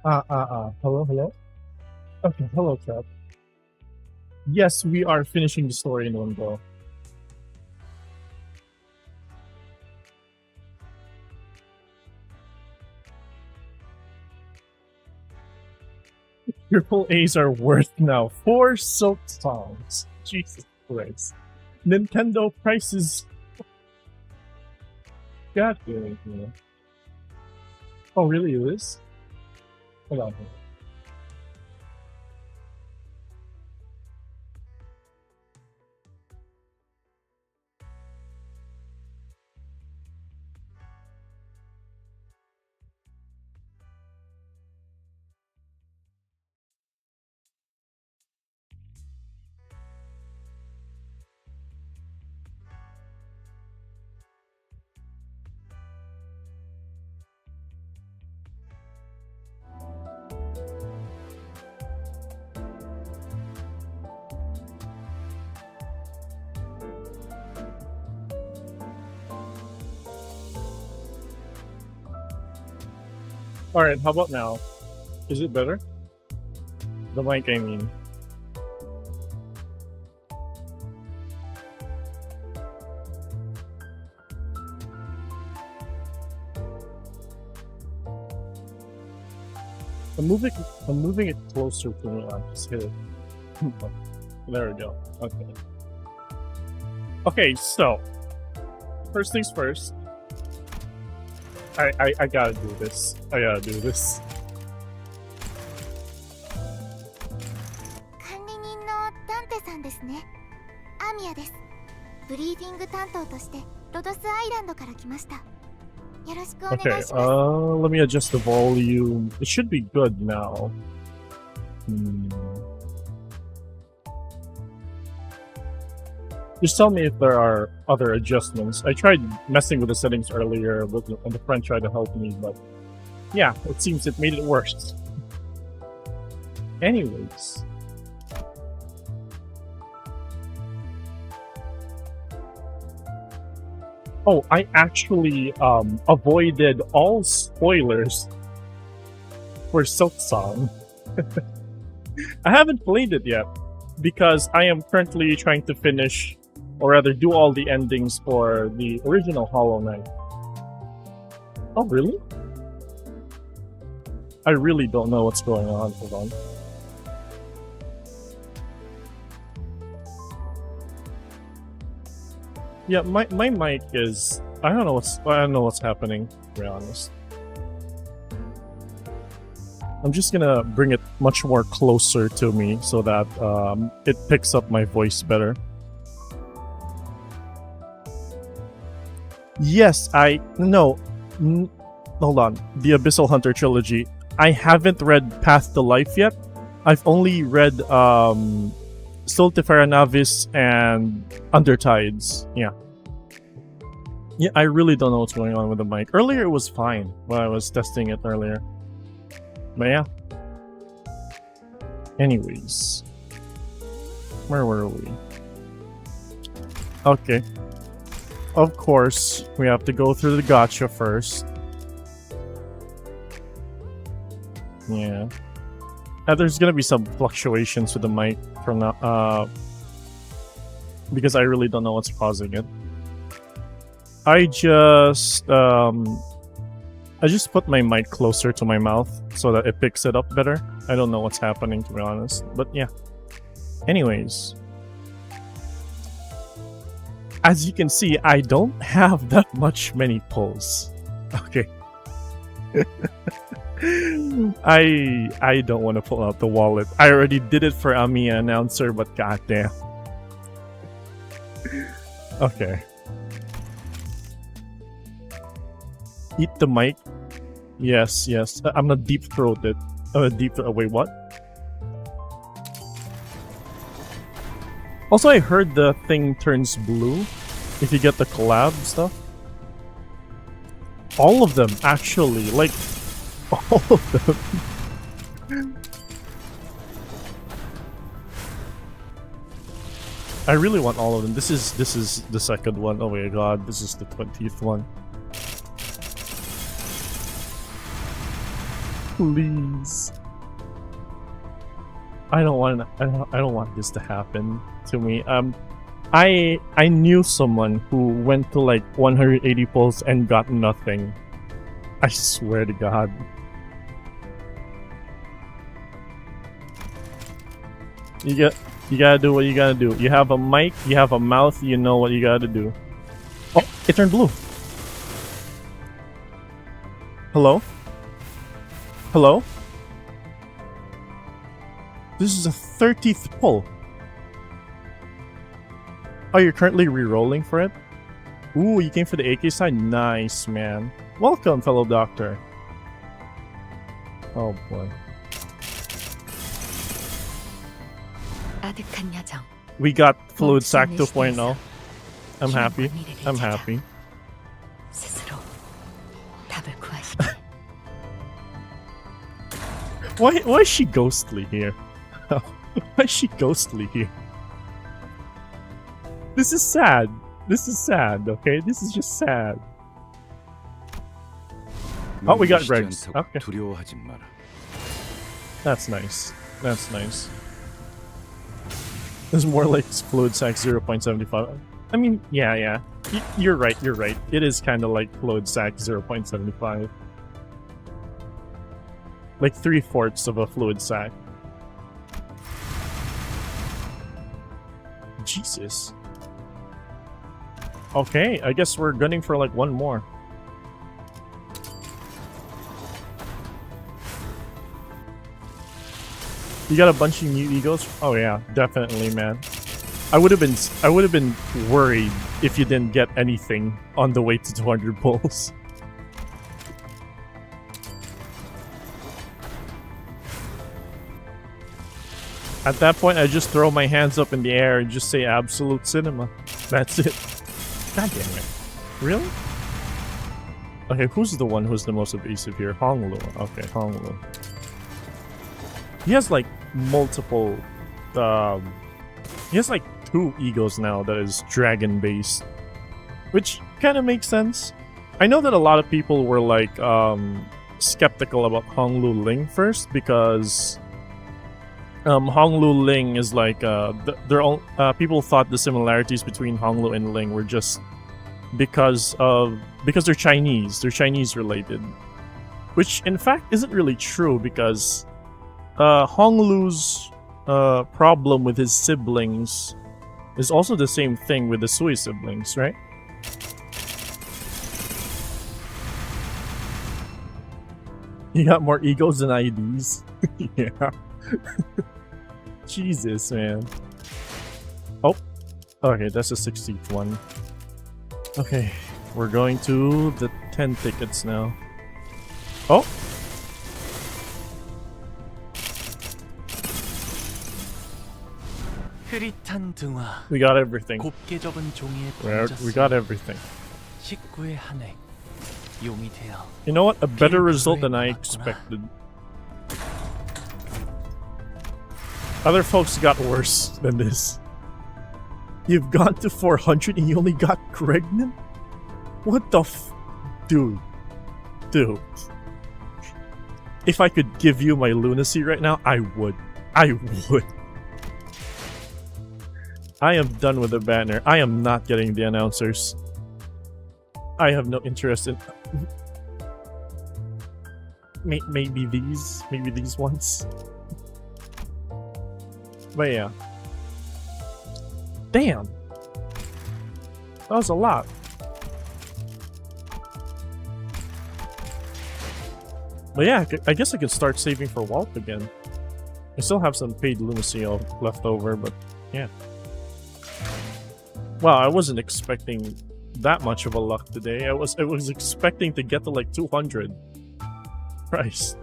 Hello, hello? Okay, hello, chat. Yes, we are finishing the story in one go. Triple A's are worth now 4 silk songs. Jesus Christ. Nintendo prices. God damn it, man. Oh, really? It is? Hold on. Alright, how about now? Is it better? The mic, I mean. I'm moving it closer to me. I'll just hit it. There we go. Okay. Okay, so first things first. I gotta do this. I gotta do this. 管理人のダンテさんですね。アミヤです。ブリーフィング担当としてロドスアイランドから来ました。よろしくお願いします。Okay, let me adjust the volume. It should be good now. Just tell me if there are other adjustments. I tried messing with the settings earlier, and the friend tried to help me, but yeah, it seems it made it worse. Anyways. Oh, I actually avoided all spoilers for Silksong. I haven't played it yet because I am currently trying to finish, or rather do all the endings for the original Hollow Knight. Oh, really? I really don't know what's going on. Hold on. Yeah, my mic is. I don't know what's happening, to be honest. I'm just gonna bring it much more closer to me so that it picks up my voice better. Yes, hold on. The Abyssal Hunter trilogy. I haven't read Path to Life yet. I've only read Stultifera Navis and Undertides. Yeah. Yeah, I really don't know what's going on with the mic. Earlier it was fine when I was testing it earlier. But yeah. Anyways. Where were we? Okay. Of course, we have to go through the gacha first. Yeah. There's gonna be some fluctuations with the mic from now, because I really don't know what's causing it. I just put my mic closer to my mouth so that it picks it up better. I don't know what's happening, to be honest, but yeah. Anyways. As you can see, I don't have that many pulls. Okay. I don't want to pull out the wallet. I already did it for Amiya announcer, but goddamn. Okay. Eat the mic. Yes. I'm gonna deep throat it. Wait, what? Also, I heard the thing turns blue if you get the collab stuff. All of them, actually. Like, all of them. I really want all of them. This is the second one. Oh my god, this is the 20th one. Please. I don't want this to happen to me. I knew someone who went to like 180 pulls and got nothing. I swear to God. You gotta do what you gotta do. You have a mic, you have a mouth, you know what you gotta do. Oh, it turned blue. Hello? Hello? This is a 30th pull. Oh, you're currently re-rolling for it? Ooh, you came for the AK side? Nice, man. Welcome, fellow doctor. Oh boy. We got Fluid Sac 2.0. I'm happy. I'm happy. Why is she ghostly here? Why is she ghostly here? This is sad. This is sad, okay? This is just sad. Oh, we got Regs. Okay. That's nice. That's nice. It's more like Fluid Sac 0.75. I mean, yeah. You're right, you're right. It is kind of like Fluid Sac 0.75. Like 3/4 of a Fluid Sac. Jesus. Okay, I guess we're gunning for like one more. You got a bunch of new egos? Oh yeah, definitely, man. I would have been worried if you didn't get anything on the way to 200 pulls. At that point, I just throw my hands up in the air and just say absolute cinema. That's it. God damn it. Really? Okay, who's the one who's the most evasive here? Honglu. Okay, Honglu. He has like multiple he has like 2 egos now that is dragon based, which kind of makes sense. I know that a lot of people were like skeptical about Honglu Ling first because Honglu Ling is like people thought the similarities between Honglu and Ling were just because they're Chinese related, which in fact isn't really true because Honglu's problem with his siblings is also the same thing with the Sui siblings, right? You got more egos than IDs. Yeah. Jesus, man. Oh. Okay, that's the 16th one. Okay, we're going to the 10 tickets now. Oh! We got everything. We got everything. You know what? A better result than I expected. Other folks got worse than this. You've gone to 400 and you only got pregnant? What the Dude. Dude. If I could give you my lunacy right now, I would. I would. I am done with the banner. I am not getting the announcers. I have no interest in... Maybe these ones. But yeah. Damn! That was a lot. But yeah, I guess I could start saving for Walp again. I still have some paid lunacy left over, but yeah. Wow, I wasn't expecting that much of a luck today. I was expecting to get to like 200. Christ.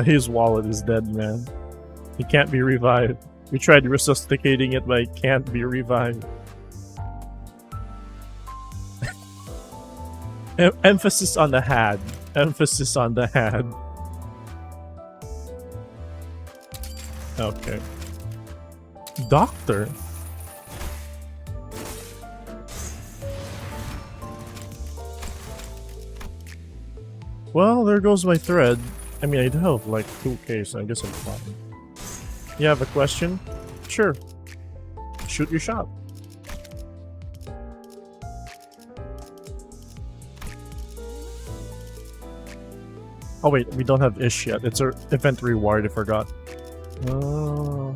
His wallet is dead, man. He can't be revived. We tried resuscitating it, but it can't be revived. Emphasis on the had. Emphasis on the had. Okay. Doctor? Well, there goes my thread. I mean, I do have like 2k, so I guess I'm fine. You have a question? Sure. Shoot your shot. Oh wait, we don't have Ish yet. It's an event reward, I forgot. Oh.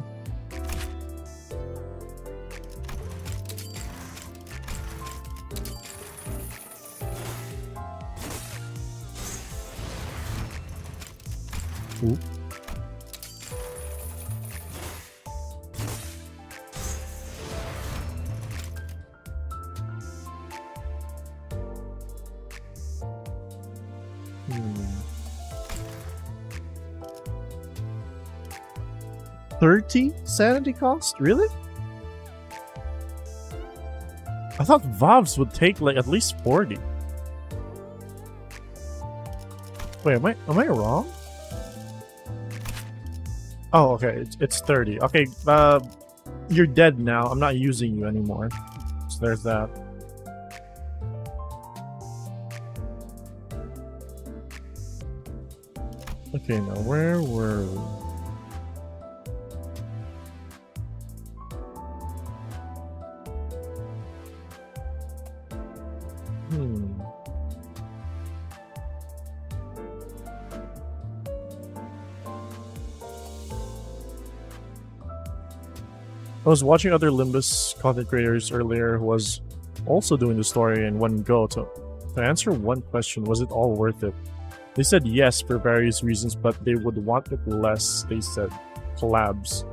Ooh. Hmm. 30 sanity cost? Really? I thought Vavs would take like at least 40. Wait, am I wrong? Oh, okay, it's 30. Okay, you're dead now. I'm not using you anymore. So there's that. Okay, now where were we? I was watching other Limbus content creators earlier who was also doing the story in one go. To answer one question, was it all worth it? They said yes for various reasons, but they would want it less, they said. Collabs.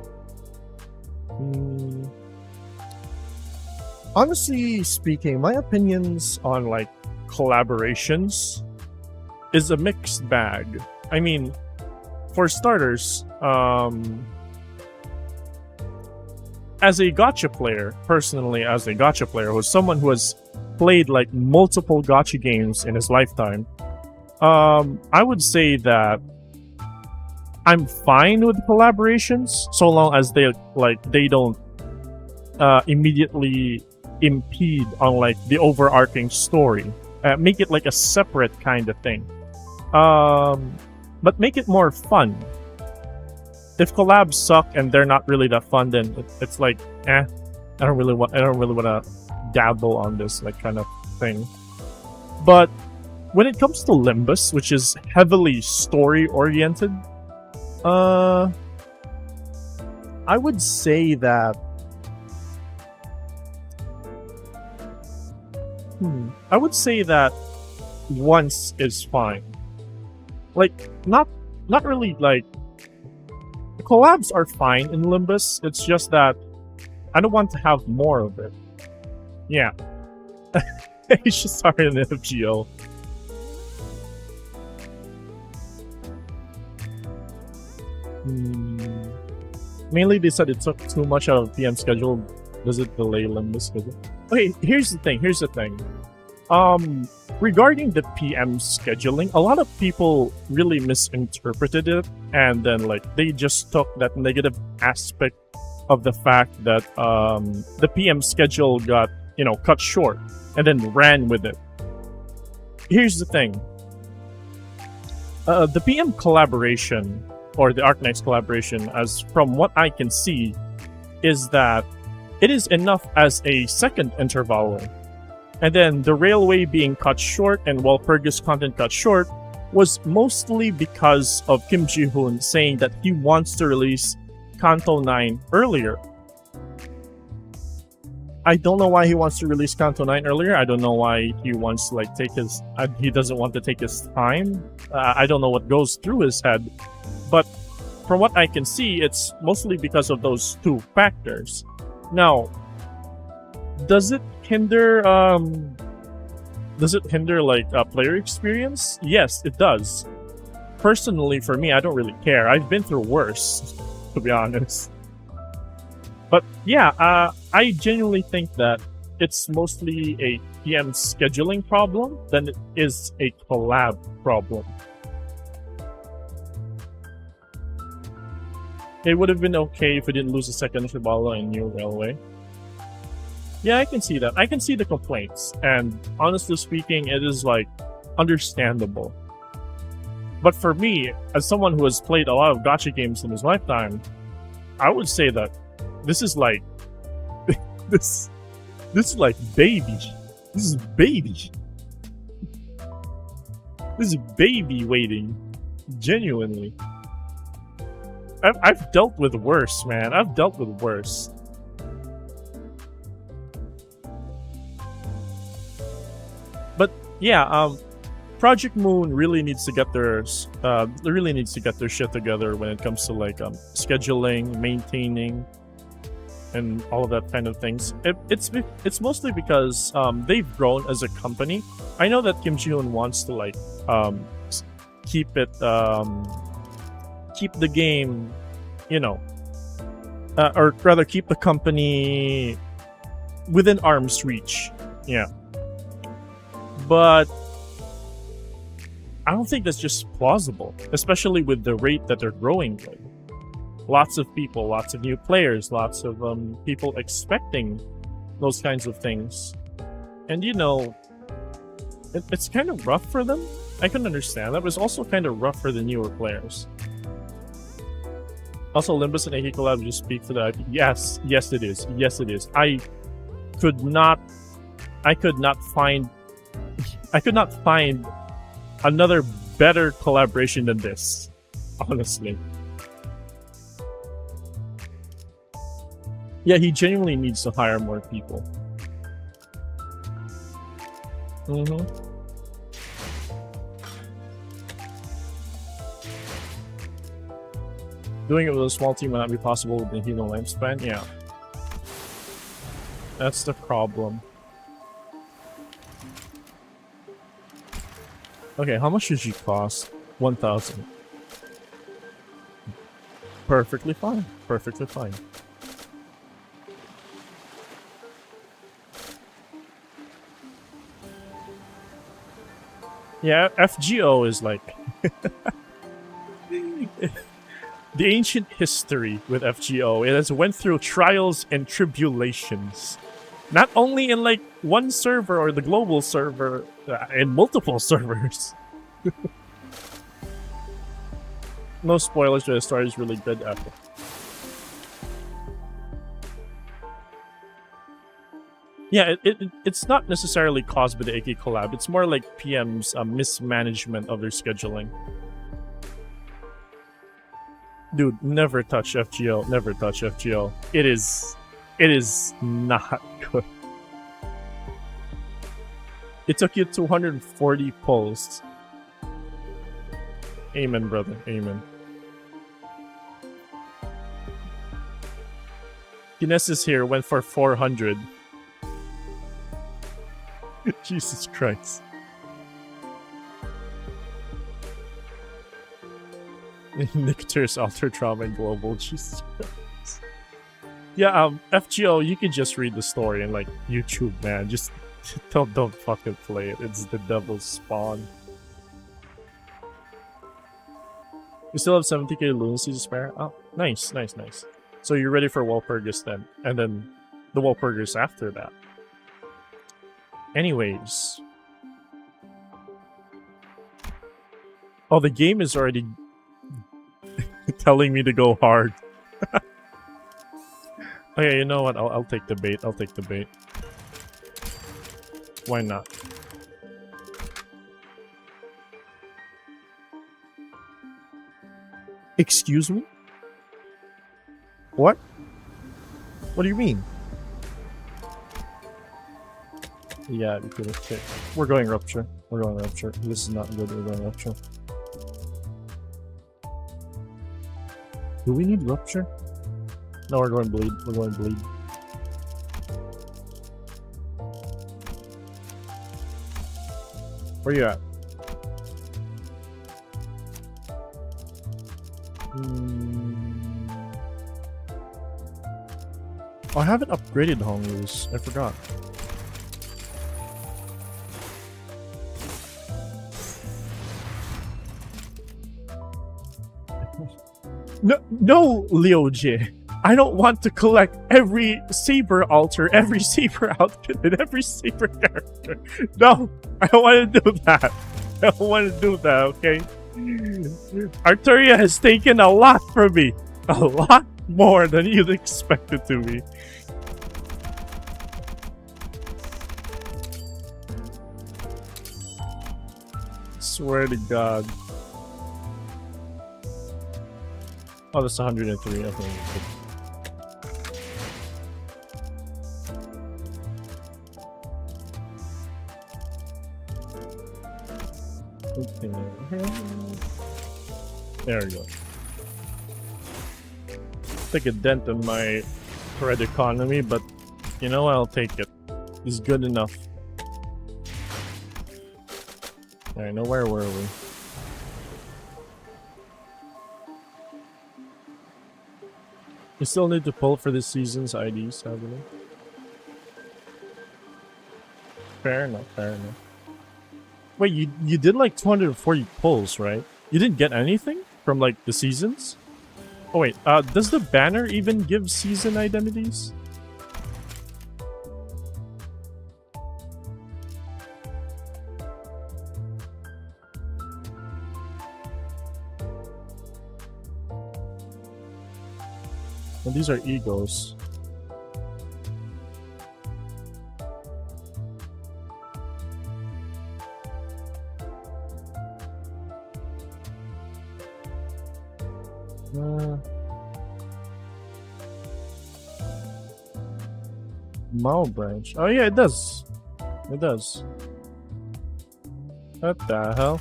Honestly speaking, my opinions on like collaborations is a mixed bag. I mean, for starters, as a gacha player, personally as a gacha player, who's someone who has played like multiple gacha games in his lifetime, I would say that I'm fine with collaborations so long as they don't immediately impede on like the overarching story. Make it like a separate kind of thing, but make it more fun. If collabs suck and they're not really that fun, then it's like, I don't really want to dabble on this like kind of thing. But when it comes to Limbus, which is heavily story oriented, I would say that once is fine. Like not really like. Collabs are fine in Limbus, it's just that I don't want to have more of it. Yeah. You should start an FGO. Mainly they said it took too much out of PM schedule. Does it delay Limbus schedule? Okay, here's the thing. Regarding the PM scheduling, a lot of people really misinterpreted it, and then like they just took that negative aspect of the fact that the PM schedule got, cut short, and then ran with it. Here's the thing. The PM collaboration, or the Arknights collaboration, as from what I can see, is that it is enough as a second interval. And then the railway being cut short and Walpurgis content cut short was mostly because of Kim Ji-hoon saying that he wants to release Kanto 9 earlier. I don't know why he wants to release Kanto 9 earlier. I don't know why he wants to like he doesn't want to take his time. I don't know what goes through his head. But from what I can see, it's mostly because of those two factors. Now, does it hinder like player experience? Yes, it does. Personally, for me, I don't really care. I've been through worse, to be honest. But yeah, I genuinely think that it's mostly a PM scheduling problem than it is a collab problem. It would have been okay if we didn't lose a second Shibala in New Railway. Yeah, I can see that. I can see the complaints, and honestly speaking, it is like understandable. But for me, as someone who has played a lot of gacha games in his lifetime, I would say that this is like this is like baby. This is baby. This is baby waiting. Genuinely. I've dealt with worse, man. I've dealt with worse. But yeah, Project Moon really needs to get their shit together when it comes to like scheduling, maintaining, and all of that kind of things. It's mostly because they've grown as a company. I know that Kim Ji-hoon wants to like keep the game, you know, or rather keep the company within arm's reach. Yeah. But I don't think that's just plausible, especially with the rate that they're growing with. Lots of people, lots of new players, lots of people expecting those kinds of things. And you know, it's kind of rough for them. I can understand that, but it's also kind of rough for the newer players. Also, Limbus and AK Collab just speak for that. Yes, it is. Yes, it is. I could not find another better collaboration than this, honestly. Yeah, he genuinely needs to hire more people. Doing it with a small team might not be possible with the human lifespan. Yeah. That's the problem. Okay, how much should she cost? 1,000. Perfectly fine. Perfectly fine. Yeah, FGO is like the ancient history with FGO. It has went through trials and tribulations. Not only in like one server or the global server, in multiple servers. No spoilers, but the story is really good. Yeah, it's not necessarily caused by the AK collab. It's more like PM's mismanagement of their scheduling. Dude, never touch FGO. Never touch FGO. It is not good. It took you 240 pulls. Amen, brother. Amen. Kinesis here went for 400. Jesus Christ. Nictor's Alter Trauma and Global. Jesus Christ. Yeah, FGO, you can just read the story in like YouTube, man. Just don't fucking play it. It's the devil's spawn. You still have 70k lunacy to spare? Oh, nice. So you're ready for Walpurgis then. And then the Walpurgis after that. Anyways. Oh, the game is already telling me to go hard. Okay, you know what? I'll take the bait. I'll take the bait. Why not? Excuse me? What? What do you mean? Yeah, we could have. We're going rupture. We're going rupture. This is not good. We're going rupture. Do we need rupture? No, we're going bleed. We're going bleed. Where you at? Oh, I haven't upgraded Honglus. I forgot. No, Leo J. I don't want to collect every Saber altar, every Saber outfit, and every Saber character. No, I don't want to do that. I don't want to do that, okay? Arturia has taken a lot from me. A lot more than you'd expect it to be. Swear to God. Oh, that's 103. Okay. Okay. There we go. Take a dent in my thread economy, but you know, I'll take it. It's good enough. Alright, now where were we? We still need to pull for this season's IDs, haven't we? Fair enough, fair enough. Wait, you did like 240 pulls, right? You didn't get anything from like the seasons? Oh wait, does the banner even give season identities? Well, these are egos. Mao branch. Oh yeah, it does. It does. What the hell?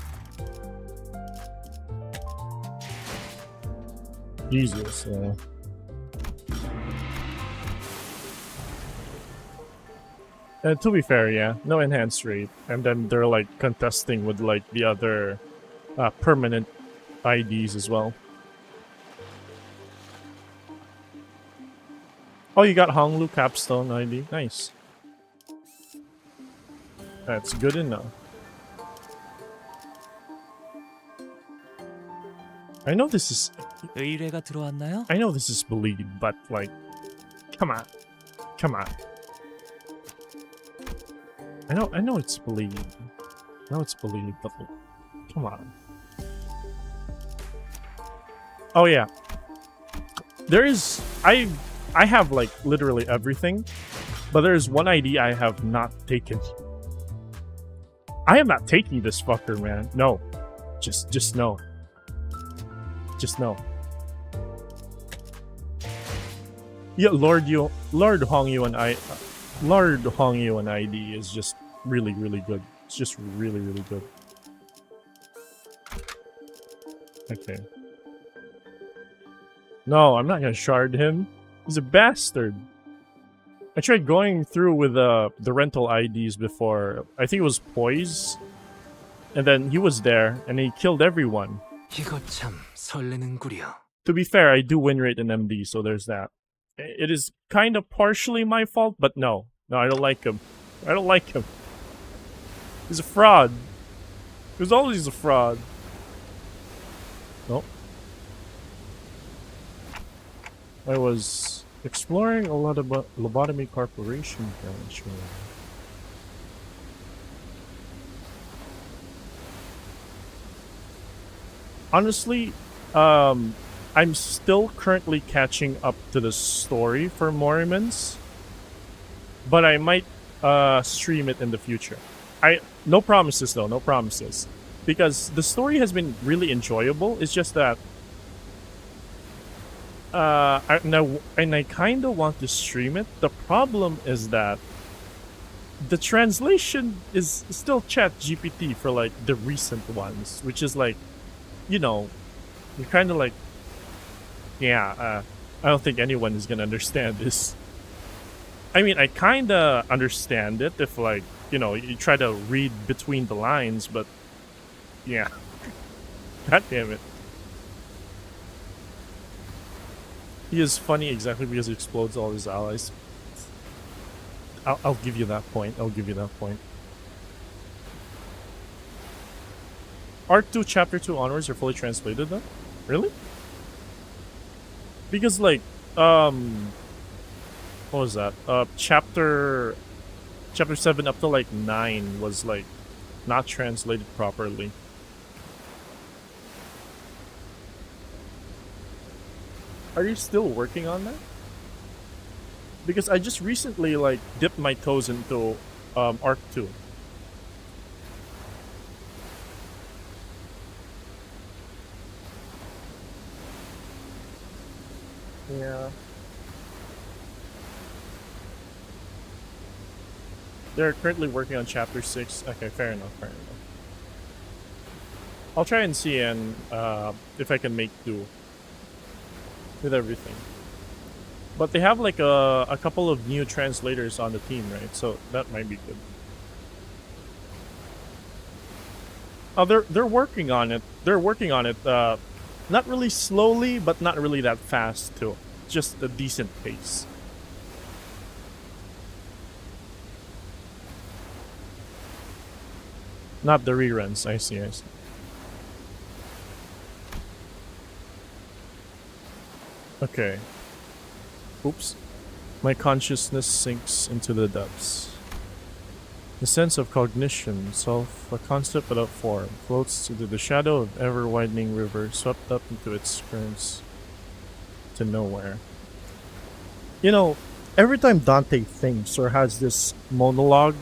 Jesus. To be fair, yeah, no enhanced rate, and then they're like contesting with like the other permanent IDs as well. Oh, you got Honglu Capstone ID. Nice. That's good enough. I know this is... I know this is bleed, but like... Come on. Come on. I know it's bleed. I know it's bleed, but like, come on. Oh yeah. There is... I have like literally everything, but there's one ID I have not taken. I am not taking this fucker, man. No. Just no. Just no. Yeah, Lord Hong Yuan ID is just really, really good. It's just really, really good. Okay. No, I'm not gonna shard him. He's a bastard. I tried going through with the rental IDs before. I think it was Poise. And then he was there, and he killed everyone. To be fair, I do win rate in MD, so there's that. It is kind of partially my fault, but no. No, I don't like him. I don't like him. He's a fraud. He was always a fraud. Nope. I was exploring a lot about Lobotomy Corporation branch. Honestly, I'm still currently catching up to the story for Morimans, but I might stream it in the future. No promises though, no promises, because the story has been really enjoyable. It's just that I kind of want to stream it. The problem is that the translation is still Chat GPT for like the recent ones, which is like, you know, you're kind of like, yeah, I don't think anyone is gonna understand this. I mean, I kind of understand it if, like, you know, you try to read between the lines, but yeah. God damn it. He is funny exactly because he explodes all his allies. I'll give you that point. I'll give you that point. Arc 2 Chapter 2 onwards are fully translated though? Really? Because like what was that? Chapter 7 up to like 9 was like not translated properly. Are you still working on that? Because I just recently like dipped my toes into Arc 2. Yeah. They're currently working on chapter 6. Okay, fair enough, fair enough. I'll try and see and if I can make do with everything. But they have like a couple of new translators on the team, right? So that might be good. Oh, they're working on it. They're working on it. Not really slowly, but not really that fast too. Just a decent pace. Not the reruns. I see. I see. Okay. Oops. My consciousness sinks into the depths. The sense of cognition, self, a concept without form, floats into the shadow of ever-widening river, swept up into its currents to nowhere. You know, every time Dante thinks or has this monologue,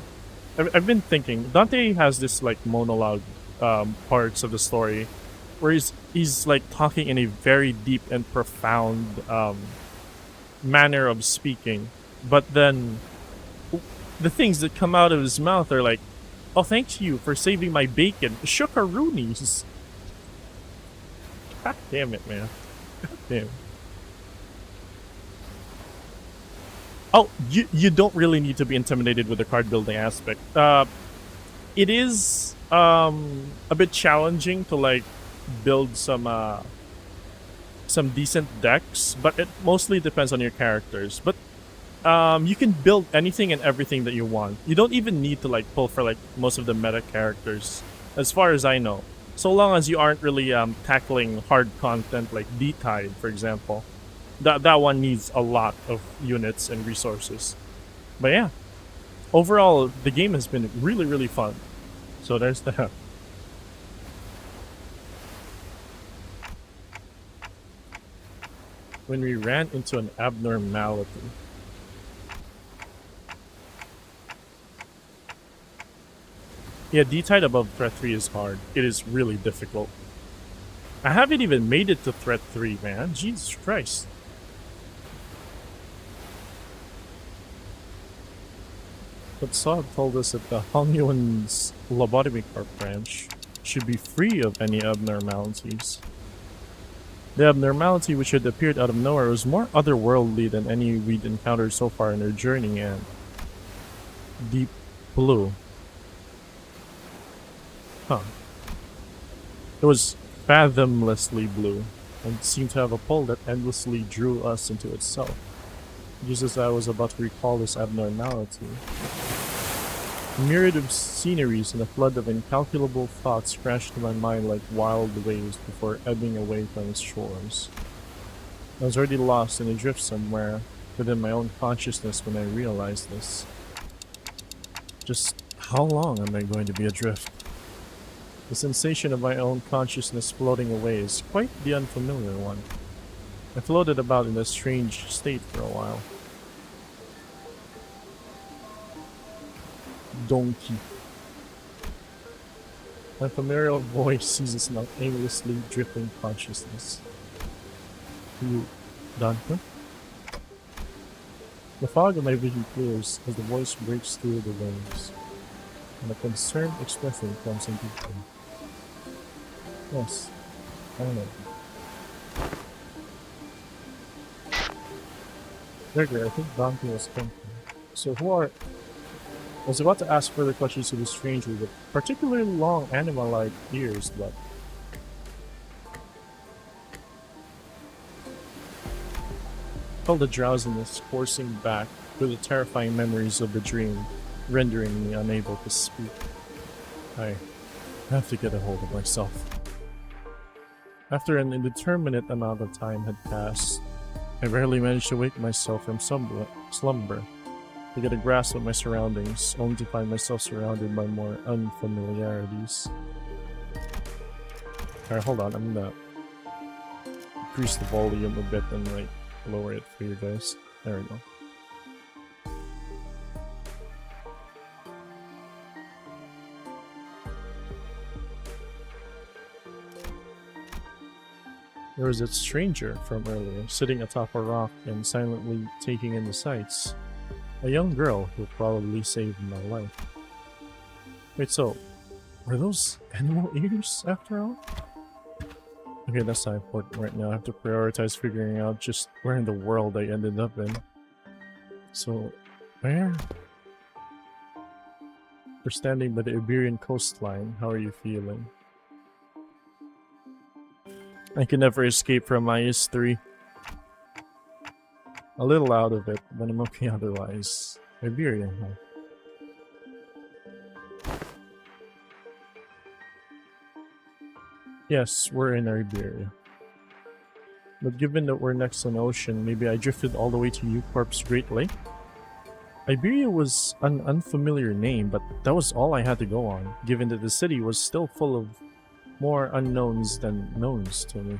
I've been thinking, Dante has this like monologue parts of the story where he's like talking in a very deep and profound manner of speaking, but then the things that come out of his mouth are like, "Oh, thank you for saving my bacon, shookaroonies." God damn it, man! God damn. Oh, you don't really need to be intimidated with the card building aspect. It is a bit challenging to like build some decent decks, but it mostly depends on your characters. But you can build anything and everything that you want. You don't even need to like pull for like most of the meta characters, as far as I know. So long as you aren't really tackling hard content like D-Tide, for example. That one needs a lot of units and resources. But yeah, overall the game has been really, really fun. So there's that. When we ran into an abnormality. Yeah, D-Tide above threat 3 is hard. It is really difficult. I haven't even made it to threat 3, man. Jesus Christ. But Saad told us that the Homuan's lobotomy corp branch should be free of any abnormalities. The abnormality which had appeared out of nowhere was more otherworldly than any we'd encountered so far in our journey, and deep blue. Huh. It was fathomlessly blue, and seemed to have a pull that endlessly drew us into itself. Just as I was about to recall this abnormality, a myriad of sceneries and a flood of incalculable thoughts crashed to my mind like wild waves before ebbing away from its shores. I was already lost in a drift somewhere within my own consciousness when I realized this. Just how long am I going to be adrift? The sensation of my own consciousness floating away is quite the unfamiliar one. I floated about in a strange state for a while. Donkey. My familiar voice seizes my aimlessly drifting consciousness. You done? Huh? The fog of my vision clears as the voice breaks through the waves, and a concerned expression comes into view. Yes, I know. Gregor, I think Dante was thinking. So who are... I was about to ask further questions to the stranger with particularly long animal-like ears, but... I felt the drowsiness coursing back through the terrifying memories of the dream, rendering me unable to speak. I have to get a hold of myself. After an indeterminate amount of time had passed, I barely managed to wake myself from slumber to get a grasp of my surroundings, only to find myself surrounded by more unfamiliarities. Alright, hold on, I'm gonna increase the volume a bit and like lower it for you guys. There we go. There was that stranger from earlier, sitting atop a rock and silently taking in the sights. A young girl who probably saved my life. Wait, so, were those animal ears after all? Okay, that's not important right now. I have to prioritize figuring out just where in the world I ended up in. So, where? We're standing by the Iberian coastline. How are you feeling? I can never escape from my IS-3. A little out of it, but I'm okay otherwise. Iberia, huh? Yes, we're in Iberia. But given that we're next to an ocean, maybe I drifted all the way to Eucorp's Great Lake? Iberia was an unfamiliar name, but that was all I had to go on, given that the city was still full of more unknowns than knowns to me.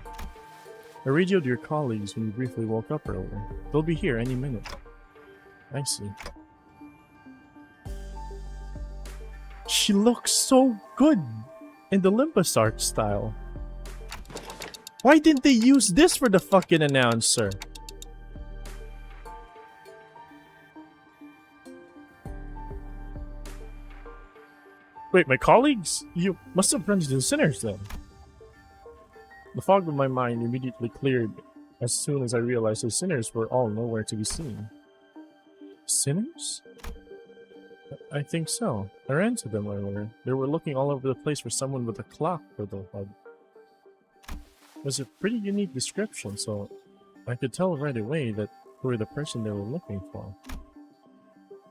I radioed your colleagues when you briefly woke up earlier. They'll be here any minute. I see. She looks so good in the Limbus art style. Why didn't they use this for the fucking announcer? Wait, my colleagues? You must have run into the sinners then. The fog of my mind immediately cleared as soon as I realized the sinners were all nowhere to be seen. Sinners? I think so. I ran to them earlier. They were looking all over the place for someone with a clock for the hub. It was a pretty unique description, so I could tell right away that who were the person they were looking for.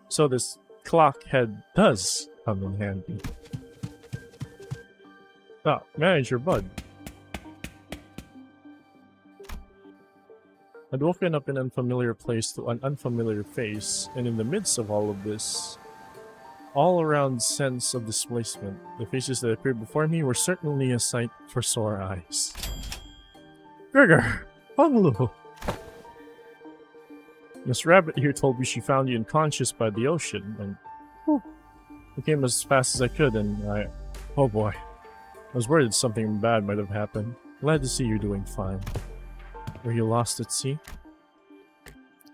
So this clock head does come in handy. Ah, Manager Bud. I'd woken up in an unfamiliar place to an unfamiliar face, and in the midst of all of this, all-around sense of displacement, the faces that appeared before me were certainly a sight for sore eyes. Gregor! Honolulu! Miss Rabbit here told me she found you unconscious by the ocean, and I came as fast as I could, and oh boy. I was worried something bad might have happened. Glad to see you're doing fine. Were you lost at sea?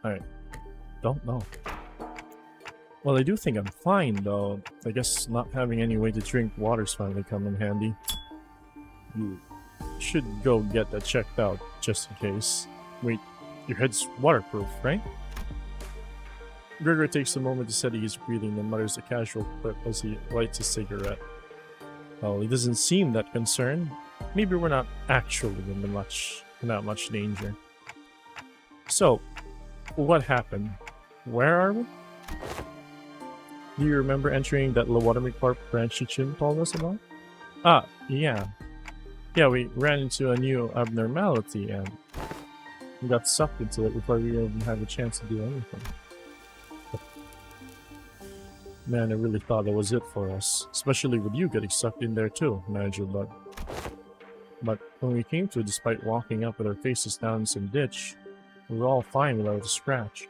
I don't know. Well, I do think I'm fine, though. I guess not having any way to drink water's finally come in handy. You should go get that checked out, just in case. Wait, your head's waterproof, right? Gregor takes a moment to steady his breathing and mutters a casual quip as he lights a cigarette. Well, he doesn't seem that concerned. Maybe we're not actually in that much danger. So, what happened? Where are we? Do you remember entering that Lobotomy Corp branch Chichin told us about? Ah, yeah. Yeah, we ran into a new abnormality and we got sucked into it before we even had a chance to do anything. Man, I really thought that was it for us. Especially with you getting sucked in there too, Manager Bud. But when we came to it, despite walking up with our faces down in some ditch, we were all fine without a scratch.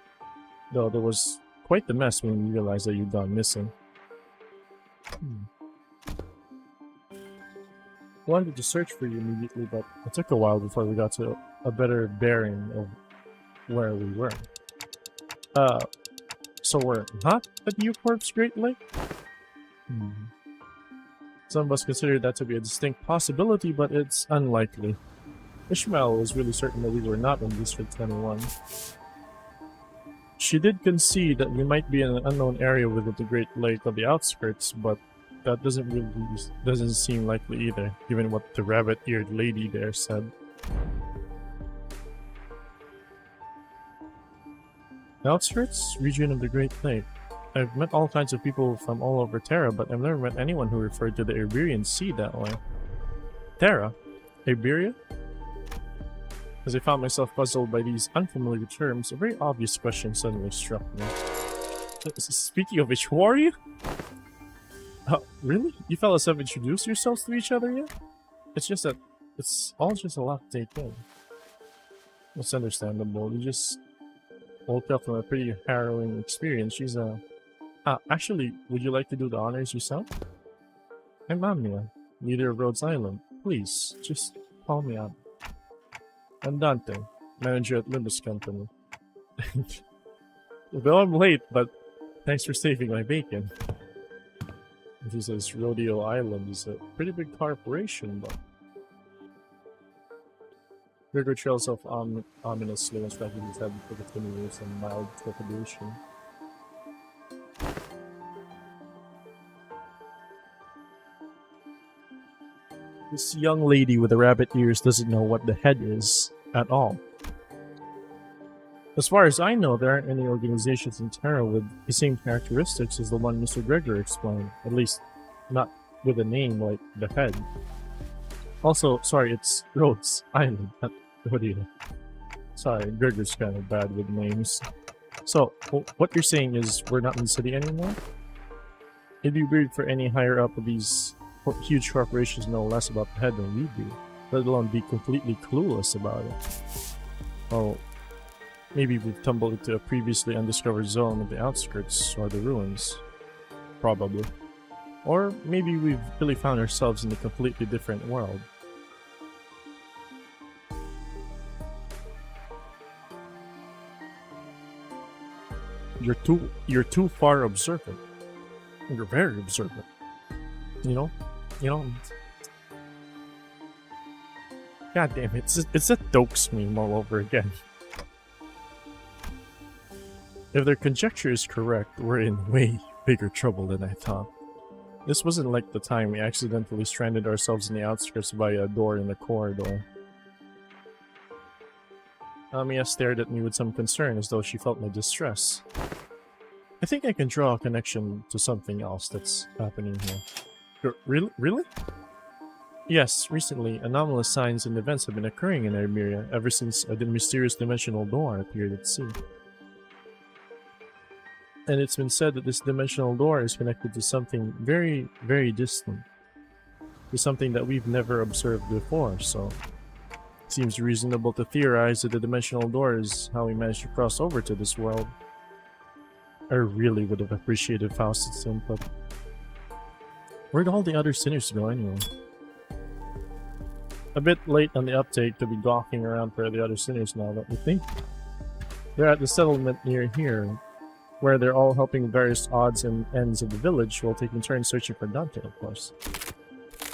Though there was quite the mess when we realized that you'd gone missing. Wanted to search for you immediately, but it took a while before we got to a better bearing of where we were. So we're not at Eucorp's Great Lake? Some of us consider that to be a distinct possibility, but it's unlikely. Ishmael was really certain that we were not in District 21. She did concede that we might be in an unknown area within the Great Lake on the outskirts, but that doesn't seem likely either, given what the rabbit-eared lady there said. The outskirts region of the Great Lake. I've met all kinds of people from all over Terra, but I've never met anyone who referred to the Iberian Sea that way. Terra? Iberia? As I found myself puzzled by these unfamiliar terms, a very obvious question suddenly struck me. Speaking of which, who are you? Really? You fellas have introduced yourselves to each other yet? It's just that it's all just a lot to take in. It's understandable. You just woke up from a pretty harrowing experience. She's actually, would you like to do the honors yourself? I'm Amia, leader of Rhodes Island. Please, just call me out. I'm Dante, manager at Limbus company. Though I'm late, but thanks for saving my bacon. He says Rodeo Island is a pretty big corporation, but... Gregor trails off ominously and scratches his head for the continuous and mild trepidation. This young lady with the rabbit ears doesn't know what the head is at all. As far as I know, there aren't any organizations in Terra with the same characteristics as the one Mr. Gregor explained. At least, not with a name like the head. Also, sorry, it's Rhodes Island, not Rodeo. Sorry, Gregor's kind of bad with names. So, what you're saying is we're not in the city anymore? It'd be weird for any higher up of these huge corporations to know less about the head than we do, let alone be completely clueless about it. Oh, maybe we've tumbled into a previously undiscovered zone of the outskirts or the ruins. Probably. Or maybe we've really found ourselves in a completely different world. You're too far observant. You're very observant. You know? God damn it, it's a Dokes meme all over again. If their conjecture is correct, we're in way bigger trouble than I thought. This wasn't like the time we accidentally stranded ourselves in the outskirts by a door in the corridor. Amiya stared at me with some concern as though she felt my distress. I think I can draw a connection to something else that's happening here. Really? Yes, recently, anomalous signs and events have been occurring in Iberia ever since a mysterious dimensional door appeared at sea. And it's been said that this dimensional door is connected to something very, very distant. To something that we've never observed before, so... It seems reasonable to theorize that the dimensional door is how we managed to cross over to this world. I really would have appreciated Faust's input. Where'd all the other sinners go anyway? A bit late on the uptake to be gawking around for the other sinners now, don't you think? They're at the settlement near here, where they're all helping various odds and ends of the village while taking turns searching for Dante, of course.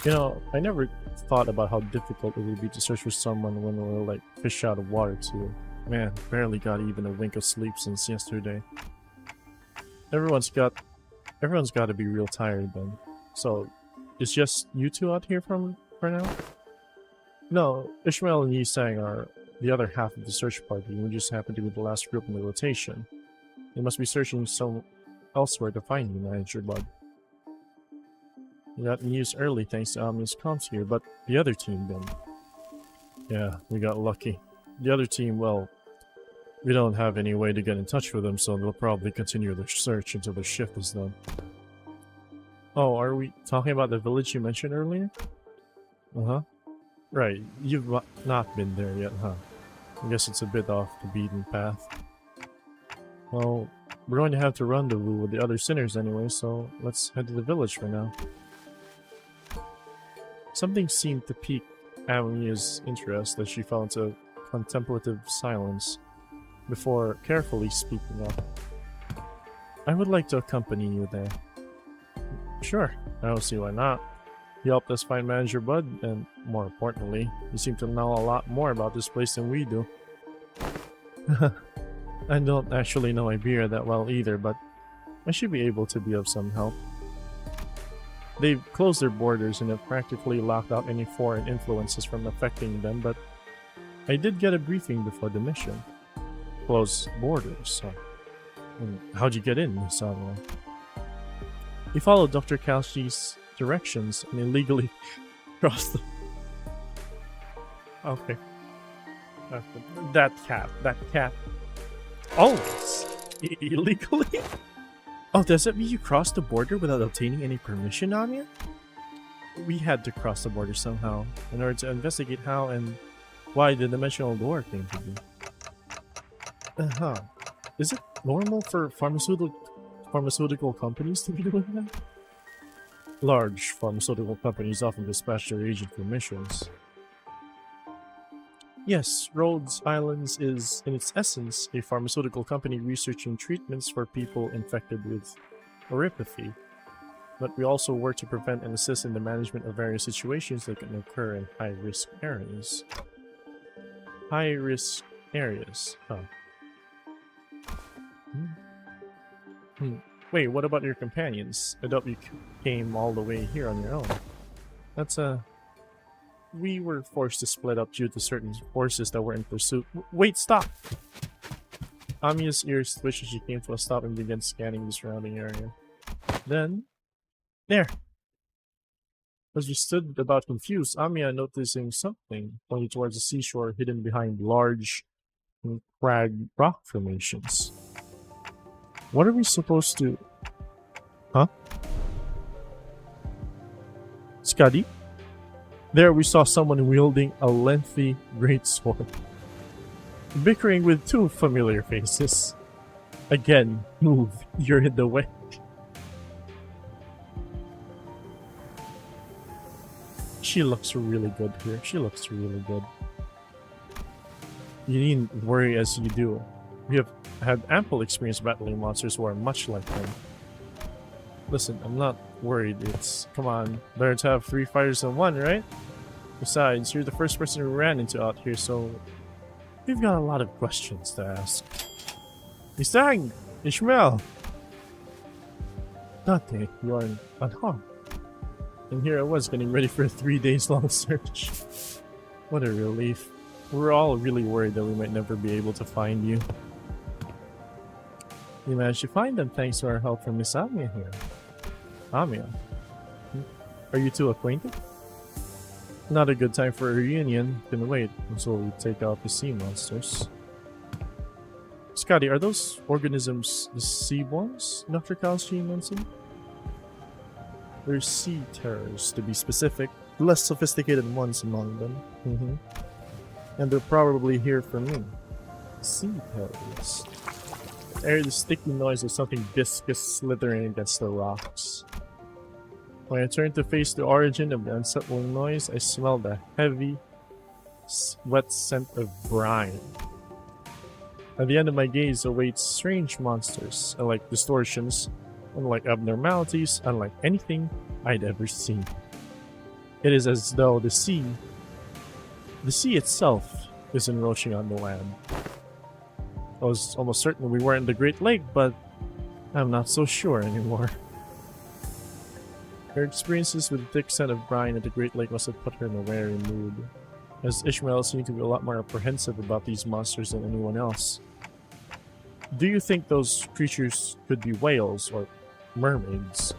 You know, I never thought about how difficult it would be to search for someone when we're like fish out of water too. Man, barely got even a wink of sleep since yesterday. Everyone's got to be real tired then. So, it's just you two out here for now? No, Ishmael and Yisang are the other half of the search party, and we just happen to be the last group in the rotation. They must be searching elsewhere to find you, Manager Bud. We got news early thanks to Ami's comms here, but the other team then? Yeah, we got lucky. The other team, well, we don't have any way to get in touch with them, so they'll probably continue their search until their shift is done. Oh, are we talking about the village you mentioned earlier? Uh-huh. Right, you've not been there yet, huh? I guess it's a bit off the beaten path. Well, we're going to have to rendezvous with the other sinners anyway, so let's head to the village for now. Something seemed to pique Amiya's interest as she fell into contemplative silence before carefully speaking up. I would like to accompany you there. Sure, I don't see why not. You helped us find Manager Bud, and more importantly, you seem to know a lot more about this place than we do. I don't actually know Iberia that well either, but I should be able to be of some help. They've closed their borders and have practically locked out any foreign influences from affecting them, but I did get a briefing before the mission. Closed borders, so... how'd you get in, Miss Samuel? We followed Dr. Kalshi's directions and illegally crossed the... Okay. That cat. Always. Illegally? Oh, does that mean you crossed the border without obtaining any permission, Anya? We had to cross the border somehow in order to investigate how and why the dimensional door came to be. Is it normal for pharmaceutical companies to be doing that? Large pharmaceutical companies often dispatch their agent for missions. Yes, Rhodes Islands is, in its essence, a pharmaceutical company researching treatments for people infected with neuropathy. But we also work to prevent and assist in the management of various situations that can occur in high-risk areas. High-risk areas, huh. Wait, what about your companions? I doubt you came all the way here on your own. That's we were forced to split up due to certain forces that were in pursuit. Wait, stop! Amiya's ears twitched as she came to a stop and began scanning the surrounding area. Then, there! As we stood about confused, Amiya noticing something, pointed towards the seashore hidden behind large crag rock formations. What are we supposed to... Huh? Skadi? There we saw someone wielding a lengthy greatsword, bickering with two familiar faces. Again, move, you're in the way. She looks really good here. She looks really good. You needn't worry as you do. We have had ample experience battling monsters who are much like them. Listen, I'm not worried. It's... Come on. Better to have 3 fighters than 1, right? Besides, you're the first person we ran into out here, so... We've got a lot of questions to ask. Isang! Ishmael! Dante, you are unharmed. And here I was getting ready for a 3 days long search. What a relief. We were all really worried that we might never be able to find you. We managed to find them thanks to our help from Miss Amiya here. Amiya? Are you two acquainted? Not a good time for a reunion. Can wait until we take out the sea monsters. Scotty, are those organisms the Seaborns Dr. Kalshi mentioned? They're sea terrors, to be specific. Less sophisticated ones among them. And they're probably here for me. Sea terrors. I heard the sticky noise of something viscous slithering against the rocks. When I turned to face the origin of the unsettling noise, I smelled a heavy, wet scent of brine. At the end of my gaze awaits strange monsters, unlike distortions, unlike abnormalities, unlike anything I'd ever seen. It is as though the sea itself is encroaching on the land. I was almost certain we weren't in the Great Lake, but I'm not so sure anymore. Her experiences with the thick scent of brine at the Great Lake must have put her in a wary mood, as Ishmael seemed to be a lot more apprehensive about these monsters than anyone else. Do you think those creatures could be whales or mermaids?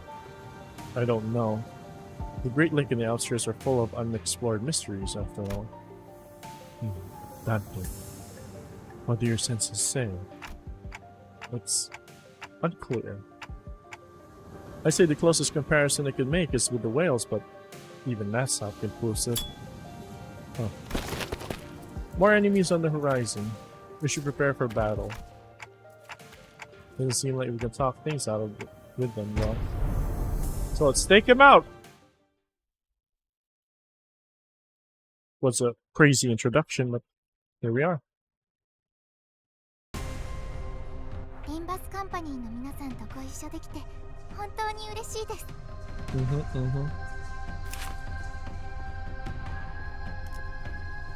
I don't know. The Great Lake and the outskirts are full of unexplored mysteries, after all. Dante. What do your senses say? It's unclear. I say the closest comparison I could make is with the whales, but even that's not conclusive. Huh. More enemies on the horizon. We should prepare for battle. Doesn't seem like we can talk things out of it with them, though. So let's take him out! Was a crazy introduction, but here we are. Limbus Company の皆さんとご一緒できて本当に嬉しいです。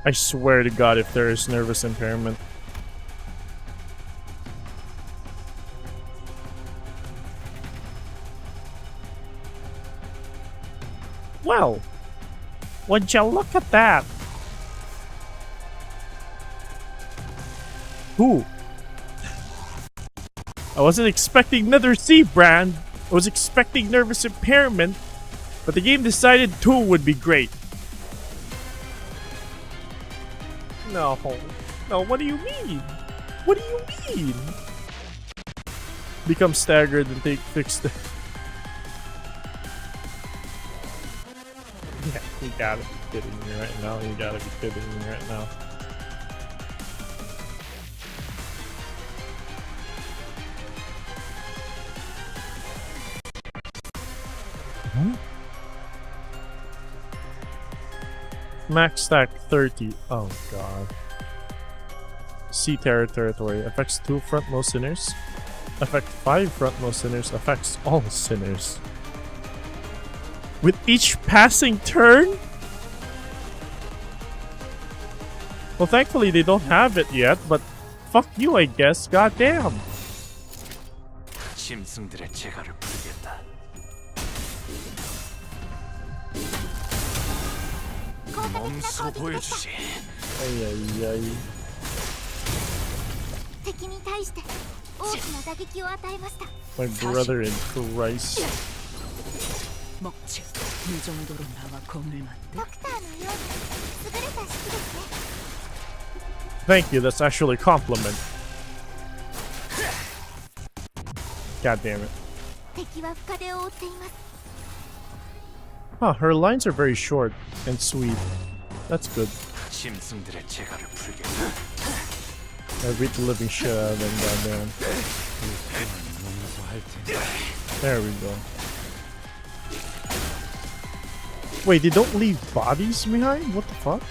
I swear to God, if there is nervous impairment. Well, would you look at that? Who? I wasn't expecting another C brand. I was expecting nervous impairment, but the game decided 2 would be great. No. No, what do you mean? What do you mean? Become staggered and fix the... Yeah, you gotta be kidding me right now. You gotta be kidding me right now. Huh? Max stack 30. Oh god. Sea Terror territory. Affects 2 frontmost sinners. Affect 5 frontmost sinners. Affects all sinners. With each passing turn? Well, thankfully they don't have it yet, but fuck you, I guess. Goddamn. Ay, ay, ay. My brother in Christ. Thank you, that's actually a compliment. God damn it. Huh, her lines are very short and sweet. That's good. I beat the living shit out of them, goddamn. There we go. Wait, they don't leave bodies behind? What the fuck?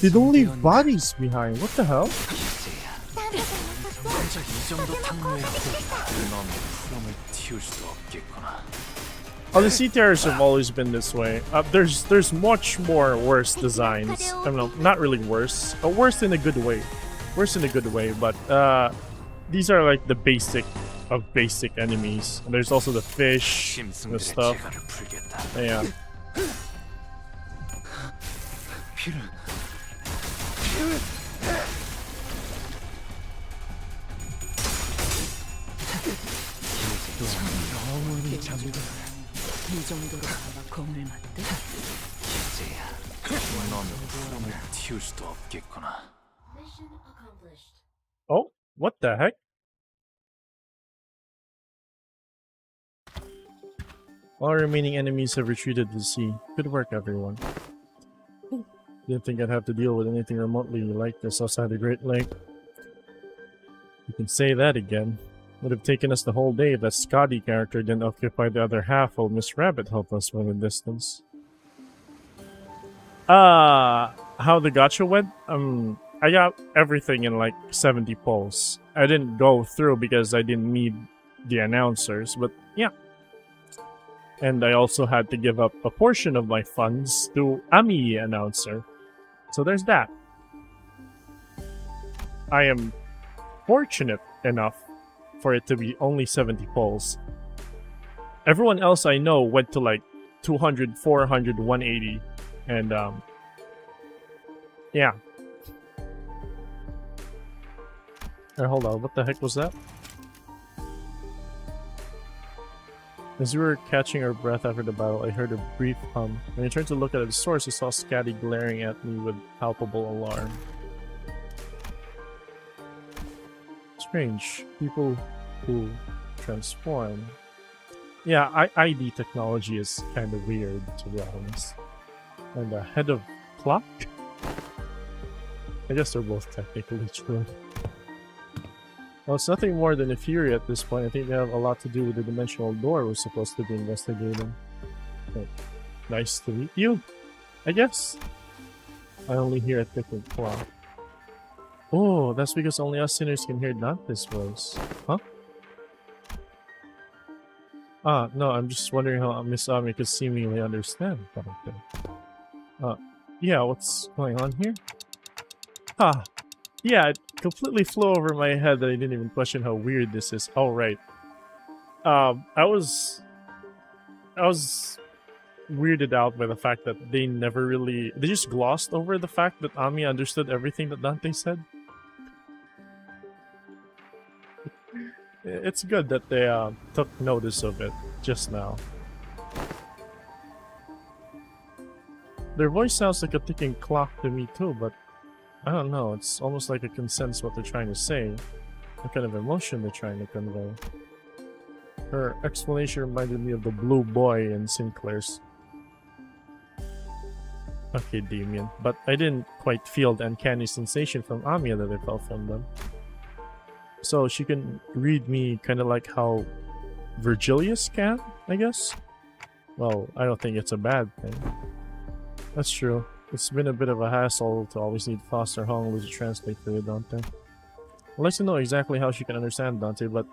They don't leave bodies behind. What the hell? Oh, the Sea Terrors have always been this way. There's much more worse designs. I don't know, not really worse, but worse in a good way. Worse in a good way, but these are like the basic of basic enemies. And there's also the fish, the stuff. Yeah. Oh, what the heck? All remaining enemies have retreated to the sea. Good work, everyone. Didn't think I'd have to deal with anything remotely like this outside the Great Lake. You can say that again. Would have taken us the whole day if that Scotty character didn't occupy the other half while Miss Rabbit helped us from a distance. How the gacha went? I got everything in like 70 pulls. I didn't go through because I didn't need the announcers, but yeah. And I also had to give up a portion of my funds to Ami announcer. So there's that. I am fortunate enough for it to be only 70 polls. Everyone else I know went to like 200, 400, 180. And yeah. Hold on, what the heck was that? As we were catching our breath after the battle, I heard a brief hum. When I turned to look at the source, I saw Scatty glaring at me with palpable alarm. Strange. People who transform. Yeah, ID technology is kind of weird, to be honest. And the head of clock? I guess they're both technically true. Well, it's nothing more than a fury at this point. I think they have a lot to do with the dimensional door we're supposed to be investigating. Oh, nice to meet you, I guess. I only hear a ticking clock. Oh, that's because only us sinners can hear Dante's voice. Huh? Ah, no, I'm just wondering how Miss Ami could seemingly understand Dante. Yeah, what's going on here? Ah, yeah, it completely flew over my head that I didn't even question how weird this is. Oh, right. I was weirded out by the fact that they just glossed over the fact that Ami understood everything that Dante said. It's good that they took notice of it just now. Their voice sounds like a ticking clock to me too, but I don't know, it's almost like I can sense what they're trying to say, what kind of emotion they're trying to convey. Her explanation reminded me of the blue boy in Sinclair's. Okay, Damien, but I didn't quite feel the uncanny sensation from Amiya that I felt from them. So she can read me kind of like how Virgilius can, I guess? Well, I don't think it's a bad thing. That's true. It's been a bit of a hassle to always need Foster Honolulu to translate for you, Dante. I'd like to know exactly how she can understand Dante, but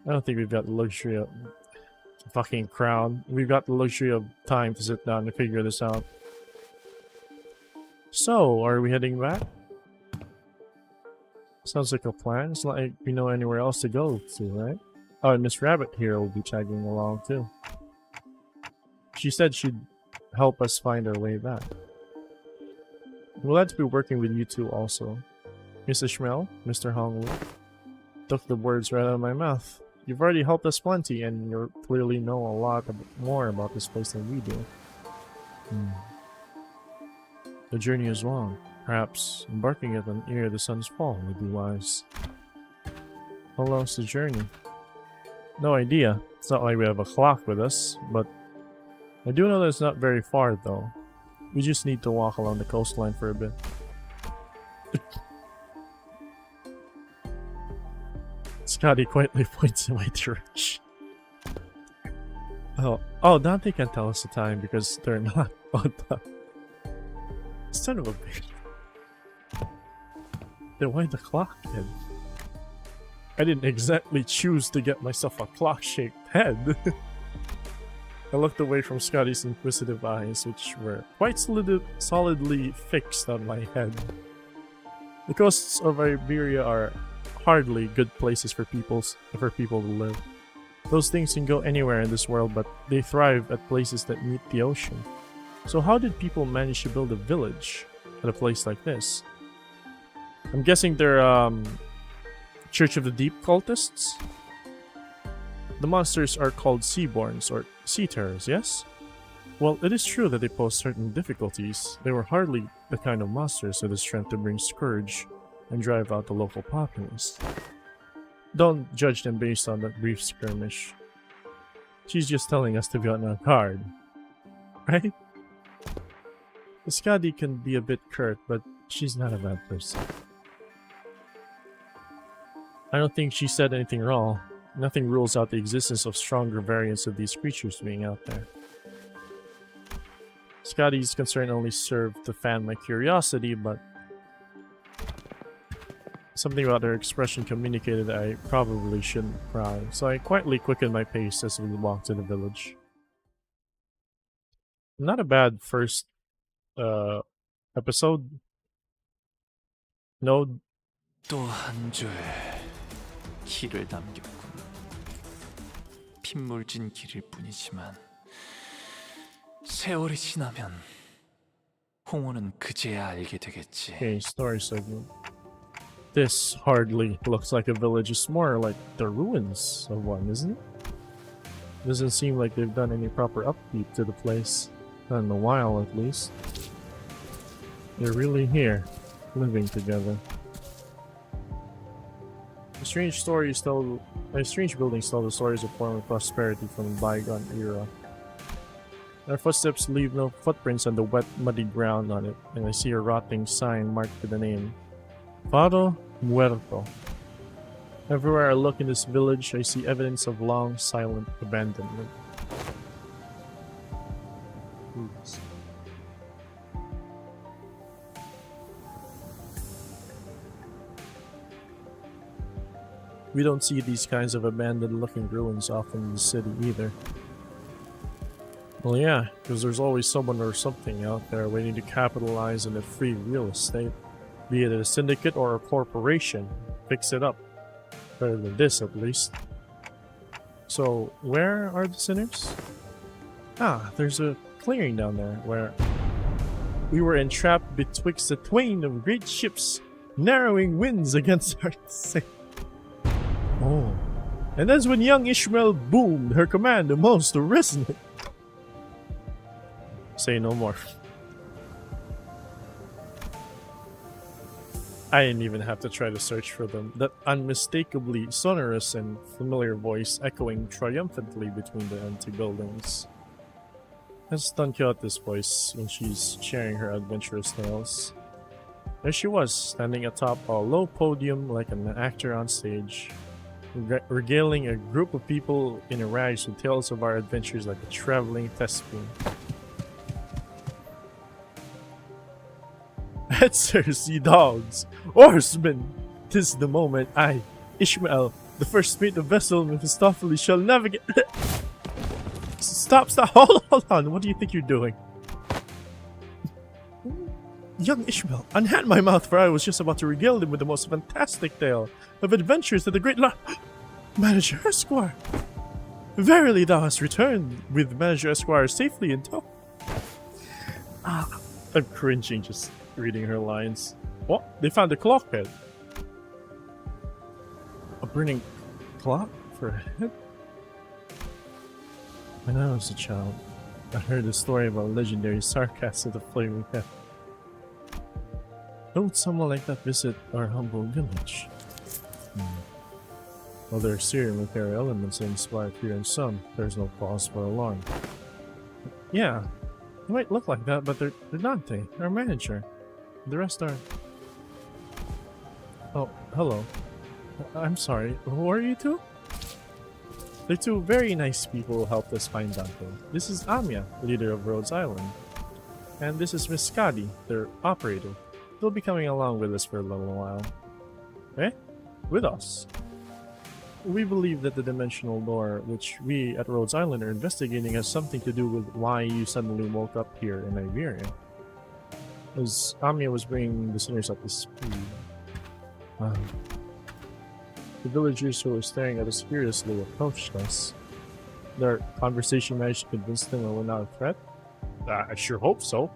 I don't think we've got the luxury of... fucking crown. We've got the luxury of time to sit down and figure this out. So, are we heading back? Sounds like a plan. It's not like we know anywhere else to go to, right? Oh, and Miss Rabbit here will be tagging along too. She said she'd help us find our way back. We'll have to be working with you two also. Mrs. Schmel, Mr. Hongwu. Took the words right out of my mouth. You've already helped us plenty, and you clearly know a lot more about this place than we do. The journey is long. Perhaps embarking it on ere the sun's fall would be wise. How long's the journey? No idea. It's not like we have a clock with us, but I do know that it's not very far though. We just need to walk along the coastline for a bit. Scotty quietly points in my direction. Oh, Dante can tell us the time because they're not on the... Son of a bitch. Then why the clock then? I didn't exactly choose to get myself a clock-shaped head. I looked away from Scotty's inquisitive eyes, which were quite solidly fixed on my head. The coasts of Iberia are hardly good places for people to live. Those things can go anywhere in this world, but they thrive at places that meet the ocean. So how did people manage to build a village at a place like this? I'm guessing they're Church of the Deep cultists? The monsters are called Seaborns, or Sea Terrors, yes? Well, it is true that they pose certain difficulties. They were hardly the kind of monsters with the strength to bring scourge and drive out the local populace. Don't judge them based on that brief skirmish. She's just telling us to be on our guard. Right? Skadi can be a bit curt, but she's not a bad person. I don't think she said anything wrong. Nothing rules out the existence of stronger variants of these creatures being out there. Scotty's concern only served to fan my curiosity, but something about her expression communicated that I probably shouldn't cry, so I quietly quickened my pace as we walked to the village. Not a bad first episode. No. 또 한 줄의 길을 남겼군. 핏물진 길일 뿐이지만 세월이 지나면 홍호는 그제야 알게 되겠지. Okay, story segment. This hardly looks like a village. It's more like the ruins of one, isn't it? Doesn't seem like they've done any proper upkeep to the place. Not in a while, at least. They're really here, living together. A strange buildings tell the stories of former prosperity from a bygone era. Our footsteps leave no footprints on the wet, muddy ground on it, and I see a rotting sign marked with the name Faro Muerto. Everywhere I look in this village, I see evidence of long, silent abandonment. Oops. We don't see these kinds of abandoned-looking ruins often in the city either. Well, yeah, because there's always someone or something out there waiting to capitalize on the free real estate. Be it a syndicate or a corporation. Fix it up. Better than this, at least. So, where are the sinners? Ah, there's a clearing down there where we were entrapped betwixt the twain of great ships, narrowing winds against our sail. Oh. And that's when young Ishmael boomed her command the most resonant. Say no more. I didn't even have to try to search for them. That unmistakably sonorous and familiar voice echoing triumphantly between the empty buildings. Let's don't kill out this voice when she's sharing her adventurous tales. There she was, standing atop a low podium like an actor on stage, regaling a group of people in a rags with tales of our adventures like a traveling thespian. Hetzers, ye dogs! Oarsmen! 'Tis the moment I, Ishmael, the first mate of vessel Mephistopheles, shall navigate. Stop! Hold on! What do you think you're doing? Young Ishmael, unhand my mouth, for I was just about to regale them with the most fantastic tale of adventures that the great Manager Esquire! Verily thou hast returned with Manager Esquire safely in tow. I'm cringing just reading her lines. What? They found a clock head. A burning clock for a head? When I was a child, I heard the story of a legendary sarcasm of the flaming head. Don't someone like that visit our humble village? While there are serial nuclear elements that inspire fear in some, there's no cause for alarm. Yeah, they might look like that, but they're not they. Our manager. The rest are... Oh, hello. I'm sorry, who are you two? They're two very nice people who helped us find Dante. This is Amia, leader of Rhodes Island. And this is Miss Skadi, their operator. They'll be coming along with us for a little while. Eh? With us? We believe that the dimensional door, which we at Rhodes Island are investigating, has something to do with why you suddenly woke up here in Iberia. As Amia was bringing the sinners up to speed. The villagers who were staring at us curiously approached us. Their conversation managed to convince them that we're not a threat? I sure hope so.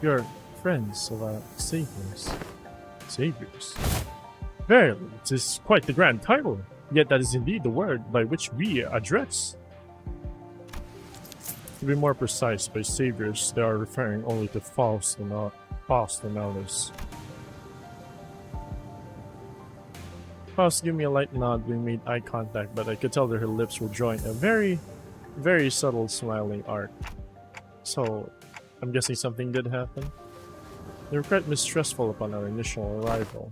You're friends of our saviors. Saviors? Verily, it is quite the grand title, yet that is indeed the word by which we address. To be more precise, by saviors, they are referring only to false elders. Faust gave me a light nod. We made eye contact, but I could tell that her lips were drawing a very, very subtle smiling arc. So, I'm guessing something did happen. They were quite mistrustful upon our initial arrival.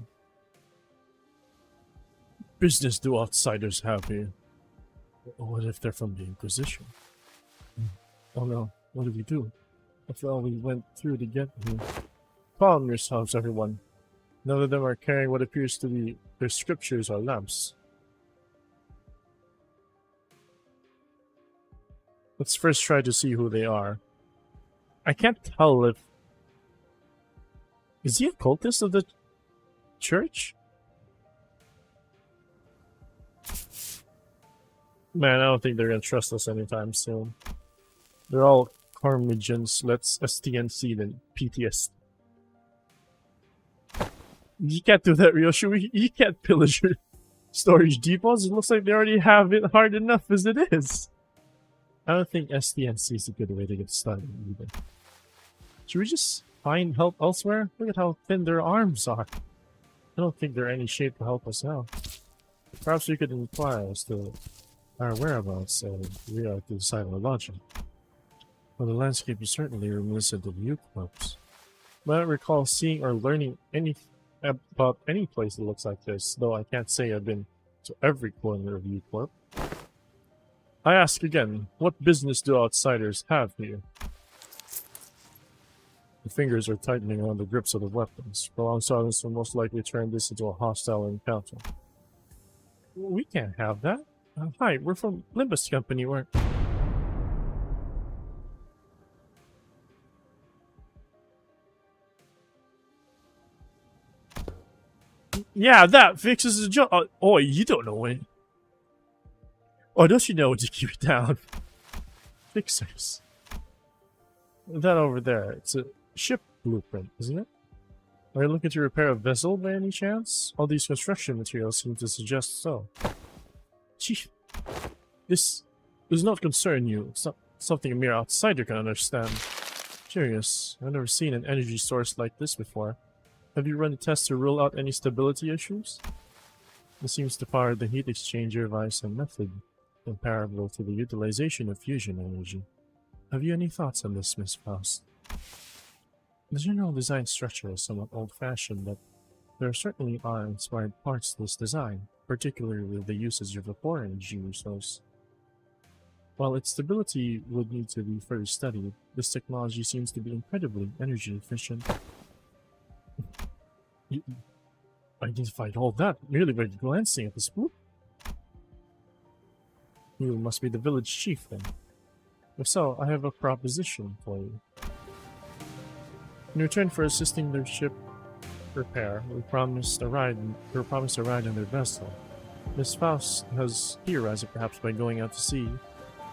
Business do outsiders have here? What if they're from the Inquisition? Oh no, what do we do? After all we went through to get here. Calm yourselves, everyone. None of them are carrying what appears to be their scriptures or lamps. Let's first try to see who they are. I can't tell if... Is he a cultist of the church? Man, I don't think they're gonna trust us anytime soon. They're all Carmigians. Let's STNC then PTS. You can't do that, Ryoshi. You can't pillage your storage depots. It looks like they already have it hard enough as it is. I don't think STNC is a good way to get started either. Should we just find help elsewhere? Look at how thin their arms are. I don't think they're in any shape to help us out. Perhaps we could inquire as to our whereabouts and we are to decide our lodging. Well, the landscape is certainly reminiscent of U-Corps. But I don't recall seeing or learning about any place that looks like this, though I can't say I've been to every corner of U-Corp. I ask again, what business do outsiders have here? The fingers are tightening on the grips of the weapons. Prolonged silence will most likely turn this into a hostile encounter. We can't have that. Hi, we're from Limbus Company, we're... Yeah, that fixes the job. Oh, you don't know it. Oh, don't you know when to keep it down? Fixers. That over there, it's a ship blueprint, isn't it? Are you looking to repair a vessel by any chance? All these construction materials seem to suggest so. Chief, this does not concern you. It's not something a mere outsider can understand. Curious, I've never seen an energy source like this before. Have you run a test to rule out any stability issues? It seems to power the heat exchanger via some method comparable to the utilization of fusion energy. Have you any thoughts on this, Miss Faust? The general design structure is somewhat old-fashioned, but there certainly are inspired parts to this design, particularly with the usage of a foreign resource. While its stability would need to be further studied, this technology seems to be incredibly energy efficient. You identified all that merely by glancing at the spook? You must be the village chief then. If so, I have a proposition for you. In return for assisting their ship repair, we promised a ride on their vessel. Miss Faust has theorized that perhaps by going out to sea,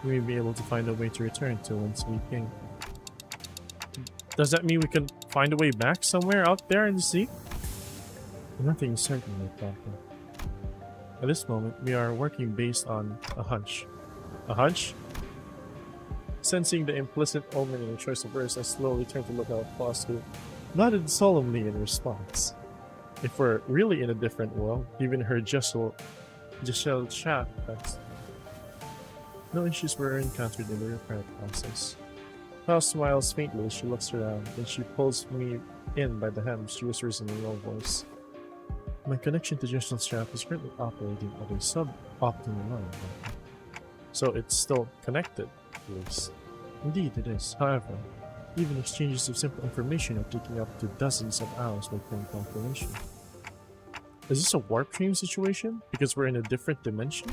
we may be able to find a way to return to whence we came. Does that mean we can find a way back somewhere out there in the sea? Nothing is certain like that. At this moment, we are working based on a hunch. A hunch? Sensing the implicit omen in the choice of words, I slowly turned to look at Faust, who nodded solemnly in response. If we're really in a different world, even her Giselle chat text. No issues were encountered in the repair process. Faust smiles faintly as she looks around, then she pulls me in by the hem. She whispers in a low voice. My connection to Giselle's chat is currently operating at a sub-optimal level. So it's still connected, at least. Indeed it is. However, even exchanges of simple information are taking up to dozens of hours by current calculation. Is this a warp stream situation? Because we're in a different dimension?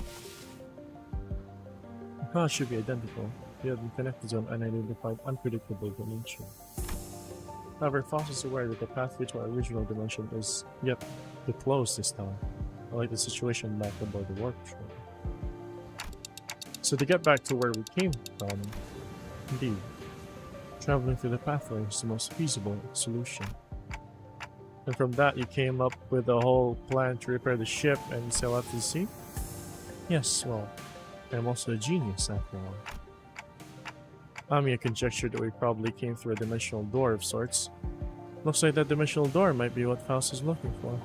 The cause should be identical. We have been connected to an unidentified, unpredictable dimension. However, Faust is aware that the pathway to our original dimension is yet to close this time, unlike the situation back aboard the warp stream. So to get back to where we came from, indeed, traveling through the pathway is the most feasible solution. And from that you came up with a whole plan to repair the ship and sail out to sea? Yes, well, I'm also a genius after all. Amiya conjectured that we probably came through a dimensional door of sorts. Looks like that dimensional door might be what Faust is looking for.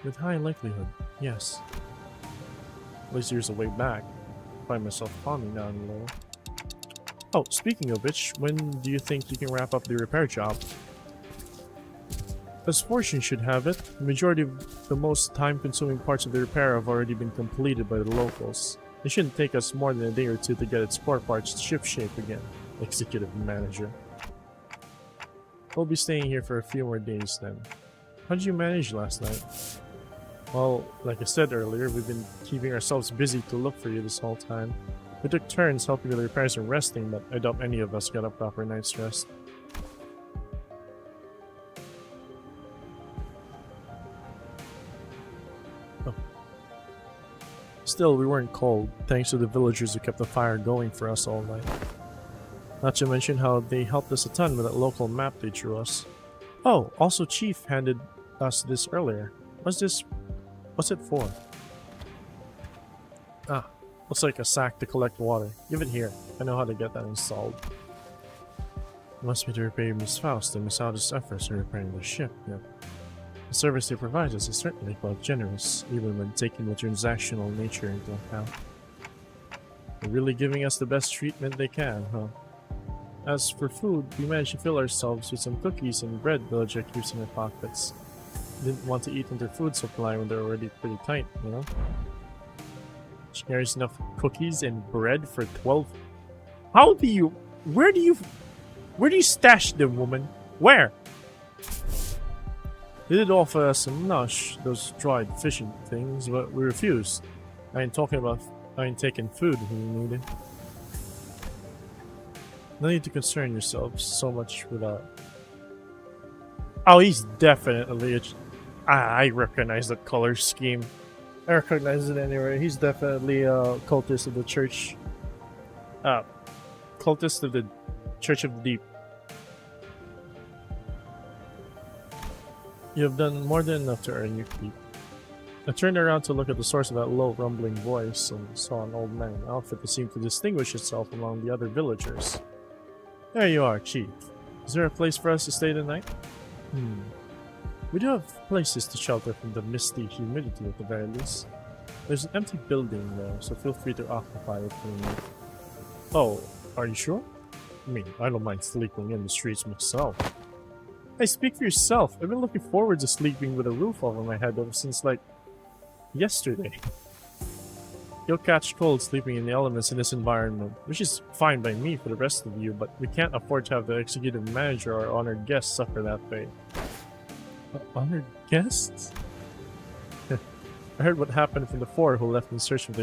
With high likelihood, yes. At least there's a way back. I find myself calming down a little. Oh, speaking of which, when do you think you can wrap up the repair job? As fortune should have it, the majority of the most time-consuming parts of the repair have already been completed by the locals. It shouldn't take us more than a day or two to get its core parts ship-shape again. Executive Manager. We'll be staying here for a few more days then. How did you manage last night? Well, like I said earlier, we've been keeping ourselves busy to look for you this whole time. We took turns helping with the repairs and resting, but I doubt any of us got a proper night's rest. Oh. Still, we weren't cold, thanks to the villagers who kept the fire going for us all night. Not to mention how they helped us a ton with that local map they drew us. Oh, also Chief handed us this earlier. What's it for? Ah, looks like a sack to collect water. Give it here. I know how to get that installed. It must be to repay Miss Faust and Miss Alda's efforts in repairing the ship, yep. The service they provide us is certainly quite generous, even when taking the transactional nature into account. They're really giving us the best treatment they can, huh? As for food, we managed to fill ourselves with some cookies and bread Villager keeps in their pockets. Didn't want to eat into their food supply when they're already pretty tight, you know? She carries enough cookies and bread for 12. How do you... Where do you stash them, woman? Where? They did offer us some nush, those dried fishing things, but we refused. I ain't taking food when you need it. No need to concern yourselves so much with that. Oh, he's definitely I recognize the color scheme. I recognize it anyway. He's definitely a cultist of the church. Cultist of the Church of the Deep. You have done more than enough to earn your keep. I turned around to look at the source of that low, rumbling voice and saw an old man in an outfit that seemed to distinguish itself among the other villagers. There you are, Chief. Is there a place for us to stay tonight? We do have places to shelter from the misty humidity at the very least. There's an empty building there, so feel free to occupy it for the night. Oh, are you sure? I mean, I don't mind sleeping in the streets myself. Hey, speak for yourself. I've been looking forward to sleeping with a roof over my head ever since, like, yesterday. You'll catch cold sleeping in the elements in this environment, which is fine by me for the rest of you, but we can't afford to have the executive manager or honored guests suffer that fate. Honored guests? I heard what happened from the four who left in search of the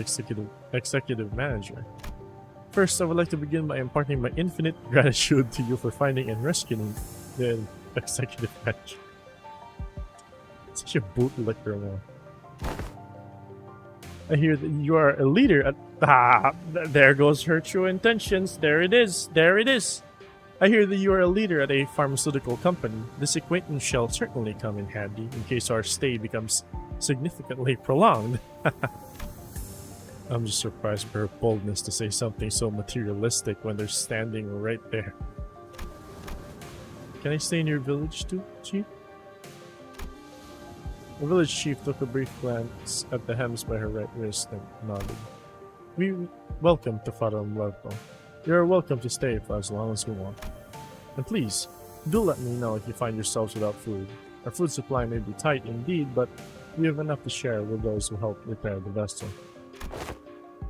executive manager. First, I would like to begin by imparting my infinite gratitude to you for finding and rescuing the executive manager. Such a bootlicker one. I hear that you are a leader at... there goes her true intentions. There it is. There it is. I hear that you are a leader at a pharmaceutical company. This acquaintance shall certainly come in handy in case our stay becomes significantly prolonged. I'm just surprised by her boldness to say something so materialistic when they're standing right there. Can I stay in your village too, Chief? The village chief took a brief glance at the hems by her right wrist and nodded. We welcome to Father Umberto. You are welcome to stay for as long as you want. And please, do let me know if you find yourselves without food. Our food supply may be tight indeed, but we have enough to share with those who help repair the vessel.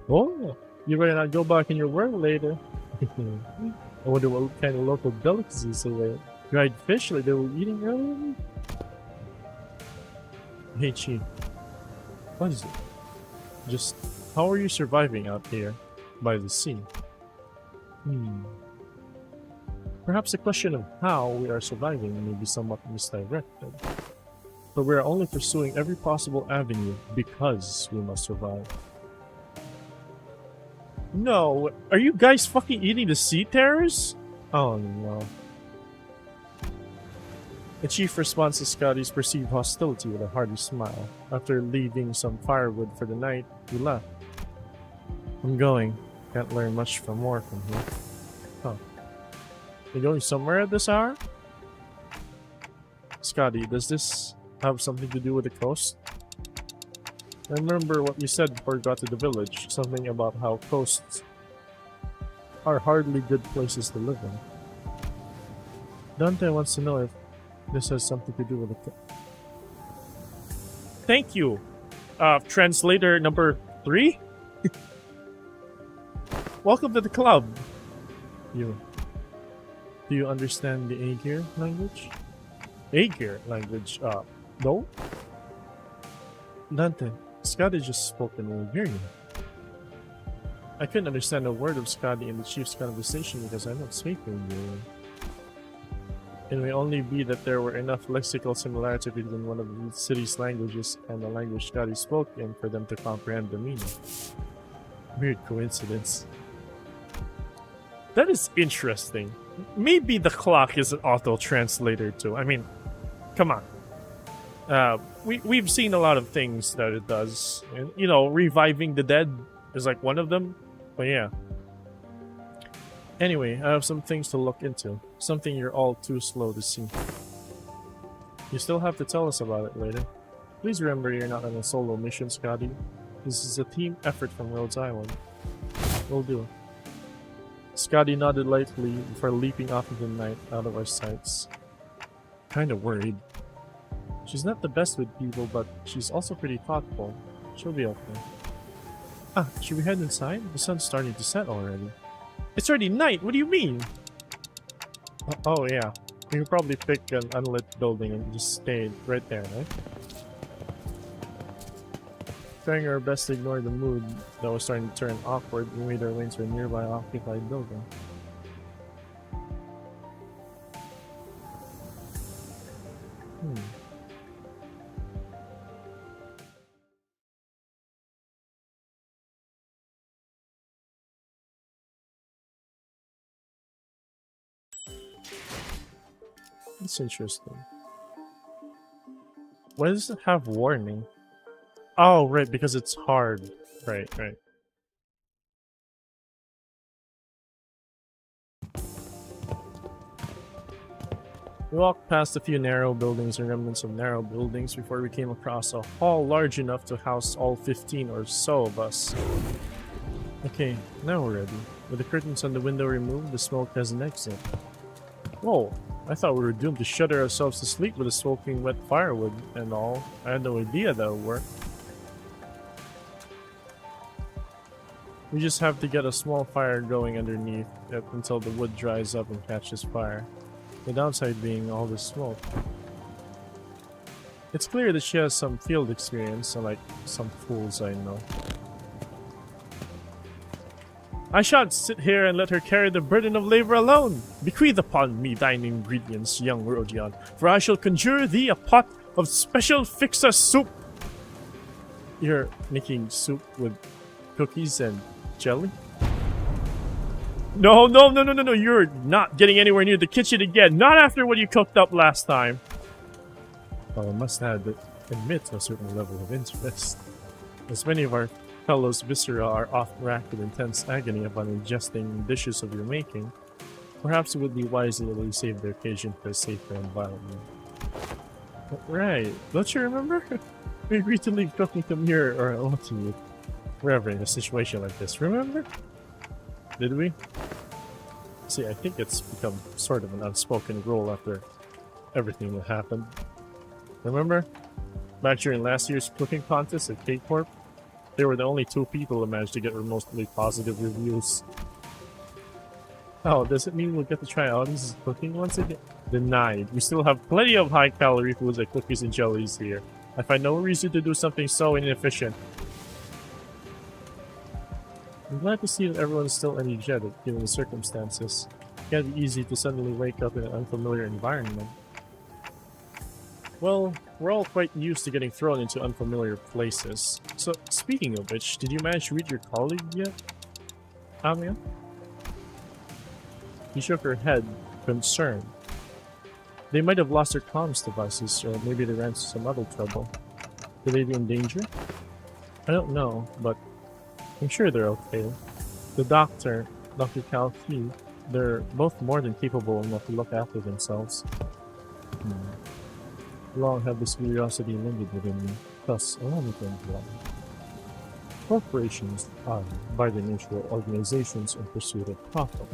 Oh, you ready to go back in your work later? I wonder what kind of local delicacies they were. Dried fish like they were eating earlier? Hey Chief, what is it? Just, how are you surviving out here by the sea? Perhaps the question of how we are surviving may be somewhat misdirected. But we are only pursuing every possible avenue because we must survive. No, are you guys fucking eating the sea terrors? Oh no. The chief responds to Scotty's perceived hostility with a hearty smile. After leaving some firewood for the night, he left. I'm going. Can't learn much more from here. Huh. You going somewhere at this hour? Scotty, does this have something to do with the coast? I remember what you said before you got to the village. Something about how coasts are hardly good places to live in. Dante wants to know if this has something to do with it. Thank you, translator number 3. Welcome to the club. Do you understand the Aegir language? Aegir language? No. Dante, Scotty just spoke in Aegirian. I couldn't understand a word of Scotty in the chief's conversation because I don't speak Aegirian. It may only be that there were enough lexical similarity between one of the city's languages and the language Scotty spoke in for them to comprehend the meaning. Weird coincidence. That is interesting. Maybe the clock is an auto-translator too. I mean, come on. We've seen a lot of things that it does. And, you know, reviving the dead is like one of them. But yeah. Anyway, I have some things to look into. Something you're all too slow to see. You still have to tell us about it later. Please remember you're not on a solo mission, Scotty. This is a team effort from Rhodes Island. Will do. Scotty nodded lightly before leaping off into the night out of our sights. Kinda worried. She's not the best with people, but she's also pretty thoughtful. She'll be okay. Should we head inside? The sun's starting to set already. It's already night, what do you mean? Oh yeah, we could probably pick an unlit building and just stay right there, right? Trying our best to ignore the mood that was starting to turn awkward, we made our way to a nearby occupied building. That's interesting. Why does it have warning? Oh, right, because it's hard. Right, right. We walked past a few narrow buildings and remnants of narrow buildings before we came across a hall large enough to house all 15 or so of us. Okay, now we're ready. With the curtains on the window removed, the smoke has an exit. Whoa, I thought we were doomed to shudder ourselves to sleep with the smoking wet firewood and all. I had no idea that would work. We just have to get a small fire going underneath it until the wood dries up and catches fire. The downside being all this smoke. It's clear that she has some field experience, unlike some fools I know. I shan't sit here and let her carry the burden of labor alone. Bequeath upon me thine ingredients, young Rodion, for I shall conjure thee a pot of special fixa soup. You're making soup with cookies and jelly? No, you're not getting anywhere near the kitchen again. Not after what you cooked up last time. Well, I must admit a certain level of interest. As many of our fellows viscera are often racked with intense agony upon ingesting dishes of your making, perhaps it would be wiser that we save the occasion for a safer environment. Right, don't you remember? We agreed to leave cooking to Muir or Ultimate wherever in a situation like this, remember? Did we? See, I think it's become sort of an unspoken rule after everything that happened. Remember? Back during last year's cooking contest at K-Corp? They were the only 2 people who managed to get remotely positive reviews. Oh, does it mean we'll get to try Audi's cooking once again? Denied. We still have plenty of high-calorie foods like cookies and jellies here. I find no reason to do something so inefficient. I'm glad to see that everyone's still energetic, given the circumstances. It can't be easy to suddenly wake up in an unfamiliar environment. Well, we're all quite used to getting thrown into unfamiliar places. So, speaking of which, did you manage to reach your colleague yet? Amiya? She shook her head, concerned. They might have lost their comms devices, or maybe they ran into some other trouble. Could they be in danger? I don't know, but I'm sure they're okay. The doctor, Dr. Kalki, they're both more than capable enough to look after themselves. Long have this curiosity lingered within me, thus allow me to inquire. Corporations are, by their nature, organizations in pursuit of profit.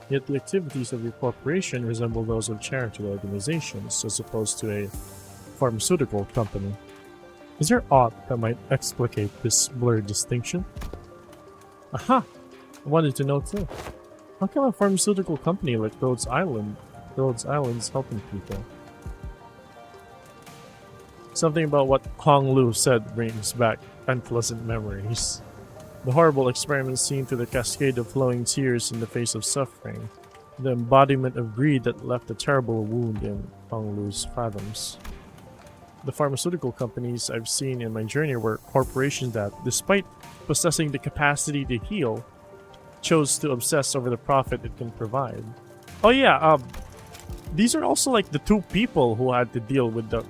Yet the activities of your corporation resemble those of charitable organizations, as opposed to a pharmaceutical company. Is there aught that might explicate this blurred distinction? Aha! I wanted to know too. How come a pharmaceutical company like Rhodes Island's helping people? Something about what Hong Lu said brings back unpleasant memories. The horrible experiment seen through the cascade of flowing tears in the face of suffering. The embodiment of greed that left a terrible wound in Hong Lu's fathoms. The pharmaceutical companies I've seen in my journey were corporations that, despite possessing the capacity to heal, chose to obsess over the profit it can provide. Oh yeah, these are also like the 2 people who had to deal with the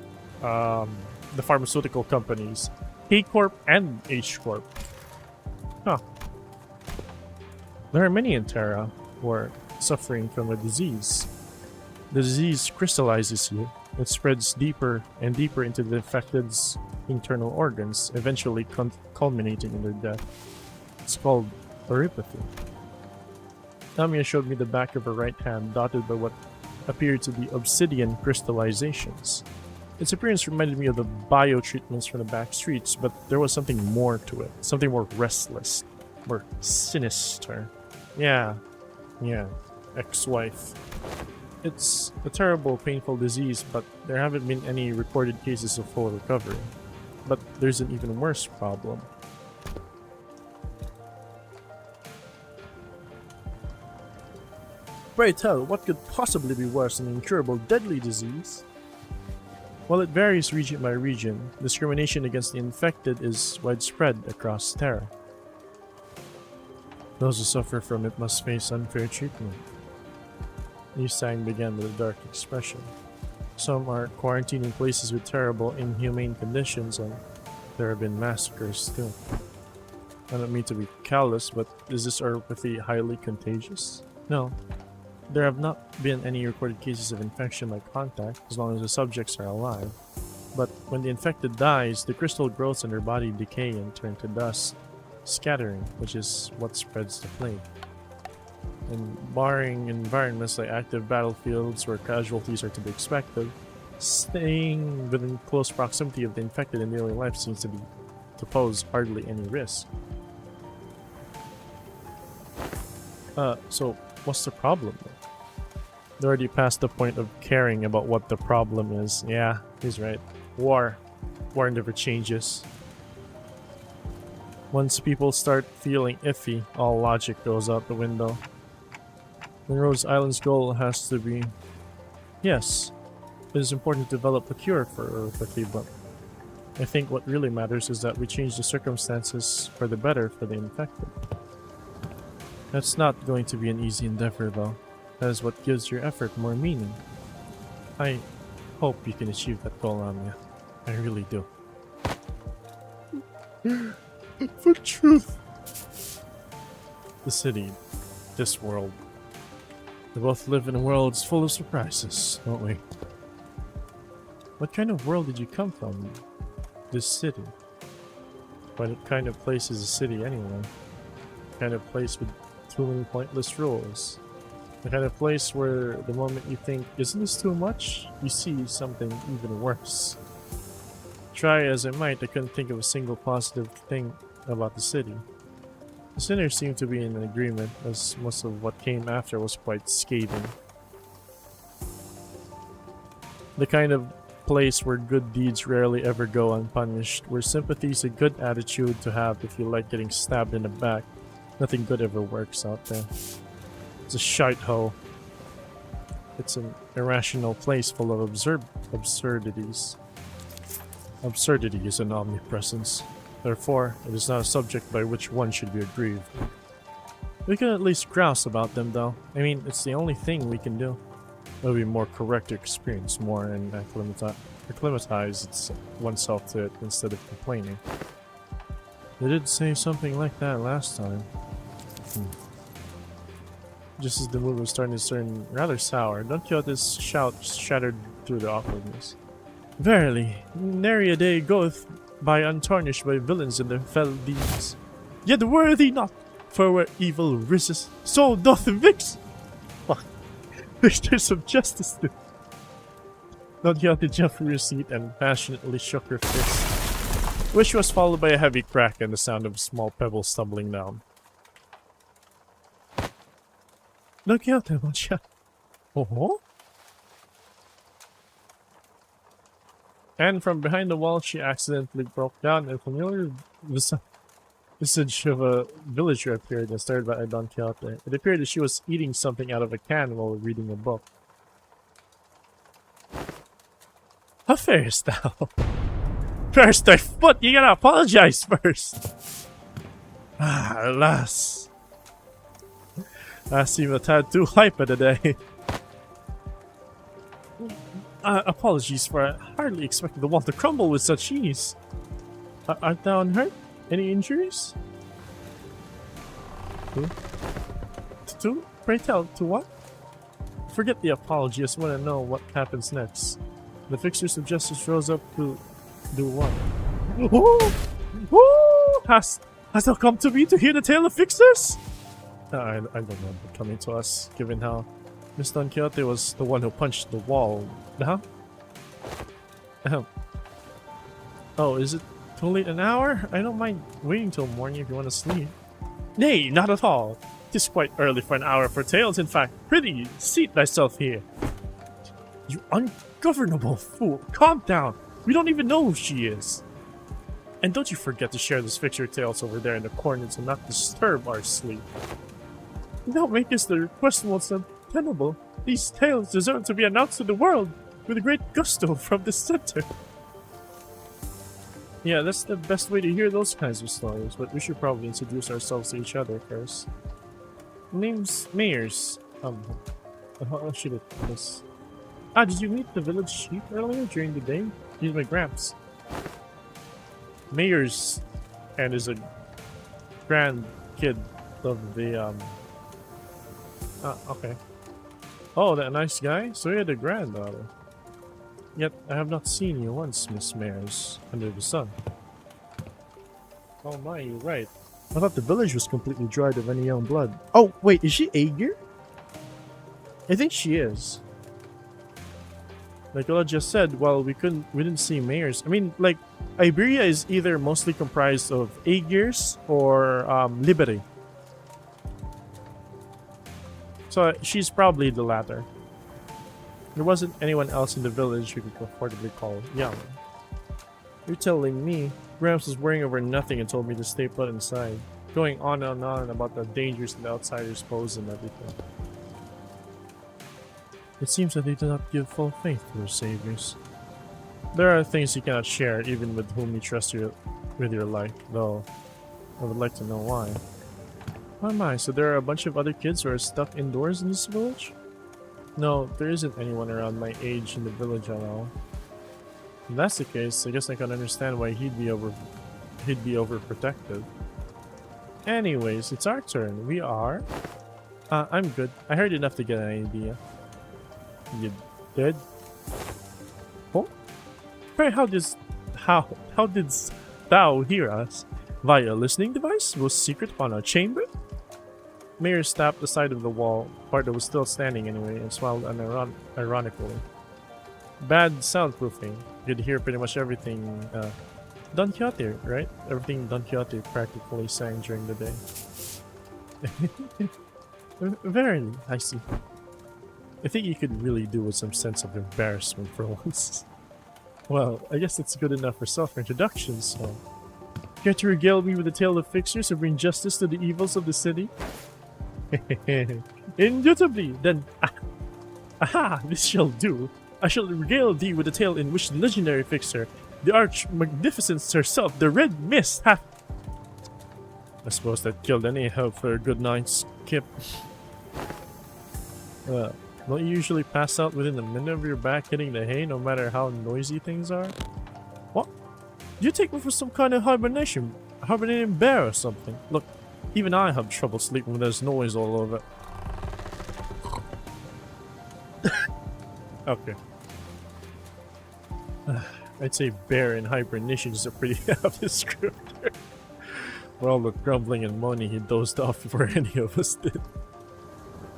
pharmaceutical companies, K-Corp and H-Corp. Huh. There are many in Terra who are suffering from a disease. The disease crystallizes you. It spreads deeper and deeper into the infected's internal organs, eventually culminating in their death. It's called oripathy. Tamiya showed me the back of her right hand, dotted by what appeared to be obsidian crystallizations. Its appearance reminded me of the bio-treatments from the back streets, but there was something more to it. Something more restless. More sinister. Yeah, ex-wife. It's a terrible, painful disease, but there haven't been any recorded cases of full recovery. But there's an even worse problem. Pray tell, what could possibly be worse than an incurable, deadly disease? While it varies region by region, discrimination against the infected is widespread across Terra. Those who suffer from it must face unfair treatment. Yu Sang began with a dark expression. Some are quarantined in places with terrible, inhumane conditions, and there have been massacres too. I don't mean to be callous, but is this neuropathy highly contagious? No. There have not been any recorded cases of infection by contact, as long as the subjects are alive. But when the infected dies, the crystal growths in their body decay and turn to dust, scattering, which is what spreads the plague. And barring environments like active battlefields where casualties are to be expected, staying within close proximity of the infected in daily life seems to pose hardly any risk. So what's the problem then? They're already past the point of caring about what the problem is. Yeah, he's right. War. War never changes. Once people start feeling iffy, all logic goes out the window. And Rose Island's goal has to be... Yes, it is important to develop a cure for neuropathy, but I think what really matters is that we change the circumstances for the better for the infected. That's not going to be an easy endeavor, though. That is what gives your effort more meaning. I hope you can achieve that goal, Anya. I really do. For truth! The city, this world. We both live in worlds full of surprises, don't we? What kind of world did you come from? This city? What kind of place is a city anyway? What kind of place with too many pointless rules? The kind of place where the moment you think, isn't this too much? You see something even worse. Try as I might, I couldn't think of a single positive thing about the city. The sinners seemed to be in agreement, as most of what came after was quite scathing. The kind of place where good deeds rarely ever go unpunished, where sympathy is a good attitude to have if you like getting stabbed in the back. Nothing good ever works out there. It's a shite-hole. It's an irrational place full of absurdities. Absurdity is an omnipresence. Therefore, it is not a subject by which one should be aggrieved. We can at least grouse about them, though. I mean, it's the only thing we can do. It would be more correct to experience more and acclimatize oneself to it instead of complaining. They did say something like that last time. Just as the mood was starting to turn rather sour, Don Quixote's shout shattered through the awkwardness. Verily, nary a day goeth by untarnished by villains in their fell deeds. Yet worthy not, for where evil rises, so doth victors of justice do. Don Quixote jumped from her seat and passionately shook her fist, which was followed by a heavy crack and the sound of small pebbles stumbling down. Don Quixote, mucha. Oh? And from behind the wall, she accidentally broke down, and a familiar visage of a villager appeared and stared at Don Quixote. It appeared that she was eating something out of a can while reading a book. How farest thou? First thy foot, you gotta apologize first! Ah, alas. I seem a tad too hyper today. Apologies, for I hardly expected the wall to crumble with such ease. Art thou unhurt? Any injuries? To? Pray tell, to what? Forget the apology, I just want to know what happens next. The fixers of justice rose up to do what? Has thou come to me to hear the tale of fixers? I don't remember coming to us, given how Miss Don Quixote was the one who punched the wall. Huh? Oh, is it too late an hour? I don't mind waiting till morning if you want to sleep. Nay, not at all. 'Tis quite early for an hour for tales, in fact. Prithee, seat thyself here. You ungovernable fool. Calm down. We don't even know who she is. And don't you forget to share this fixture tales over there in the corner to not disturb our sleep. Thou makest the request most untenable. These tales deserve to be announced to the world with a great gusto from the center. Yeah, that's the best way to hear those kinds of stories, but we should probably introduce ourselves to each other first. Name's Mayers. How should it this? Ah, did you meet the village sheep earlier during the day? He's my gramps. Mayor's and is a grandkid of the okay. Oh, that nice guy? So you had a granddaughter. Yet I have not seen you once, Miss Mares, under the sun. Oh my, you're right. I thought the village was completely dried of any young blood. Oh, wait, is she Aegir? I think she is. Like Ola just said, well, we didn't see Mayors. I mean, like, Iberia is either mostly comprised of Aegirs or Liberi. So she's probably the latter. There wasn't anyone else in the village who could comfortably call young. You're telling me Gramps was worrying over nothing and told me to stay put inside, going on and on about the dangers that outsiders pose and everything. It seems that they do not give full faith to their saviors. There are things you cannot share even with whom you trust with your life, though I would like to know why. Oh my, so there are a bunch of other kids who are stuck indoors in this village? No, there isn't anyone around my age in the village at all. If that's the case, I guess I can understand why he'd be overprotective. Anyways, it's our turn. We are... I'm good. I heard enough to get an idea. You did? Oh? Pray, how didst thou hear us? Via a listening device? Was secret upon a chamber? Mayor tapped the side of the wall, part that was still standing anyway, and smiled ironically. Bad soundproofing. You could hear pretty much everything Don Quixote, right? Everything Don Quixote practically sang during the day. Verily, I see. I think you could really do with some sense of embarrassment for once. Well, I guess that's good enough for self-introduction, so... Care to regale me with a tale of fixers who bring justice to the evils of the city? Indubitably, then... Aha! This shall do. I shall regale thee with a tale in which the legendary fixer, the arch-magnificence herself, the Red Mist, hath... I suppose that killed any hope for a good night's skip. Don't you usually pass out within a minute of your back hitting the hay, no matter how noisy things are? What? Do you take me for some kind of hibernating bear or something? Look, even I have trouble sleeping when there's noise all over. Okay. I'd say bear and hibernation is a pretty apt descriptor. For all the grumbling and moaning, he dozed off before any of us did.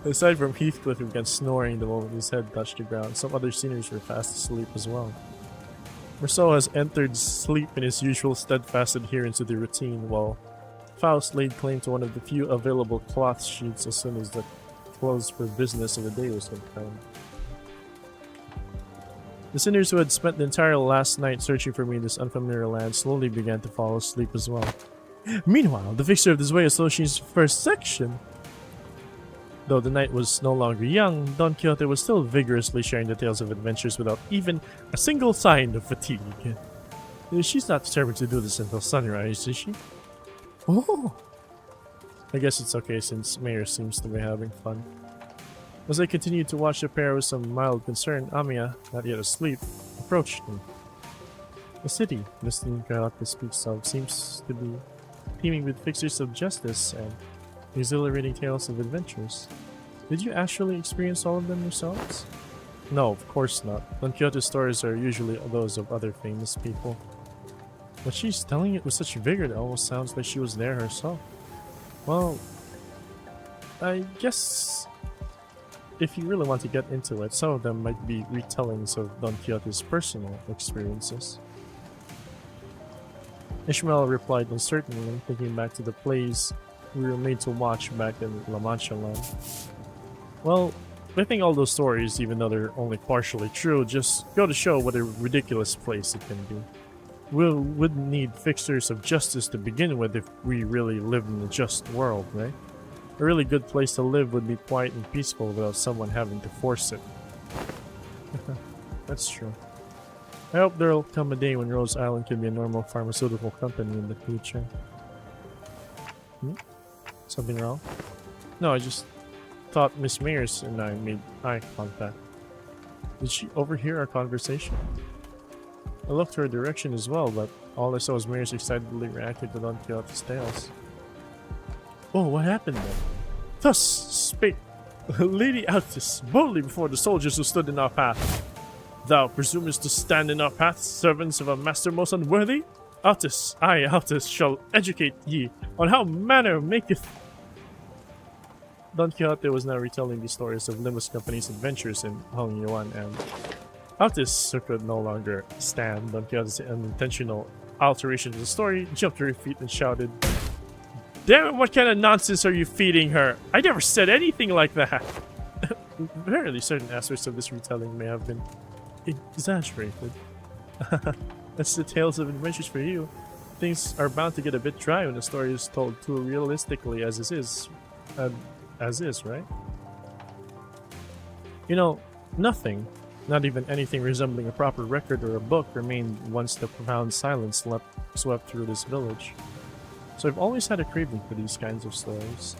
Aside from Heathcliff, who began snoring the moment his head touched the ground, some other seniors were fast asleep as well. Marceau has entered sleep in his usual steadfast adherence to the routine, while Faust laid claim to one of the few available cloth sheets as soon as the close for business of the day was confirmed. The sinners who had spent the entire last night searching for me in this unfamiliar land slowly began to fall asleep as well. Meanwhile, the fixer of this way association's first section... Though the night was no longer young, Don Quixote was still vigorously sharing the tales of adventures without even a single sign of fatigue. She's not determined to do this until sunrise, is she? Oh! I guess it's okay since Mayor seems to be having fun. As I continued to watch the pair with some mild concern, Amiya, not yet asleep, approached me. The city, Mr. Quixote speaks of, seems to be teeming with fixers of justice and exhilarating tales of adventures. Did you actually experience all of them yourselves? No, of course not. Don Quixote's stories are usually those of other famous people. But she's telling it with such vigor that it almost sounds like she was there herself. Well, I guess if you really want to get into it, some of them might be retellings of Don Quixote's personal experiences. Ishmael replied uncertainly, thinking back to the plays we were made to watch back in La Mancha land. Well, I think all those stories, even though they're only partially true, just go to show what a ridiculous place it can be. We wouldn't need fixers of justice to begin with if we really lived in a just world, right? A really good place to live would be quiet and peaceful without someone having to force it. That's true. I hope there'll come a day when Rose Island can be a normal pharmaceutical company in the future. Something wrong? No, I just thought Miss Mears and I made eye contact. Did she overhear our conversation? I looked her direction as well, but all I saw was Mary's excitedly reacting to Don Quixote's tales. Oh, what happened then? Thus spake Lady Altis boldly before the soldiers who stood in our path. Thou presumest to stand in our path, servants of a master most unworthy? Altis, I, Altis, shall educate ye on how manner maketh. Don Quixote was now retelling the stories of Limbus Company's adventures in Hong Yuan, and Altis, who could no longer stand Don Quixote's unintentional alteration of the story, jumped to her feet and shouted, "Damn it, what kind of nonsense are you feeding her? I never said anything like that!" Verily, certain aspects of this retelling may have been exaggerated. That's the tales of adventures for you. Things are bound to get a bit dry when the story is told too realistically as is, right? You know, nothing, not even anything resembling a proper record or a book, remained once the profound silence swept through this village. So I've always had a craving for these kinds of stories.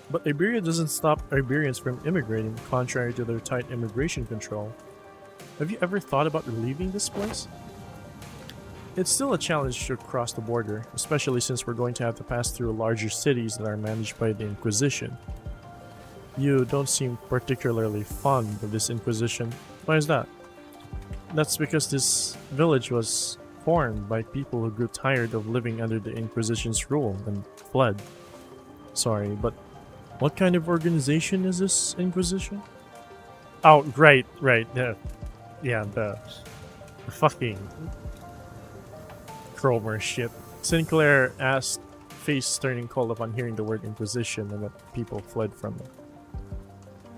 But Iberia doesn't stop Iberians from immigrating, contrary to their tight immigration control. Have you ever thought about leaving this place? It's still a challenge to cross the border, especially since we're going to have to pass through larger cities that are managed by the Inquisition. You don't seem particularly fond of this Inquisition. Why is that? That's because this village was formed by people who grew tired of living under the Inquisition's rule and fled. Sorry, but what kind of organization is this Inquisition? Oh, right. The fucking Cromer shit. Sinclair asked, face turning cold upon hearing the word Inquisition, and that people fled from it.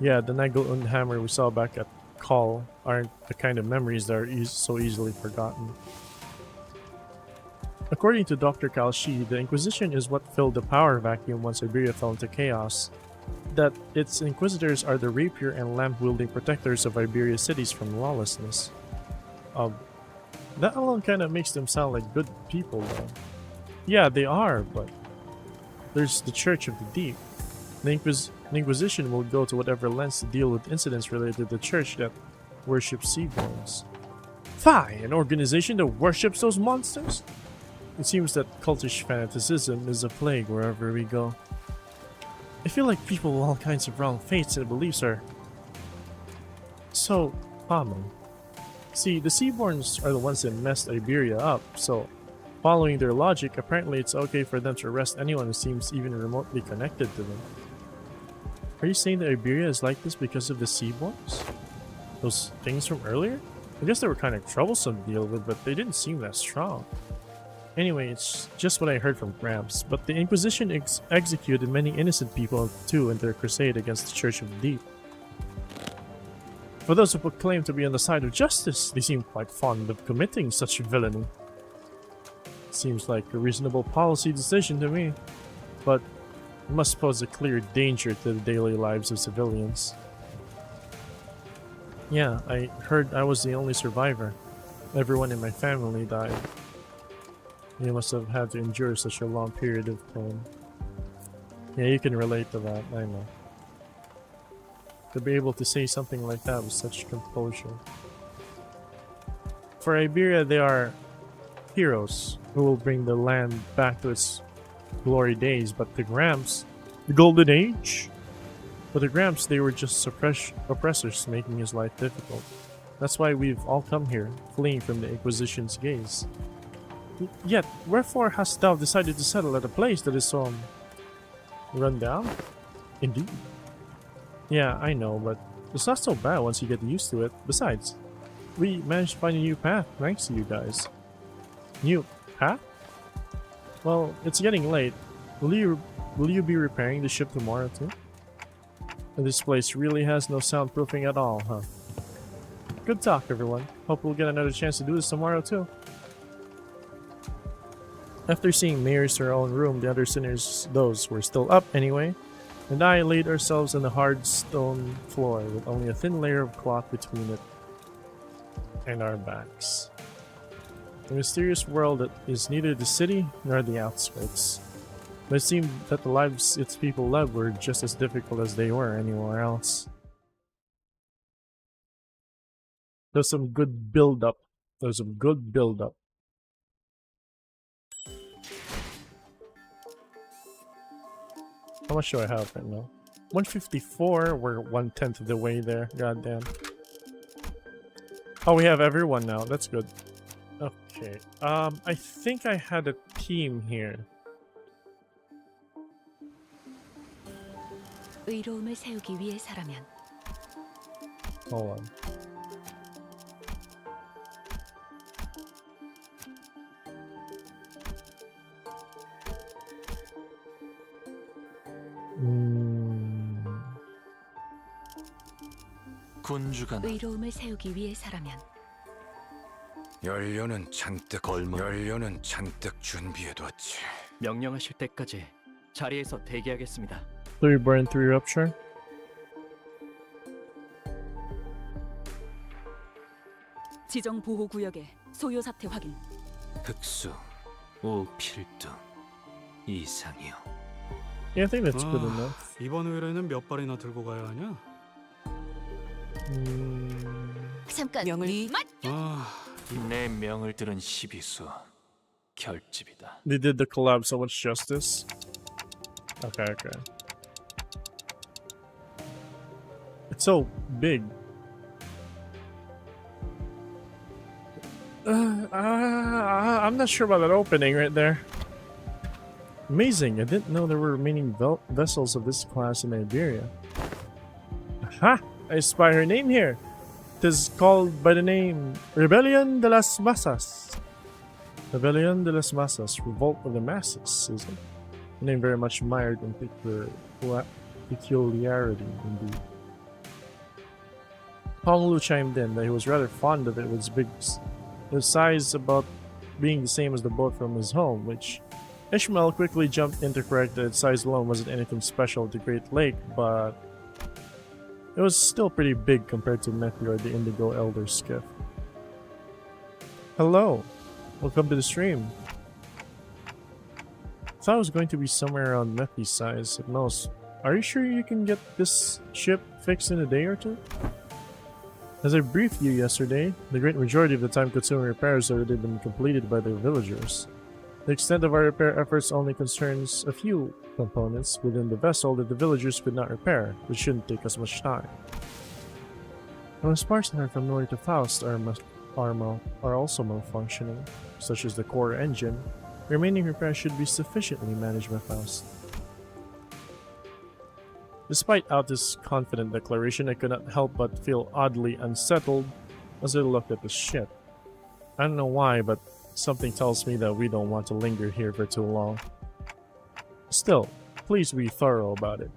Yeah, the Nagel und Hammer we saw back at Call aren't the kind of memories that are so easily forgotten. According to Dr. Kalshi, the Inquisition is what filled the power vacuum once Iberia fell into chaos. That its inquisitors are the rapier and lamp-wielding protectors of Iberia's cities from lawlessness. That alone kind of makes them sound like good people, though. Yeah, they are, but there's the Church of the Deep. The Inquisition will go to whatever lengths to deal with incidents related to the church that worships Seaborns. Fie! An organization that worships those monsters? It seems that cultish fanaticism is a plague wherever we go. I feel like people with all kinds of wrong faiths and beliefs are so common. See, the Seaborns are the ones that messed Iberia up, so following their logic, apparently it's okay for them to arrest anyone who seems even remotely connected to them. Are you saying that Iberia is like this because of the Seaborns? Those things from earlier? I guess they were kind of troublesome to deal with, but they didn't seem that strong. Anyway, it's just what I heard from Gramps, but the Inquisition executed many innocent people too in their crusade against the Church of the Deep. For those who proclaim to be on the side of justice, they seem quite fond of committing such villainy. Seems like a reasonable policy decision to me, but it must pose a clear danger to the daily lives of civilians. Yeah, I heard I was the only survivor. Everyone in my family died. You must have had to endure such a long period of pain. Yeah, you can relate to that, I know. To be able to say something like that with such composure. For Iberia, they are heroes who will bring the land back to its glory days, but the Gramps, the Golden Age? For the Gramps, they were just oppressors making his life difficult. That's why we've all come here, fleeing from the Inquisition's gaze. Yet, wherefore hast thou decided to settle at a place that is so run down? Indeed. Yeah, I know, but it's not so bad once you get used to it. Besides, we managed to find a new path thanks to you guys. New path? Well, it's getting late. Will you be repairing the ship tomorrow too? And this place really has no soundproofing at all, huh? Good talk, everyone. Hope we'll get another chance to do this tomorrow too. After seeing Mayor's to our own room, the other sinners, those were still up anyway, and I laid ourselves on the hard stone floor with only a thin layer of cloth between it and our backs. The mysterious world that is neither the city nor the outskirts. But it seemed that the lives its people led were just as difficult as they were anywhere else. There's some good build-up. There's some good build-up. How much do I have right now? 154. We're 1/10 of the way there. Goddamn. Oh, we have everyone now. That's good. Okay. I think I had a team here. 의로움을 세우기 위해서라면. Hold on. 군주가 의로움을 세우기 위해서라면. 연료는 잔뜩 준비해뒀지. 명령하실 때까지 자리에서 대기하겠습니다. 3 burn, 3 rupture. 지정 보호 구역의 소요 사태 확인. 흑수 5필두 이상이요. Yeah, I think that's good enough. 이번 의뢰는 몇 발이나 들고 가야 하냐? 잠깐 명을 내 명을 들은 시비수 결집이다. They did the collab so much justice. Okay, okay. It's so big. I'm not sure about that opening right there. Amazing, I didn't know there were remaining vessels of this class in Iberia. Aha! I spy her name here. It is called by the name Rebellion de las Masas. Rebellion de las Masas, Revolt of the Masses, is it? A name very much mired in peculiarity indeed. Honglu chimed in that he was rather fond of it with its size about being the same as the boat from his home, which Ishmael quickly jumped in to correct that its size alone wasn't anything special to Great Lake, but it was still pretty big compared to Meteor, the Indigo Elder skiff. Hello, welcome to the stream. I thought it was going to be somewhere around Methy's size at most. Are you sure you can get this ship fixed in a day or two? As I briefed you yesterday, the great majority of the time-consuming repairs have already been completed by the villagers. The extent of our repair efforts only concerns a few components within the vessel that the villagers could not repair, which shouldn't take us much time. And as parts that are familiar to Faust are also malfunctioning, such as the core engine, remaining repairs should be sufficiently managed by Faust. Despite Altus' confident declaration, I could not help but feel oddly unsettled as I looked at the ship. I don't know why, but something tells me that we don't want to linger here for too long. Still, please be thorough about it,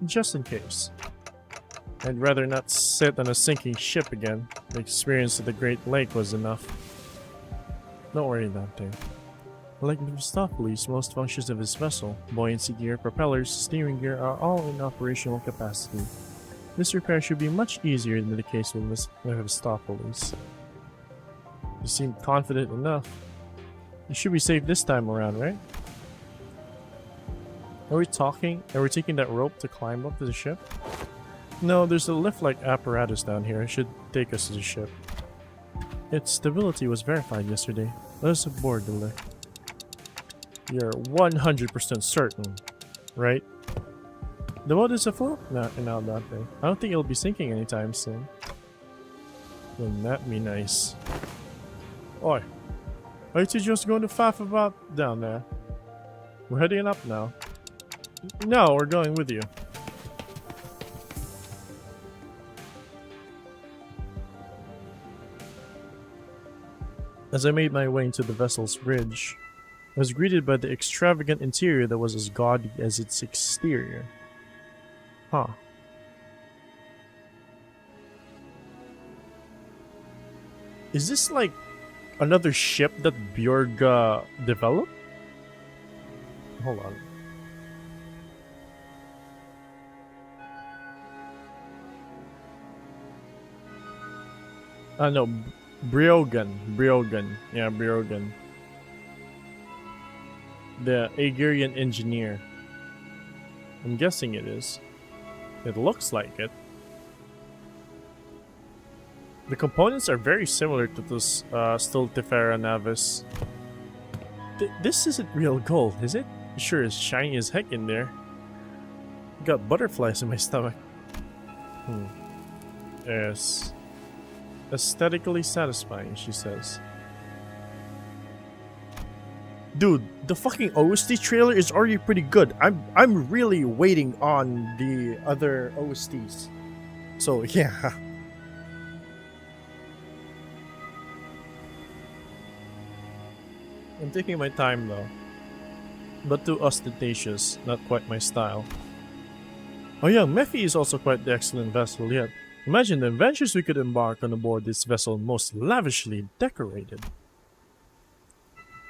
just in case. I'd rather not sit on a sinking ship again. The experience of the Great Lake was enough. Don't worry, Dante. Like Mephistopheles, most functions of his vessel, buoyancy gear, propellers, steering gear, are all in operational capacity. This repair should be much easier than the case with Mephistopheles. You seem confident enough. You should be safe this time around, right? Are we taking that rope to climb up to the ship? No, there's a lift-like apparatus down here. It should take us to the ship. Its stability was verified yesterday. Let us aboard the lift. You're 100% certain, right? The boat is afloat now, Dante. I don't think it'll be sinking anytime soon. Wouldn't that be nice? Oi, are you two just going to faff about down there? We're heading up now. No, we're going with you. As I made my way into the vessel's bridge, I was greeted by the extravagant interior that was as gaudy as its exterior. Huh. Is this like another ship that Bjorg developed? Hold on. No, Briogan. Yeah, Briogan. the Agarian engineer. I'm guessing it is. It looks like it. The components are very similar to this Stultifera Navis. This isn't real gold, is it? It sure is shiny as heck in there. Got butterflies in my stomach. Yes. Aesthetically satisfying, she says. Dude, the fucking OST trailer is already pretty good. I'm really waiting on the other OSTs. So yeah. I'm taking my time though. But too ostentatious, not quite my style. Oh yeah, Mephi is also quite the excellent vessel yet. Imagine the adventures we could embark on aboard this vessel most lavishly decorated.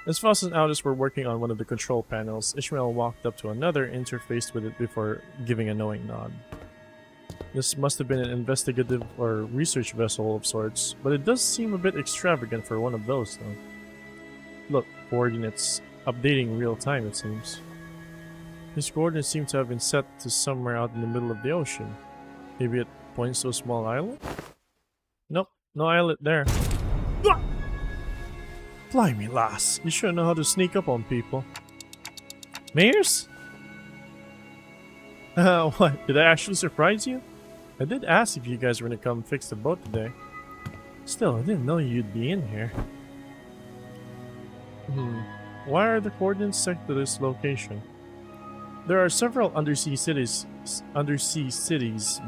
As fast as Aldous were working on one of the control panels, Ishmael walked up to another, interfaced with it before giving a knowing nod. This must have been an investigative or research vessel of sorts, but it does seem a bit extravagant for one of those though. Look, coordinates updating real time it seems. His coordinates seem to have been set to somewhere out in the middle of the ocean. Maybe it points to a small island? Nope, no islet there. Ah! Fly me, lass. You sure know how to sneak up on people. Mayors? What? Did I actually surprise you? I did ask if you guys were gonna come fix the boat today. Still, I didn't know you'd be in here. Why are the coordinates set to this location? There are several undersea cities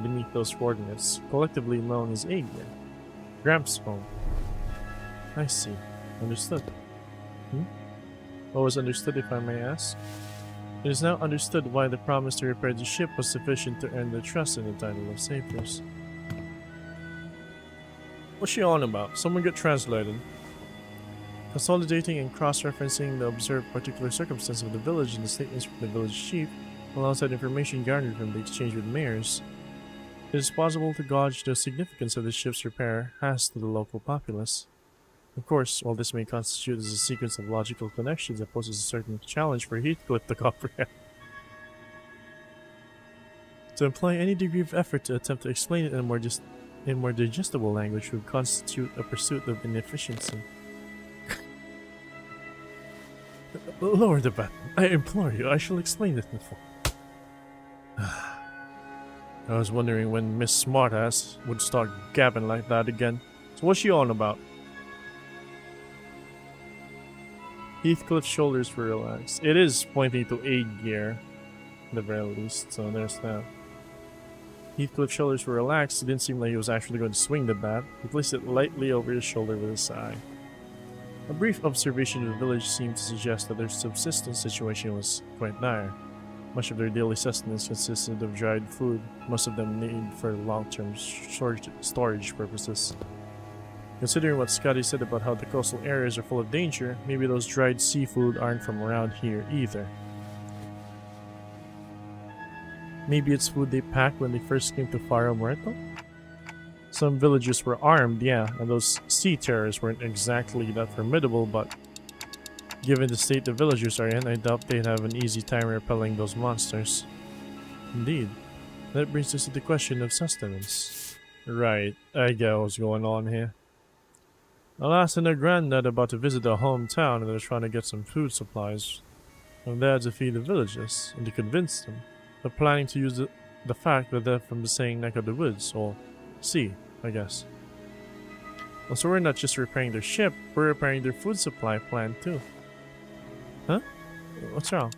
beneath those coordinates, collectively known as Aegir. Gramps' home. I see. Understood. What was understood, if I may ask? It is now understood why the promise to repair the ship was sufficient to earn the trust in the title of Saviors. What's she on about? Someone get translated. Consolidating and cross-referencing the observed particular circumstance of the village and the statements from the village chief, alongside information garnered from the exchange with mayors, it is possible to gauge the significance of the ship's repair has to the local populace. Of course, while this may constitute as a sequence of logical connections, it poses a certain challenge for Heathcliff to comprehend. To imply any degree of effort to attempt to explain it in a more digestible language would constitute a pursuit of inefficiency. Lower the button. I implore you, I shall explain it before. I was wondering when Miss Smartass would start gabbing like that again. So what's she on about? Heathcliff's shoulders were relaxed. It is pointing to Aegir, at the very least, so there's that. Heathcliff's shoulders were relaxed. It didn't seem like he was actually going to swing the bat. He placed it lightly over his shoulder with a sigh. A brief observation of the village seemed to suggest that their subsistence situation was quite dire. Much of their daily sustenance consisted of dried food, most of them needed for long-term storage purposes. Considering what Scotty said about how the coastal areas are full of danger, maybe those dried seafood aren't from around here either. Maybe it's food they packed when they first came to Faro Muerto? Some villagers were armed, yeah, and those sea terrors weren't exactly that formidable, but given the state the villagers are in, I doubt they'd have an easy time repelling those monsters. Indeed. That brings us to the question of sustenance. Right, I get what's going on here. Alas, and their granddad about to visit their hometown and they're trying to get some food supplies from there to feed the villagers, and to convince them. They're planning to use the fact that they're from the same neck of the woods, or sea, I guess. Also, we're not just repairing their ship, we're repairing their food supply plant too. Huh? What's wrong?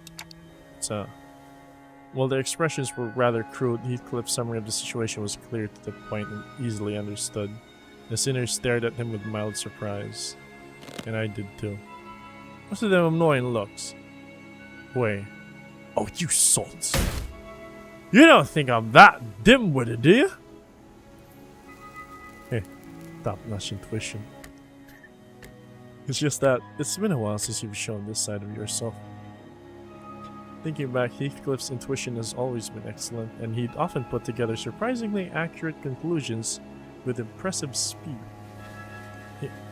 While the expressions were rather crude, Heathcliff's summary of the situation was clear to the point and easily understood. The sinners stared at him with mild surprise. And I did too. What's with them annoying looks? Wait. Oh, you salts. You don't think I'm that dim-witted, do you? Hey, top-notch intuition. It's just that it's been a while since you've shown this side of yourself. Thinking back, Heathcliff's intuition has always been excellent, and he'd often put together surprisingly accurate conclusions with impressive speed.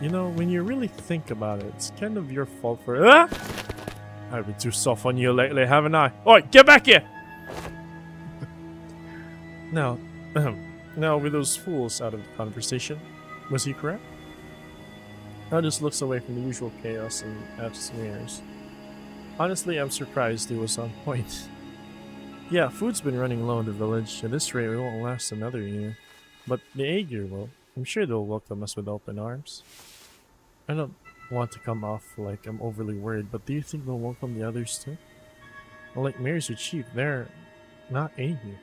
You know, when you really think about it, it's kind of your fault for I've been too soft on you lately, haven't I? Oi, get back here! Now, now with those fools out of the conversation, was he correct? Just looks away from the usual chaos and asks mirrors. Honestly, I'm surprised he was on point. Yeah, food's been running low in the village. At this rate, we won't last another year. But the Aegir will. I'm sure they'll welcome us with open arms. I don't want to come off like I'm overly worried, but do you think they'll welcome the others too? Well, like Mary's your chief, they're not Aegir.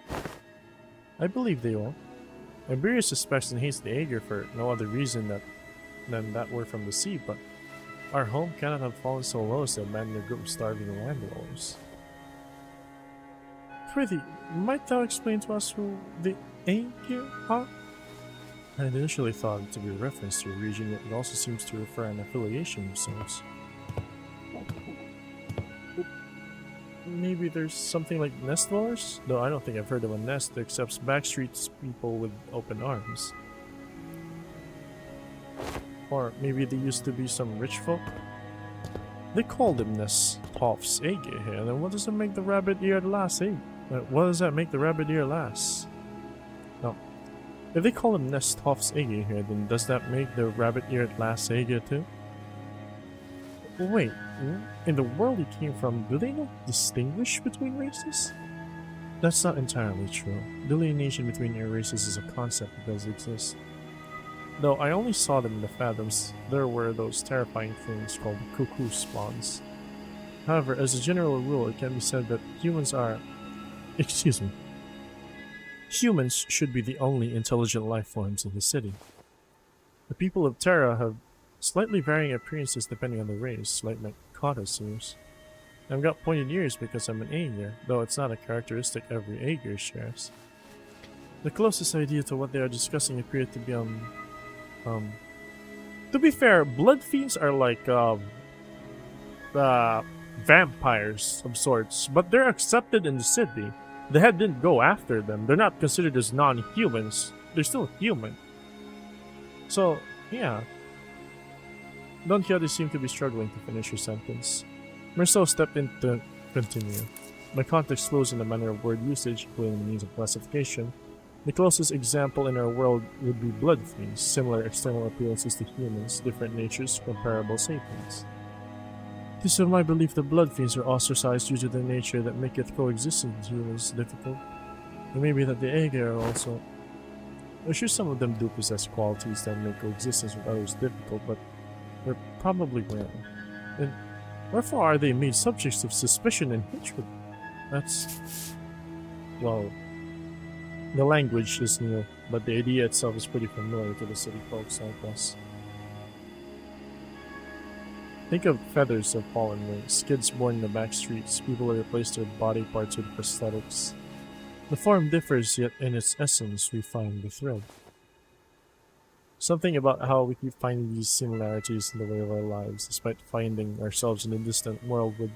I believe they will. Iberia suspects and hates the Aegir for no other reason than that we're from the sea, but our home cannot have fallen so low as to abandon a group of starving land dwellers. Prithee, might thou explain to us who the Aegir are? I had initially thought it to be a reference to a region, yet it also seems to refer an affiliation themselves. Maybe there's something like nest dwellers? Though I don't think I've heard of a nest that accepts backstreets people with open arms. Or maybe they used to be some rich folk? They call them nest toffs Aegir here, and then what does it make the rabbit-eared lass Aegir? What does that make the rabbit-eared lass? No. If they call them nest toffs Aegir here, then does that make the rabbit-eared lass Aegir too? Wait, in the world you came from, do they not distinguish between races? That's not entirely true. Delineation between your races is a concept that does exist. Though I only saw them in the Fathoms, there were those terrifying things called cuckoo spawns. However, as a general rule, it can be said that humans are... Excuse me. Humans should be the only intelligent life forms in the city. The people of Terra have slightly varying appearances depending on the race, like my Kata seems. I've got pointed ears because I'm an Aegir, though it's not a characteristic every Aegir shares. The closest idea to what they are discussing appeared to be to be fair, blood fiends are like vampires of sorts, but they're accepted in the city. The head didn't go after them. They're not considered as non-humans. They're still human. So, yeah. Don Quixote seemed to be struggling to finish her sentence. Merceau stepped in to continue. My context flows in the manner of word usage, including the means of classification. The closest example in our world would be blood fiends, similar external appearances to humans, different natures, comparable sapiens. It is of my belief that blood fiends are ostracized due to their nature that maketh coexistence with humans difficult. It may be that the Aegir are also... I'm sure some of them do possess qualities that make coexistence with others difficult, but they're probably rare. And wherefore are they made subjects of suspicion and hatred? That's... well... the language is new, but the idea itself is pretty familiar to the city folks like us. Think of feathers of fallen wings, kids born in the back streets, people who replace their body parts with prosthetics. The form differs, yet in its essence we find the thread. Something about how we keep finding these similarities in the way of our lives, despite finding ourselves in a distant world with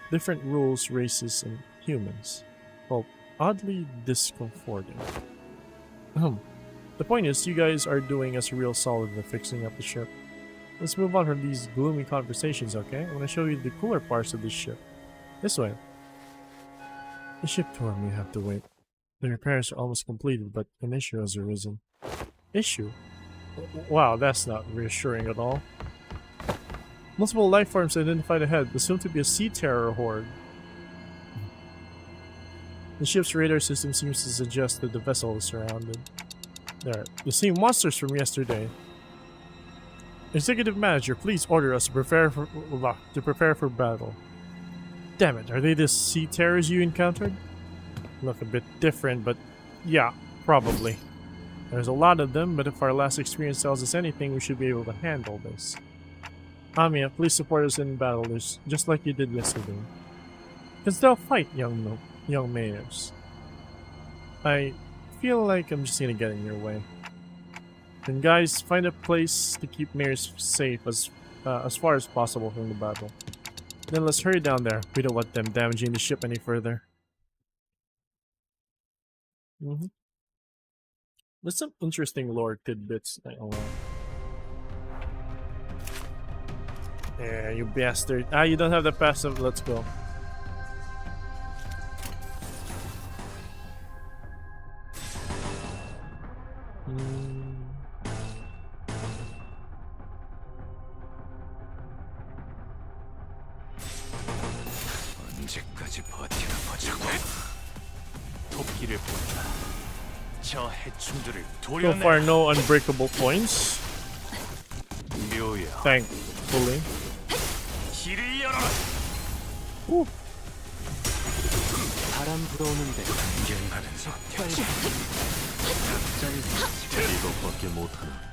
different rules, races, and humans. Well, oddly discomforting. The point is, you guys are doing us a real solid with fixing up the ship. Let's move on from these gloomy conversations, okay? I want to show you the cooler parts of this ship. This way. The ship tour may have to wait. The repairs are almost completed, but an issue has arisen. Issue? Wow, that's not reassuring at all. Multiple life forms identified ahead, assumed to be a sea terror horde. The ship's radar system seems to suggest that the vessel is surrounded. There, the same monsters from yesterday. Executive Manager, please order us to prepare for battle. Damn it, are they the sea terrors you encountered? Look a bit different, but yeah, probably. There's a lot of them, but if our last experience tells us anything, we should be able to handle this. Amiya, please support us in battle, just like you did yesterday. Because they'll fight, young mayors. I feel like I'm just gonna get in your way. Then guys, find a place to keep mayors safe as far as possible from the battle. Then let's hurry down there. We don't want them damaging the ship any further. There's some interesting lore tidbits. Yeah, you bastard. Ah, you don't have the passive. Let's go. 언제까지 버티나 보자고. 도끼를 본다. 저 해충들을 So 돌려내. far, no unbreakable points. 묘야. Thankfully. 길을 열어라. Ooh. 바람 불어오는데 경계하면서 이것밖에 못하나.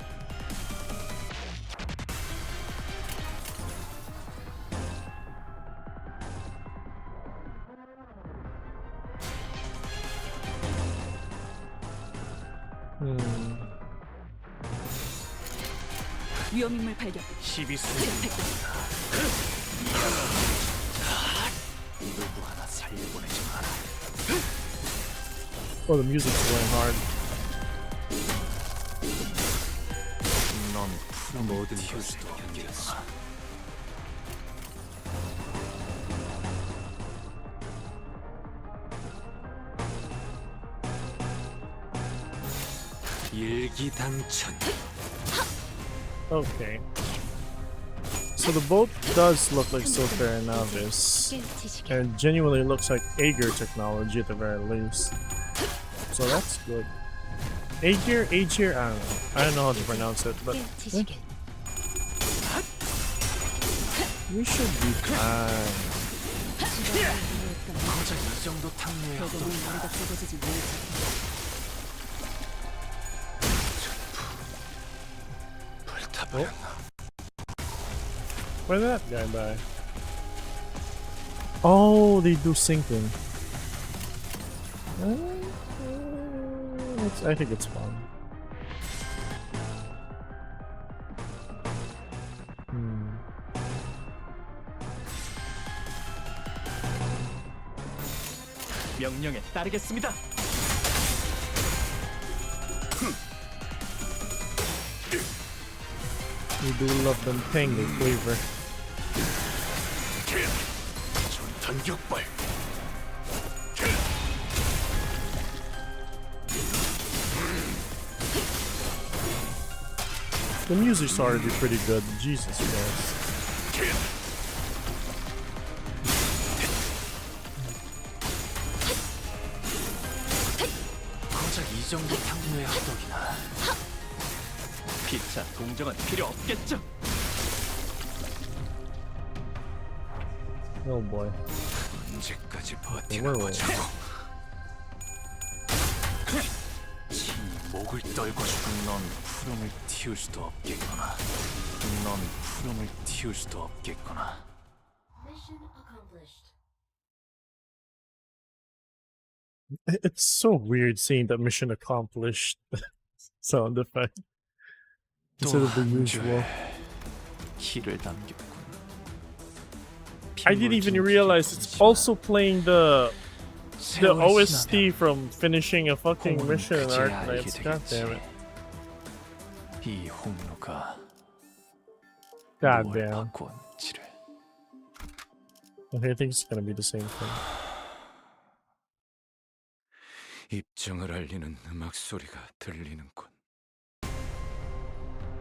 위험인물 발견. 12수. 누구 하나 살려보내지 마라. Oh, the music's going hard. 넌 푸른 어디 튀울 수도 없겠구나. 일기당천. Okay. So the boat does look like Silpher Navis, and genuinely looks like Aegir technology at the very least. So that's good. Aegir? Aegir? I don't know how to pronounce it, but we should be fine. 고작 이 정도 탕류에 여전히 머리가 썩어지지 못했어. 불타버렸나. Where did that guy die? Oh, they do sinking. I think it's fun. 명령에 따르겠습니다. We do love them tango flavor. 전격발. The music's already pretty good. Jesus Christ. 고작 이 정도 탕류의 허덕이나. 피차 동정은 필요 없겠죠. Oh boy. 언제까지 버티나 Whoa. 보자고. 지 목을 떨고 싶은 넌 푸름을 틔울 수도 없겠구나. 넌 푸름을 틔울 수도 없겠구나. It's so weird seeing that mission accomplished sound effect instead of the usual. 키를 남겼군. I didn't even realize it's also playing the OST from finishing a fucking mission in Arknights. God damn it. 이 홍로가 God 뭘 damn. 바꿨지를. Okay, I think it's gonna be the same thing. 입정을 알리는 음악 소리가 들리는군.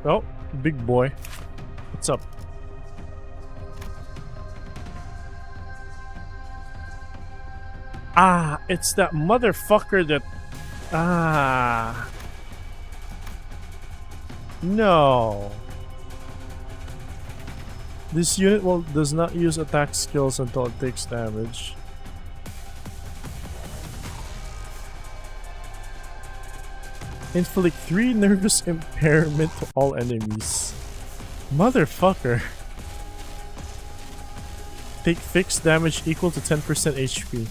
Oh, big boy. What's up? Ah, it's that motherfucker that... Ah. No. This unit does not use attack skills until it takes damage. Inflict 3 nervous impairment to all enemies. Motherfucker. Take fixed damage equal to 10% HP.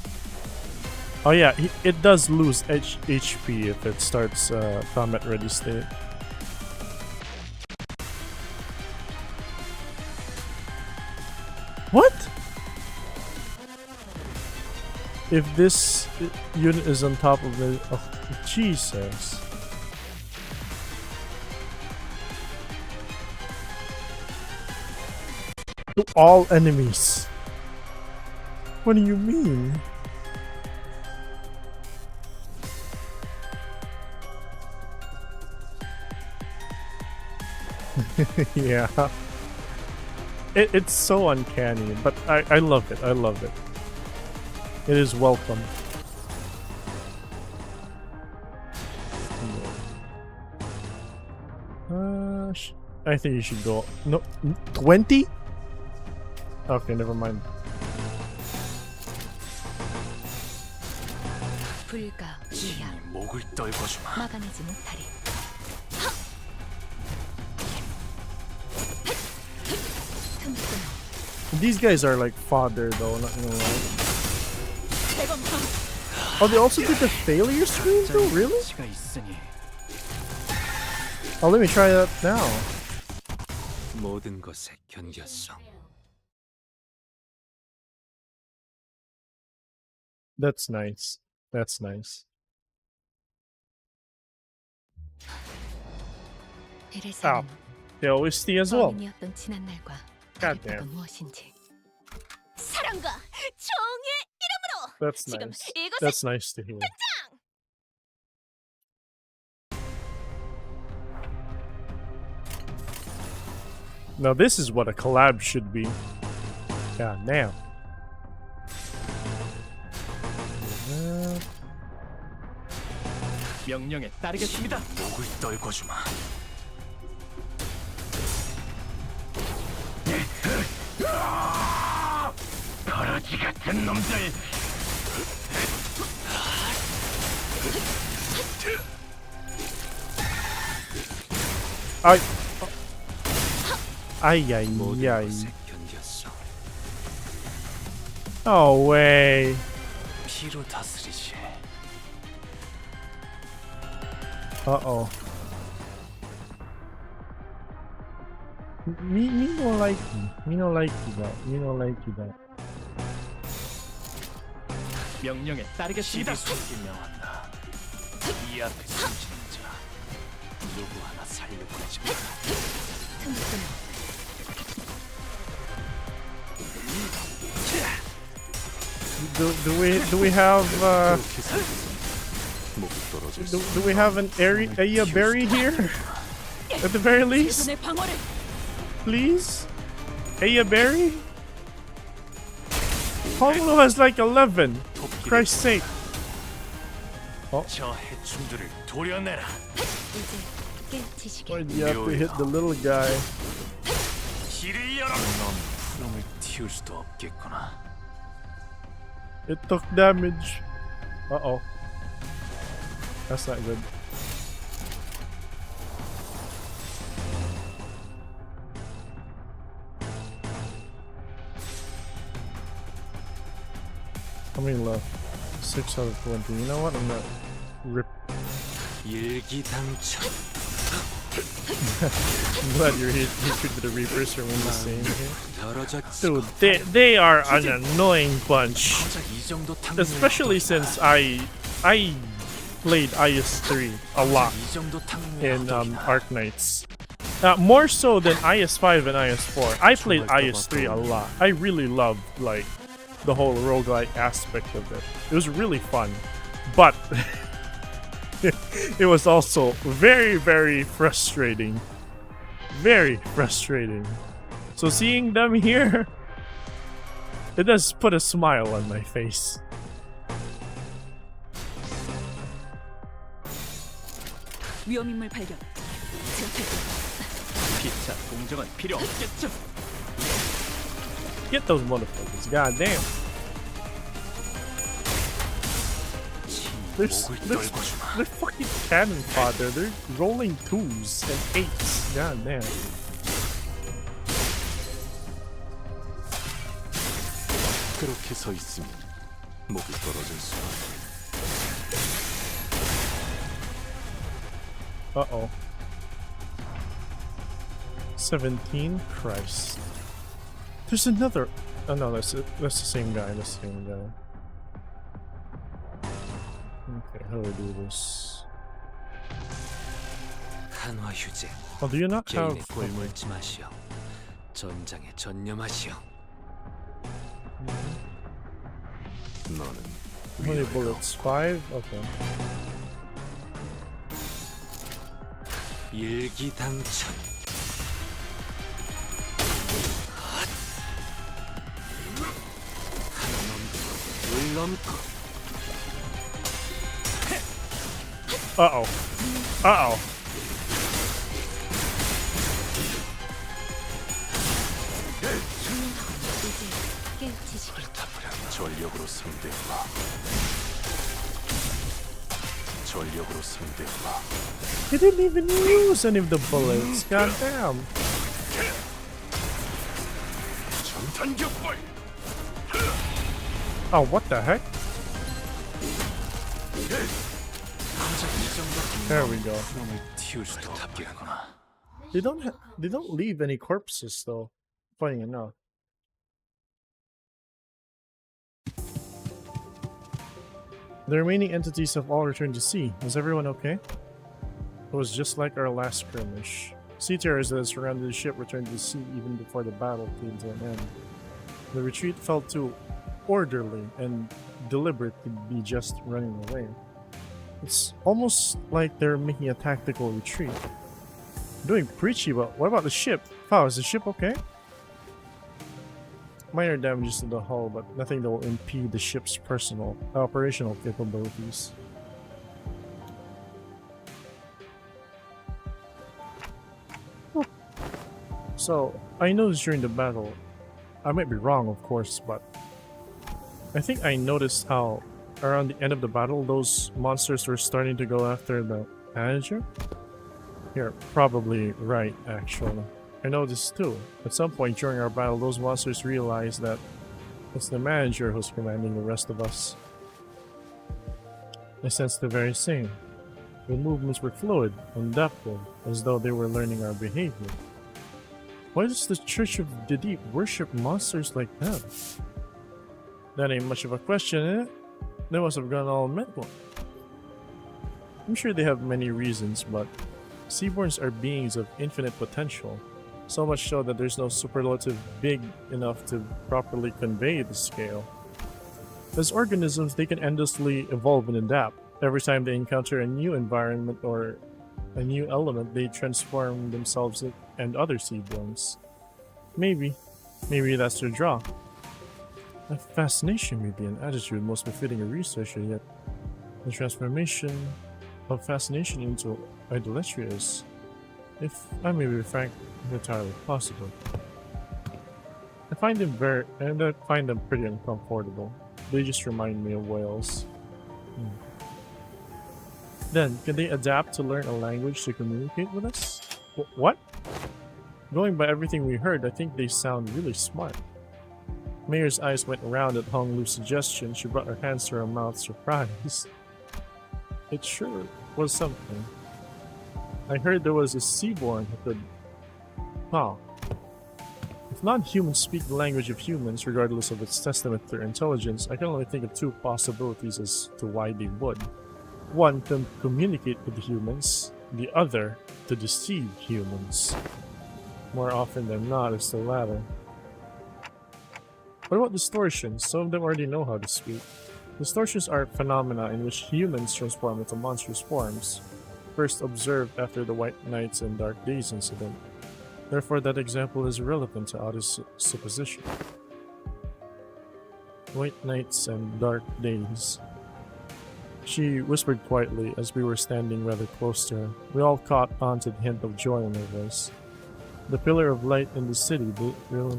Oh yeah, it does lose HP if it starts combat ready state. What? If this unit is on top of the... Oh, Jesus. To all enemies. What do you mean? Yeah. It's so uncanny, but I love it. I love it. It is welcome. I think you should go. No, 20? Okay, never mind. 불가 이하 목을 떨궈주마. 막아내지 못하리. These guys are like fodder though, not gonna lie. Oh, they also did the failure screen though? Really? 가치가 있으니 Oh, let me try that now. 모든 것에 견겼어. That's nice. That's nice. Ow. The OST as well. 범인이었던 지난 날과 God 다른 damn. 건 무엇인지. 사랑과 정의 이름으로 That's 지금 nice. 이곳에 That's nice to hear. Now this is what a collab should be. God damn. 명령에 따르겠습니다. 목을 떨궈주마. 버러지 같은 놈들. Ay. Ay, ay, 모든 ay. 것에 견겼어. No way. 피로 다스리지. Uh-oh. Me no like you. Me no like you that. Me no like you that. 명령에 따르겠습니다. 시비손이 명한다. 이 앞에 숨지는 자 누구 하나 살려고 하지 마. Do we have 목이 떨어졌어. do we have an area berry here? At the very least, 내 방어를 please? Aya berry? Pablo has like 11. Christ's sake. 저 해충들을 도려내라. 이제 깨치시게. Why do you have to hit the little guy? 길을 열어. 넌 푸름을 틔울 수도 없겠구나. It took damage. Uh-oh. That's not good. How many left? 6 out of 20. You know what? I'm gonna rip. 일기당천. I'm glad your hatred to the Reapers are in the same here. 떨어졌어. Dude, they are an annoying bunch. 고작 이 정도 탕면을 Especially since I played IS-3 a lot 이 정도 탕면을 in 허덕이나. Arknights. More so than IS-5 and IS-4. I played IS-3 a lot. I really loved like the whole roguelike aspect of it. It was really fun. But it was also very, very frustrating. Very frustrating. So seeing them here, it does put a smile on my face. 위험인물 발견. 피차 공정은 필요 없겠죠. Get those motherfuckers, goddamn. They're fucking cannon fodder. They're rolling 2s and 8s. Goddamn. 그렇게 서 있으면 목이 떨어질 수. Uh-oh. 17? Christ. There's another... Oh no, that's the same guy. That's the same guy. Okay, how do I do this? 한화 휴재. Oh, do you not have... 개인의 꼴물지 마시오. 전장에 전념하시오. 너는 How many bullets? 5? Okay. 일기당천. 하나 넘고 둘 넘고. Uh-oh. Uh-oh. 전력으로 상대해봐. 전력으로 상대해봐. He didn't even use any of the bullets. God damn. 전탄격발. Oh, what the heck? There we go. 튀울 수도 없겠구나. They don't leave any corpses though. Funny enough. The remaining entities have all returned to sea. Is everyone okay? It was just like our last skirmish. Sea terrors that surrounded the ship returned to the sea even before the battle came to an end. The retreat felt too orderly and deliberate to be just running away. It's almost like they're making a tactical retreat. Doing preachy, but what about the ship? Wow, is the ship okay? Minor damages to the hull, but nothing that will impede the ship's operational capabilities. So, I noticed during the battle, I might be wrong of course, but I think I noticed how around the end of the battle, those monsters were starting to go after the manager? You're probably right, actually. I noticed too. At some point during our battle, those monsters realized that it's the manager who's commanding the rest of us. I sensed the very same. The movements were fluid and adaptive, as though they were learning our behavior. Why does the Church of the Deep worship monsters like that? That ain't much of a question, is it? They must have gone all mental. I'm sure they have many reasons, but Seaborns are beings of infinite potential, so much so that there's no superlative big enough to properly convey the scale. As organisms, they can endlessly evolve and adapt. Every time they encounter a new environment or a new element, they transform themselves and other Seaborns. Maybe that's their draw. A fascination may be an attitude most befitting a researcher, yet the transformation of fascination into idolatry is, if I may be frank, entirely possible. I find them pretty uncomfortable. They just remind me of whales. Then, can they adapt to learn a language to communicate with us? What? Going by everything we heard, I think they sound really smart. Mayor's eyes went around at Hong Lu's suggestion. She brought her hands to her mouth, surprised. It sure was something. I heard there was a Seaborn who could... Huh. If non-humans speak the language of humans, regardless of its testament to their intelligence, I can only think of two possibilities as to why they would. One, to communicate with the humans. The other, to deceive humans. More often than not, it's the latter. What about distortions? Some of them already know how to speak. Distortions are phenomena in which humans transform into monstrous forms, first observed after the White Knights and Dark Days incident. Therefore, that example is irrelevant to Otta's supposition. White Knights and Dark Days. She whispered quietly as we were standing rather close to her. We all caught on to the hint of joy in her voice. The pillar of light in the city, really...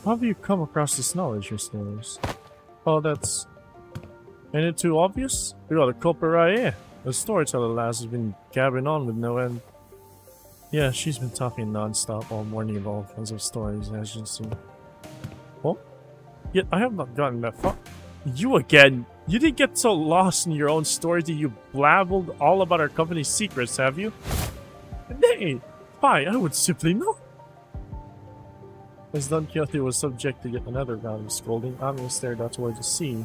How have you come across this knowledge, Miss Nose? Oh, that's... Ain't it too obvious? We got a culprit right here. The storyteller lass has been gabbing on with no end. Yeah, she's been talking non-stop all morning of all kinds of stories, as you can see. Oh? Yet I have not gotten that far. You again! You didn't get so lost in your own story that you blabbled all about our company's secrets, have you? Nay! Why, I would simply know! As Don Quixote was subject to yet another round of scolding, Amia stared out towards the sea,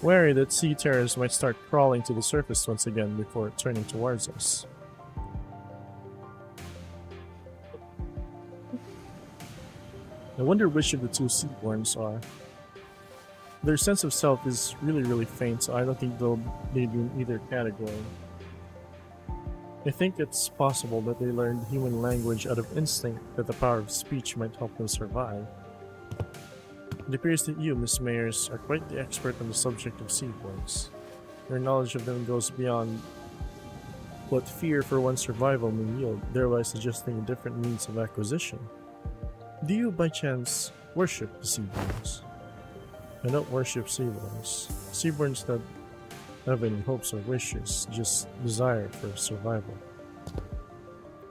wary that sea terrors might start crawling to the surface once again before turning towards us. I wonder which of the two Seaborns are. Their sense of self is really faint, so I don't think they'll be in either category. I think it's possible that they learned human language out of instinct, that the power of speech might help them survive. It appears that you, Miss Mayers, are quite the expert on the subject of Seaborns. Your knowledge of them goes beyond what fear for one's survival may yield, thereby suggesting a different means of acquisition. Do you, by chance, worship the Seaborns? I don't worship Seaborns. Seaborns that have any hopes or wishes, just desire for survival.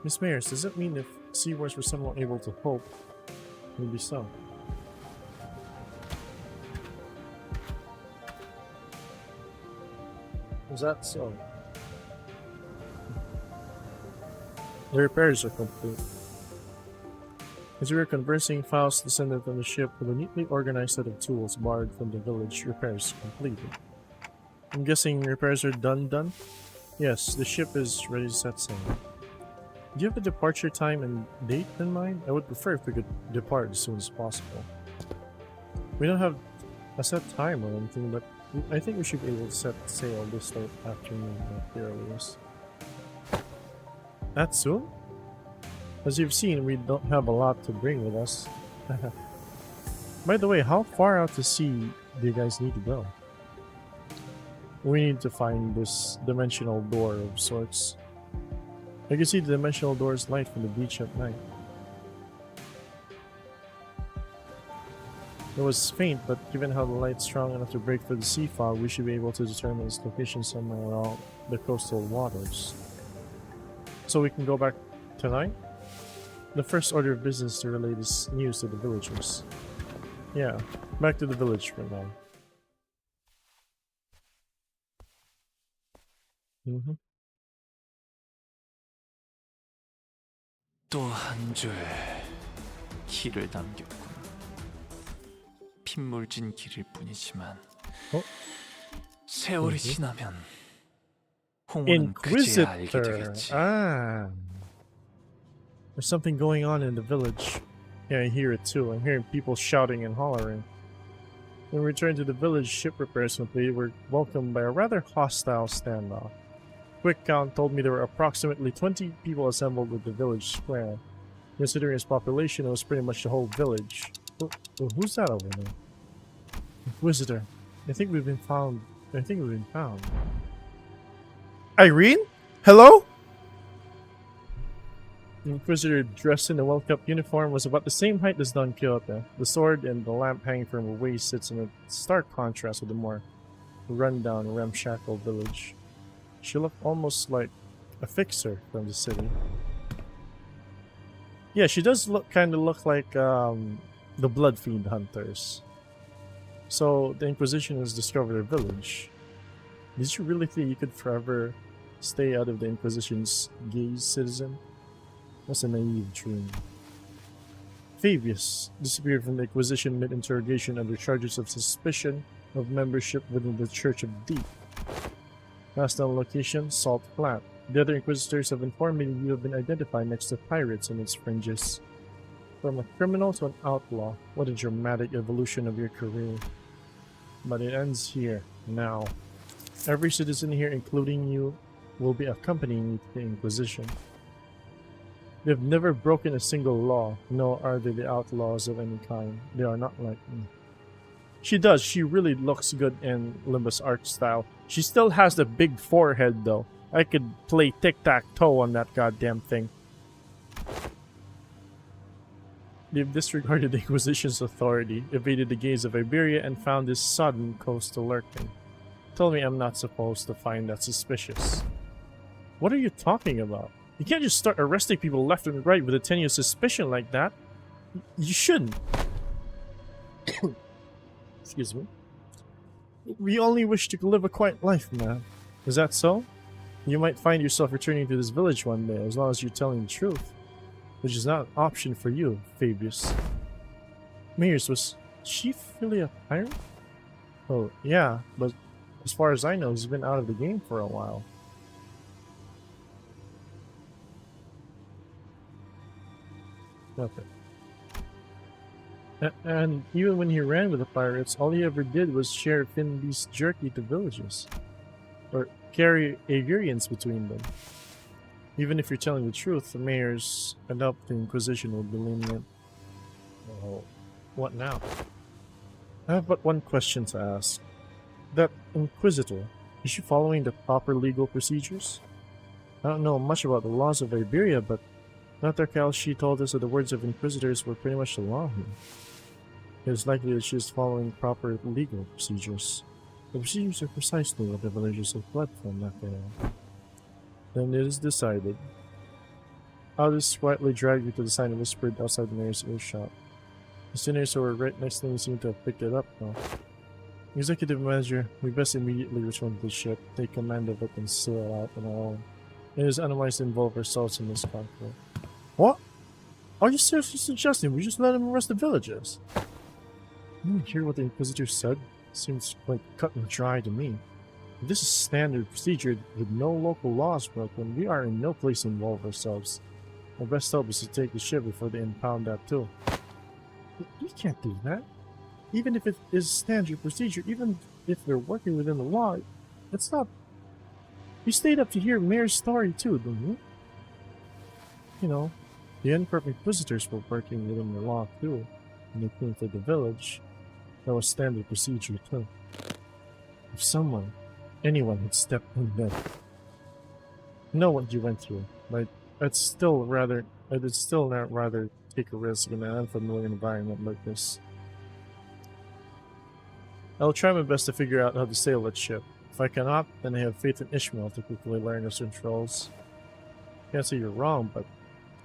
Miss Mayers, does that mean if Seaborns were somehow able to hope, maybe so? Is that so? The repairs are complete. As we were conversing, Faust descended from the ship with a neatly organized set of tools borrowed from the village. Repairs completed. I'm guessing repairs are done? Yes, the ship is ready to set sail. Do you have a departure time and date in mind? I would prefer if we could depart as soon as possible. We don't have a set time or anything, but I think we should be able to set sail this late afternoon at the earliest. That soon? As you've seen, we don't have a lot to bring with us. By the way, how far out to sea do you guys need to go? We need to find this dimensional door of sorts. I can see the dimensional door's light from the beach at night. It was faint, but given how the light's strong enough to break through the sea fog, we should be able to determine its location somewhere along the coastal waters. So we can go back tonight? The first order of business to relay this news to the villagers. Yeah, back to the village for now. 또 한 줄 길을 남겼군. 핏물진 길일 뿐이지만 세월이 지나면 홍어는 그제야 알게 되겠지. Ah, there's something going on in the village. Yeah, I hear it too. I'm hearing people shouting and hollering. When we returned to the village, ship repairs complete, we were welcomed by a rather hostile standoff. Quick count told me there were approximately 20 people assembled at the village square. Considering its population, it was pretty much the whole village. Who's that over there? Inquisitor. I think we've been found. Irene? Hello? The Inquisitor, dressed in a well-kept uniform, was about the same height as Don Quixote. The sword and the lamp hanging from her waist sits in a stark contrast with the more run-down, ramshackle village. She looked almost like a fixer from the city. Yeah, she does kind of look like the Bloodfiend hunters. So the Inquisition has discovered her village. Did you really think you could forever stay out of the Inquisition's gaze, citizen? That's a naive dream. Fabius disappeared from the Inquisition mid-interrogation under charges of suspicion of membership within the Church of Deep. Last known location, Salt Flat. The other Inquisitors have informed me that you have been identified next to pirates in its fringes. From a criminal to an outlaw, what a dramatic evolution of your career. But it ends here, now. Every citizen here, including you, will be accompanying you to the Inquisition. They have never broken a single law, nor are they the outlaws of any kind. They are not like me. She does. She really looks good in Limbus art style. She still has the big forehead, though. I could play tic-tac-toe on that goddamn thing. They've disregarded the Inquisition's authority, evaded the gaze of Iberia, and found this sodden coastal lurking. Tell me I'm not supposed to find that suspicious. What are you talking about? You can't just start arresting people left and right with a tenuous suspicion like that. You shouldn't. Excuse me. We only wish to live a quiet life, man. Is that so? You might find yourself returning to this village one day, as long as you're telling the truth. Which is not an option for you, Fabius. Mayers, was she really a pirate? Oh, yeah, but as far as I know, he's been out of the game for a while. Okay. And even when he ran with the pirates, all he ever did was share Finby's jerky to villages. Or carry Averians between them. Even if you're telling the truth, the mayor's adopting Inquisition will be lenient. Oh, what now? I have but one question to ask. That Inquisitor, is she following the proper legal procedures? I don't know much about the laws of Iberia, but Dr. Kalshi told us that the words of Inquisitors were pretty much the law here. It is likely that she is following proper legal procedures. The procedures are precisely what the villagers have fled from, after all. Then it is decided. I'll just quietly drag you to the sign and whispered outside the mayor's earshot. The sinners who were right next to me seem to have picked it up now. Executive Manager, we best immediately return to the ship, take command of it, and sail out on our own. It is unwise to involve ourselves in this conflict. What? Are you seriously suggesting we just let him arrest the villagers? You hear what the Inquisitor said? Seems like cut and dry to me. If this is standard procedure with no local laws broken, we are in no place to involve ourselves. Our best hope is to take the ship before they impound that too. You can't do that. Even if it is standard procedure, even if they're working within the law, it's not. You stayed up to hear Mayor's story too, didn't you? You know, the uncorrupt Inquisitors were working within the law too, and they came to the village. That was standard procedure too. If anyone had stepped in then. I know what you went through, but I'd still not rather take a risk in an unfamiliar environment like this. I'll try my best to figure out how to sail that ship. If I cannot, then I have faith in Ishmael to quickly learn his controls. Can't say you're wrong, but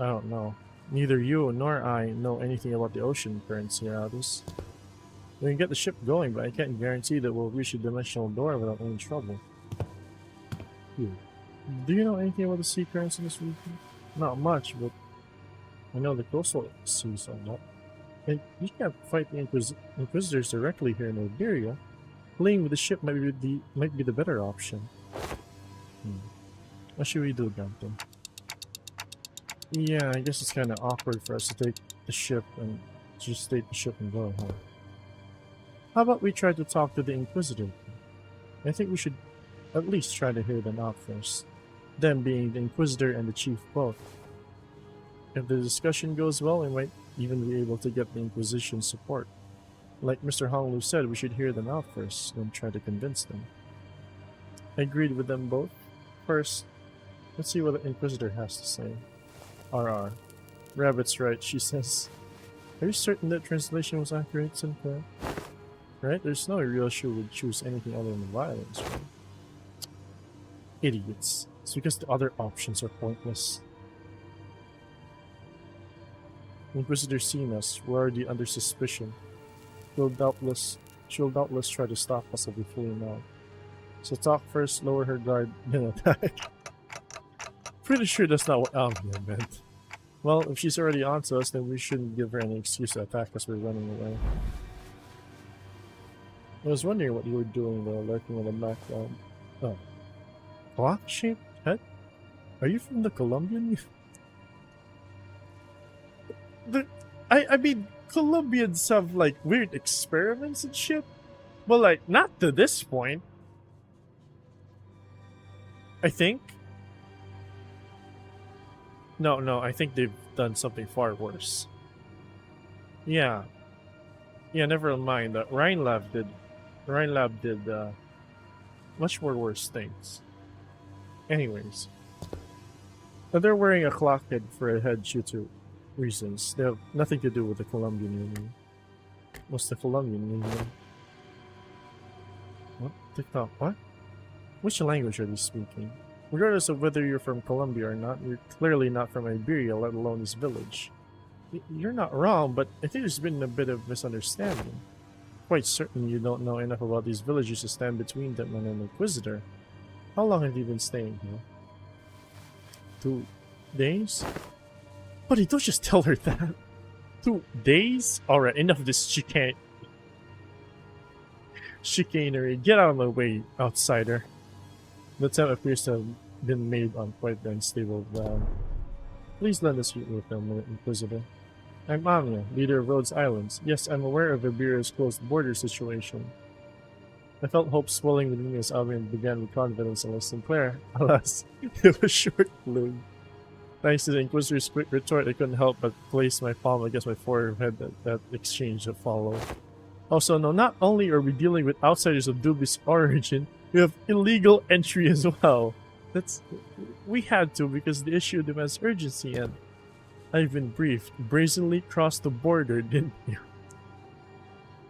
I don't know. Neither you nor I know anything about the ocean currents here, Abyss. We can get the ship going, but I can't guarantee that we'll reach a dimensional door without any trouble. Do you know anything about the sea currents in this region? Not much, but I know the coastal seas a lot. And you can't fight the Inquisitors directly here in Iberia. Playing with the ship might be the better option. What should we do, Captain? Yeah, I guess it's kind of awkward for us to take the ship and just take the ship and go, huh? How about we try to talk to the Inquisitor? I think we should at least try to hear them out first. Them being the Inquisitor and the Chief both. If the discussion goes well, we might even be able to get the Inquisition support. Like Mr. Honglu said, we should hear them out first, then try to convince them. I agreed with them both. First, let's see what the Inquisitor has to say. RR. Rabbit's right, she says. Are you certain that translation was accurate, Sinclair? Right? There's no real issue would choose anything other than violence, right? Idiots. It's because the other options are pointless. Inquisitor seen us, we're already under suspicion. She'll doubtless try to stop us if we fully know. So talk first, lower her guard, then attack. Pretty sure that's not what Alvia meant. Well, if she's already onto us, then we shouldn't give her any excuse to attack us by running away. I was wondering what you were doing there, lurking in the background. Oh. Clock-shaped head? Are you from the Colombian? I mean, Colombians have, like, weird experiments and shit. But, like, not to this point. I think. No, I think they've done something far worse. Yeah, never mind. Rhinelab did much more worse things. Anyways. They're wearing a clock head for a head due to reasons. They have nothing to do with the Colombian Union. What's the Colombian Union? What? TikTok? What? Which language are they speaking? Regardless of whether you're from Colombia or not, you're clearly not from Iberia, let alone this village. You're not wrong, but I think there's been a bit of misunderstanding. Quite certain you don't know enough about these villages to stand between them and an Inquisitor. How long have you been staying here? 2 days? Buddy, don't just tell her that. 2 days? Alright, enough of this chicanery. Get out of my way, outsider. The attempt appears to have been made on quite the unstable ground. Please lend us your film, Inquisitor. I'm Amia, leader of Rhodes Islands. Yes, I'm aware of Iberia's closed border situation. I felt hope swelling within me as Amia began with confidence and Sinclair. Alas, it was short-lived. Thanks to the Inquisitor's quick retort, I couldn't help but place my palm against my forehead at that exchange that followed. Also, no, not only are we dealing with outsiders of dubious origin, we have illegal entry as well. We had to because the issue demands urgency, and I've been briefed. Brazenly crossed the border, didn't you?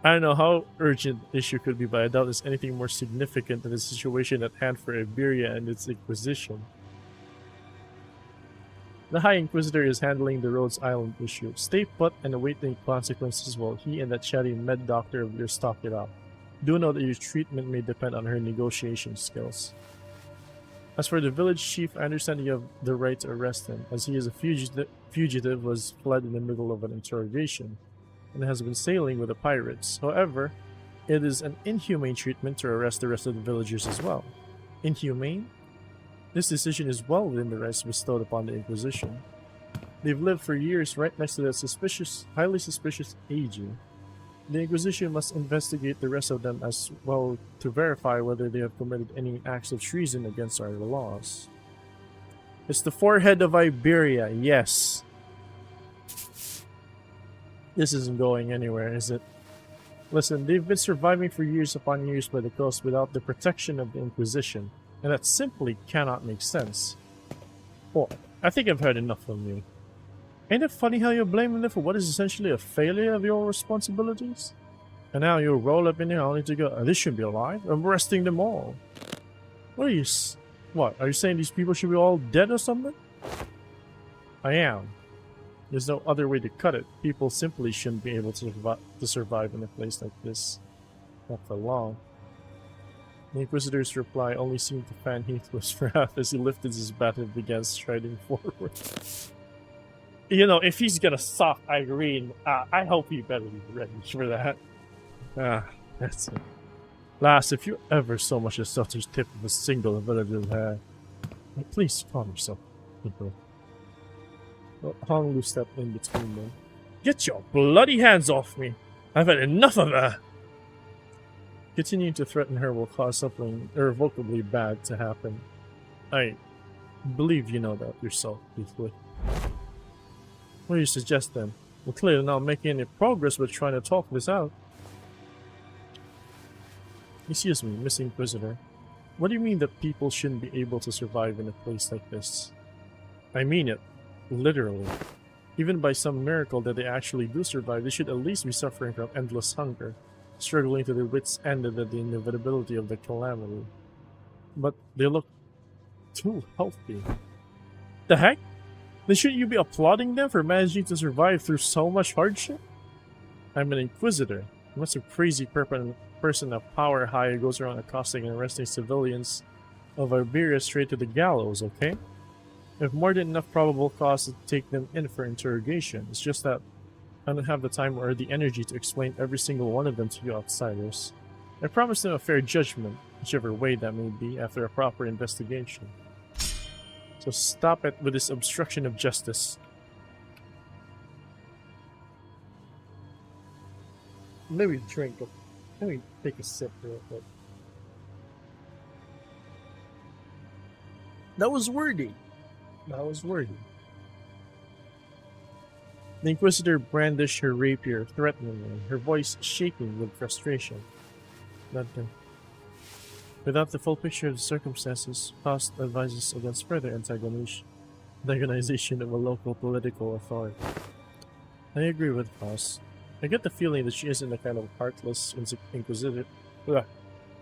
I don't know how urgent the issue could be, but I doubt there's anything more significant than the situation at hand for Iberia and its Inquisition. The High Inquisitor is handling the Rhodes Island issue. Stay put and await the consequences while he and that chatty med doctor of yours talk it out. Do know that your treatment may depend on her negotiation skills. As for the village chief, I understand you have the right to arrest him, as he is a fugitive was fled in the middle of an interrogation, and has been sailing with the pirates. However, it is an inhumane treatment to arrest the rest of the villagers as well. Inhumane? This decision is well within the rights bestowed upon the Inquisition. They've lived for years right next to that highly suspicious AG. The Inquisition must investigate the rest of them as well to verify whether they have committed any acts of treason against our laws. It's the forehead of Iberia, yes. This isn't going anywhere, is it? Listen, they've been surviving for years upon years by the coast without the protection of the Inquisition, and that simply cannot make sense. Well, I think I've heard enough from you. Ain't it funny how you're blaming them for what is essentially a failure of your responsibilities? And now you'll roll up in here only to go, this shouldn't be alive. I'm arresting them all. What are you saying these people should be all dead or something? I am. There's no other way to cut it. People simply shouldn't be able to survive in a place like this. Not for long. The Inquisitor's reply only seemed to fan Heathcliff's wrath as he lifted his bat and began striding forward. You know, if he's gonna sock Irene, I hope he better be ready for that. That's it. Lass, if you ever so much as such a tip of a single villager's hair, please calm yourself, people. Well, Honglu stepped in between them. Get your bloody hands off me! I've had enough of her! Continuing to threaten her will cause something irrevocably bad to happen. I believe you know that yourself, Heathcliff. What do you suggest then? We're clearly not making any progress with trying to talk this out. Excuse me, Miss Inquisitor. What do you mean that people shouldn't be able to survive in a place like this? I mean it. Literally. Even by some miracle that they actually do survive, they should at least be suffering from endless hunger, struggling to their wits' end at the inevitability of the calamity. But they look too healthy. The heck? Then shouldn't you be applauding them for managing to survive through so much hardship? I'm an Inquisitor. I'm not some crazy person of power high who goes around accosting and arresting civilians of Iberia straight to the gallows, okay? I have more than enough probable cause to take them in for interrogation. It's just that I don't have the time or the energy to explain every single one of them to you outsiders. I promise them a fair judgment, whichever way that may be, after a proper investigation. So stop it with this obstruction of justice. Let me let me take a sip real quick. That was wordy. That was wordy. The Inquisitor brandished her rapier threateningly, her voice shaking with frustration. Without the full picture of the circumstances, Faust advises against further antagonization of a local political authority. I agree with Faust. I get the feeling that she isn't the kind of heartless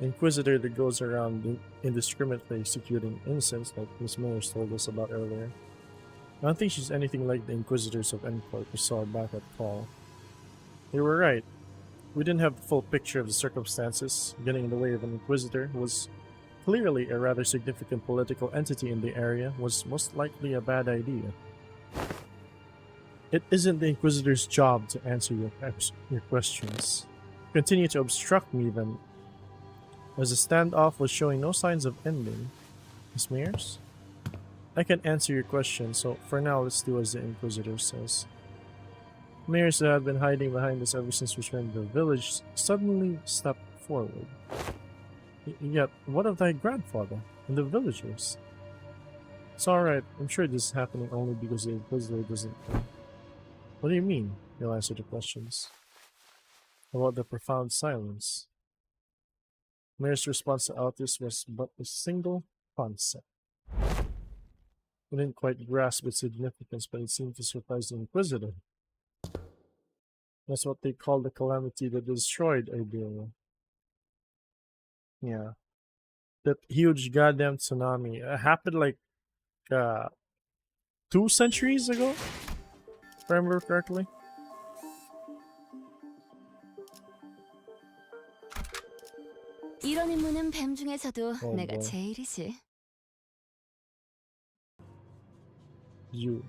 inquisitor that goes around indiscriminately executing innocents like Miss Miller's told us about earlier. I don't think she's anything like the Inquisitors of Endport we saw back at Call. They were right. We didn't have the full picture of the circumstances. Getting in the way of an Inquisitor who was clearly a rather significant political entity in the area was most likely a bad idea. It isn't the Inquisitor's job to answer your questions. Continue to obstruct me then. As the standoff was showing no signs of ending. Miss Mears? I can answer your question, so for now let's do as the Inquisitor says. Mayors who had been hiding behind us ever since returning to the village suddenly stepped forward. Yet, what of thy grandfather and the villagers? It's alright, I'm sure this is happening only because the Inquisitor doesn't care. What do you mean? You'll answer the questions. About the profound silence. Mayor's response to Altus was but a single concept. He didn't quite grasp its significance, but it seemed to surprise the Inquisitor. That's what they call the calamity that destroyed Iberia. Yeah. That huge goddamn tsunami. It happened like 2 centuries ago? If I remember correctly. 이런 임무는 뱀 중에서도 Oh, 내가 boy. 제일이지. You.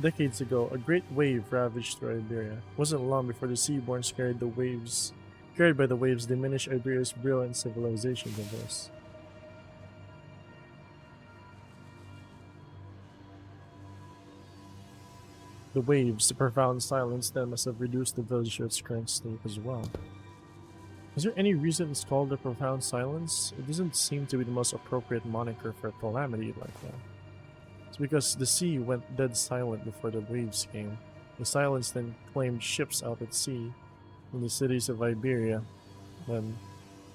Decades ago, a great wave ravaged through Iberia. It wasn't long before the Seaborns carried by the waves diminished Iberia's brilliant civilization of us. The waves, the profound silence then must have reduced the village to its current state as well. Is there any reason it's called the profound silence? It doesn't seem to be the most appropriate moniker for a calamity like that. It's because the sea went dead silent before the waves came. The silence then claimed ships out at sea in the cities of Iberia, and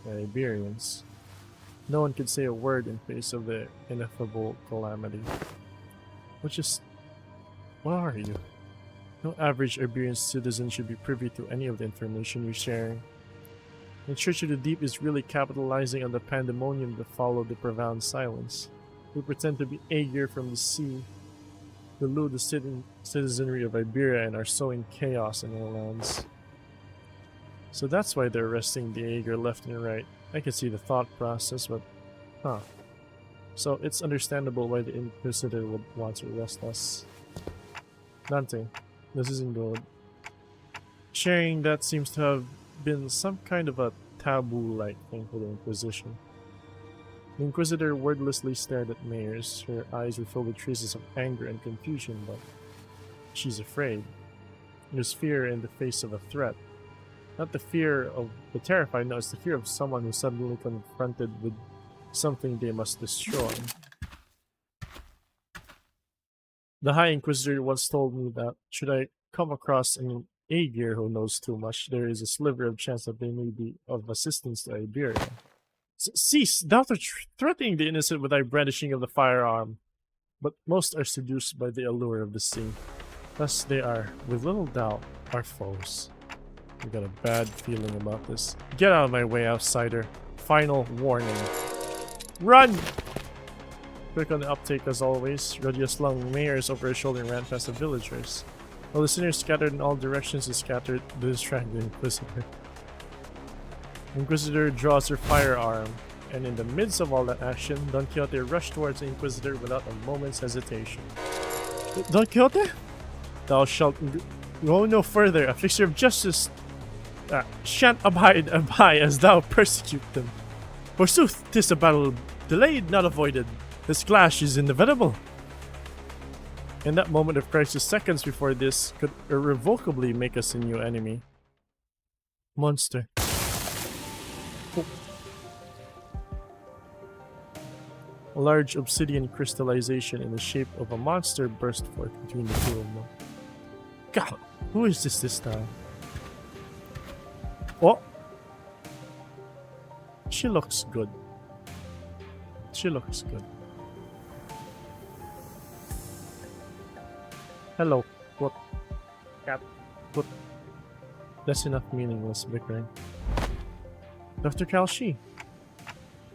the Iberians. No one could say a word in face of the ineffable calamity. What are you? No average Iberian citizen should be privy to any of the information you're sharing. The Church of the Deep is really capitalizing on the pandemonium that followed the profound silence. We pretend to be Aegir from the sea, delude the citizenry of Iberia, and are sowing chaos in our lands. So that's why they're arresting the Aegir left and right. I can see the thought process, but so it's understandable why the Inquisitor would want to arrest us. Dante, this isn't good. Sharing that seems to have been some kind of a taboo-like thing for the Inquisition. The Inquisitor wordlessly stared at Mayors. Her eyes were filled with traces of anger and confusion, but she's afraid. There's fear in the face of a threat. Not the fear of the terrified, no, it's the fear of someone who's suddenly confronted with something they must destroy. The High Inquisitor once told me that should I come across an Aegir who knows too much, there is a sliver of chance that they may be of assistance to Iberia. Cease! Thou art threatening the innocent with thy brandishing of the firearm. But most are seduced by the allure of the sea. Thus they are, with little doubt, our foes. I got a bad feeling about this. Get out of my way, outsider. Final warning. Run! Quick on the uptake as always, Rodia slung Mayors over his shoulder and ran past the villagers. While the sinners scattered in all directions, to distract the Inquisitor. The Inquisitor draws her firearm, and in the midst of all that action, Don Quixote rushed towards the Inquisitor without a moment's hesitation. Don Quixote? Thou shalt go no further. A fixture of justice shan't abide as thou persecute them. Forsooth, 'tis a battle delayed, not avoided. This clash is inevitable. In that moment of crisis, seconds before this could irrevocably make us a new enemy. Monster. Oh. A large obsidian crystallization in the shape of a monster burst forth between the two of them. God, who is this time? Oh! She looks good. She looks good. Hello, what? Cat, what? That's enough meaningless bickering. Dr. Kalshi.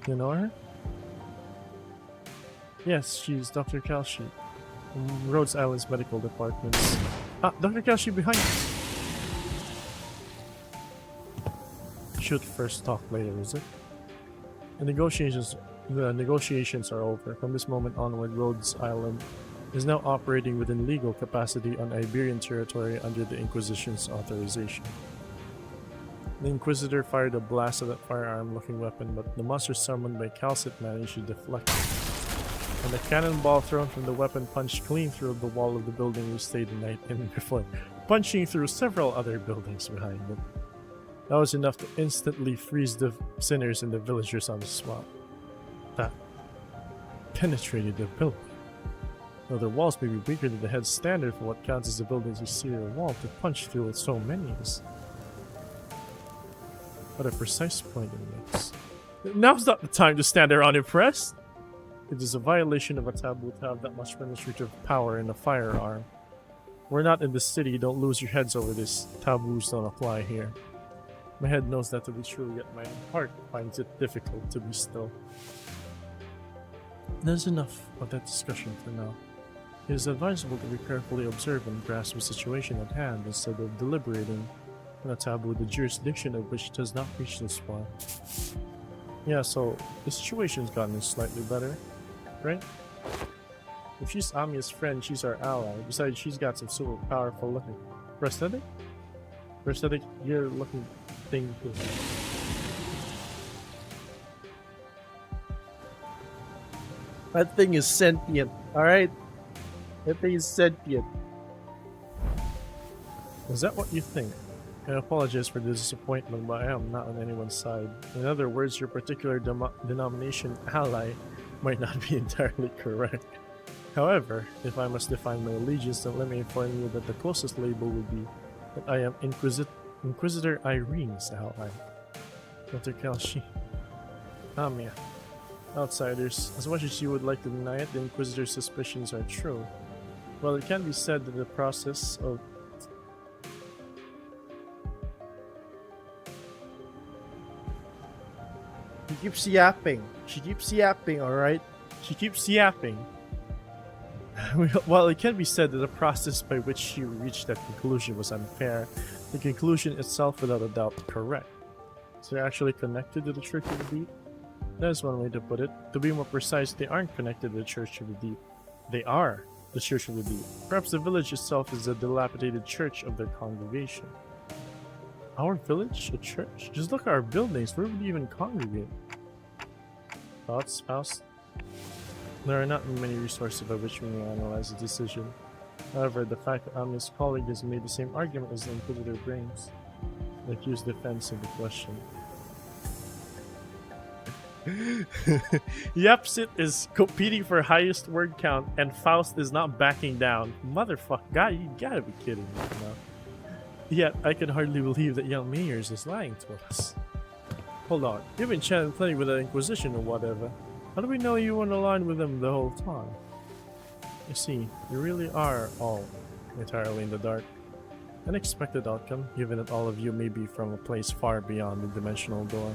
You know her? Yes, she's Dr. Kalshi. From Rhodes Island's medical department. Ah, Dr. Kalshi behind us. Shoot first, talk later, is it? The negotiations are over. From this moment onward, Rhodes Island is now operating within legal capacity on Iberian territory under the Inquisition's authorization. The Inquisitor fired a blast of that firearm-looking weapon, but the monster summoned by Calcit managed to deflect it. and the cannonball thrown from the weapon punched clean through the wall of the building we stayed the night in before, punching through several other buildings behind it. That was enough to instantly freeze the sinners and the villagers on the spot. That penetrated the building. Though their walls may be weaker than the head standard for what counts as the building's exterior wall, to punch through with so many is what a precise point it makes. Now's not the time to stand there unimpressed! It is a violation of a taboo to have that much penetrative power in a firearm. We're not in the city, don't lose your heads over this. Taboos don't apply here. My head knows that to be true, yet my heart finds it difficult to be still. There's enough of that discussion for now. It is advisable to be carefully observe and grasp the situation at hand instead of deliberating on a taboo the jurisdiction of which does not reach this far. Yeah, so the situation's gotten slightly better, right? If she's Amiya's friend, she's our ally. Besides, she's got some super powerful looking prosthetic? Prosthetic ear looking thing too. That thing is sentient, alright? That thing is sentient. Is that what you think? I apologize for the disappointment, but I am not on anyone's side. In other words, your particular denomination ally might not be entirely correct. However, if I must define my allegiance, then let me inform you that the closest label would be that I am Inquisitor Irene's ally. Dr. Kalshi. Amiya. Outsiders, as much as you would like to deny it, the Inquisitor's suspicions are true. Well, it can be said that the process of She keeps yapping. She keeps yapping, alright? She keeps yapping. While it can be said that the process by which she reached that conclusion was unfair, the conclusion itself without a doubt correct. So they're actually connected to the Church of the Deep? That is one way to put it. To be more precise, they aren't connected to the Church of the Deep. They are the Church of the Deep. Perhaps the village itself is the dilapidated church of their congregation. Our village? A church? Just look at our buildings. Where would we even congregate? Thoughts, Faust? There are not many resources by which we may analyze the decision. However, the fact that Amiya's colleague has made the same argument as the Inquisitor brings, the accused defense of the question. Yapsit is competing for highest word count, and Faust is not backing down. Motherfucker, guy, you gotta be kidding me now. Yet, I can hardly believe that young Mayers is lying to us. Hold on, you've been chatting plenty with the Inquisition or whatever. How do we know you weren't aligned with them the whole time? You see, you really are all entirely in the dark. Unexpected outcome, given that all of you may be from a place far beyond the dimensional door.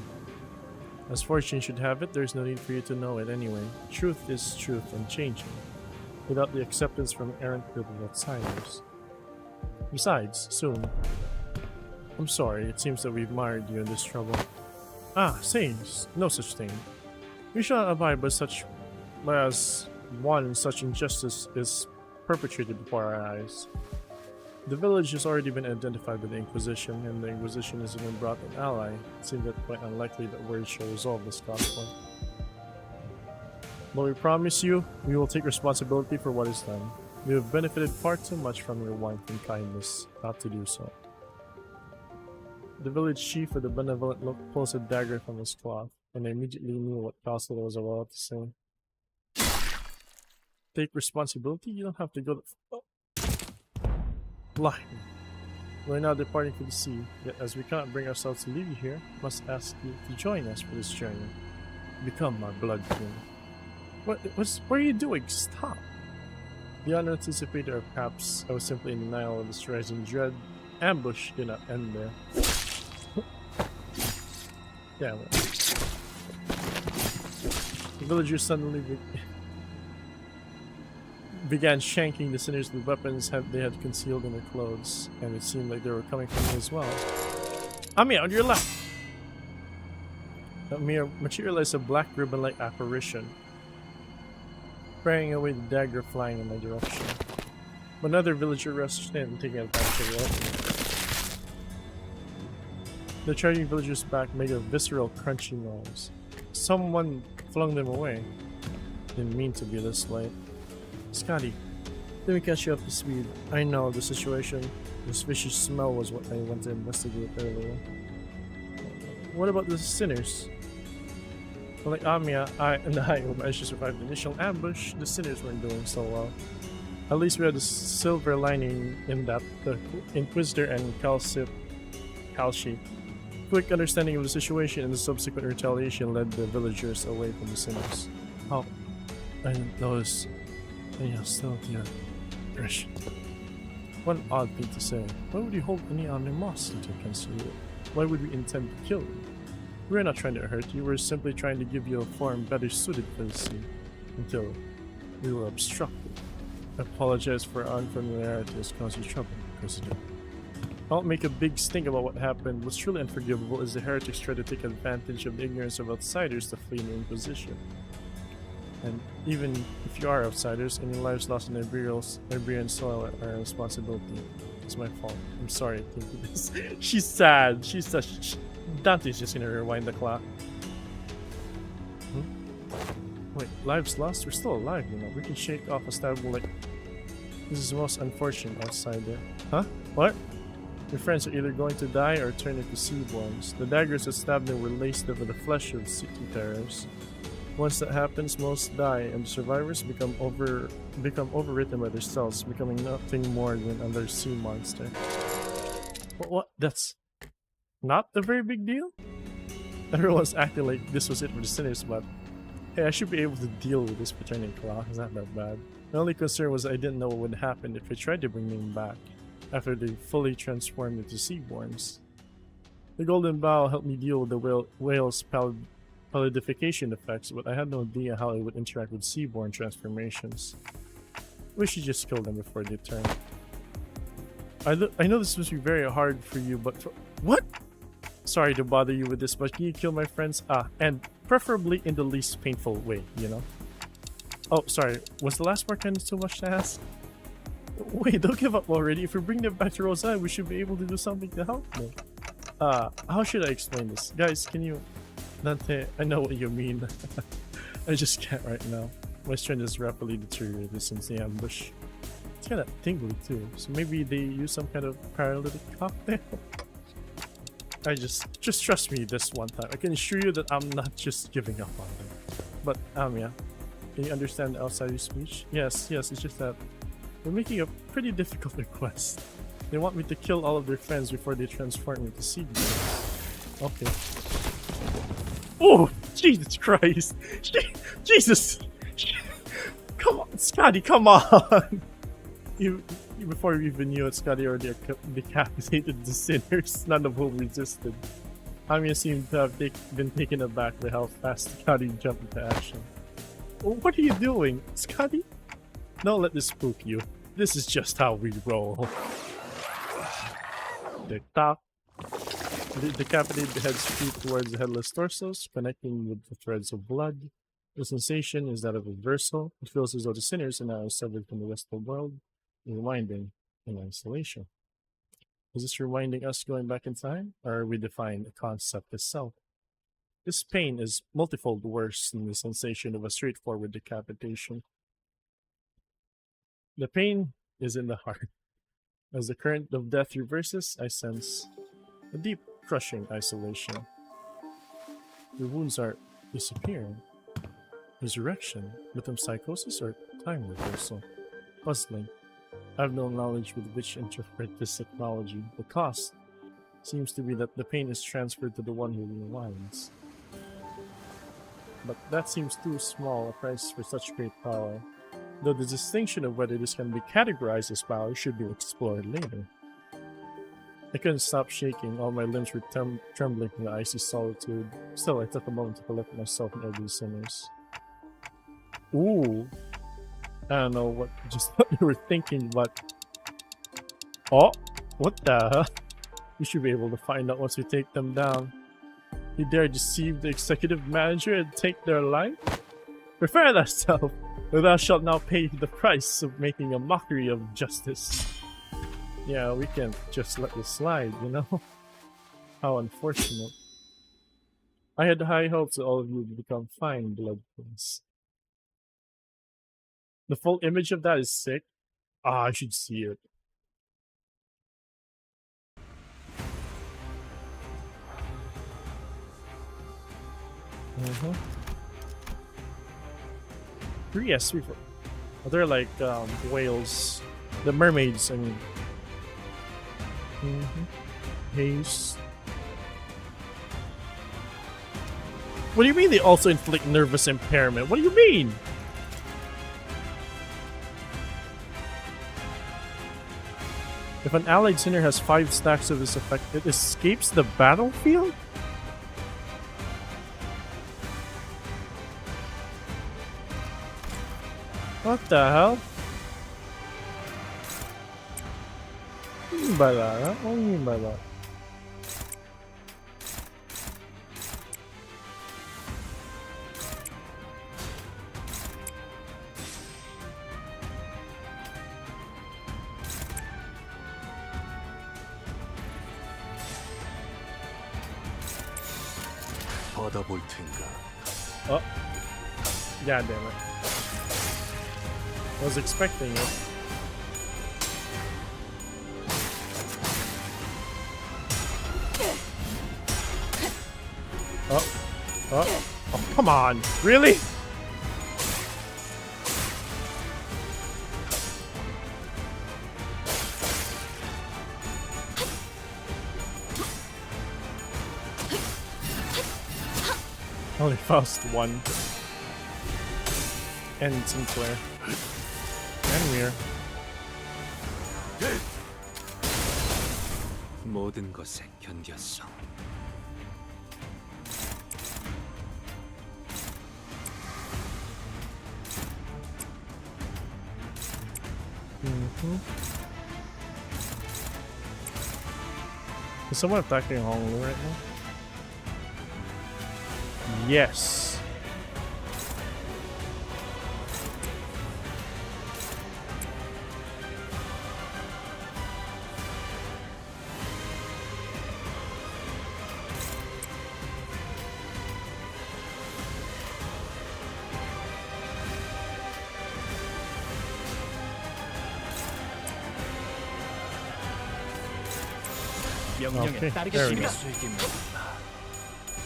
As fortune should have it, there's no need for you to know it anyway. Truth is truth and changing, without the acceptance from errant group of outsiders. Besides, soon. I'm sorry, it seems that we've mired you in this trouble. Ah, sayings, no such thing. We shall not abide by such as one such injustice is perpetrated before our eyes. The village has already been identified by the Inquisition, and the Inquisition has even brought an ally. It seems that quite unlikely that words shall resolve this conflict. But we promise you, we will take responsibility for what is done. We have benefited far too much from your warmth and kindness not to do so. The village chief with a benevolent look pulls a dagger from his cloth, and I immediately knew what Castle was about to say. Take responsibility? You don't have to go to... Blind. We're now departing for the sea, yet as we cannot bring ourselves to leave you here, must ask you to join us for this journey. Become our blood kin. What are you doing? Stop! The unanticipated, or perhaps I was simply in denial of this rising dread. Ambush did not end there. Damn it. The villagers suddenly began shanking the sinners with weapons they had concealed in their clothes, and it seemed like they were coming from me as well. Amiya, on your left! Amiya materialized a black ribbon-like apparition, spraying away the dagger flying in my direction. But another villager rushed in, taking advantage of the opening. The charging villager's back made a visceral, crunchy noise. Someone flung them away. Didn't mean to be this late. Scotty, let me catch you up to speed. I know the situation. This fishy smell was what I went to investigate earlier. What about the sinners? Well, like Amiya, I managed to survive the initial ambush. The sinners weren't doing so well. At least we had a silver lining in that the Inquisitor and Kalshi. Quick understanding of the situation and the subsequent retaliation led the villagers away from the sinners. Oh, I didn't notice any hostility or aggression. One odd thing to say. Why would you hold any animosity against you? Why would we intend to kill you? We're not trying to hurt you, we're simply trying to give you a form better suited for the sea. Until we were obstructed. I apologize for our unfamiliarity has caused you trouble, President. I won't make a big stink about what happened. What's truly unforgivable is the heretics try to take advantage of the ignorance of outsiders to flee the Inquisition. And even if you are outsiders, any lives lost in Iberian soil are a responsibility. It's my fault. I'm sorry I came to this. She's sad. She's such. Dante's just gonna rewind the clock. Wait, lives lost? We're still alive, you know. We can shake off a stab like. This is the most unfortunate outsider. Huh? What? Your friends are either going to die or turn into Seaborns. The daggers that stabbed them were laced over the flesh of sea terrors. Once that happens, most die, and the survivors become overwritten by their cells, becoming nothing more than another sea monster. What? That's not a very big deal? Everyone's acting like this was it for the sinners, but hey, I should be able to deal with this returning clock. It's not that bad. My only concern was I didn't know what would happen if I tried to bring them back after they fully transformed into Seaborns. The Golden Bow helped me deal with the whale's palidification effects, but I had no idea how it would interact with Seaborn transformations. We should just kill them before they turn. I know this must be very hard for you, but what? Sorry to bother you with this, but can you kill my friends? And preferably in the least painful way, you know? Oh, sorry. Was the last part kind of too much to ask? Wait, don't give up already. If we bring them back to Rosai, we should be able to do something to help them. How should I explain this? Guys, can you... Dante, I know what you mean. I just can't right now. My strength is rapidly deteriorated since the ambush. It's kind of tingly too, so maybe they use some kind of paralytic cocktail? Just trust me this one time. I can assure you that I'm not just giving up on them. But, Amiya, can you understand the outsider speech? Yes, it's just that we're making a pretty difficult request. They want me to kill all of their friends before they transform into Seaborn. Okay. Oh, Jesus Christ! Jesus! Come on, Scotty, come on! Before we even knew it, Scotty already decapitated the sinners, none of whom resisted. Amiya seemed to have been taken aback by how fast Scotty jumped into action. What are you doing, Scotty? Don't let this spook you. This is just how we roll. The top. The decapitated heads feet towards the headless torsos, connecting with the threads of blood. The sensation is that of reversal. It feels as though the sinners are now severed from the rest of the world, rewinding in isolation. Is this rewinding us going back in time, or are we defying the concept itself? This pain is multifold worse than the sensation of a straightforward decapitation. The pain is in the heart. As the current of death reverses, I sense a deep, crushing isolation. The wounds are disappearing. Resurrection, metempsychosis, or time reversal? Puzzling. I have no knowledge with which to interpret this technology. The cost seems to be that the pain is transferred to the one who rewinds. But that seems too small a price for such great power, though the distinction of whether this can be categorized as power should be explored later. I couldn't stop shaking, all my limbs were trembling in the icy solitude. Still, I took a moment to collect myself and over the sinners. Ooh. I don't know what you were thinking, but... Oh! What the? We should be able to find out once we take them down. You dare deceive the executive manager and take their life? Prepare thyself, or thou shalt now pay the price of making a mockery of justice. Yeah, we can't just let this slide, you know? How unfortunate. I had high hopes that all of you would become fine blood twins. The full image of that is sick. Ah, I should see it. Mm-hmm. 3S, 3, 4. Oh, they're like whales. The mermaids, I mean. Haste. What do you mean they also inflict nervous impairment? What do you mean? If an allied sinner has 5 stacks of this effect, it escapes the battlefield? What the hell? What do you mean by that? Huh? What do you mean by that? 받아볼 텐가. Oh. God damn it. I was expecting it. Oh. Oh. Oh, come on. Really? Only Faust one. And Sinclair. And Weir. 모든 것에 견뎠어. Is someone attacking Honolulu right now? Yes. 명령에 Okay, there we 따르겠습니다. go. 수에게 물었다.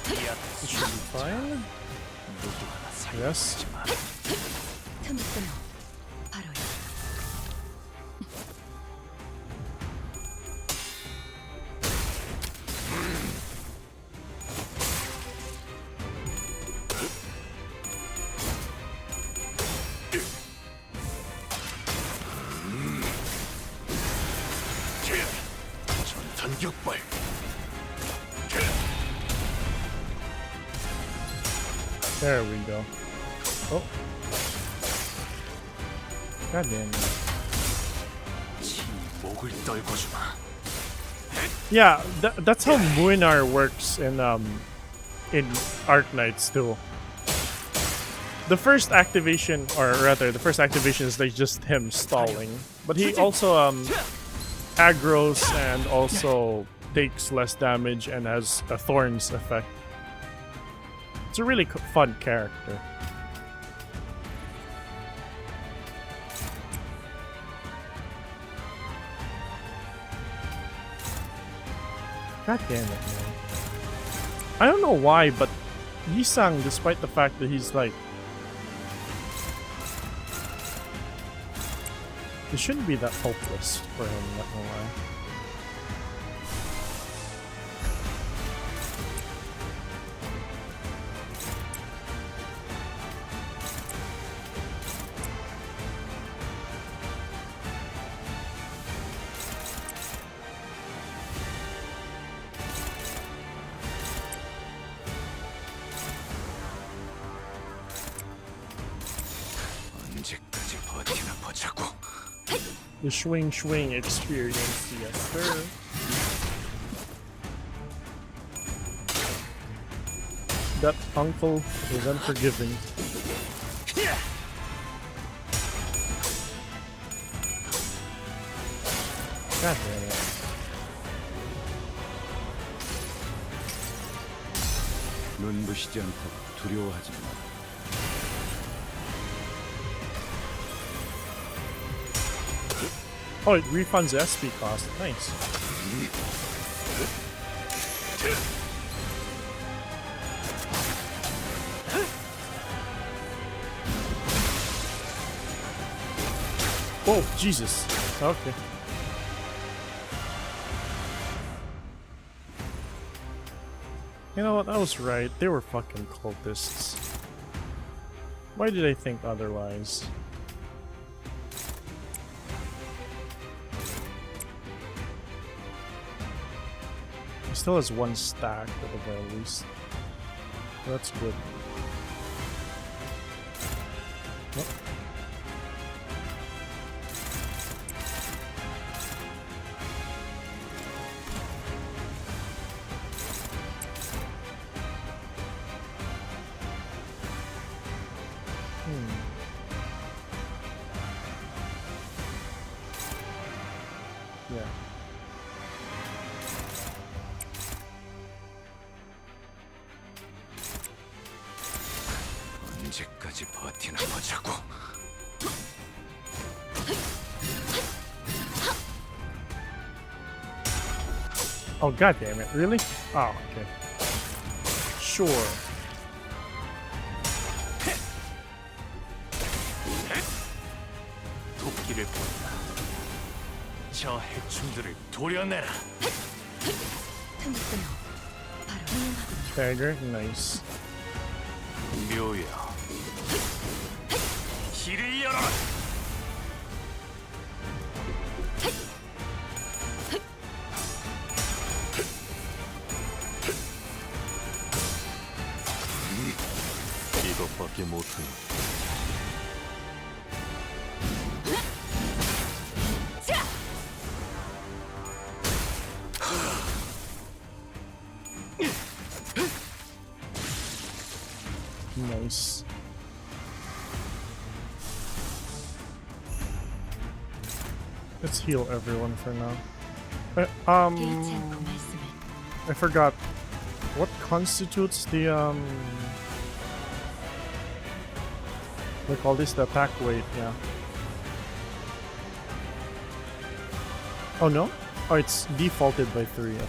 It should be fine. 누구 하나 Yes. 살려주지 마. 틈을 끊어. 바로야. 전격발. There we go. Oh. God damn it. 지 목을 떨궈주마. Yeah, that's how Muinar works in Arknights too. The first activation, or rather, the first activation is like just him stalling, but he also aggroes and also takes less damage and has a Thorns effect. It's a really fun character. God damn it, man. I don't know why, but Yisang, despite the fact that he's like... It shouldn't be that hopeless for him, not gonna lie. 언제까지 버티나 보자고. The swing experience, yes sir. That uncle is unforgiving. God damn it. 눈부시지 않다고 두려워하지 마. Oh, it refunds the SP cost. Nice. Oh, Jesus. Okay. You know what? I was right. They were fucking cultists. Why did I think otherwise? He still has one stack at the very least. That's good. Yep. Yeah. 언제까지 버티나 보자고. Oh, god damn it. Really? Oh, okay. Sure. 도끼를 본다. 저 해충들을 도려내라. Dagger, nice. 묘야. 길을 열어라. 이것밖에 못해. Nice. Let's heal everyone for now. I forgot. What constitutes the they call this the attack weight, yeah. Oh no? Oh, it's defaulted by 3, okay.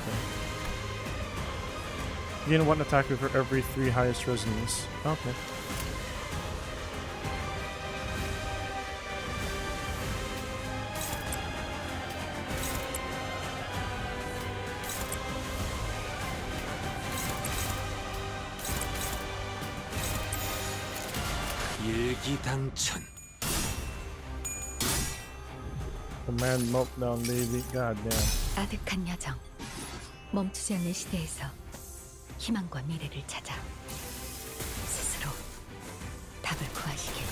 Gain 1 attack for every 3 highest resonance. Okay. 일기당천. Command meltdown, baby. Goddamn. 아득한 여정. 멈추지 않는 시대에서 희망과 미래를 찾아 스스로 답을 구하시길.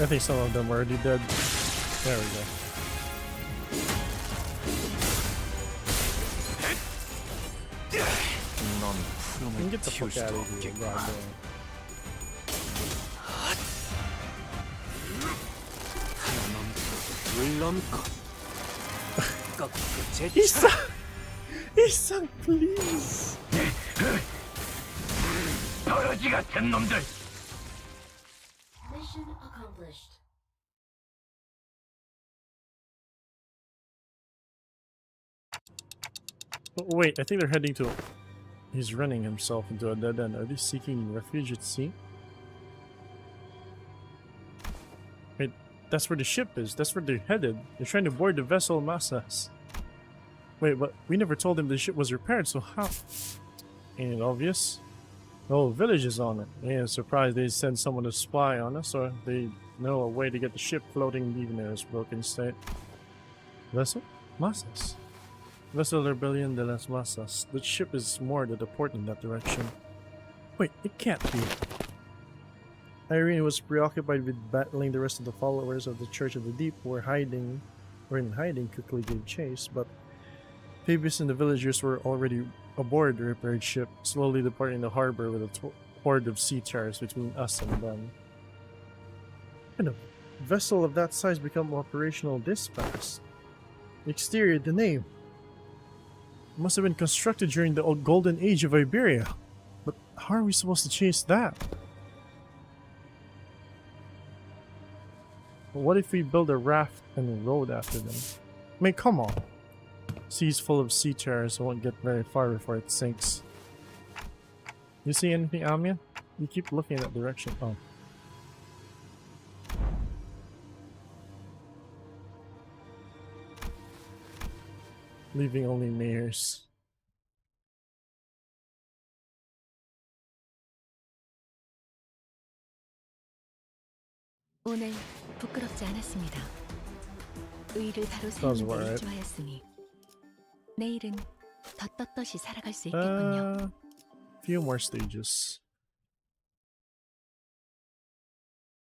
I think some of them are already dead. There we go. 넌 You can 푸름을 get the 틔울 fuck out 수도 of here. 없겠구나. Goddamn. 하나 넘고 둘 넘고 꺾고 제쳐. Isak, please. 버러지 같은 놈들. Mission accomplished. Oh, wait, I think they're heading to... He's running himself into a dead end. Are they seeking refuge at sea? Wait, that's where the ship is. That's where they're headed. They're trying to board the vessel Masas. Wait, but we never told them the ship was repaired, so how? Ain't it obvious? The whole village is on it. Yeah, surprised they sent someone to spy on us, or they know a way to get the ship floating even in its broken state. Vessel? Masas. Vessel Rebellion de las Masas. The ship is moored at the port in that direction. Wait, it can't be. Irene was preoccupied with battling the rest of the followers of the Church of the Deep who were in hiding quickly gave chase, but Phoebus and the villagers were already aboard the repaired ship, slowly departing the harbor with a horde of sea terrors between us and them. Can a vessel of that size become operational this fast? The exterior, the name. It must have been constructed during the old golden age of Iberia. But how are we supposed to chase that? What if we build a raft and a road after them? I mean, come on. Sea's full of sea terrors, so won't get very far before it sinks. You see anything, Amia? You keep looking in that direction. Oh. Leaving only mayors. 오늘 부끄럽지 않았습니다. 의를 바로 Sounds 세우는 데 about right. 일조하였으니 내일은 더 떳떳이 살아갈 수 있겠군요. Few more stages.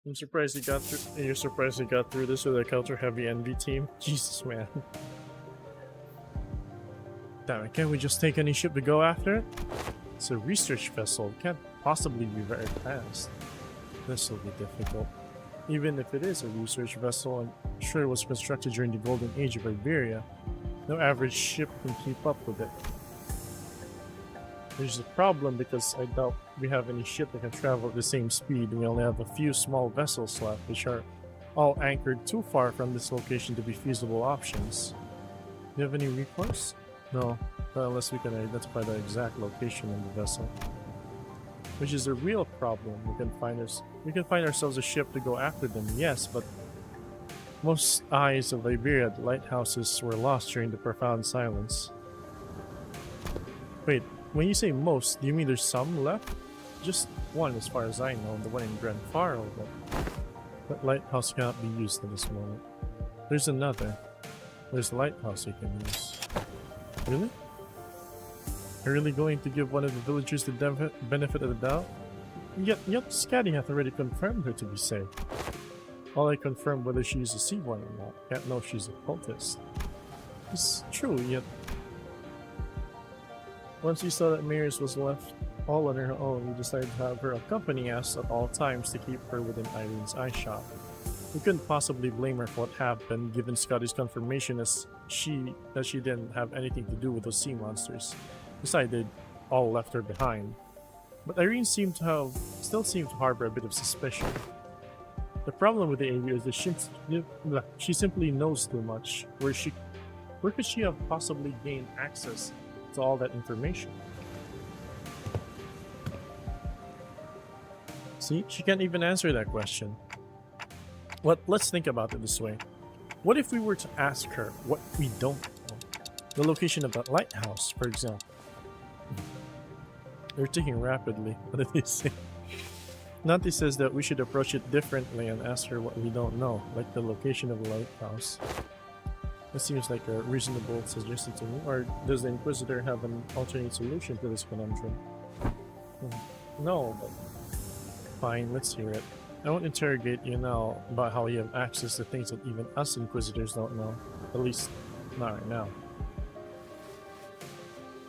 I'm surprised you got through. You're surprised you got through this with a counter-heavy envy team. Jesus, man. Damn it! Can't we just take any ship to go after it? It's a research vessel. It can't possibly be very fast. This will be difficult. Even if it is a research vessel, I'm sure it was constructed during the golden age of Iberia. No average ship can keep up with it. There's a problem because I doubt we have any ship that can travel at the same speed. We only have a few small vessels left, which are all anchored too far from this location to be feasible options. Do you have any recourse? No, not unless we can identify the exact location of the vessel. Which is a real problem. We can find ourselves a ship to go after them, yes, but most eyes of Iberia, the lighthouses, were lost during the profound silence. Wait, when you say most, do you mean there's some left? Just one, as far as I know, the one in Grand Faro, but that lighthouse cannot be used at this moment. There's another. There's a lighthouse you can use. Really? Are you really going to give one of the villagers the benefit of the doubt? Yet Scatty hath already confirmed her to be safe. All I confirmed whether she is a Seaborn or not. Can't know if she's a cultist. It's true, yet once you saw that Maris was left all on her own, you decided to have her accompany us at all times to keep her within Irene's eyeshot. We couldn't possibly blame her for what happened, given Scotty's confirmation that she didn't have anything to do with those sea monsters. Besides, they all left her behind. But Irene still seemed to harbor a bit of suspicion. The problem with the area is that she simply knows too much. Where could she have possibly gained access to all that information? See, she can't even answer that question. Let's think about it this way. What if we were to ask her what we don't know? The location of that lighthouse, for example. They're ticking rapidly. What did they say? Nati says that we should approach it differently and ask her what we don't know, like the location of the lighthouse. That seems like a reasonable suggestion to me. Or does the Inquisitor have an alternate solution to this conundrum? No, but fine, let's hear it. I won't interrogate you now about how you have access to things that even us Inquisitors don't know. At least, not right now.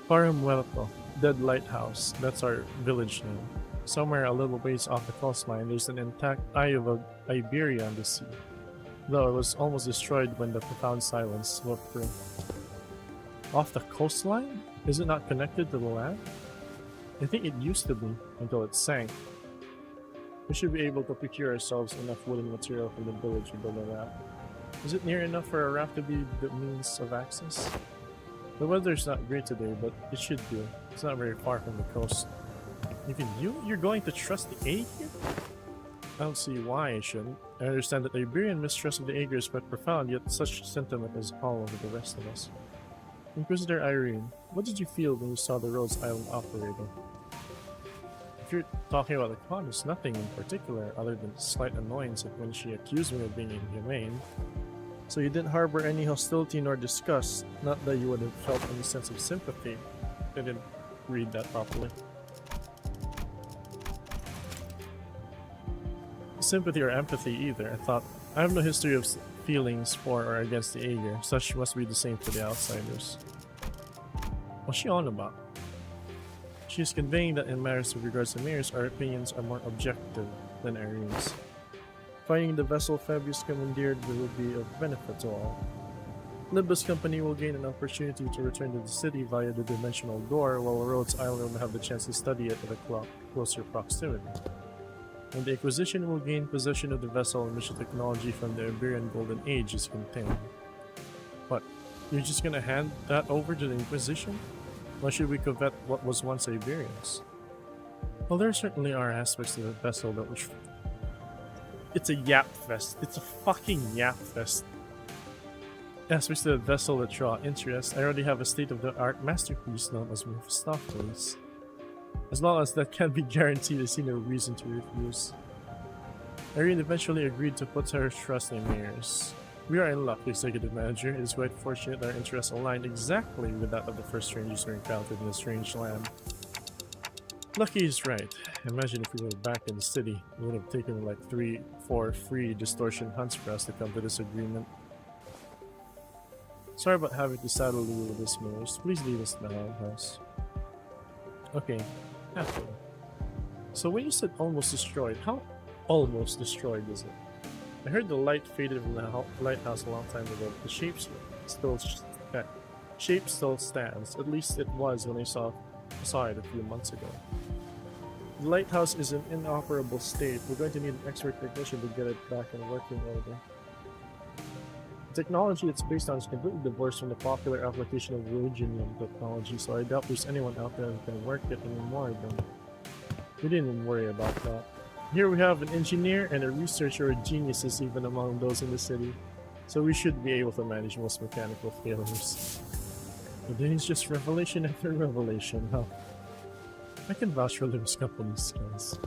Para Muerto, Dead Lighthouse. That's our village name. Somewhere a little ways off the coastline, there's an intact Eye of Iberia on the sea. Though it was almost destroyed when the profound silence swept through. Off the coastline? Is it not connected to the land? I think it used to be, until it sank. We should be able to procure ourselves enough wooden material from the village to build a raft. Is it near enough for a raft to be the means of access? The weather's not great today, but it should do. It's not very far from the coast. Even you're going to trust the Aegir? I don't see why I shouldn't. I understand that the Iberian mistrust of the Aegir is quite profound, yet such sentiment is all over the rest of us. Inquisitor Irene, what did you feel when you saw the Rhodes Island operating? If you're talking about the con, it's nothing in particular other than slight annoyance at when she accused me of being inhumane. So you didn't harbor any hostility nor disgust, not that you would have felt any sense of sympathy. I didn't read that properly. Sympathy or empathy either. I thought, I have no history of feelings for or against the Aegir. Such must be the same for the outsiders. What's she on about? She is conveying that in matters with regards to mayors, our opinions are more objective than Irene's. Finding the vessel Fabius commandeered will be of benefit to all. Limbus Company will gain an opportunity to return to the city via the Dimensional Door, while Rhodes Island will have the chance to study it at a closer proximity. And the Inquisition will gain possession of the vessel in which the technology from the Iberian Golden Age is contained. What? You're just gonna hand that over to the Inquisition? Why should we covet what was once Iberians? Well, there certainly are aspects of the vessel that which... It's a yap fest. It's a fucking yap fest. Aspects of the vessel that draw interest. I already have a state-of-the-art masterpiece known as Mephistopheles. As long as that can be guaranteed, I see no reason to refuse. Irene eventually agreed to put her trust in Mears. We are in luck, Executive Manager. It is quite fortunate our interests aligned exactly with that of the first strangers we encountered in a strange land. Lucky is right. Imagine if we were back in the city. It would have taken like 3-4 free distortion hunts for us to come to this agreement. Sorry about having to saddle you with this, Mears. Please leave us in the lighthouse. Okay, happily. So when you said almost destroyed, how almost destroyed is it? I heard the light faded from the lighthouse a long time ago, but the shape still stands. At least it was when I saw it a few months ago. The lighthouse is in inoperable state. We're going to need an expert technician to get it back in working order. The technology it's based on is completely divorced from the popular application of Virginium technology, so I doubt there's anyone out there who can work it anymore. Then we didn't even worry about that. Here we have an engineer and a researcher, geniuses even among those in the city, so we should be able to manage most mechanical failures. But then it's just revelation after revelation, huh? I can vouch for Limbus Company's skills.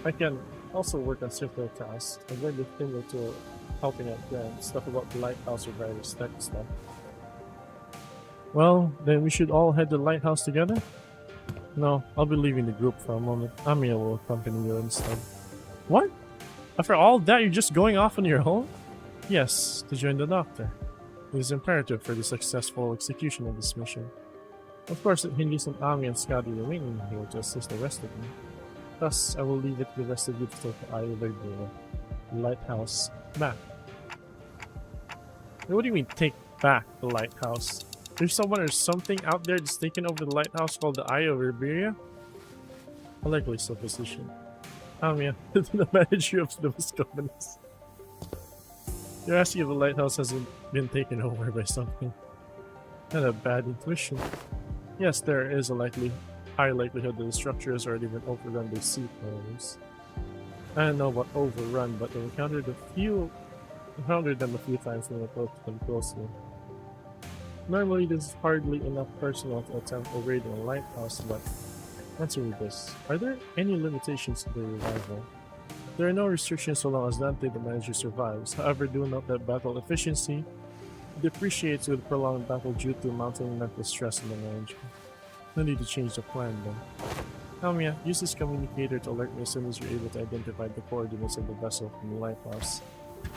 I can also work on simpler tasks. I've learned a thing or two helping out Grant, stuff about the lighthouse or various tech stuff. Well, then we should all head to the lighthouse together? No, I'll be leaving the group for a moment. Amiya will accompany you instead. What? After all that, you're just going off on your own? Yes, to join the doctor. It is imperative for the successful execution of this mission. Of course, it hinges on Ami and Scotty remaining here to assist the rest of me. Thus, I will leave it to the rest of you to take the eye of the lighthouse back. What do you mean, take back the lighthouse? There's someone or something out there that's taken over the lighthouse called the Eye of Iberia? A likely supposition. Amiya, the manager of those companies. You're asking if the lighthouse hasn't been taken over by something. Not a bad intuition. Yes, there is a high likelihood that the structure has already been overrun by seafarers. I don't know about overrun, but I encountered them a few times when I approached them closely. Normally, there's hardly enough personnel to attempt a raid on a lighthouse, but answer me this. Are there any limitations to their revival? There are no restrictions so long as Dante the manager survives. However, do note that battle efficiency depreciates with prolonged battle due to mounting mental stress in the manager. No need to change the plan then. Amiya, use this communicator to alert me as soon as you're able to identify the coordinates of the vessel from the lighthouse.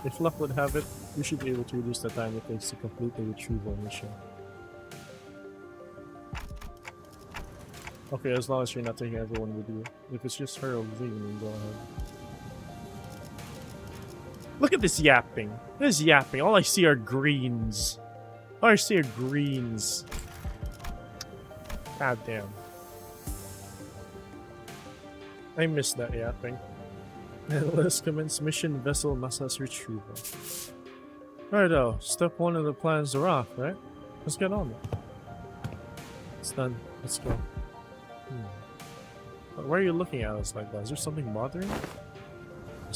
If luck would have it, we should be able to reduce the time it takes to complete the retrieval mission. Okay, as long as you're not taking everyone with you. If it's just her or leaving, go ahead. Look at this yapping. This yapping. All I see are greens. All I see are greens. God damn. I missed that yapping. And let's commence mission vessel massas retrieval. Righto, step 1 of the plans are off, right? Let's get on it. It's done. Let's go. Why are you looking at us like that? Is there something bothering you?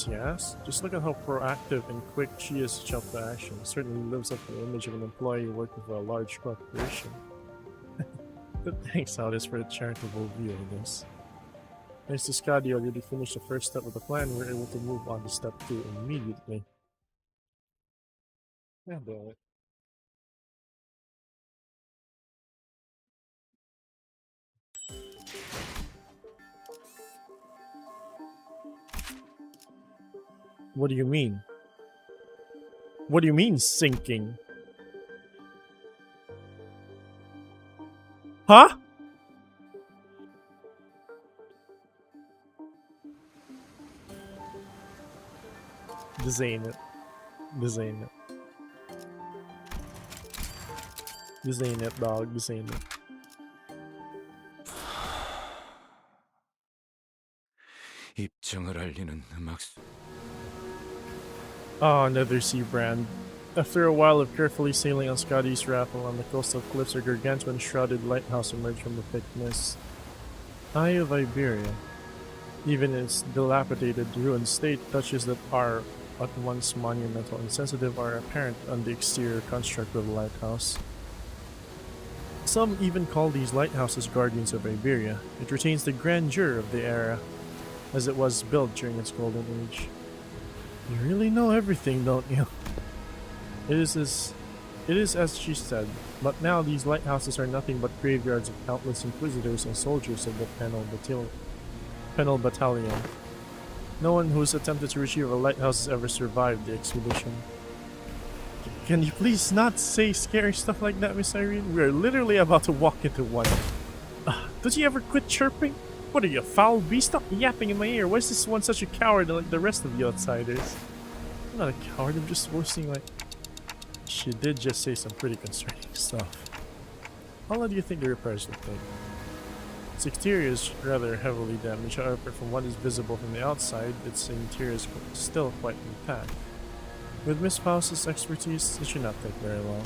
Yes. Just look at how proactive and quick she is to jump to action. It certainly lives up to the image of an employee working for a large corporation. But thanks, Alice, for the charitable view of this. Thanks to Scotty already finished the first step of the plan, we're able to move on to step 2 immediately. Yeah, damn it. What do you mean? What do you mean, sinking? Huh? This ain't it. This ain't it. This ain't it, dog. This ain't it. 입장을 알리는 음악수. Oh, another sea brand. After a while of carefully sailing on Scotty's raft along the coastal cliffs, a gargantuan shrouded lighthouse emerged from the thick mist. Eye of Iberia. Even in its dilapidated, ruined state, touches that are at once monumental and sensitive are apparent on the exterior construct of the lighthouse. Some even call these lighthouses guardians of Iberia. It retains the grandeur of the era, as it was built during its golden age. You really know everything, don't you? It is as she said, but now these lighthouses are nothing but graveyards of countless inquisitors and soldiers of the Penal Battalion. No one who has attempted to retrieve a lighthouse has ever survived the expedition. Can you please not say scary stuff like that, Miss Irene? We are literally about to walk into one. Does he ever quit chirping? What are you, a foul beast? Stop yapping in my ear. Why is this one such a coward like the rest of you outsiders? I'm not a coward, I'm just voicing like... She did just say some pretty concerning stuff. How long do you think the repairs will take? Its exterior is rather heavily damaged, however, from what is visible from the outside, its interior is still quite intact. With Miss Faust's expertise, it should not take very long.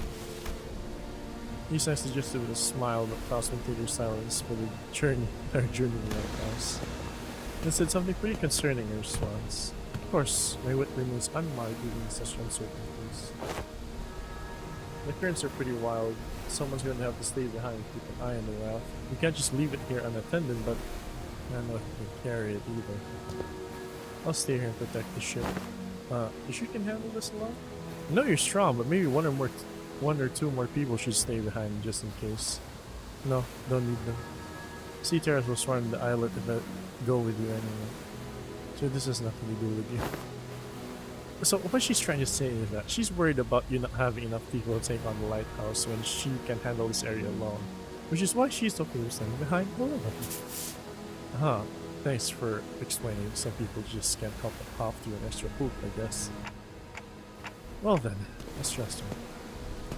Lisa suggested with a smile, but Faust maintained her silence for the journey to the lighthouse. And said something pretty concerning in response. Of course, my wit remains unmarred even in such uncertainties. The currents are pretty wild. Someone's going to have to stay behind and keep an eye on the raft. We can't just leave it here unattended, but I don't know if we can carry it either. I'll stay here and protect the ship. You sure you can handle this alone? I know you're strong, but maybe one or two more people should stay behind just in case. No, don't need them. Sea terrors will swarm the islet if I go with you anyway. So this has nothing to do with you. So what she's trying to say is that she's worried about you not having enough people to take on the lighthouse when she can handle this area alone. Which is why she's okay with standing behind all of them. Thanks for explaining. Some people just can't help but hop to an extra poop, I guess. Well then, let's trust her.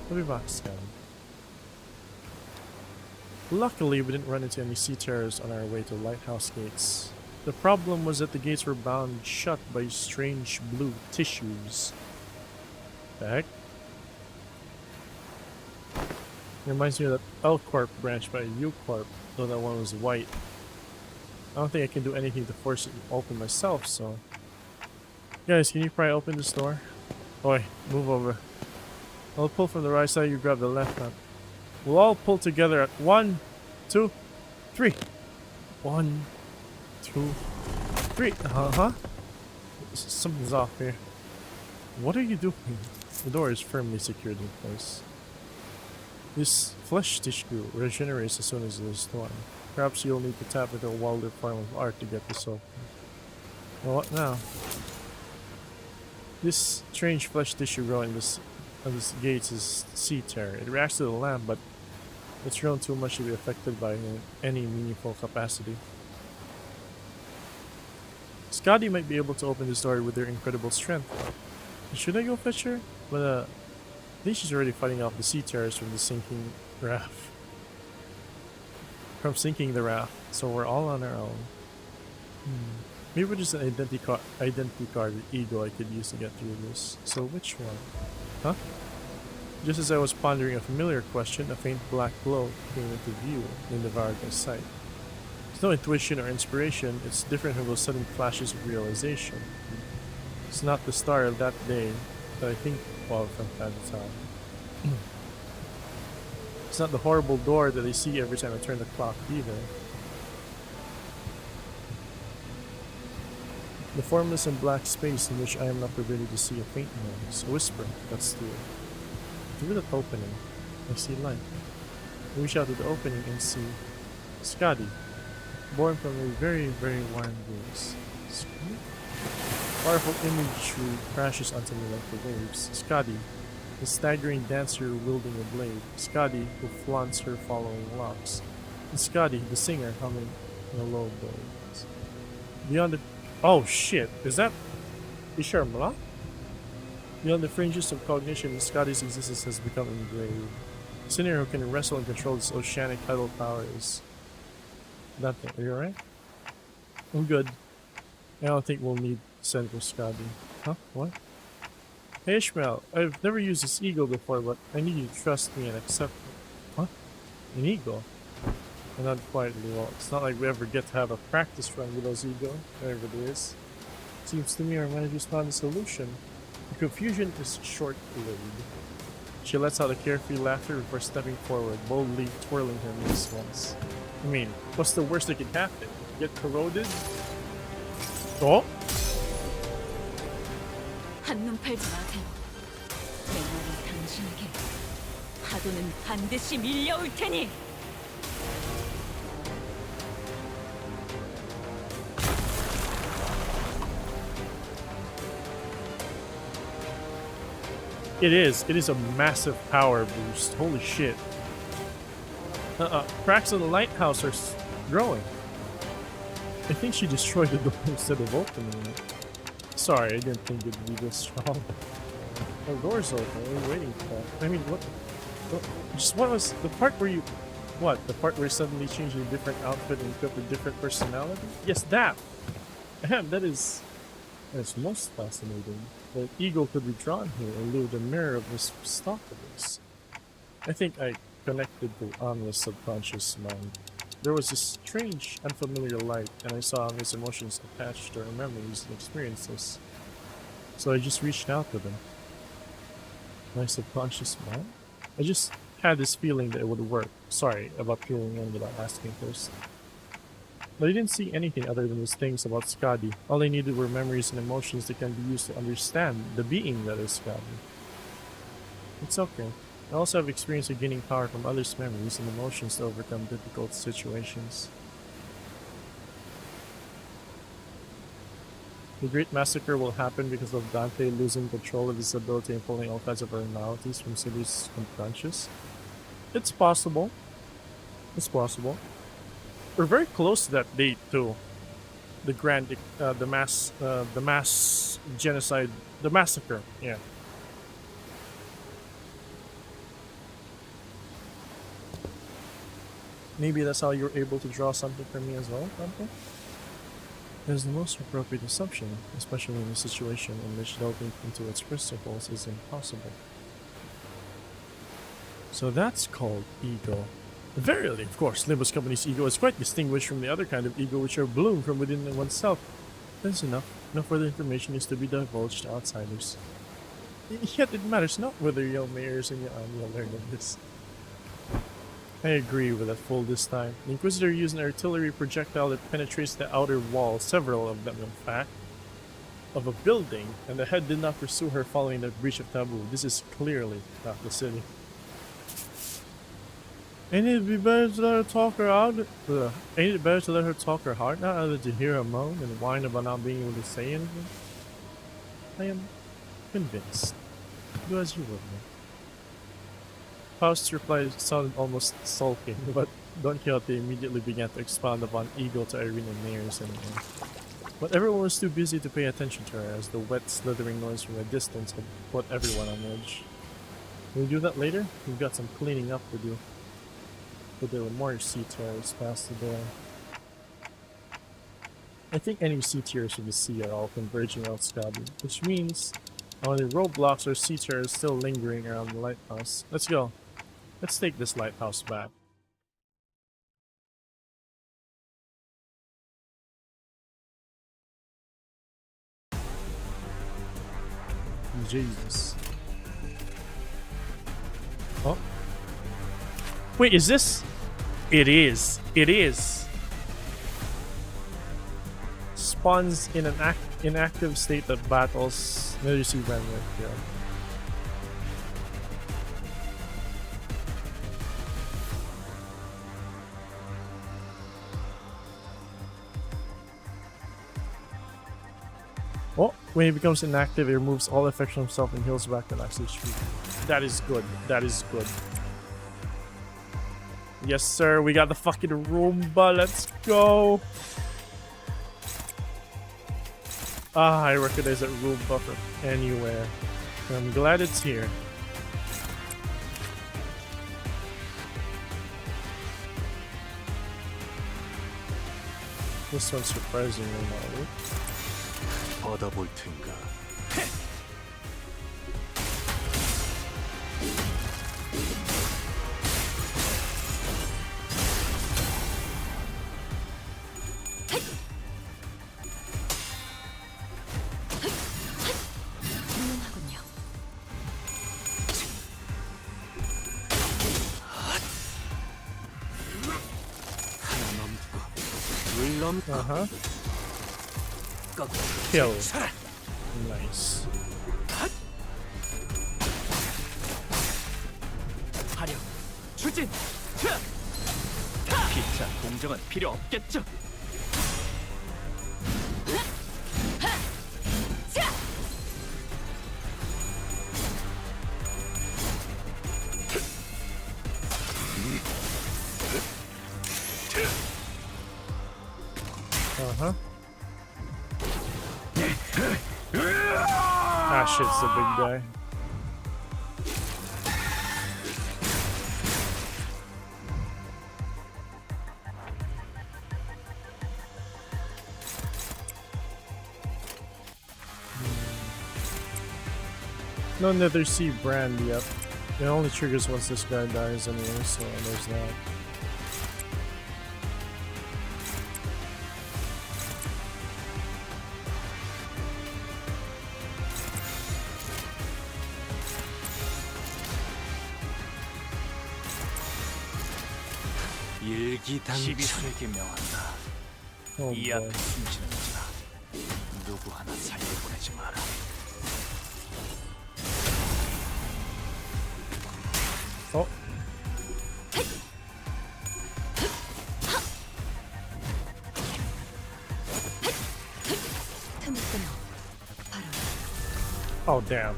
We'll be back soon. Luckily, we didn't run into any sea terrors on our way to lighthouse gates. The problem was that the gates were bound shut by strange blue tissues. The heck? Reminds me of that L Corp branch by U Corp, though that one was white. I don't think I can do anything to force it open myself, so... Guys, can you pry open this door? Oi, move over. I'll pull from the right side, you grab the left hand. We'll all pull together at 1, 2, 3. 1, 2, 3. Something's off here. What are you doing? The door is firmly secured in place. This flesh tissue regenerates as soon as it is torn. Perhaps you'll need to tap into a wilder form of art to get this open. Well, what now? This strange flesh tissue growing on this gates is sea terror. It reacts to the lamp, but it's grown too much to be affected by any meaningful capacity. Scotty might be able to open this door with her incredible strength. Should I go fetch her? But I think she's already fighting off the sea terrors from the sinking raft. Sinking the raft, so we're all on our own. Maybe just an identity card or ego I could use to get through this. So which one? Huh? Just as I was pondering a familiar question, a faint black glow came into view and devoured my sight. It's no intuition or inspiration, it's different from those sudden flashes of realization. It's not the star of that day that I think of from time to time. It's not the horrible door that I see every time I turn the clock either. The formless and black space in which I am not permitted to see a faint noise, a whisper, that's true. Through that opening, I see light. I reach out to the opening and see Scotty, born from a very, very warm gaze. Scotty? Powerful imagery crashes onto me like the waves. Scotty, the staggering dancer wielding a blade. Scotty, who flaunts her following locks. And Scotty, the singer, humming in a low voice. Beyond the... Oh shit, is that... Isharmla? Beyond the fringes of cognition, Scotty's existence has become engraved. Scenario who can wrestle and control this oceanic tidal power is that thing. Are you alright? I'm good. I don't think we'll need Senator Scotty. Huh? What? Hey Ishmael, I've never used this eagle before, but I need you to trust me and accept it. Huh? An eagle? And not quietly. Well, it's not like we ever get to have a practice run with those eagles, whatever it is. Seems to me our manager's found a solution. The confusion is short-lived. She lets out a carefree laughter before stepping forward, boldly twirling her wrists once. I mean, what's the worst that could happen? Get corroded? Oh? 한눈 팔지 마세요. 내 말은 당신에게 파도는 반드시 밀려올 테니. It is a massive power boost. Holy shit. Cracks in the lighthouse are growing. I think she destroyed the door instead of opening it. Sorry, I didn't think it'd be this strong. The door's open. What are we waiting for? I mean, what was the part where you... What? The part where you suddenly change a different outfit and equip a different personality? Yes, that! Ahem, that is most fascinating. The eagle could be drawn here in lieu of the mirror of this Stockables. I think I connected to Anna's subconscious mind. There was this strange, unfamiliar light, and I saw his emotions attached to her memories and experiences. So I just reached out to them. My subconscious mind? I just had this feeling that it would work. Sorry about peeling in without asking first. But I didn't see anything other than these things about Skadi. All I needed were memories and emotions that can be used to understand the being that is Skadi. It's okay. I also have experience of gaining power from others' memories and emotions to overcome difficult situations. The Great Massacre will happen because of Dante losing control of his ability and pulling all kinds of personalities from City's unconscious. It's possible. It's possible. We're very close to that date too. The the mass genocide, the massacre. Yeah. Maybe that's how you're able to draw something from me as well, Dante? That is the most appropriate assumption, especially in a situation in which delving into its principles is impossible. So that's called ego. Verily, of course, Limbus Company's ego is quite distinguished from the other kind of ego which are bloom from within oneself. That's enough. No further information is to be divulged to outsiders. Yet it matters not whether your mayors and your army will learn of this. I agree with that fool this time. The Inquisitor used an artillery projectile that penetrates the outer wall, several of them in fact, of a building, and the head did not pursue her following that breach of taboo. This is clearly not the city. Ain't it be better to let her talk her out? Ain't it better to let her talk her heart out rather than to hear her moan and whine about not being able to say anything? I am convinced. Do as you will, me. Faust's reply sounded almost sulking, but Don Quixote immediately began to expound upon ego to Irene and Mayors anyway. But everyone was too busy to pay attention to her, as the wet, slithering noise from a distance had put everyone on edge. Can we do that later? We've got some cleaning up to do. But there were more C-tiers past the door. I think any C-tiers in the sea are all converging out Scotty, which means only roadblocks or C-tiers still lingering around the lighthouse. Let's go. Let's take this lighthouse back. Jesus. Oh. Wait, is this? It is. It is. Spawns in an inactive state that battles. There you see Renwick here. Oh, when he becomes inactive, he removes all effects from himself and heals back to max HP. That is good. That is good. Yes, sir. We got the fucking Roomba. Let's go. Ah, I recognize that Roomba from anywhere. I'm glad it's here. This one's surprisingly not weak. 받아볼 텐가. 훌륭하군요. 하나 넘고 둘 넘고 Uh-huh. 꺾고 Kill. 살아. Nice. 화력 추진. 피차 공정은 필요 없겠죠. Uh-huh. Ah, shit, it's the big guy. No Nether Sea brand yet. It only triggers once this guy dies anyway, so there's that. 일기당천 12술에게 명한다. Oh 이 boy. 앞에 숨지는 자 누구 하나 살려보내지 마라. Oh. 틈을 끊어. 바로 Oh damn.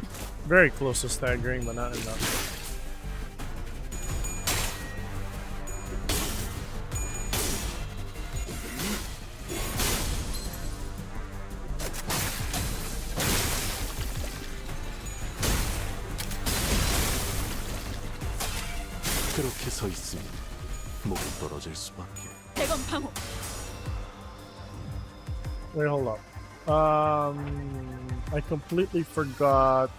Very close to staggering, but not enough. 그렇게 서 있으면 목이 떨어질 수밖에. 대검 방호. Wait, hold up. I completely forgot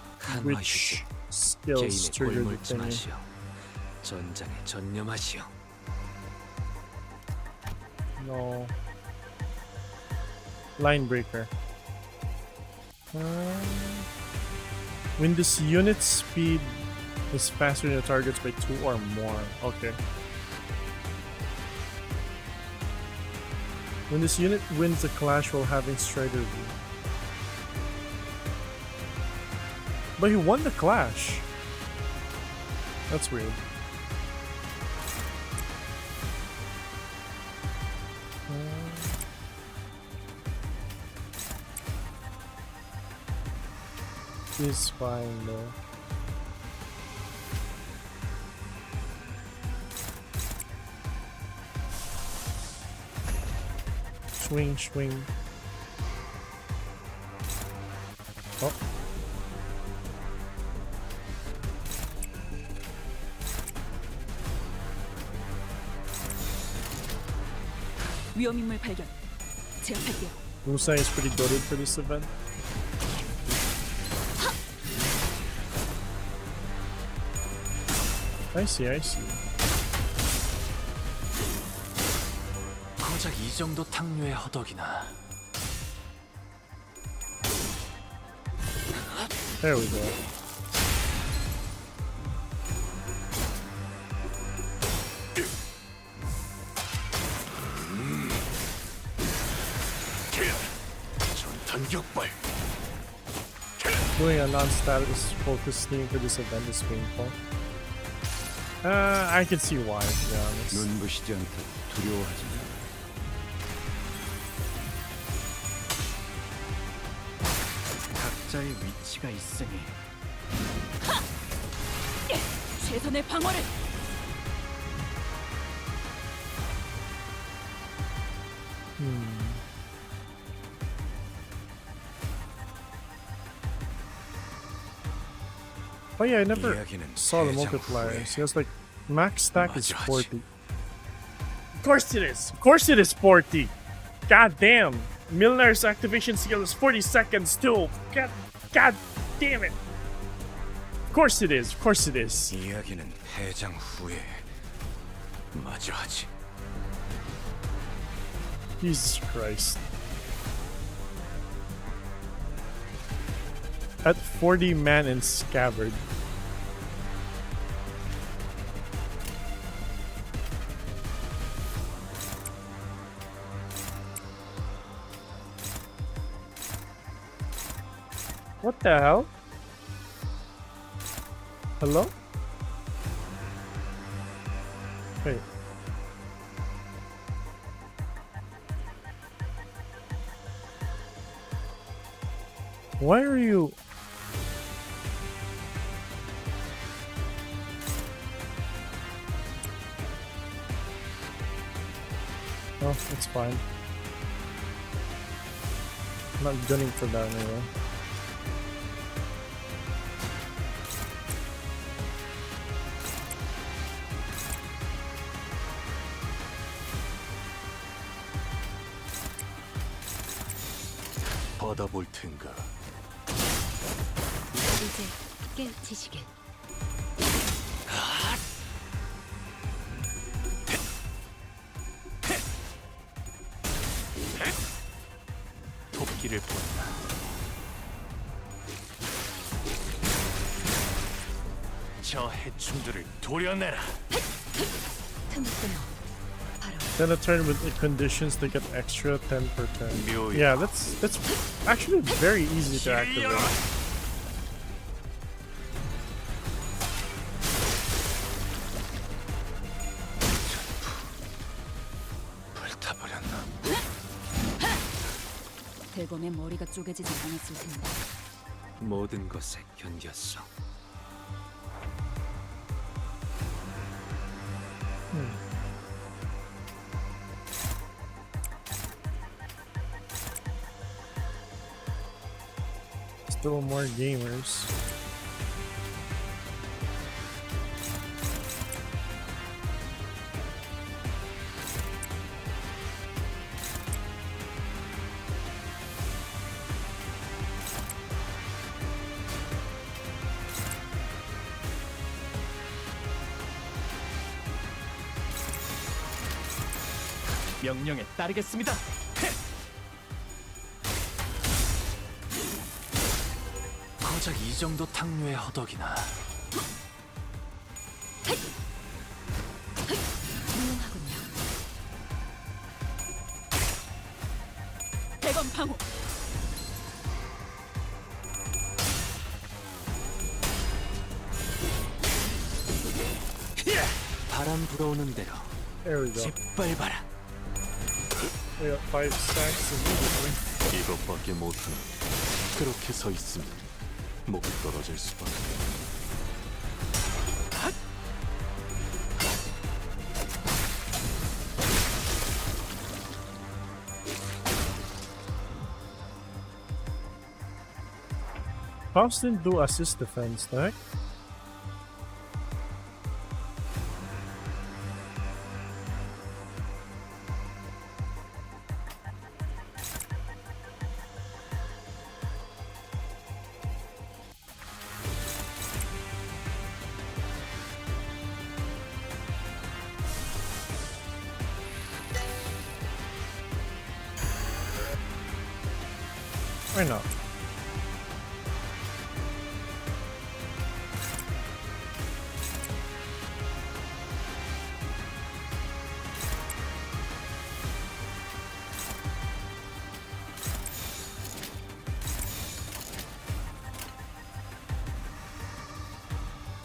which skills 개인의 triggered the 골몰지 thingy. 마시오. 전장에 전념하시오. No. Line breaker. When this unit speed is faster than the targets by 2 or more. Okay. When this unit wins the clash while having Strider V. But he won the clash. That's weird. He's fine though. Swing, swing. Oh. 위험인물 발견. 제압할게요. Lunacy is pretty goated for this event. I see, I see. 고작 이 정도 탕류의 허덕이나. There we go. 전탄격발. Doing a non-status focus theme for this event is painful. I can see why, to be honest. 눈부시지 않다. 두려워하지 마. 각자의 위치가 있으니. 최선의 방어를. Oh yeah, I never saw the multipliers. He has like max stack is 40. Of course it is. Of course it is 40. God damn. Milner's activation skill is 40 seconds too. God damn it. Of course it is. Of course it is. 이야기는 해장 후에 마저 하지. Jesus Christ. At 40 man and scabbard. What the hell? Hello? Wait. Why are you... Oh, it's fine. I'm not gunning for that anyway. 받아볼 텐가. 이제 깨우치시길. 토끼를 본다. 저 해충들을 도려내라. 틈을 끊어. 바로 Then a turn with the conditions to get extra 10 per turn. 묘히 Yeah, that's actually very easy to activate. 불타버렸나? 대검의 머리가 쪼개지지 않았을 텐데. 모든 것에 견뎠어. Still more gamers. 명령에 따르겠습니다. 고작 이 정도 탕류의 허덕이나. 훌륭하군요. 대검 방어. 바람 불어오는 대로 There we go. 짓밟아라. We got 5 stacks immediately. 이것밖에 못하는. 그렇게 서 있으면 목이 떨어질 수밖에. Faust didn't do assist defense, the heck? Why not?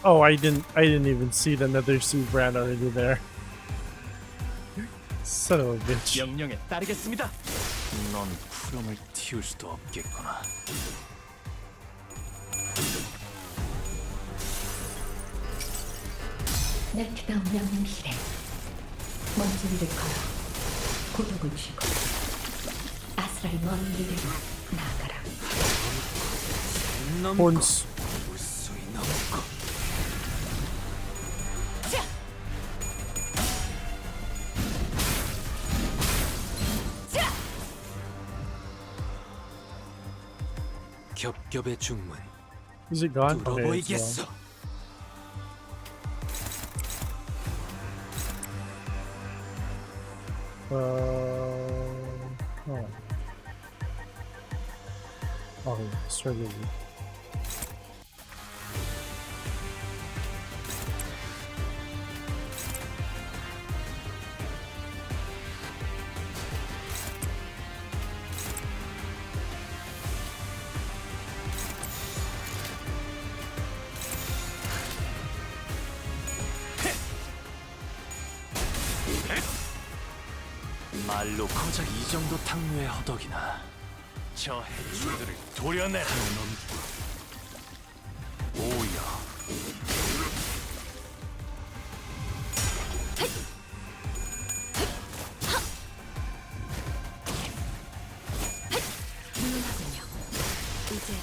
Oh, I didn't even see the nether sea brand already there. Son of a bitch. 명령에 따르겠습니다. 넌 푸름을 틔울 수도 없겠구나. 넥트다운 명령실에 먼지를 걸어 고독을 쥐고 아스랄 먼 미래로 나아가라. Horns. 무수히 넘고. 겹겹의 중문 Is it gone? Okay, it's gone. 뚫어보이겠어. Oh. Oh, struggle. 말로 고작 이 정도 탕류의 허덕이나 저 해충들을 도려내라. 오야. 훌륭하군요. 이제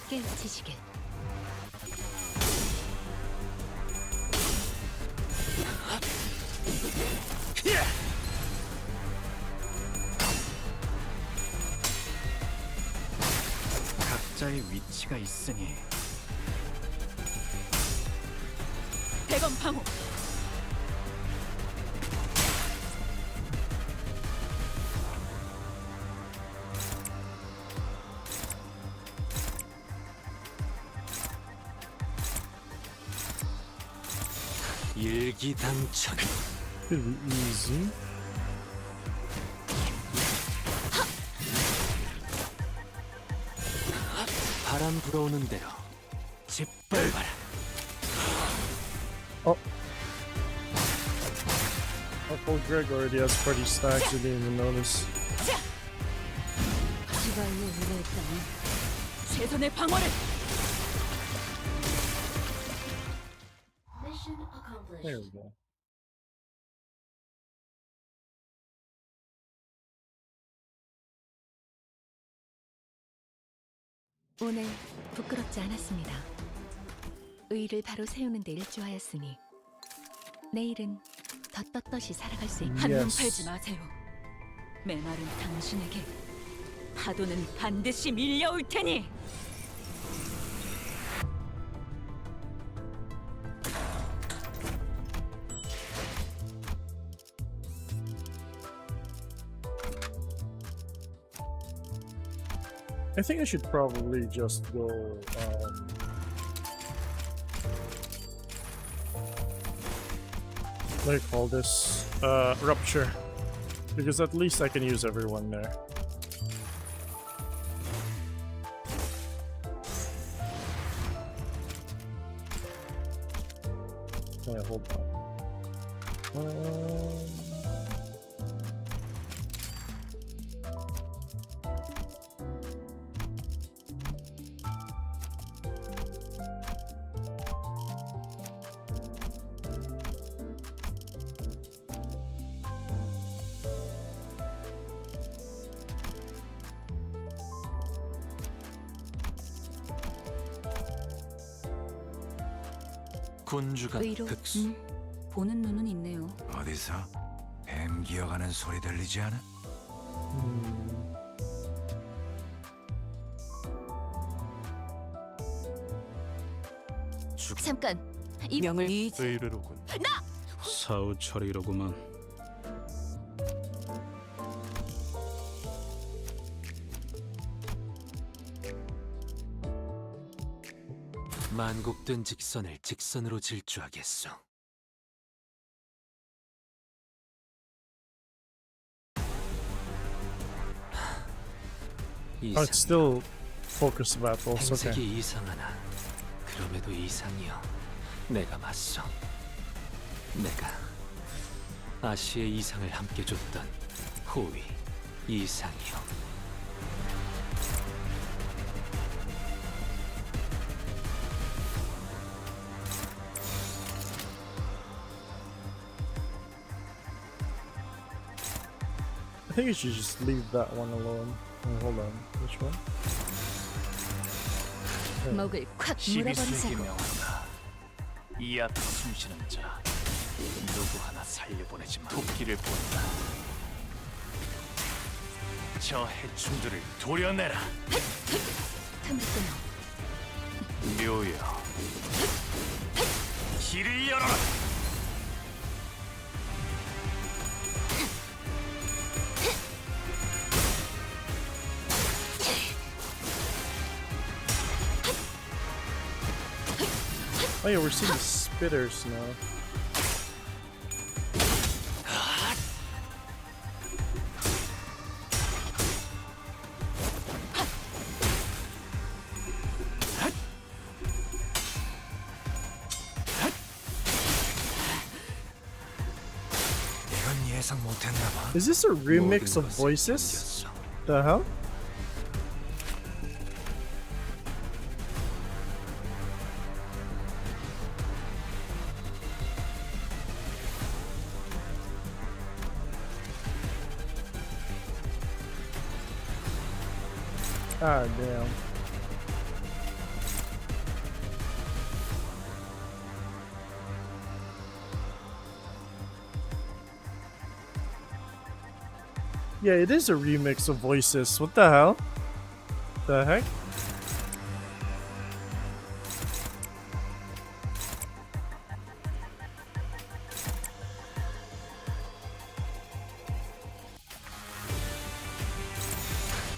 깨우치시길. 각자의 위치가 있으니 대검 방호. 일기당천. Could be easy. 바람 불어오는 대로 짓밟아라. Oh, Greg already has party stacks. You didn't even notice. 최선의 방어를. There we go. 오늘 부끄럽지 않았습니다. 의를 바로 세우는 데 일조하였으니 내일은 더 떳떳이 살아갈 수 있게 한눈 Yes. 팔지 마세요. 메마른 당신에게 파도는 반드시 밀려올 테니. I think I should probably just go. What do you call this? Rupture, because at least I can use everyone there. Yeah, hold on. 군주가 의로 극수. 보는 눈은 있네요. 어디서 뱀 기어가는 소리 들리지 않아? 잠깐 이 명을 의르로군. 사후처리로구만. 만국된 직선을 직선으로 질주하겠소. Oh, it's still focus battles. Okay. 행색이 이상하나 그럼에도 이상이여. 내가 맞서. 내가 아시의 이상을 함께 줬던 호위 이상이여. I think you should just leave that one alone. Oh, hold on, which one? 목을 콱 12세기 물어버리자고. 명한다. 이 앞에 숨쉬는 자 누구 하나 살려보내지 마. 토끼를 본다. 저 해충들을 도려내라. 틈을 끊어. 묘야. 길을 열어라. Oh yeah, we're seeing the spitters now. 이건 예상 못했나 봐. Is this a remix of voices? The hell? Ah, damn. Yeah, it is a remix of voices. What the hell? The heck?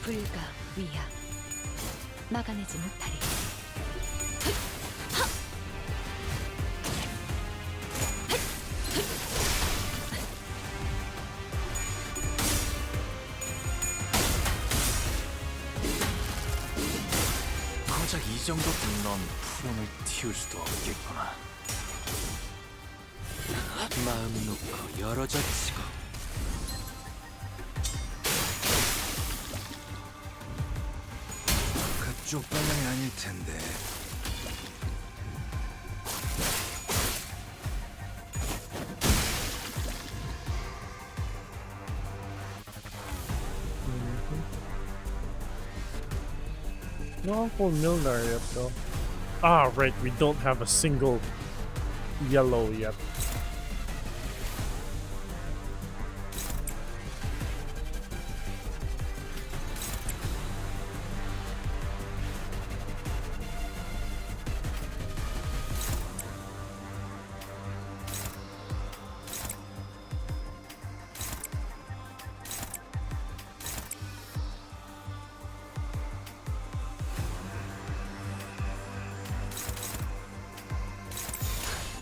불가 위야. 막아내지 못하리. 고작 이 정도면 넌 푸름을 틔울 수도 없겠구나. 마음 놓고 열어젖히고. 그쪽 방향이 아닐 텐데. No full Mildar yet though. Ah, right, we don't have a single yellow yet.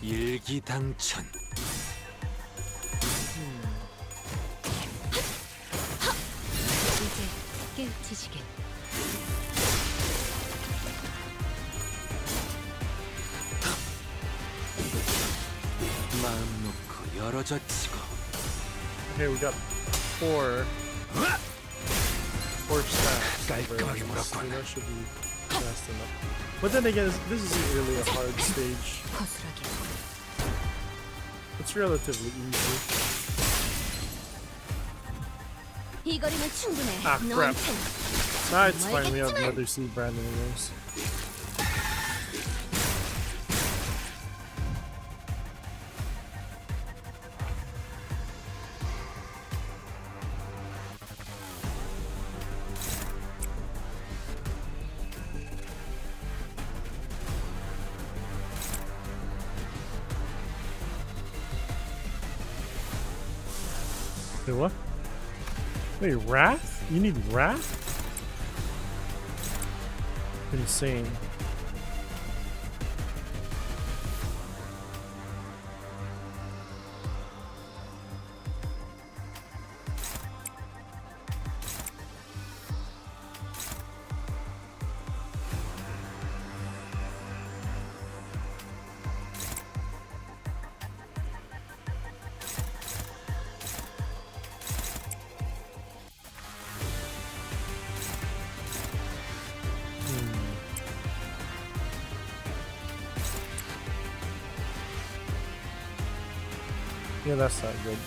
일기당천. 이제 깨우치시길. 마음 놓고 열어젖히고. Okay, we got four stacks. 깔끔하게 So 몰았군. that should be fast enough. But then again, this isn't really a hard stage. 거스르기. It's relatively easy. 이 거리면 충분해. Ah, crap. 너한텐 Nah, it's fine. We have another seed brand anyways. Wait, what? Wait, Wrath? You need Wrath? Insane. Yeah, that's not good.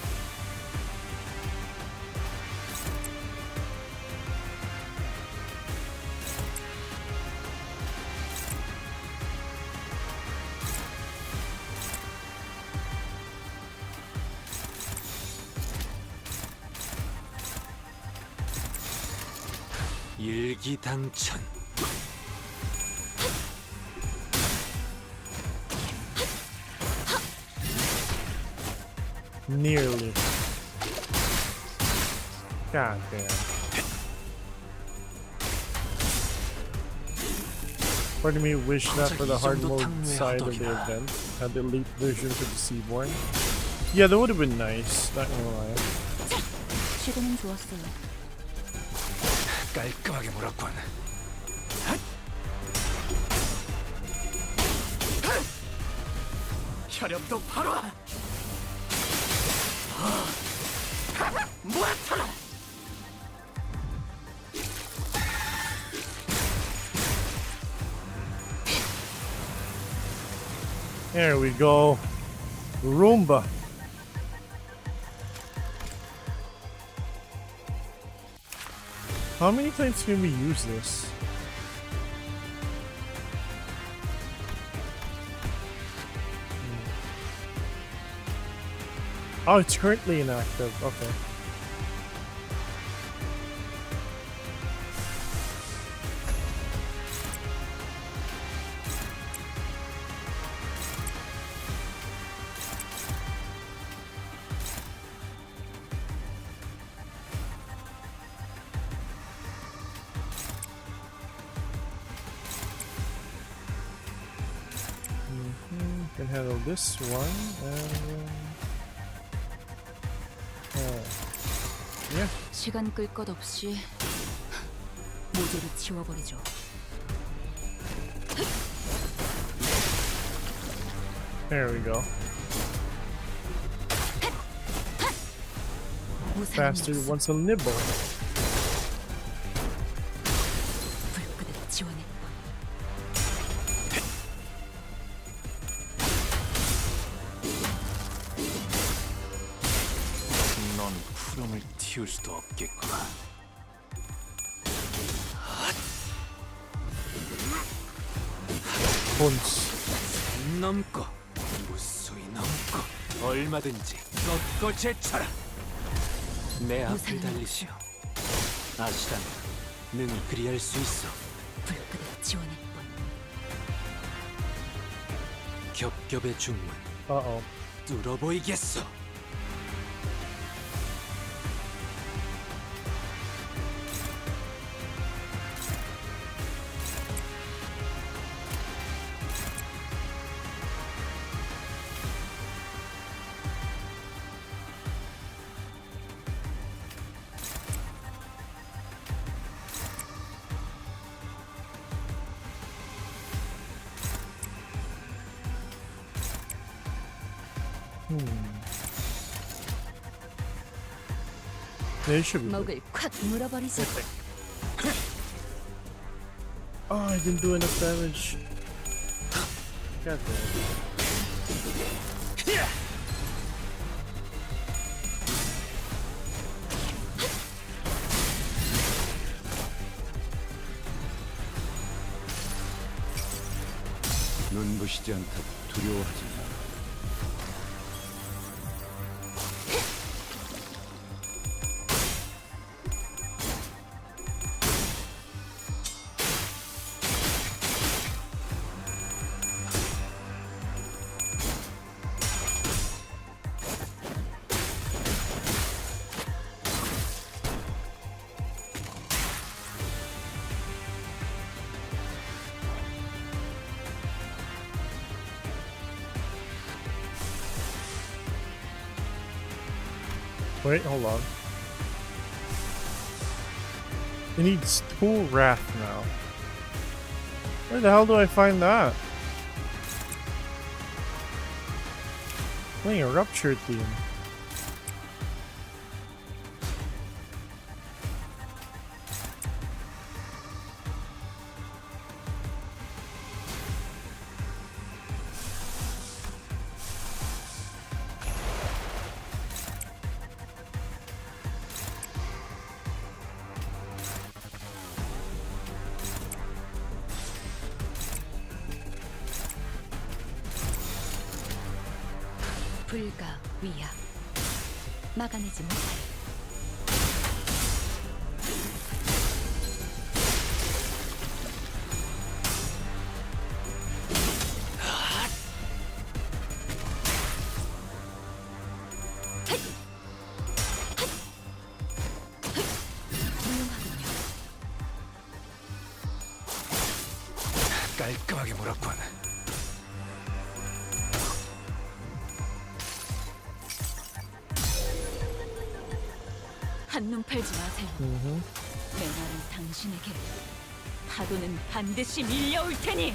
일기당천. Nearly. God damn. Part of me wish that for the hard mode side of the event had the elite version for the Seaborn. Yeah, that would have been nice, not gonna lie. 시도는 좋았어요. 깔끔하게 몰았군. 혈염도 바로 모아타라. There we go. Roomba. How many times can we use this? Oh, it's currently inactive. Okay. Can handle this one and yeah. 시간 끌 것 없이 모조리 지워버리죠. There we go. 무상한 Bastard 목숨 wants a nibble. 불끈을 지워냈다. 넌 푸름을 틔울 수도 없겠구나. Bones. 넘고 무수히 넘고 얼마든지 꺾고 제쳐라. 내 앞을 무상한 달리시오. 아시다면 능히 그리할 수 있어. 불끈을 지워냈군. 겹겹의 중문 Uh-oh. 뚫어보이겠소. They should be. 먹을 콱 물어버리죠. Oh, I didn't do enough damage. God damn. 눈부시지 않다고 두려워하지 마. Wait, hold on. It needs Tool Wrath now. Where the hell do I find that? Playing a Rupture theme. 불가 위약 막아내지 못해. 말끔하게 물었군. 한눈 팔지 마세요. 내 말은 당신에게. 파도는 반드시 밀려올 테니.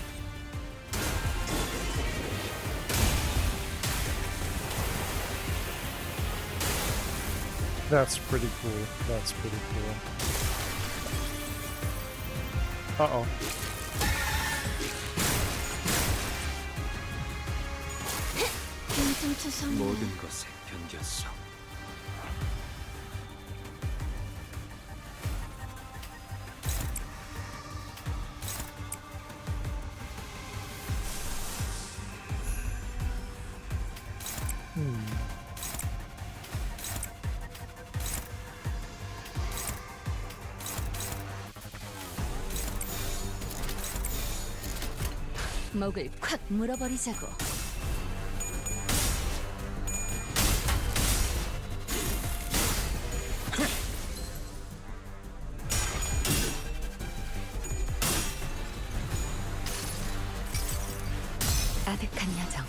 That's pretty cool. That's pretty cool. Uh-oh. 모든 것에 견뎠어. 목을 콱 물어버리자고. 아득한 여정.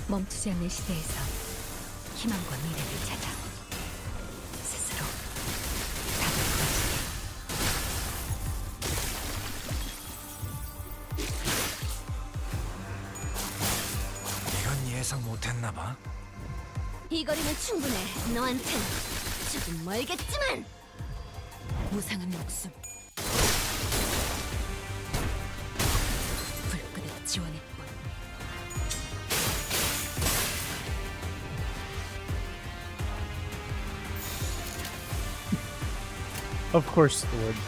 멈추지 않는 시대에서 희망과 미래를 찾아 스스로 답을 구하시게. 이건 예상 못했나 봐. 이 거리면 충분해. 너한텐 조금 멀겠지만. 무상한 목숨. 불끈에 지원했군. Of course it would.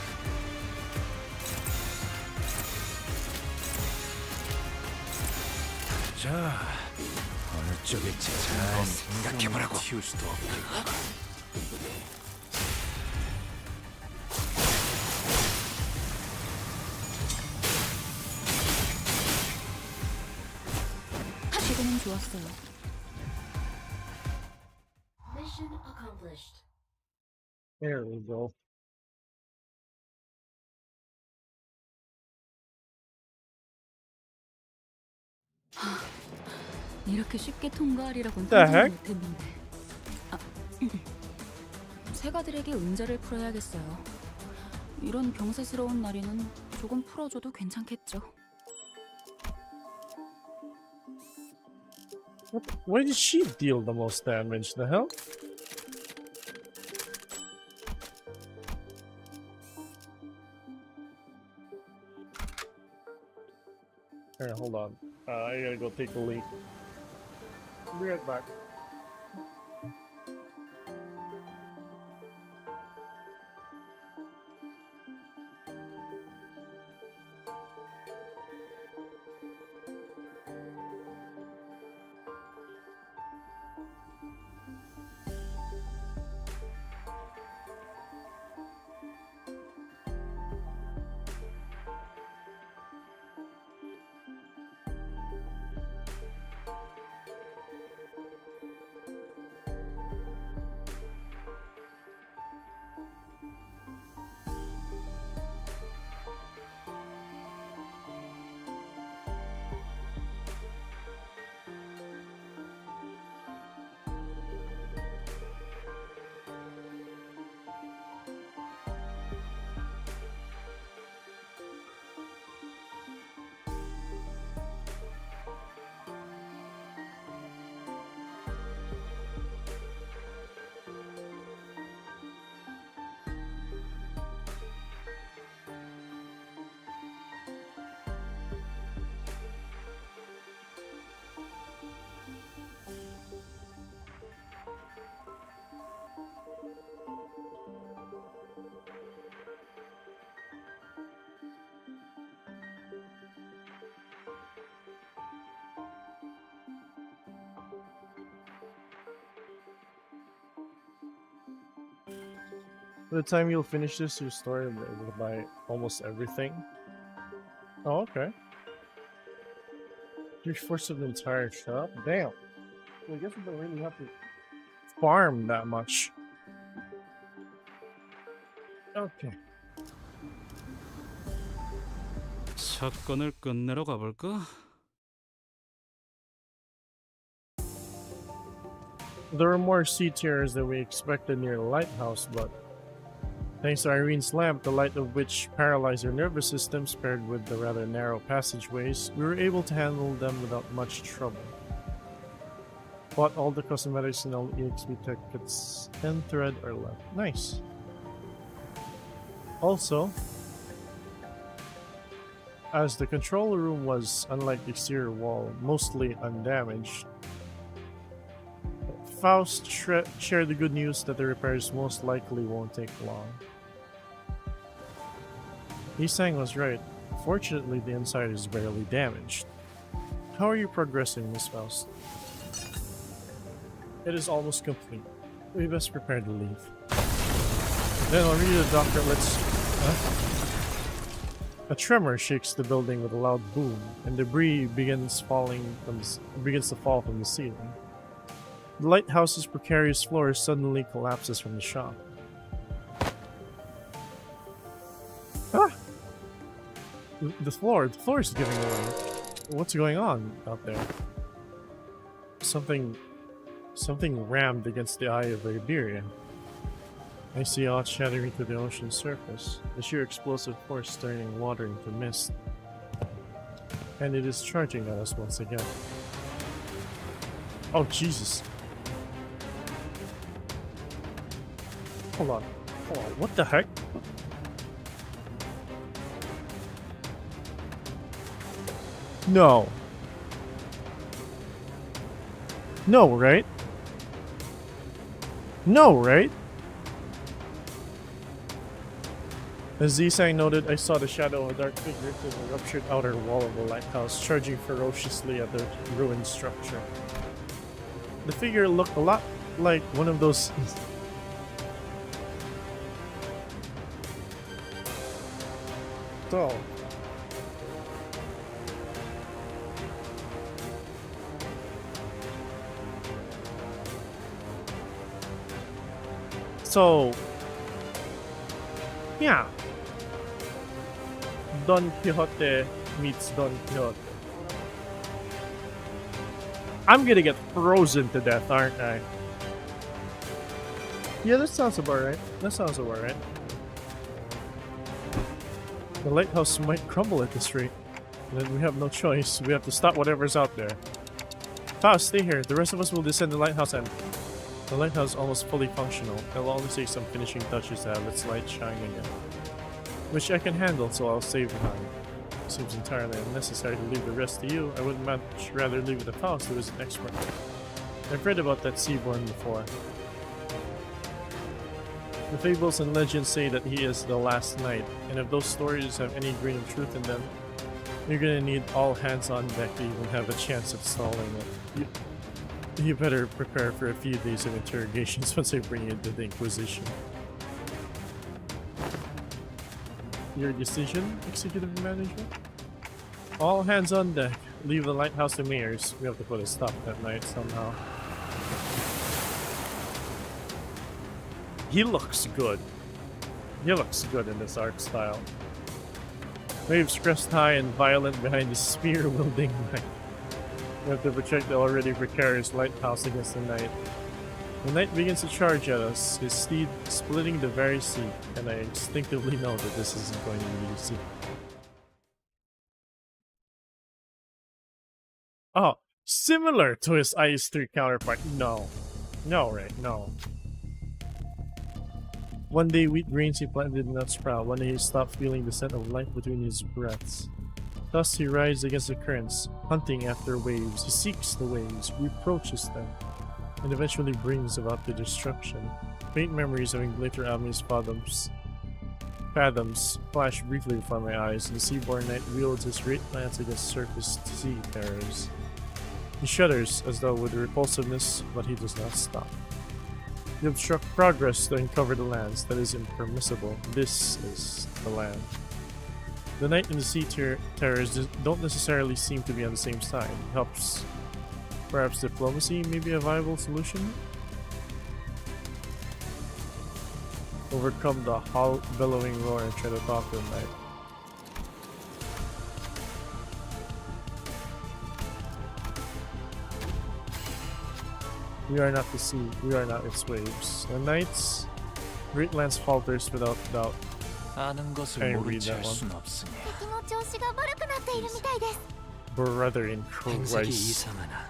자, 어느 쪽일지 잘 생각해보라고. 튀울 수도 없겠고. 지금은 좋았어요. There we go. 이렇게 쉽게 통과하리라고는 The 상상도 heck? 못했는데. 세가들에게 은자를 풀어야겠어요. 이런 경세스러운 날에는 조금 풀어줘도 괜찮겠죠. Why did she deal the most damage? The hell? Here, hold on. I gotta go take a leak. Be right back. By the time you'll finish this, your story will be able to buy almost everything. Oh, okay. 3/4 of the entire shop? Damn. Well, I guess we don't really have to farm that much. Okay. 사건을 끝내러 가볼까? There are more sea terrors than we expected near the lighthouse, but thanks to Irene's lamp, the light of which paralyzed their nervous systems paired with the rather narrow passageways, we were able to handle them without much trouble. Bought all the cosmetics and all EXP tickets and thread are left. Nice. Also, as the control room was, unlike the exterior wall, mostly undamaged, Faust shared the good news that the repairs most likely won't take long. Isang was right. Fortunately, the inside is barely damaged. How are you progressing, Miss Faust? It is almost complete. We best prepare to leave. Then I'll read the doctor. A tremor shakes the building with a loud boom, and debris begins to fall from the ceiling. The lighthouse's precarious floor suddenly collapses from the shock. Ah! The floor is giving away. What's going on out there? Something rammed against the eye of Iberia. I see odds shattering to the ocean's surface, the sheer explosive force turning water into mist. And it is charging at us once again. Oh, Jesus. Hold on, what the heck? No. No, right? No, right? As Zisang noted, I saw the shadow of a dark figure through the ruptured outer wall of the lighthouse, charging ferociously at the ruined structure. The figure looked a lot like one of those... So, yeah. Don Quixote meets Don Quixote. I'm gonna get frozen to death, aren't I? Yeah, that sounds about right. The lighthouse might crumble at this rate. And then we have no choice. We have to stop whatever's out there. Faust, stay here. The rest of us will descend the lighthouse and... The lighthouse is almost fully functional. It'll only take some finishing touches to have its light shine again. Which I can handle, so I'll save time. Seems entirely unnecessary to leave the rest to you. I would much rather leave it to Faust, who is an expert. I've read about that Seaborn before. The fables and legends say that he is the last knight, and if those stories have any grain of truth in them, you're gonna need all hands on deck to even have a chance of stalling it. You better prepare for a few days of interrogations once I bring you to the Inquisition. Your decision, Executive Manager? All hands on deck. Leave the lighthouse to Mayors. We have to put a stop that night somehow. He looks good. He looks good in this art style. Waves crest high and violent behind the spear-wielding knight. We have to protect the already precarious lighthouse against the knight. The knight begins to charge at us, his steed splitting the very sea, and I instinctively know that this isn't going to be easy. Oh, similar to his Ice 3 counterpart. No. No, right, no. One day wheat grains he planted did not sprout. One day he stopped feeling the scent of life between his breaths. Thus he rides against the currents, hunting after waves. He seeks the waves, reproaches them, and eventually brings about the destruction. Faint memories of Inglater Army's fathoms flash briefly before my eyes, and the Seaborn Knight wields his great lance against surface sea terrors. He shudders as though with repulsiveness, but he does not stop. You obstruct progress to uncover the lands. That is impermissible. This is the land. The Knight and the Sea Terrors don't necessarily seem to be on the same side. Perhaps diplomacy may be a viable solution? Overcome the bellowing roar and try to talk to the Knight. We are not the sea. We are not its waves. The knights, great lance falters without doubt. 아는 것을 I 모른 read 채 할 that one. 순 없으니 敵の調子が悪くなっているみたいです。 Brother in 행색이 Christ. 이상하나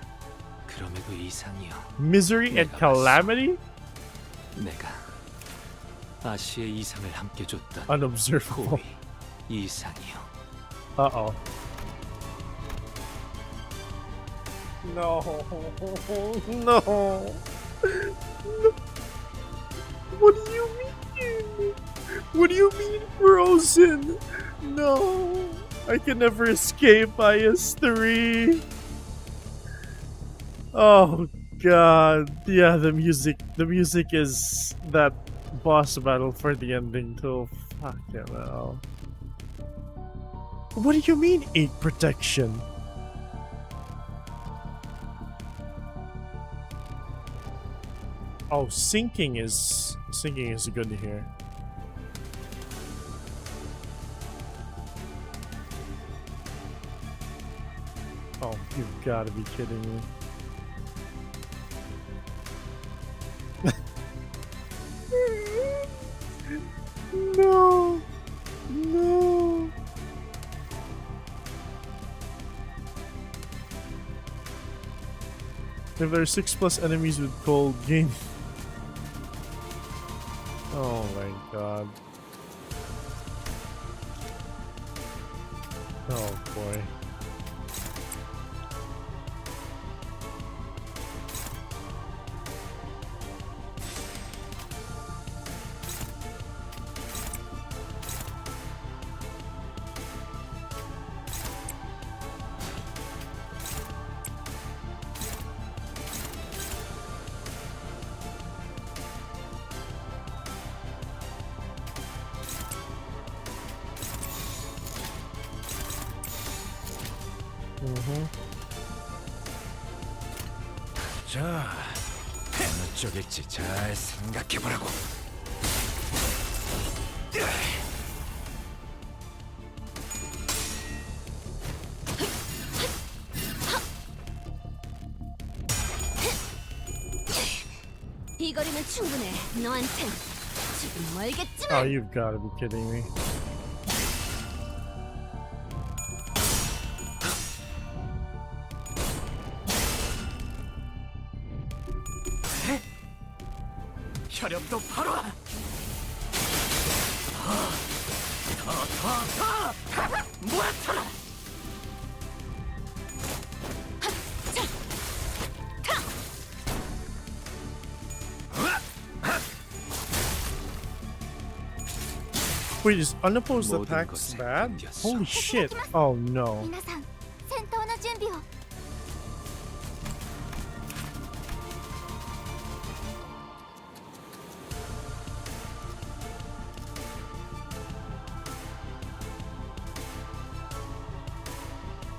그럼에도 이상이요. Misery and 내가 calamity? 내가 아시의 이상을 함께 줬다. Unobservable. 호위 이상이요. Uh-oh. No. No. What do you mean? What do you mean, Frozen? No. I can never escape IS-3. Oh god. Yeah, the music is that boss battle for the ending too. Fucking hell. What do you mean 8 protection? Oh, sinking is good to hear. Oh, you've got to be kidding me. No. No. If there are 6+ enemies with cold, gain. Oh my god. Oh boy. 자, 어느 쪽일지 잘 생각해보라고. 이 거리면 충분해. 너한텐 지금 멀겠지만. Oh, you've got to be kidding me. 혈염도 바로 모아쳐라. Wait, is unopposed 모든 attacks 것을 bad? 견뎠어. Holy shit. Oh no. 皆さん、戦闘の準備を。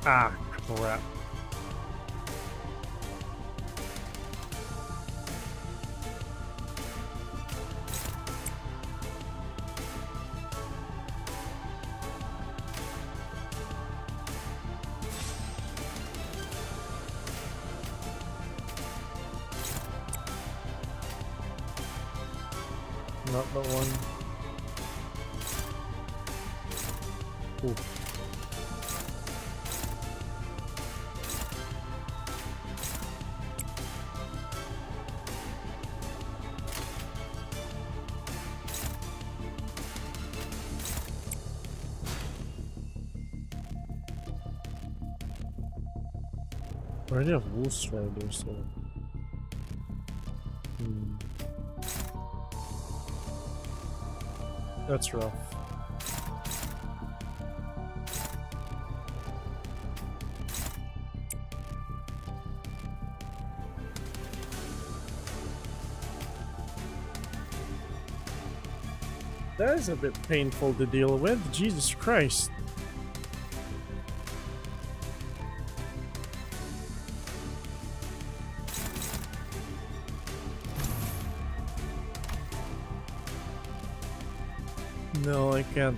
Ah, crap. Not the one. Ooh. I already have Wolf Strider, so. That's rough. That is a bit painful to deal with. Jesus Christ. No, I can't.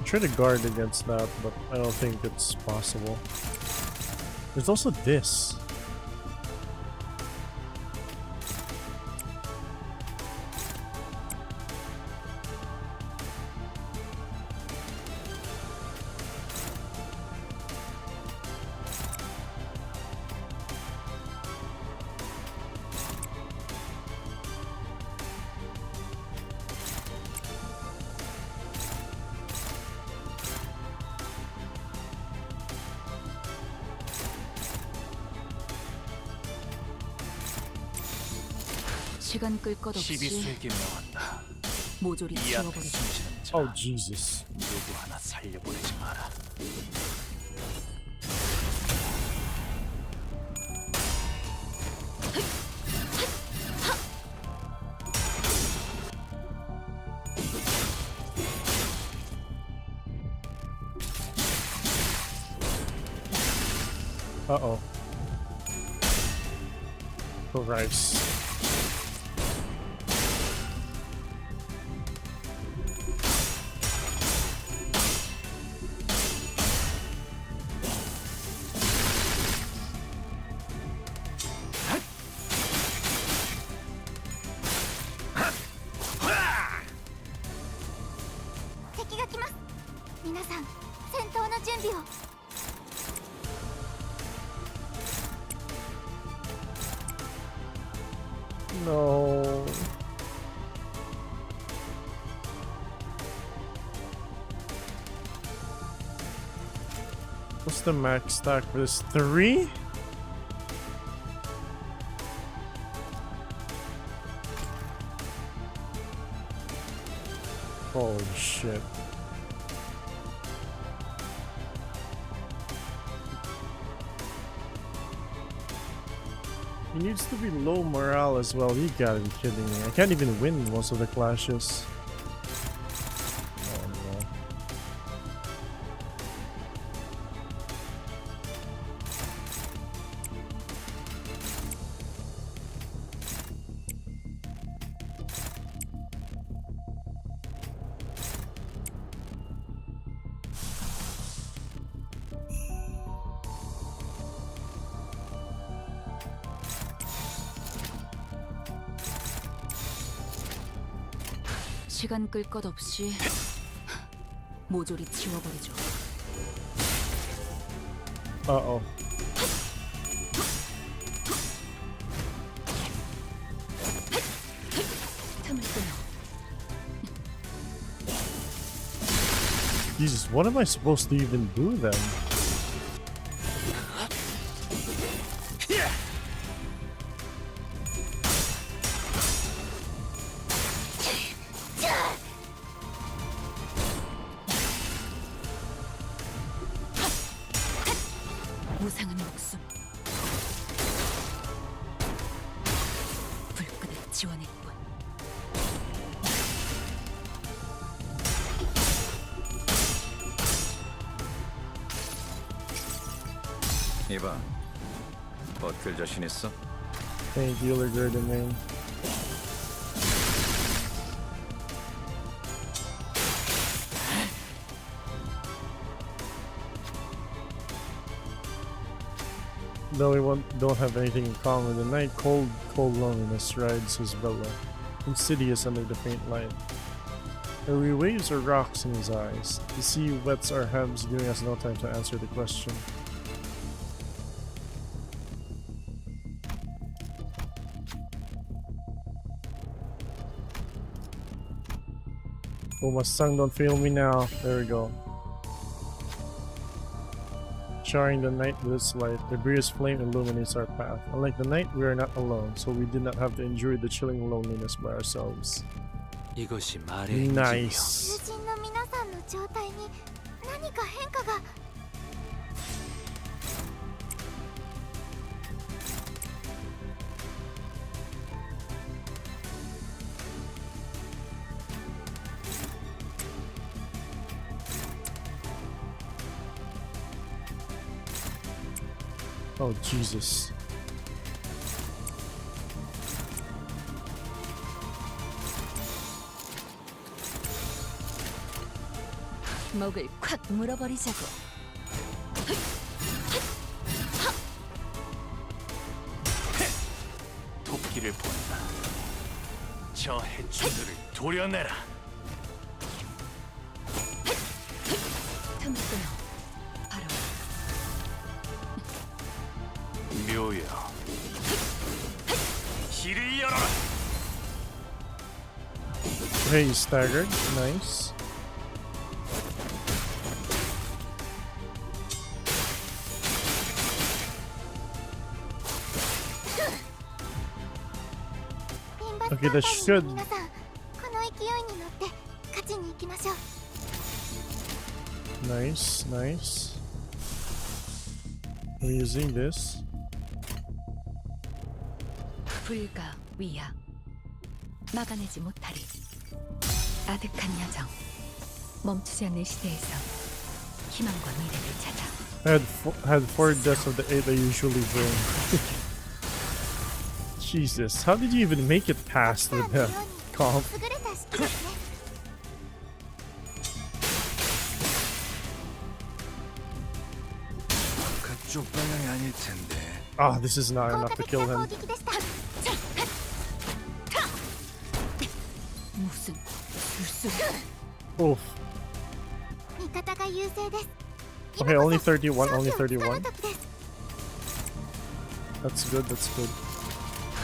Try to guard against that, but I don't think it's possible. There's also this. 시간 끌 것 없이 시비수에게 명한다. 모조리 이 앞에 지워버리자. 숨쉬는 자 Oh Jesus. 누구 하나 살려보내지 마라. Uh-oh. Oh, rice. No. What's the max stack for this? 3? Holy shit. He needs to be low morale as well. You gotta be kidding me. I can't even win most of the clashes. Oh no. 시간 끌 것 없이 모조리 지워버리죠. Uh-oh. 틈을 끊어. Jesus, what am I supposed to even do then? 무상한 목숨. 불끈을 지원할 뿐. 이봐, 버틸 자신 있어? Thank you, Garden Man. Though we don't have anything in common, the night cold loneliness rides his villa, insidious under the faint light. There were waves or rocks in his eyes. The sea wets our heads, giving us no time to answer the question. Oh, my son, don't fail me now. There we go. Showering the night with its light, the brightest flame illuminates our path. Unlike the night, we are not alone, so we did not have to endure the chilling loneliness by ourselves. 이것이 말의 Nice. 友人の皆さんの状態に何か変化が。 Oh, Jesus. 목을 콱 물어버리자고. 도끼를 본다. 저 해충들을 도려내라. 틈을 끊어. 바로 묘야. 길을 열어라. Okay, he's staggered. Nice. Okay, that should. 皆さん、この勢いに乗って勝ちに行きましょう。 Nice, nice. I'm using this. 불가 위야. 막아내지 못하리. 아득한 여정. 멈추지 않는 시대에서 희망과 미래를 찾아. I had 4 deaths of the 8 I usually bring. Jesus, how did you even make it past the comp? 優れた式ですね。 그쪽 방향이 아닐 텐데. Ah, this is not 効 enough 果 to 的 kill な攻 him. 撃でした。 무슨 Oof. 味方が優勢です。 Okay, only 31, only 勝機をつか 31. む時です。 That's good, that's good.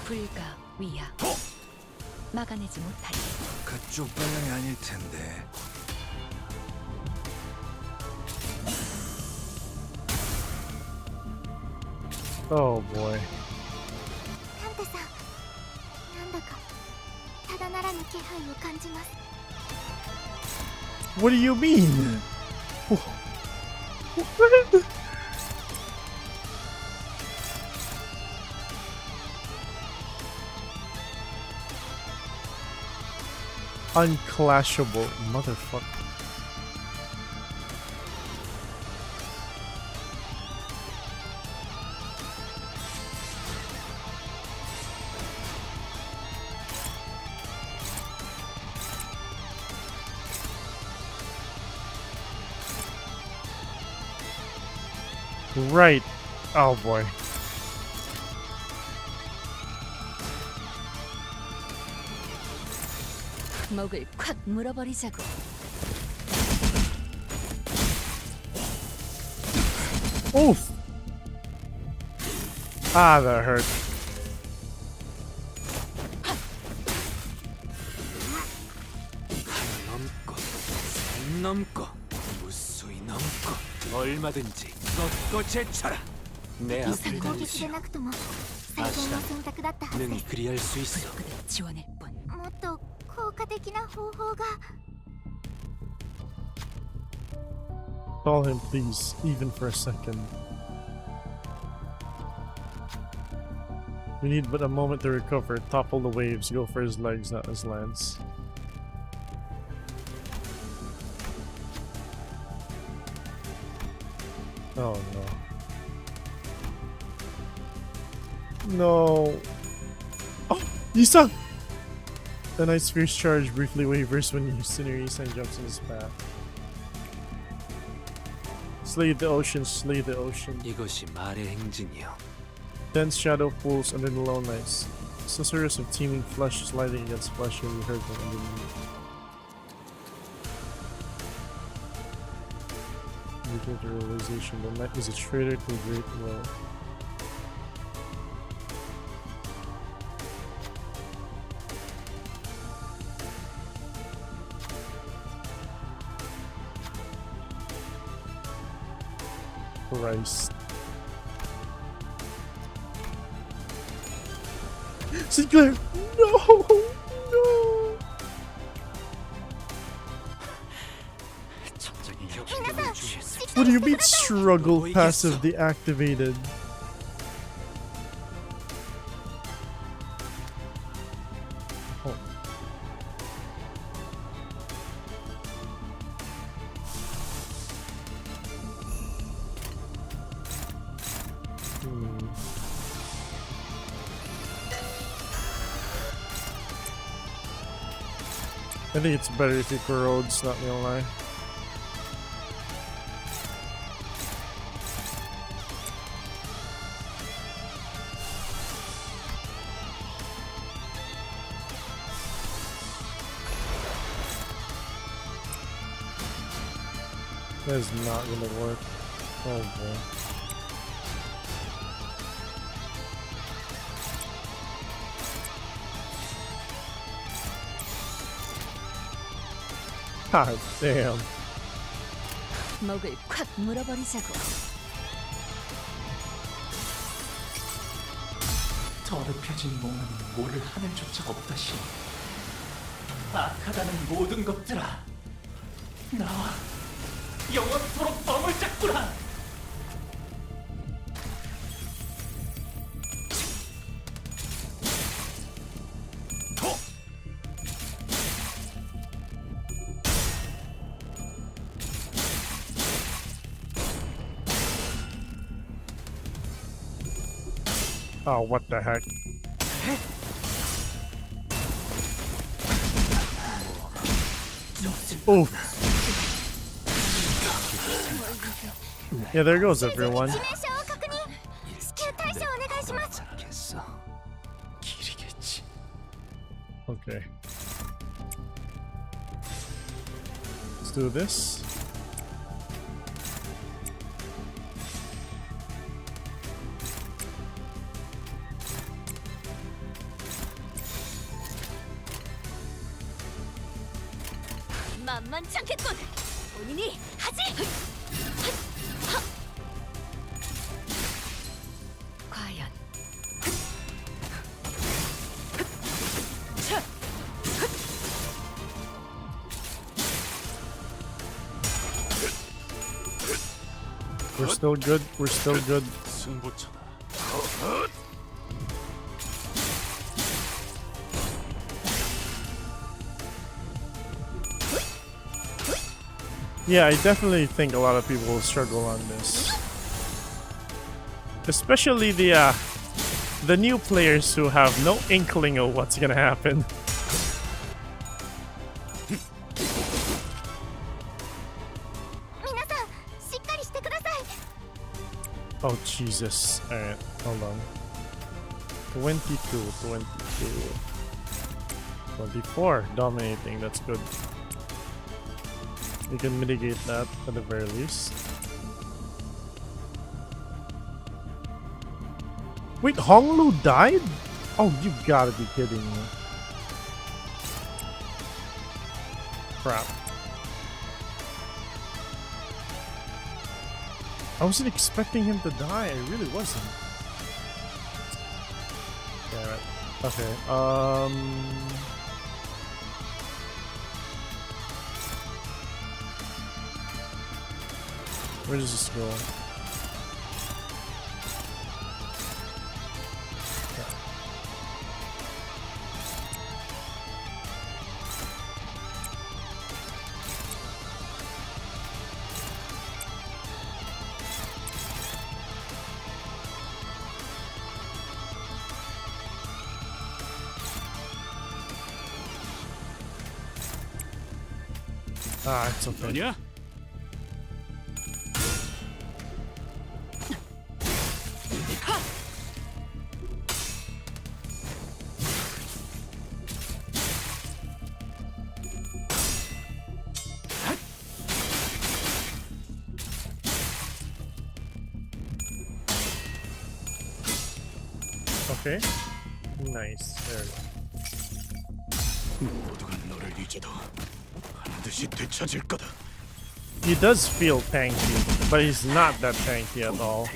불가 위야. 막아내지 못하리. 그쪽 방향이 아닐 텐데. Oh boy. タンテさん、なんだかただならぬ気配を感じます。 What do you mean? Unclashable, motherfucker. Right. Oh boy. 목을 콱 물어버리자고. Oof. Ah, that hurt. 넘고 산 넘고 무수히 넘고 얼마든지 꺾고 제쳐라. 내 앞을 攻撃で 달리시오. なくとも最善の選択だったはず 는 です。 그리할 수 있어. 불끈을 지원할 뿐. もっと効果的な方法が。 Call him, please, even for a second. We need but a moment to recover. Topple the waves. Go for his legs, not his lance. Oh no. No. Oh, you suck! The Knight's Fierce Charge briefly wavers when you Incinerate and jumps in his path. Slay the ocean, slay the ocean. 이것이 말의 행진이요. Dense shadow pools under the low nights. Sorcerers of teeming flesh sliding against flesh when you heard them underneath. You get the realization the knight is a traitor to great will. Christ. Sinclair! No! No! 전적인 격식을 주의했어. What do you mean struggle passive deactivated? Oh. I think it's better if it corrodes, not gonna lie. That is not gonna work. Oh boy. God damn. 목을 콱 물어버리자고. 더럽혀진 몸은 모를 하늘조차 없다시. 악하다는 모든 것들아, 나와 영원토록 덤을 잡구나. Oh, what the heck? Oof. Yeah, there goes everyone. 致命傷を確認。至急対処お願いします。 않겠어. 길이겠지. Okay. Let's do this. 만만치 않겠군. 본인이 하지. 과연 We're still good. We're still good. 승부처다. Yeah, I definitely think a lot of people will struggle on this, especially the new players who have no inkling of what's gonna happen. Oh Jesus! All right, hold on. 22, 22, 24, dominating. That's good. We can mitigate that at the very least. Wait, Honglu died? Oh, you gotta be kidding me. Crap. I wasn't expecting him to die. I really wasn't. Yeah, right. Okay, where does this go? Ah, it's okay. 아니야? Okay. Nice. There we go. 모두가 너를 잊어도 반드시 되찾을 거다. He does feel tanky, but he's not that tanky at all.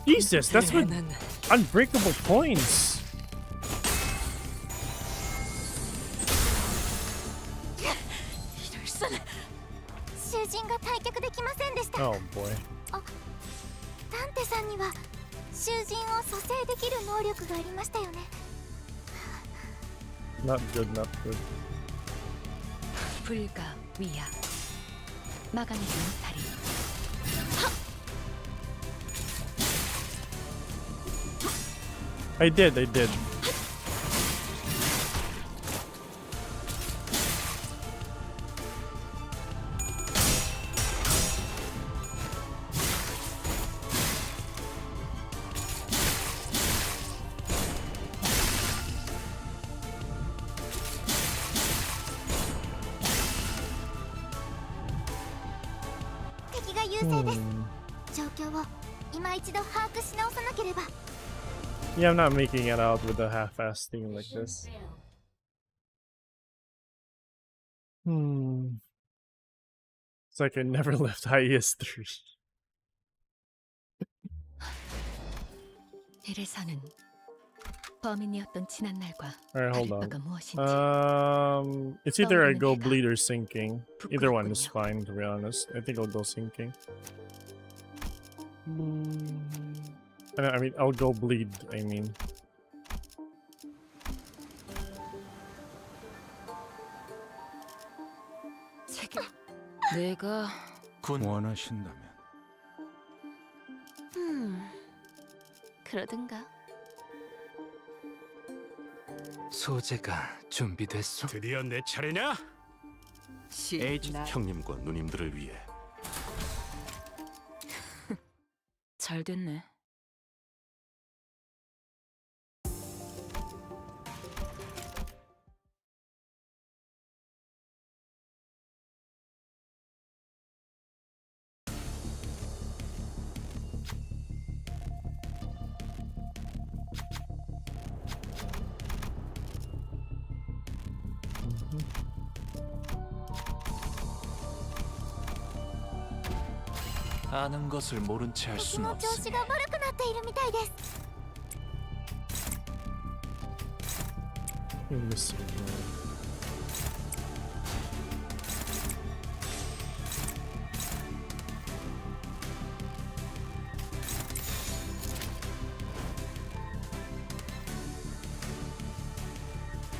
Jesus, that's with unbreakable points. Oh boy. ダンテさんには囚人を蘇生できる能力がありましたよね。 Not good, not good. 불가 위야 막아내지 못하리. I did. 勢です。 Hmm. 状況を今一度把握し直さなければ。 Yeah, I'm not making it out with a half-ass thing like this. Hmm. It's like I never left IS3. 이래서는 범인이었던 지난 날과 Alright, hold 다를 on. 바가 무엇인지. It's either I go bleed or sinking. Either one is fine, to be honest. I think I'll go sinking. I mean, I'll go bleed, I mean. 내가 군 원하신다면 그러든가. 소재가 준비됐소? 드디어 내 차례냐? 에이지 형님과 누님들을 위해 잘 됐네. 아는 것을 모른 채 할 敵 수는 の調子 없으니 が悪くなっているみたいです。 Let me see.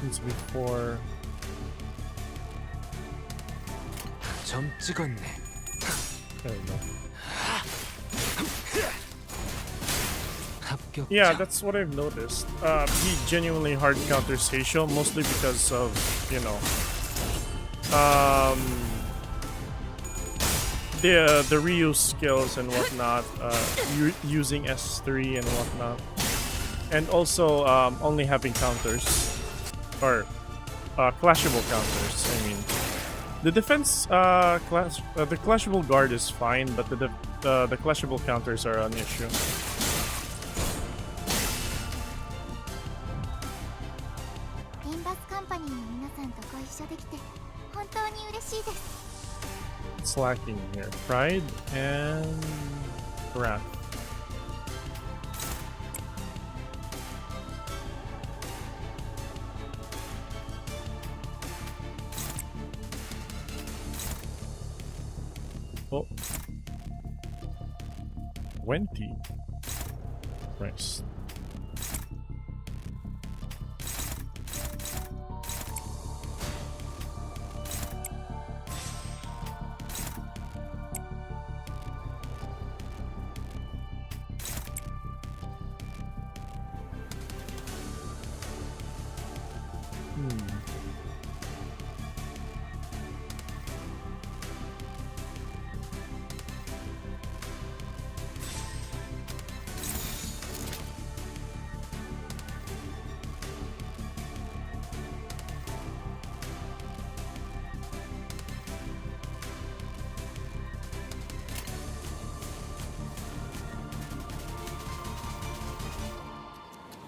It's before. 점 찍었네. There we go. 합격. Yeah, that's what I've noticed. He genuinely hard counters Seisho, mostly because of, you know, the reuse skills and whatnot, using S3 and whatnot, and also only having counters or clashable counters. I mean, the defense the clashable guard is fine, but the clashable counters are an issue. Limbus Company の皆さんとご一緒できて本当に嬉しいです。 It's lacking here. Pride and wrath. Oh. 20. Nice.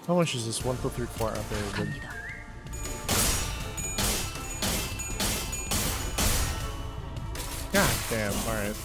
How much is this? 1, 2, 3, 4. Okay, good. 갑니다. God damn, alright.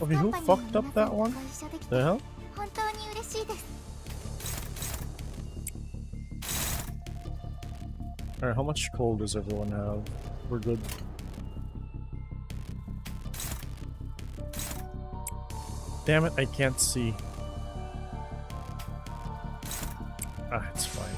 Okay, who fucked up that one? The hell? 本当に嬉しいです。 Alright, how much coal does everyone have? We're good. Damn it, I can't see. Ah, it's fine.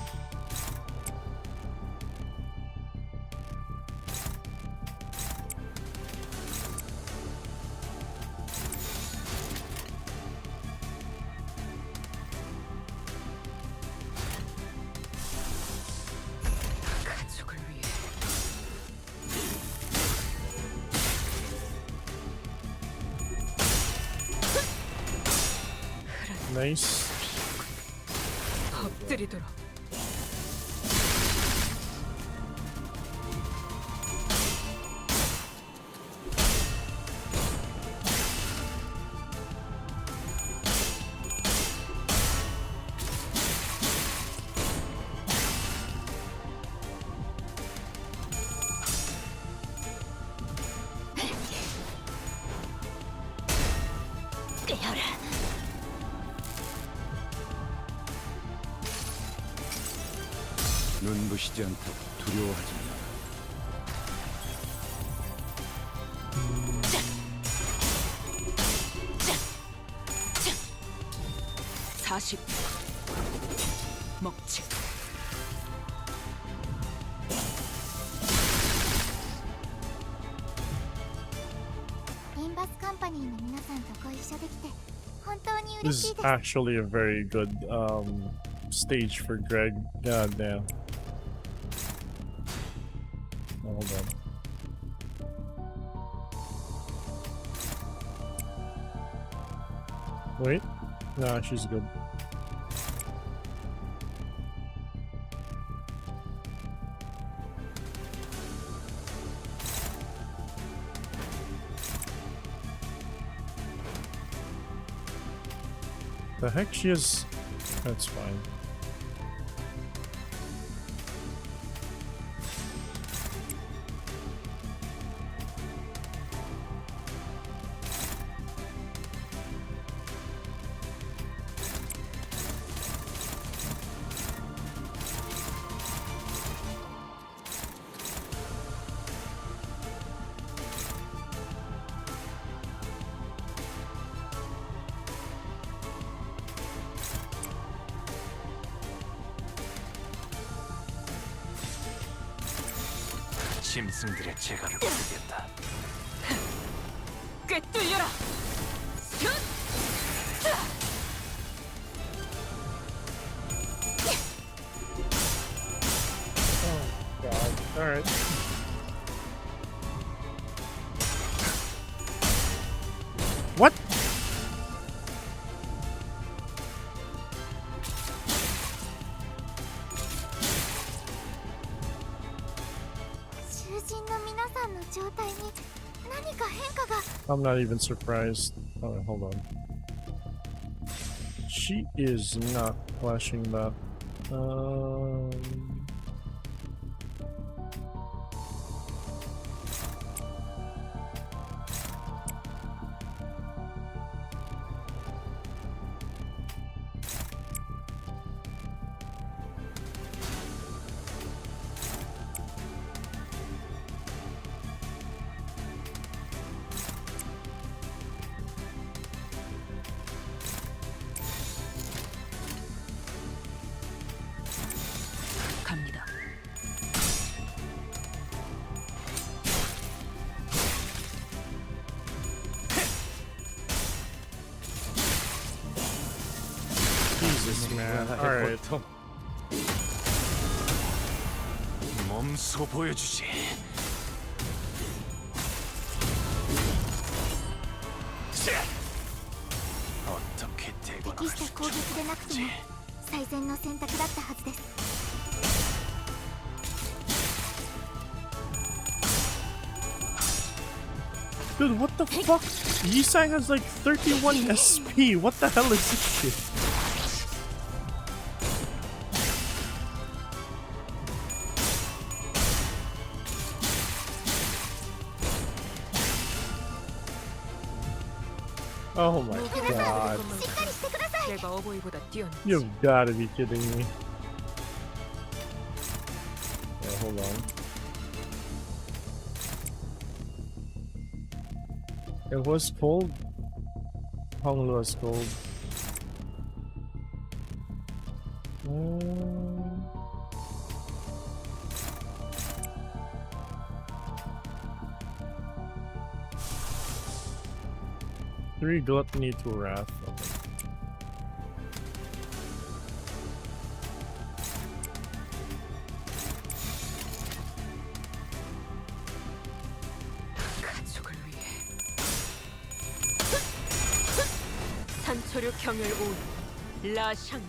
Nice. 엎드리도록. 눈부시지 않다고 두려워하지 마. 40. 먹지. リンバスカンパニーの皆さんとご一緒できて本当に嬉 This し is いです。 actually a very good stage for Greg. God damn. Hold on. Wait. Nah, she's good. The heck she is. That's fine. 짐승들의 재갈을 부르겠다. 꿰뚫려라. Oh god. Alright. What? I'm not even surprised. Oh, hold on. She is not flashing that. 갑니다. Jesus, man. Alright. 몸소 보여주지. 어떻게 適した攻撃でなくても最善の選択だったはずです。 Dude, what the fuck? Yisang has like 31 SP. What the hell is this shit? Oh my god. 내가 어버이보다 뛰어난. You've gotta be kidding me. Yeah, hold on. It was cold. Hong was cold. Three gluttony to wrath. Okay. 산초류 경혈 온 라샹.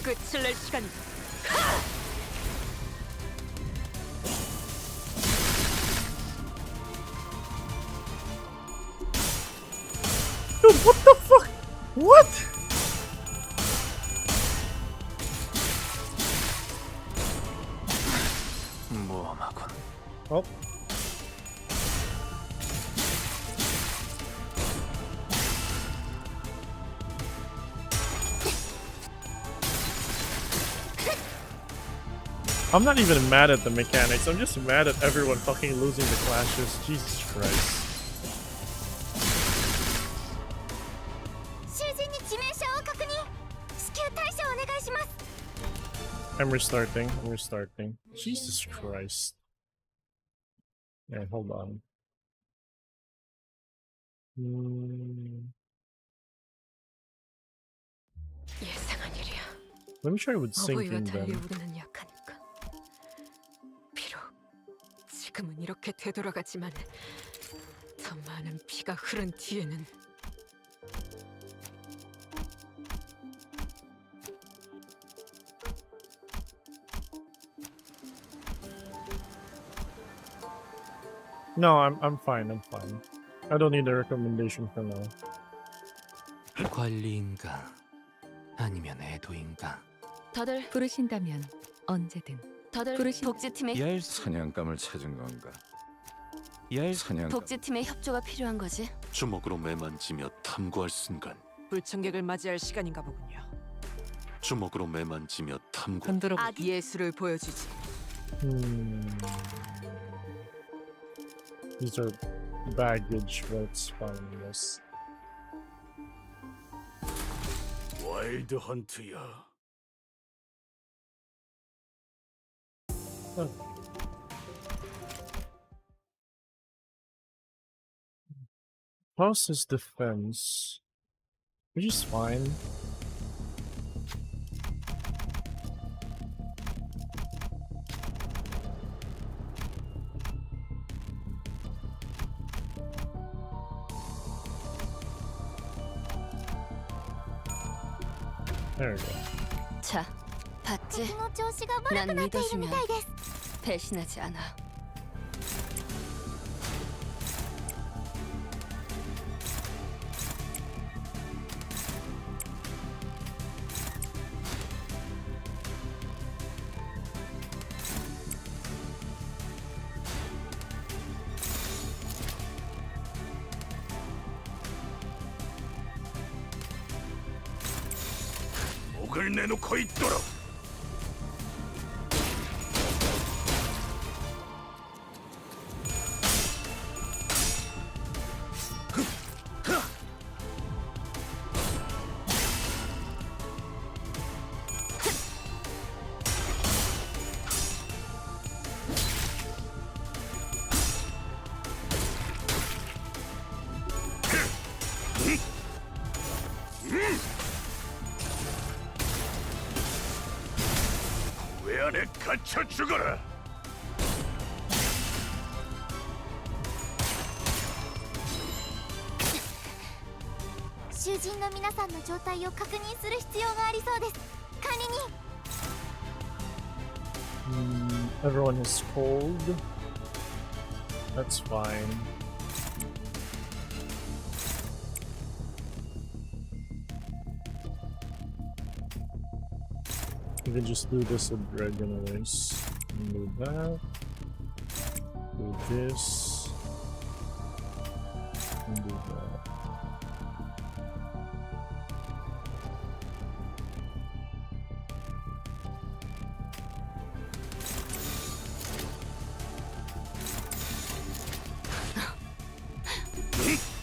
끝을 낼 시간이다. Dude, what the fuck? What? 모험하군. Oh. I'm not even mad at the mechanics, I'm just mad at everyone fucking losing the clashes. Jesus Christ. 囚人に致命傷を確認。至急対処をお願いします。 I'm restarting. Jesus Christ. Yeah, hold on. 예상한 일이야. Let me try with 어버이와 syncing 달리 then. 우리는 약하니까. 비록 지금은 이렇게 되돌아가지만 더 많은 피가 흐른 뒤에는 No, I'm fine. I don't need a recommendation for now. 관리인가 아니면 애도인가? 다들 부르신다면 언제든. 다들 부르신 복지팀의 얄 사냥감을 찾은 건가? 얄 사냥감 복지팀의 협조가 필요한 거지. 주먹으로 매만지며 탐구할 순간 불청객을 맞이할 시간인가 보군요. 주먹으로 매만지며 탐구 흔들어 예술을 보여주지. These are baggage votes following this. 와일드 헌트야. Plus his defense, which is fine. There we go. 자, 봤지? 気の調子が悪くなっているみたいです。 배신하지 않아. 목을 내놓고 있도록. 왜 안에 갇혀 죽어라. 囚人の皆さんの状態を確認する必要がありそうです。管理人。 Everyone is cold. That's fine. You can just do this with regular ways. Do that. Do this. And do that.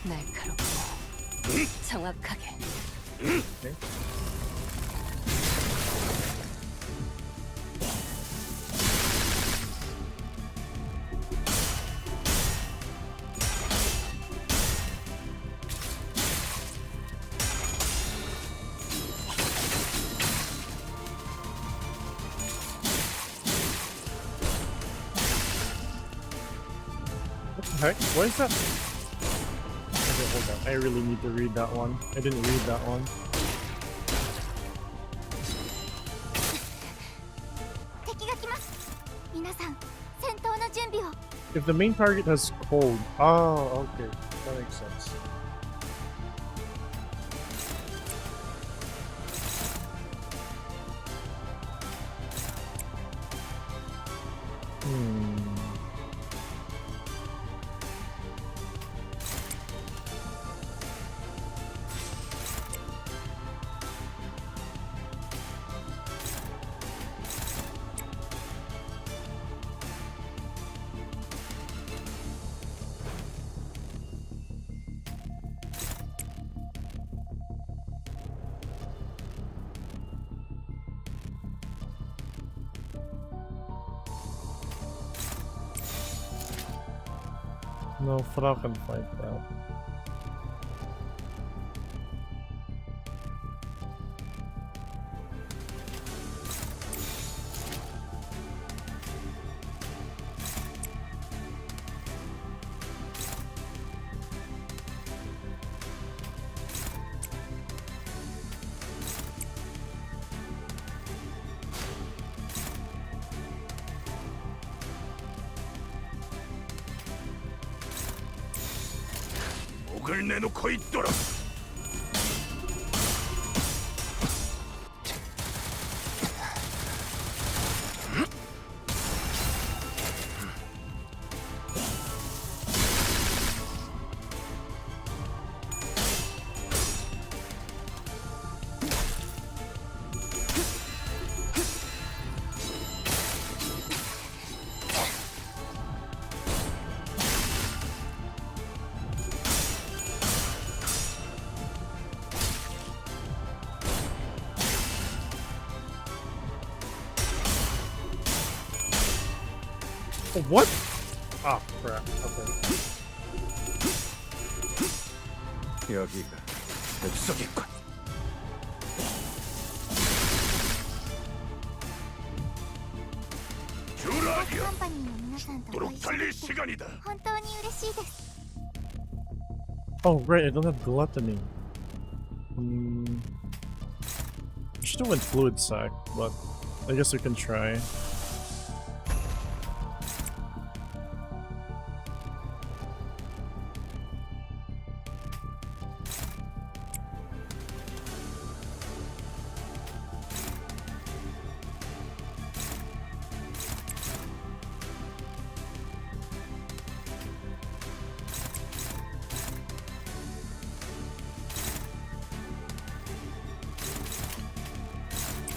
날카롭고 정확하게. Okay. What the heck? What is that? Okay, hold on. I really need to read that one. I didn't read that one. 敵が来ます。皆さん、戦闘の準備を。 If the main target has cold. Oh, okay. That makes sense. No, Fra can fight that. What? Oh, crap. Okay. 여기가 뱃속이군. Oh, right. I don't have gluttony. I should have went fluid sac, but I guess we can try.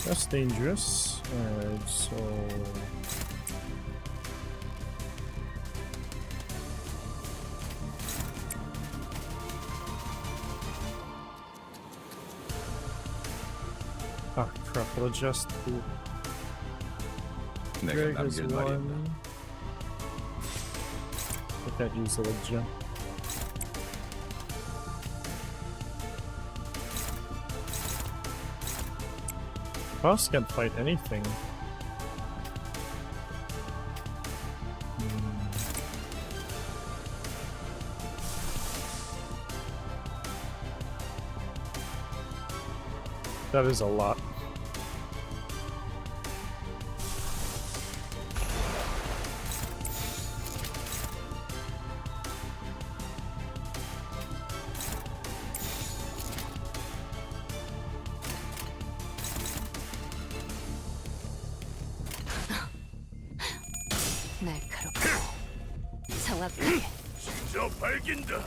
That's dangerous. Alright, so... Ah, crap, I'll just do... Greg has one. I can't use the gem. Boss can't fight anything. That is a lot. 날카롭고 정확하게. 진짜 밝긴다.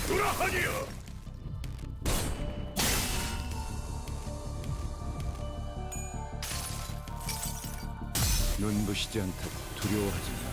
돌아하니여. 눈부시지 않다고 두려워하지 마라.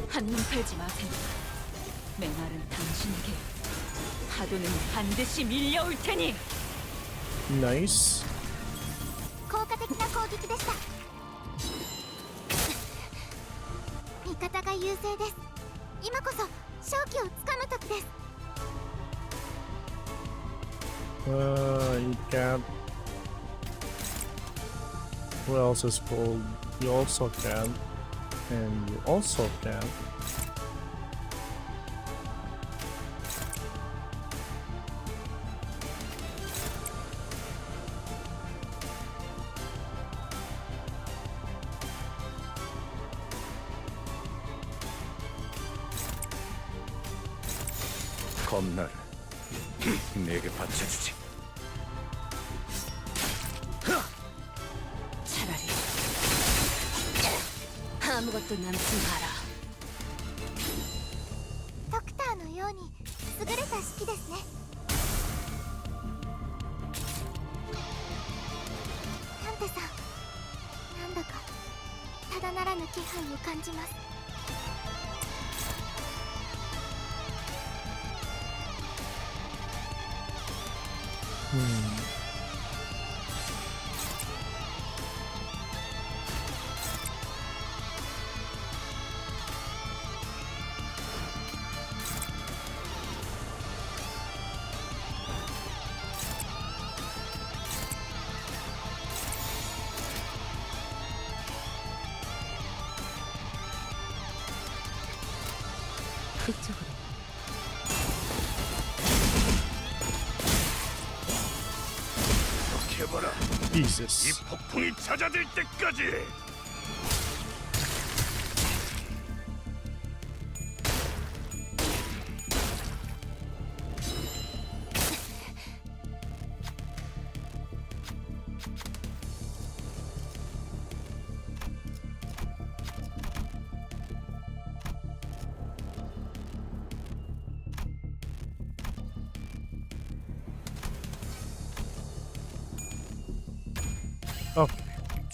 한눈 팔지 마세요. 메말은 당신에게, 파도는 반드시 밀려올 테니. Nice. 効果的な攻撃でした。方が優勢です。今こそ勝機をつかむ時です。You can't. Who else is cold? You also can. And you also can. 겁나를 내게 바쳐주지. 차라리 아무것도 남지 마라. ドクターのように優れた式ですね。タンテさん、なんだかただならぬ気配を感じます。그쪽으로. 이렇게 해봐라. Jesus. 이 폭풍이 잦아들 때까지.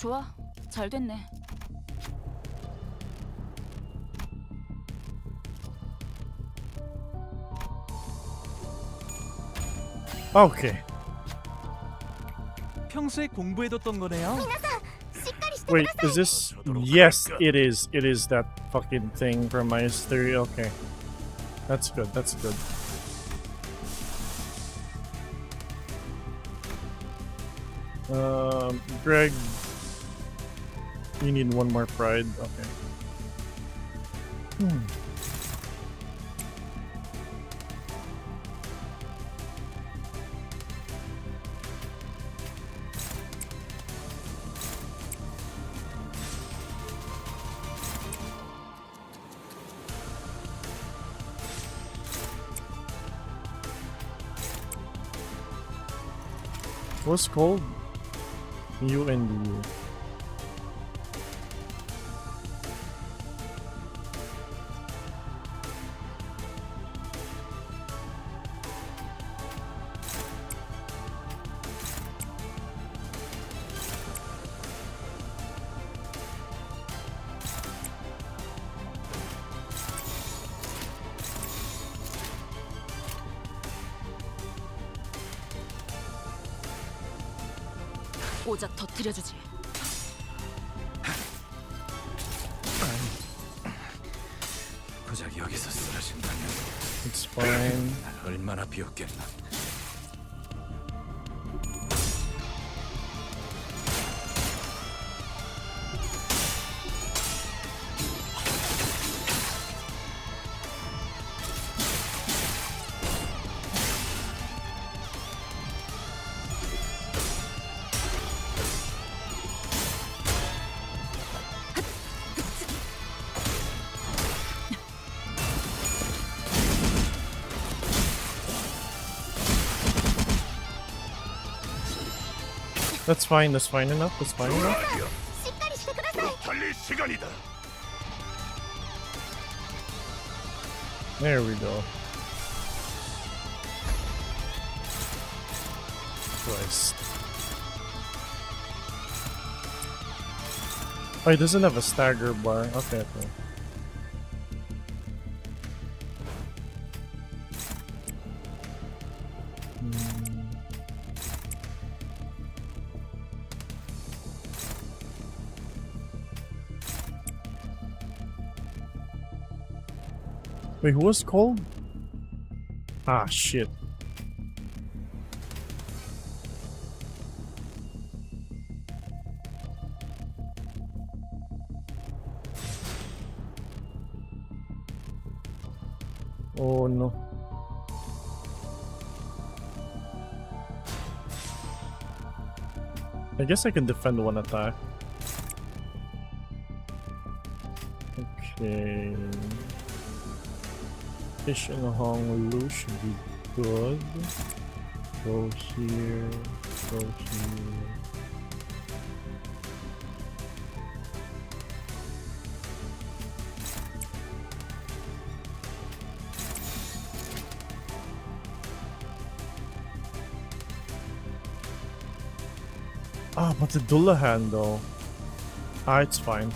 좋아, 잘 됐네. Okay. 평소에 공부해뒀던 거네요. 皆さん、しっかりしてく Wait, ださい。 is this? Yes, it is. It is that fucking thing from my history. Okay. That's good. That's good. Greg, you need one more pride. Okay. What's called? You and you. 오작 터뜨려주지. 고작 여기서 쓰러진다면 It's fine. 얼마나 비었겠나. That's fine. That's fine enough. That's fine enough. しっかりしてください。 달릴 시간이다. There we go. Christ. Oh, he doesn't have a stagger bar. Okay, okay. Wait, who was cold? Ah, shit. Oh no. I guess I can defend one attack. Okay. Fish and Hong Lu should be good. Go here. Go here. Ah, but the Dullahan though. Ah, it's fine.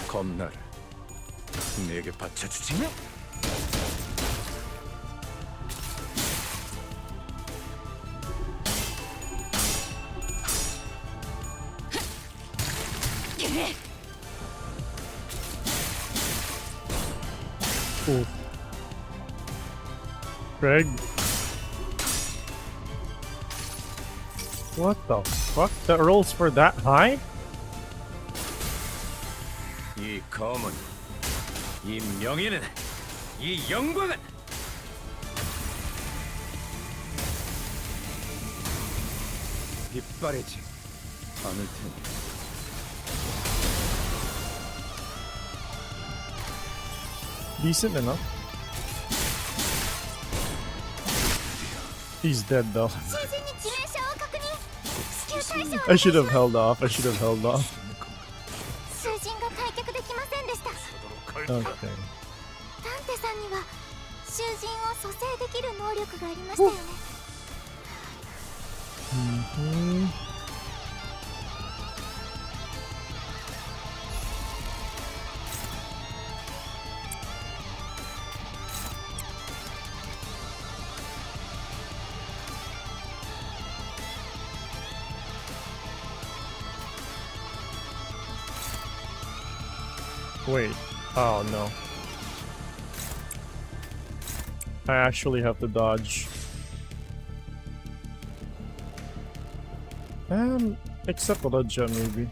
겁나를 내게 바쳐주지? Ooh. Greg. What the fuck? That rolls for that high? 이 검은, 이 명예는, 이 영광은 빛바래지 않을 테니. Decent enough. He's dead though. I should have held off. I should have held off. Okay. ダンテさんには囚人を蘇生できる能力がありましたよね。Wait. Oh no. I actually have to dodge. Except for the gem maybe.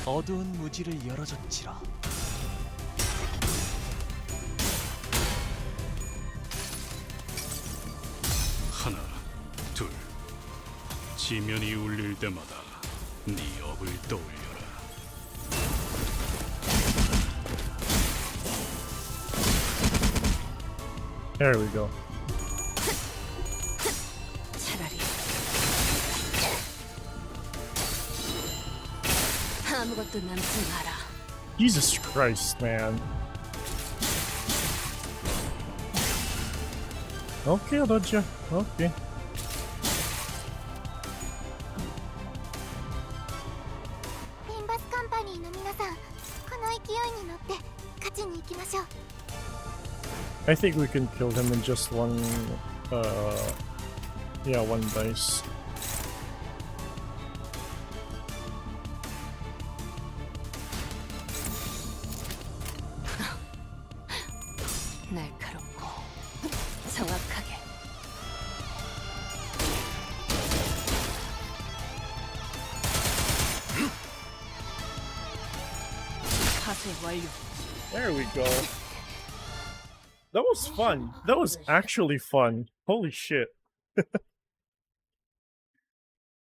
어두운 무지를 열어줬지라. 하나, 둘. 지면이 울릴 때마다 네 업을 떠올려라. There we go. 차라리 아무것도 남지 마라. Jesus Christ, man. Okay, I'll dodge you. Okay. Limbus Company の皆さん、この勢いに乗って勝ちに行きましょう。 I think we can kill him in just one, yeah, one dice. 날카롭고 정확하게. 자세 완료. There we go. That was fun. That was actually fun. Holy shit.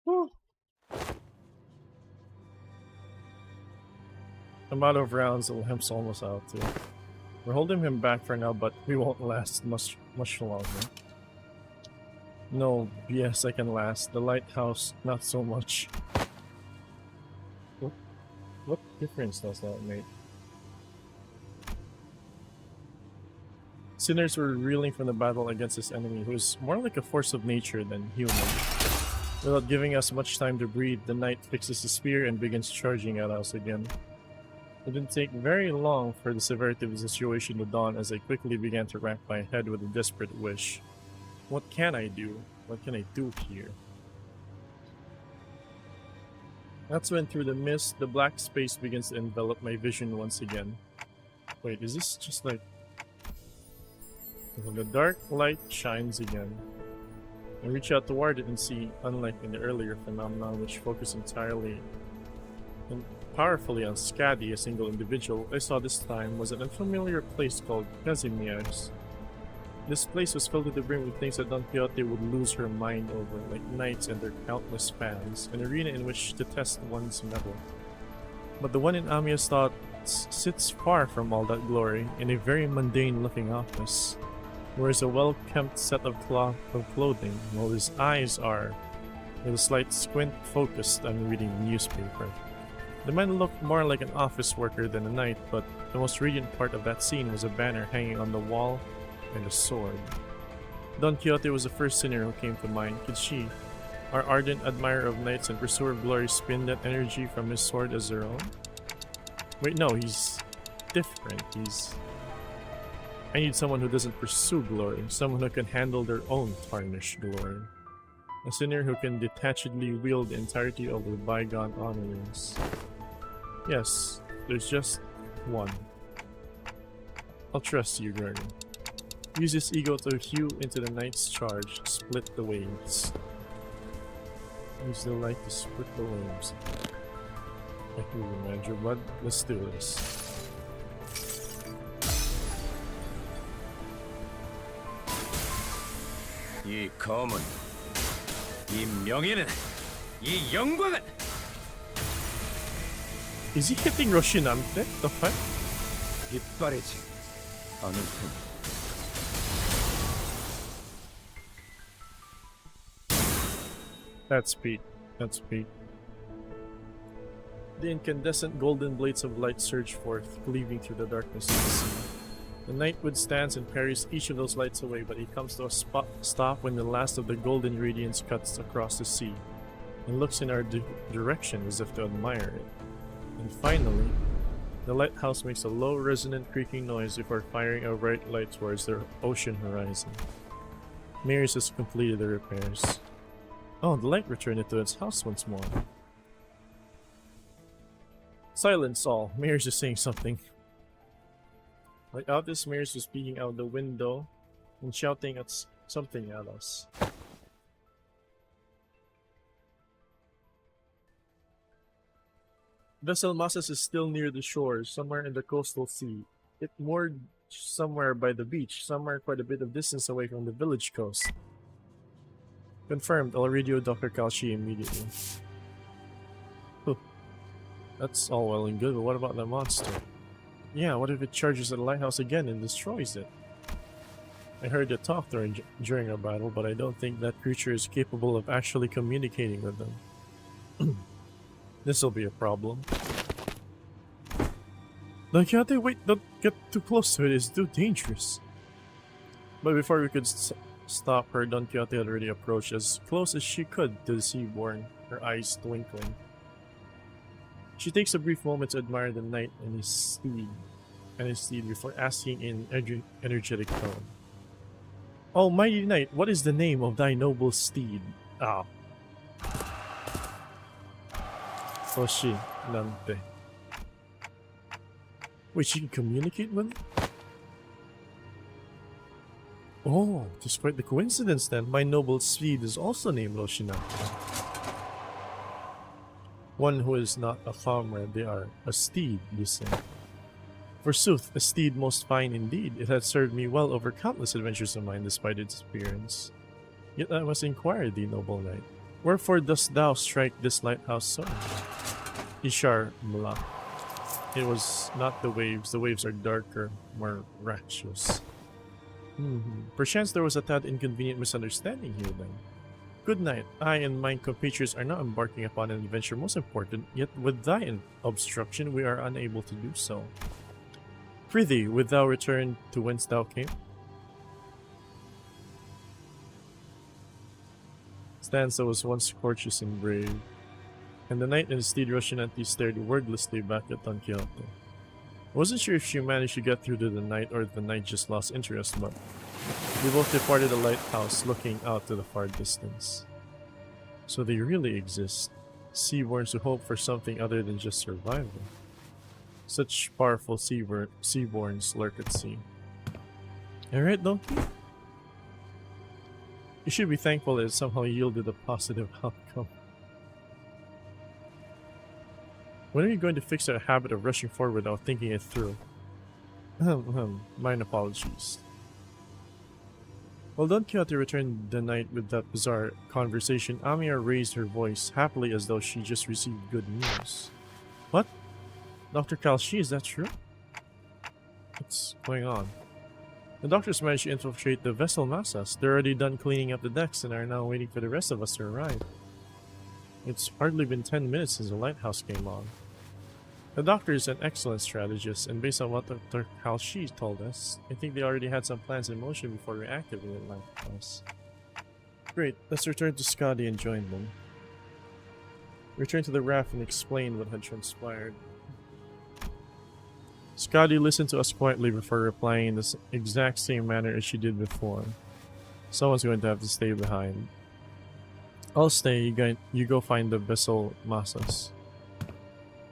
Whew. I'm out of rounds, and Limp's almost out too. We're holding him back for now, but we won't last much longer. No, BS, I can last. The lighthouse, not so much. What difference does that make? Sinners were reeling from the battle against this enemy, who is more like a force of nature than human. Without giving us much time to breathe, the knight fixes his spear and begins charging at us again. It didn't take very long for the severity of the situation to dawn as I quickly began to rack my head with a desperate wish. What can I do? What can I do here? That's when through the mist, the black space begins to envelop my vision once again. Wait, is this just like... When the dark light shines again, I reach out toward it and see, unlike in the earlier phenomenon which focused entirely and powerfully on Skadi, a single individual, I saw this time was an unfamiliar place called Casimir's. This place was filled to the brim with things that Don Quixote would lose her mind over, like knights and their countless fans, an arena in which to test one's mettle. But the one in Amiya's thoughts sits far from all that glory, in a very mundane-looking office. Wears a well-kempt set of clothing, while his eyes are, with a slight squint, focused on reading the newspaper. The man looked more like an office worker than a knight, but the most radiant part of that scene was a banner hanging on the wall and a sword. Don Quixote was the first sinner who came to mind. Could she, our ardent admirer of knights and pursuer of glory, spin that energy from his sword as her own? Wait, no, he's different. I need someone who doesn't pursue glory, someone who can handle their own tarnished glory. A sinner who can detachedly wield the entirety of their bygone honorings. Yes, there's just one. I'll trust you, Gurney. Use his ego to hew into the knight's charge, split the waves. Use the light to split the waves. I hear you, Manager, bud. Let's do this. 이 검은, 이 명예는, 이 영광은. Is he hitting Roshinante? The fuck? 깃발이지 않을 테니. That's speed. That's speed. The incandescent golden blades of light surge forth, cleaving through the darkness of the sea. The knight withstands and parries each of those lights away, but he comes to a stop when the last of the golden radiance cuts across the sea, and looks in our direction as if to admire it. And finally, the lighthouse makes a low, resonant creaking noise before firing a bright light towards the ocean horizon. Mears has completed the repairs. Oh, the light returned to its house once more. Silence all. Mears is saying something. Like out this, Mears was peeking out the window and shouting at something at us. Vessel Masas is still near the shore, somewhere in the coastal sea. It moored somewhere by the beach, somewhere quite a bit of distance away from the village coast. Confirmed, I'll radio Dr. Kalshi immediately. That's all well and good, but what about the monster? Yeah, what if it charges at the lighthouse again and destroys it? I heard it talk during our battle, but I don't think that creature is capable of actually communicating with them. This'll be a problem. Don Quixote, wait, don't get too close to it, it's too dangerous. But before we could stop her, Don Quixote had already approached as close as she could to the Seaborn, her eyes twinkling. She takes a brief moment to admire the knight and his steed before asking in energetic tone. Oh, mighty knight, what is the name of thy noble steed? Ah. Roshinante. Wait, she can communicate with him? Oh, despite the coincidence then, my noble steed is also named Roshinante. One who is not a comrade, they are a steed, you say. Forsooth, a steed most fine indeed. It had served me well over countless adventures of mine despite its appearance. Yet I must inquire thee, noble knight, wherefore dost thou strike this lighthouse so? Ishar Mullah. It was not the waves are darker, more righteous. Perchance there was a tad inconvenient misunderstanding here then. Good night, I and mine compatriots are now embarking upon an adventure most important, yet with thy obstruction we are unable to do so. Prithee, wilt thou return to whence thou came? Stanza was once courteous and brave, and the knight and his steed Roscinante stared wordlessly back at Don Quixote. I wasn't sure if she managed to get through to the knight or if the knight just lost interest, but they both departed the lighthouse, looking out to the far distance. So they really exist, Seaborns who hope for something other than just survival. Such powerful Seaborns lurk at sea. Alright, Donkey? You should be thankful that it somehow yielded a positive outcome. When are you going to fix our habit of rushing forward without thinking it through? Mine apologies. While Don Quixote returned the knight with that bizarre conversation, Amiya raised her voice happily as though she just received good news. What? Dr. Kalshi, is that true? What's going on? The doctors managed to infiltrate the vessel massas. They're already done cleaning up the decks and are now waiting for the rest of us to arrive. It's hardly been 10 minutes since the lighthouse came on. The doctor is an excellent strategist, and based on what Dr. Kalshi told us, I think they already had some plans in motion before reactivating the lighthouse. Great, let's return to Skadi and join them. Return to the raft and explain what had transpired. Skadi listened to us quietly before replying in the exact same manner as she did before. Someone's going to have to stay behind. I'll stay, you go find the vessel massas.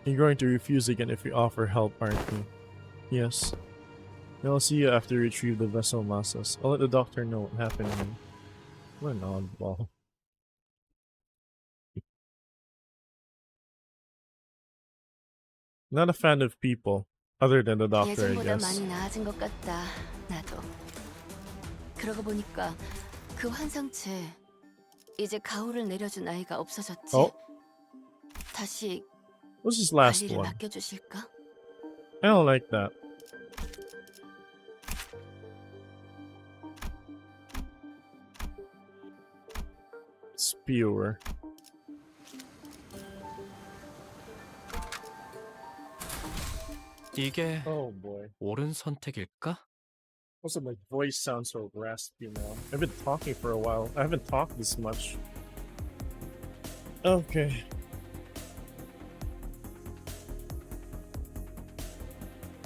You're going to refuse again if we offer help, aren't you? Yes. Then I'll see you after you retrieve the vessel massas. I'll let the doctor know what happened to me. What an oddball. Not a fan of people. Other than the doctor, I 예전보다 guess. 많이 나아진 것 같다. 나도. 그러고 보니까 그 환상체 이제 가호를 내려준 아이가 없어졌지. Oh. 다시 What's this last 관리를 one? 맡겨주실까? I don't like that. Spewer. 이게 Oh boy. 옳은 선택일까? Also, my voice sounds so raspy now. I've been talking for a while. I haven't talked this much. Okay.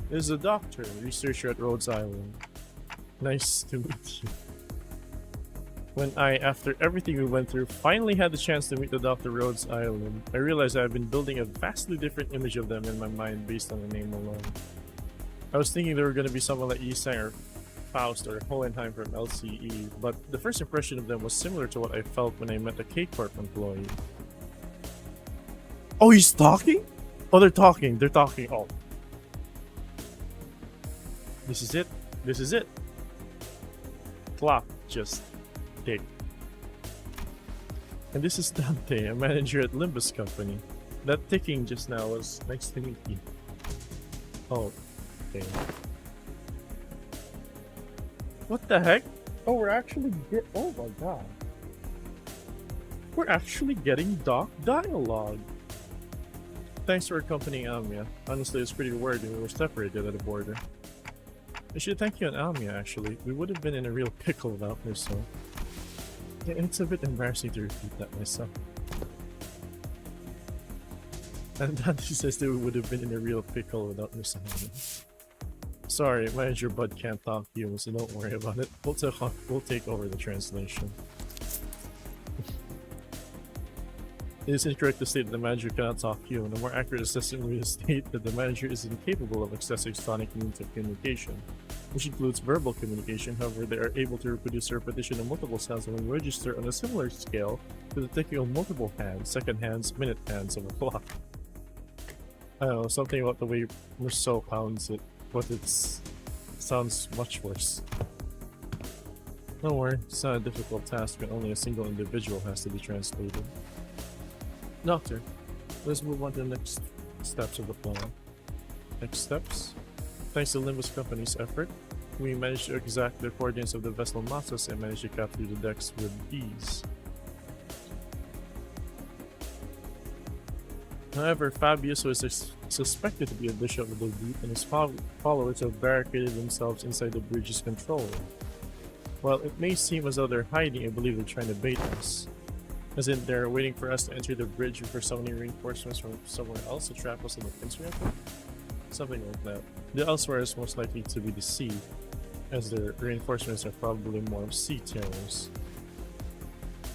There's a doctor, researcher at Rhodes Island. Nice to meet you. When I, after everything we went through, finally had the chance to meet the Dr. Rhodes Island, I realized I've been building a vastly different image of them in my mind based on the name alone. I was thinking they were going to be someone like Yisang or Faust or Hohenheim from LCE, but the first impression of them was similar to what I felt when I met a K-Corp employee. Oh, he's talking? Oh, they're talking. They're talking. Oh. This is it. This is it. Clock just tick. And this is Dante, a manager at Limbus company. That ticking just now was nice to meet you. Oh, okay. What the heck? Oh, we're actually oh my god. We're actually getting doc dialogue. Thanks for accompanying Amiya. Honestly, it's pretty weird when we were separated at the border. I should thank you and Amiya, actually. We would have been in a real pickle without her, so... Yeah, it's a bit embarrassing to repeat that myself. And Dante says that we would have been in a real pickle without Miss Amiya. Sorry, Manager Bud can't talk to you, so don't worry about it. We'll take over the translation. It is incorrect to state that the manager cannot talk to you, and a more accurate assessment would state that the manager is incapable of accessing sonic means of communication, which includes verbal communication. However, they are able to reproduce a repetition of multiple sounds and register on a similar scale to the ticking of multiple hands, second hands, minute hands of a clock. I don't know, something about the way Merceau pounds it. but sounds much worse. Don't worry, it's not a difficult task when only a single individual has to be translated. Doctor, let's move on to the next steps of the plan. Next steps? Thanks to Limbus Company's effort, we managed to exact the coordinates of the vessel masses and managed to capture the decks with ease. However, Fabius was suspected to be a bishop of the deep, and his followers have barricaded themselves inside the bridge's control. While it may seem as though they're hiding, I believe they're trying to bait us. As in, they're waiting for us to enter the bridge before summoning reinforcements from somewhere else to trap us in the Prince Reactor? Something like that. The elsewhere is most likely to be the sea, as their reinforcements are probably more of sea terrors.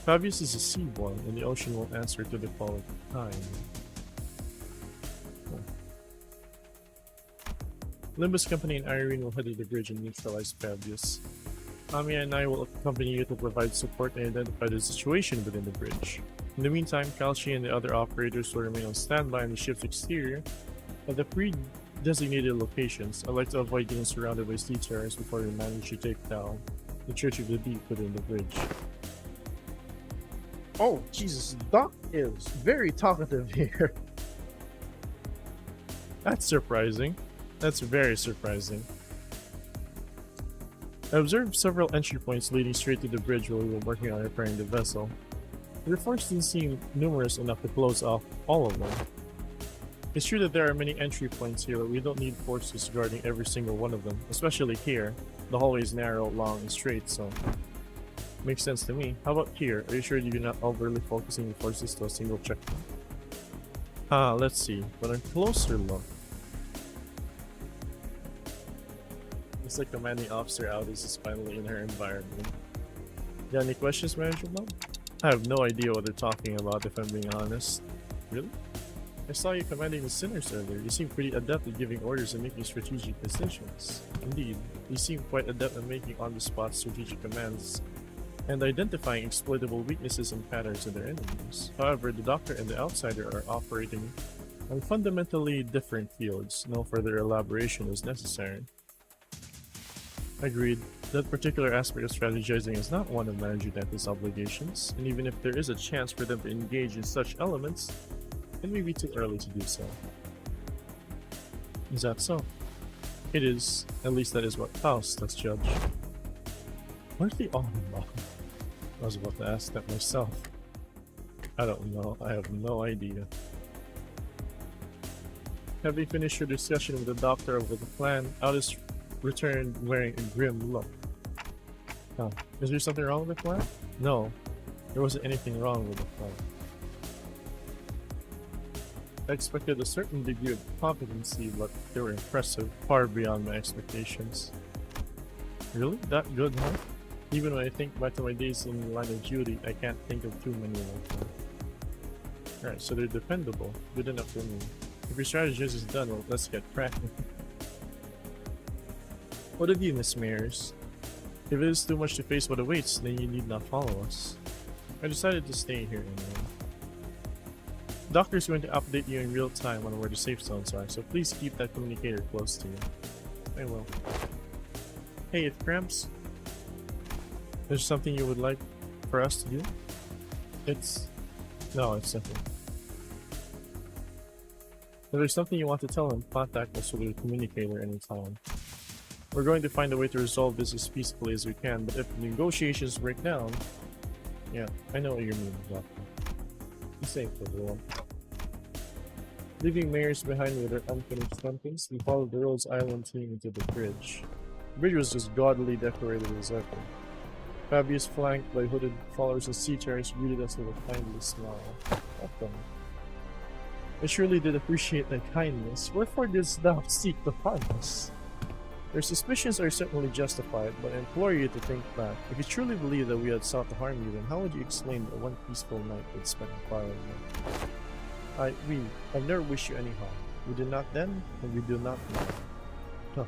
Fabius is a Seaborn, and the ocean won't answer to the call of time. Limbus Company and Irene will head to the bridge and neutralize Fabius. Amiya and I will accompany you to provide support and identify the situation within the bridge. In the meantime, Kalshi and the other operators will remain on standby on the ship's exterior at the pre-designated locations. I'd like to avoid getting surrounded by sea terrors before we manage to take down the Church of the Deep within the bridge. Oh, Jesus, Doc is very talkative here. That's surprising. That's very surprising. I observed several entry points leading straight to the bridge while we were working on repairing the vessel. The reports didn't seem numerous enough to close off all of them. It's true that there are many entry points here, but we don't need forces guarding every single one of them, especially here. The hallway is narrow, long, and straight, so makes sense to me. How about here? Are you sure you're not overly focusing your forces to a single checkpoint? Let's see. But a closer look, looks like commanding officer Aldis is finally in her environment. Got any questions, Manager Mom? I have no idea what they're talking about, if I'm being honest. Really? I saw you commanding the sinners earlier. You seem pretty adept at giving orders and making strategic decisions. Indeed, you seem quite adept at making on-the-spot strategic commands and identifying exploitable weaknesses and patterns in their enemies. However, the Doctor and the Outsider are operating on fundamentally different fields. No further elaboration is necessary. Agreed. That particular aspect of strategizing is not one of Manager Dante's obligations, and even if there is a chance for them to engage in such elements, it may be too early to do so. Is that so? It is. At least that is what Faust has judged. What are they all about? I was about to ask that myself. I don't know. I have no idea. Having finished your discussion with the Doctor over the plan, Aldis returned wearing a grim look. Huh. Is there something wrong with the plan? No, there wasn't anything wrong with the plan. I expected a certain degree of competency, but they were impressive, far beyond my expectations. Really? That good, huh? Even when I think back to my days in the line of duty, I can't think of too many like them. Alright, so they're dependable. Good enough for me. If your strategy is done, well, let's get cracking. What of you, Miss Mears? If it is too much to face what awaits, then you need not follow us. I decided to stay here anyway. The Doctor is going to update you in real time on where the safe zones are, so please keep that communicator close to you. I will. Hey, it cramps. There's something you would like for us to do? No, it's simple. If there's something you want to tell him, contact us with your communicator anytime. We're going to find a way to resolve this as peacefully as we can, but if the negotiations break down... Yeah, I know what you mean, Doctor. Be safe, everyone. Leaving Mayors behind with their unfinished sentence, we followed the Rose Island team into the bridge. The bridge was just gaudily decorated as ever. Fabius, flanked by hooded followers of sea terrors, greeted us with a kindly smile. Welcome. I surely did appreciate thy kindness. Wherefore didst thou seek to harm us? Their suspicions are certainly justified, but I implore you to think back. If you truly believe that we had sought to harm you, then how would you explain the one peaceful night we'd spent quarreling? I've never wished you any harm. We did not then, and we do not now. Huh.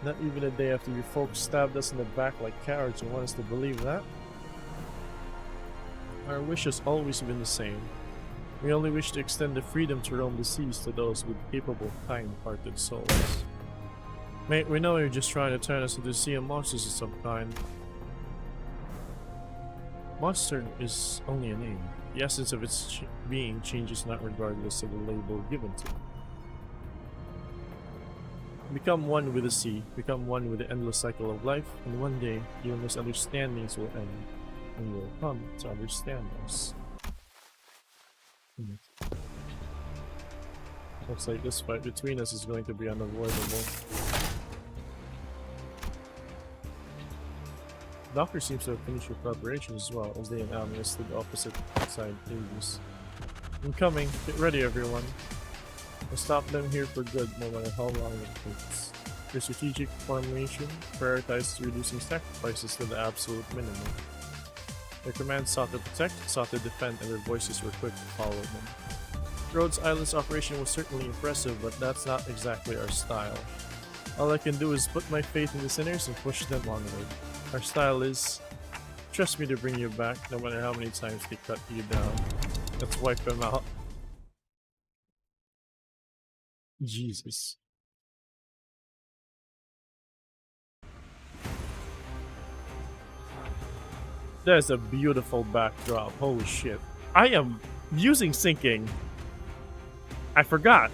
Not even a day after you folks stabbed us in the back like cowards, you want us to believe that? Our wish has always been the same. We only wish to extend the freedom to roam the seas to those with capable, kind-hearted souls. Mate, we know you're just trying to turn us into sea of monsters of some kind. Monster is only a name. The essence of its being changes not regardless of the label given to it. Become one with the sea, become one with the endless cycle of life, and one day your misunderstandings will end, and you will come to understand us. Looks like this fight between us is going to be unavoidable. The doctor seems to have finished with preparation as well, as they and Almia stood opposite side tables. I'm coming. Get ready, everyone. I'll stop them here for good, no matter how long it takes. Their strategic formation prioritizes reducing sacrifices to the absolute minimum. Their commands sought to protect, sought to defend, and their voices were quick to follow them. Rhodes Island's operation was certainly impressive, but that's not exactly our style. All I can do is put my faith in the sinners and push them onward. Our style is, trust me to bring you back, no matter how many times they cut you down. Let's wipe them out. Jesus. There's a beautiful backdrop. Holy shit. I am using syncing. I forgot.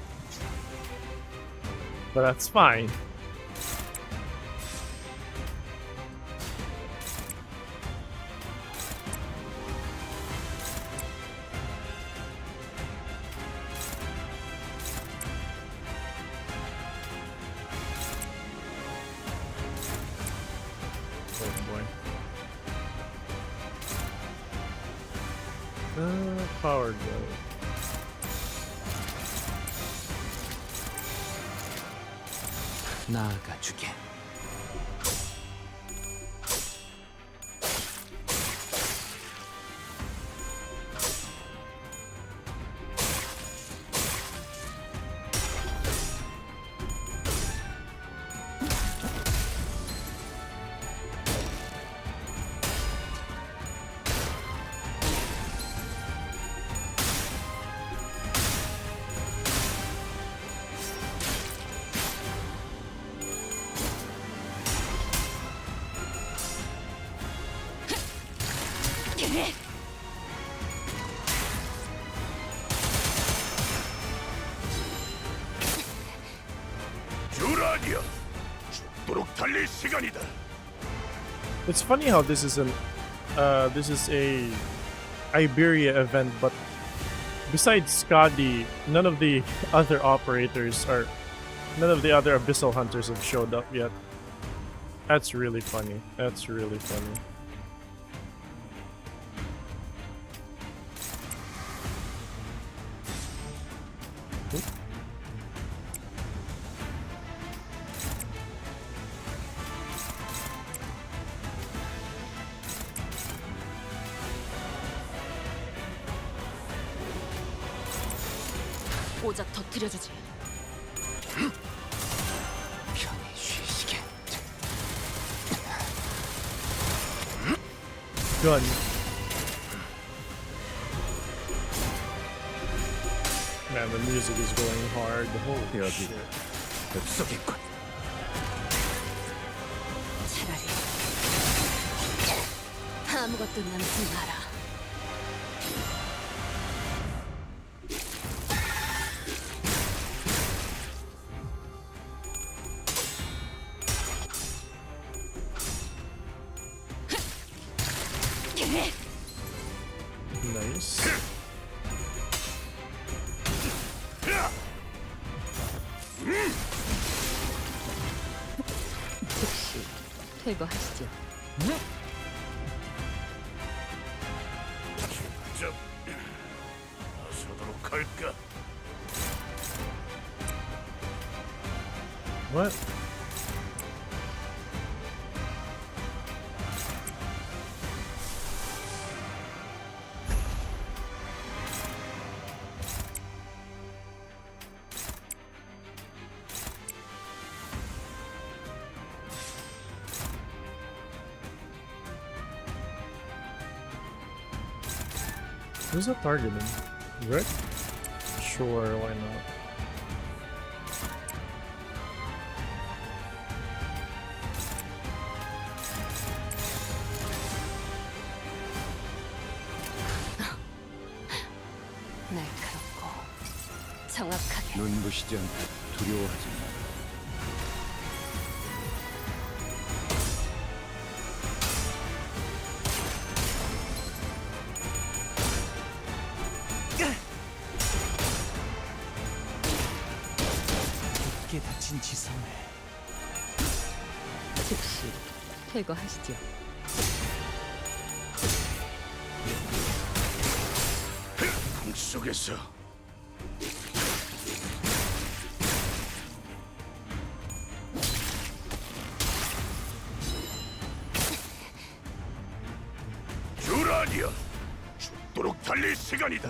But that's fine. Power go. 나아가주게. It's funny how this is a Iberia event, but besides Skadi, none of the other operators or none of the other Abyssal Hunters have showed up yet. That's really funny. That's really funny. 오작 터뜨려주지. 편히 쉬시게. Gun. Man, the music is going hard. Holy shit. 흡속했군. 차라리 아무것도 남지 마라. Nice. 퇴거하시죠. 직접 나서도록 할까? What? Who's that targeting? Rick? Sure, why not? 날카롭고 정확하게. 눈부시지 않게 두려워하지 마. 깊게 다친 지성을 즉시 퇴거하시죠. 속에서 듀라니아 죽도록 달릴 시간이다.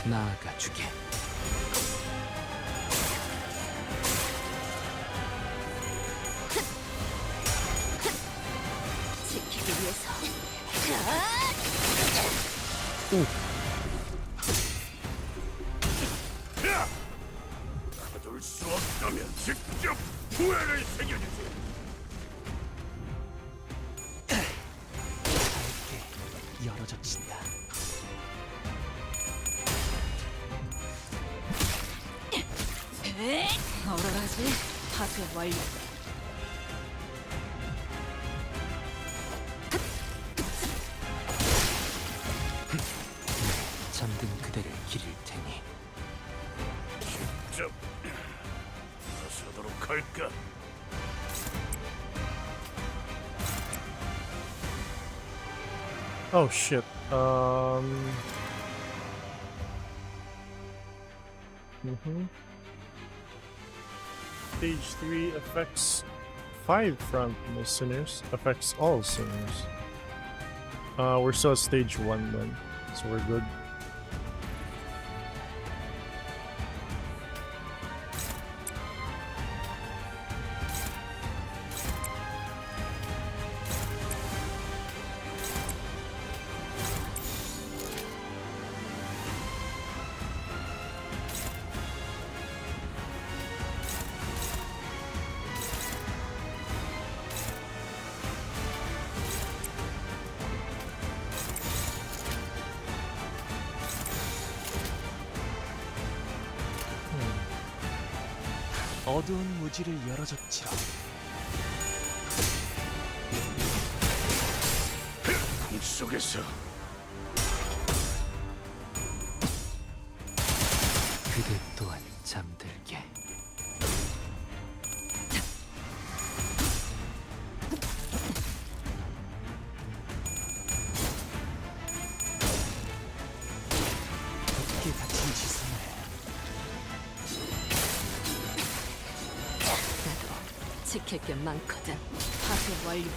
나아가 주게. 지키기 위해서. 가둘 수 없다면 직접 후회를 새겨주지. 밝게 열어젖힌다. 얼얼하지? 파괴 완료. 잠든 그대를 기릴 테니 직접 나서도록 할까? Oh shit. Stage 3 affects 5 frontal sinners. Affects all sinners. We're still at stage 1 then, so we're good. 어두운 무지를 열어젖히라. 꿈속에서 그대 또한 잠들게. 깊게 다친 지성을 나도 지킬 게 많거든. 파괴 완료.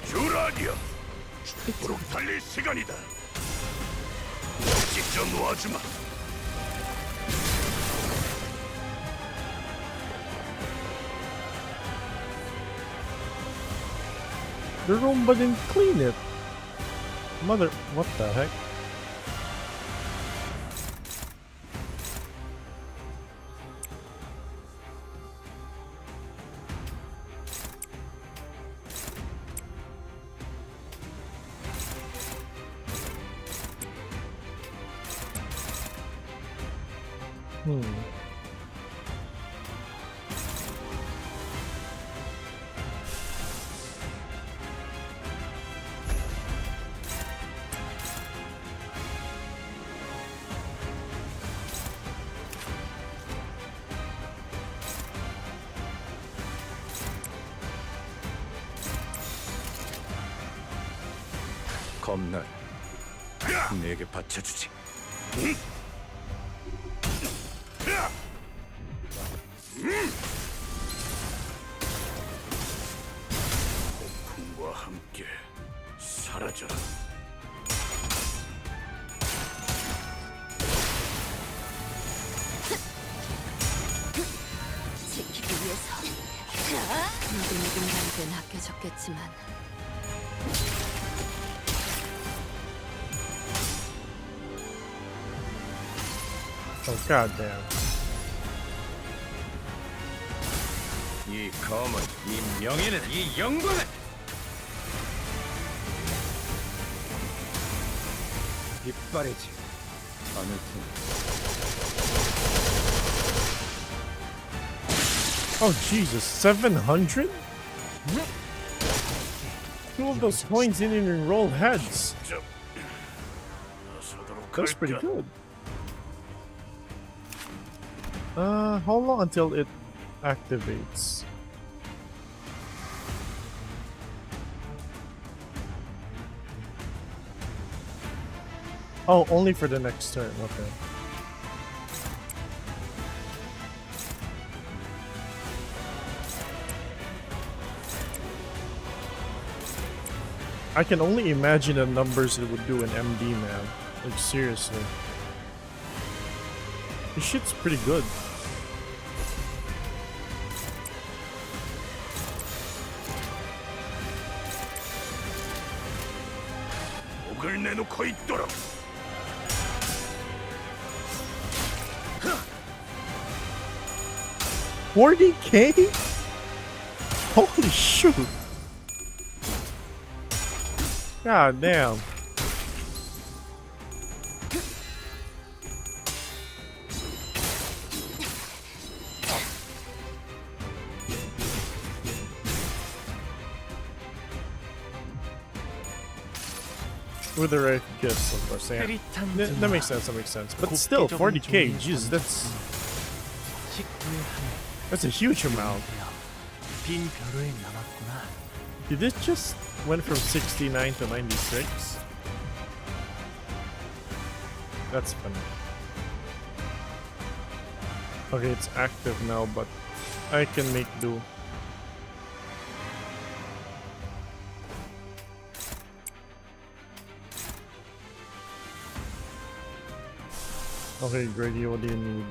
듀라니아 죽도록 달릴 시간이다. 직접 놓아주마. The room but didn't clean it. Mother, what the heck? 겁날 내게 바쳐주지. 폭풍과 함께 사라져라. 꽤 아껴졌겠지만 Oh goddamn. 이 검은, 이 명예는, 이 영광은 빗발이지 어느 Oh Jesus, 700? Two of those coins didn't even roll heads. 팀 나서도록 That's pretty 할까? good. How long until it activates? Oh, only for the next turn. Okay. I can only imagine the numbers it would do in MD, man. Like, seriously. This shit's pretty good. 목을 내놓고 있도록 40K? Holy shoot. God damn. With the right gifts, of course. Yeah. That makes sense. That makes sense. But still, 40K. Jeez, that's a huge amount. Did this just went from 69 to 96? That's funny. Okay, it's active now, but I can make do. Okay, Grady, what do you need?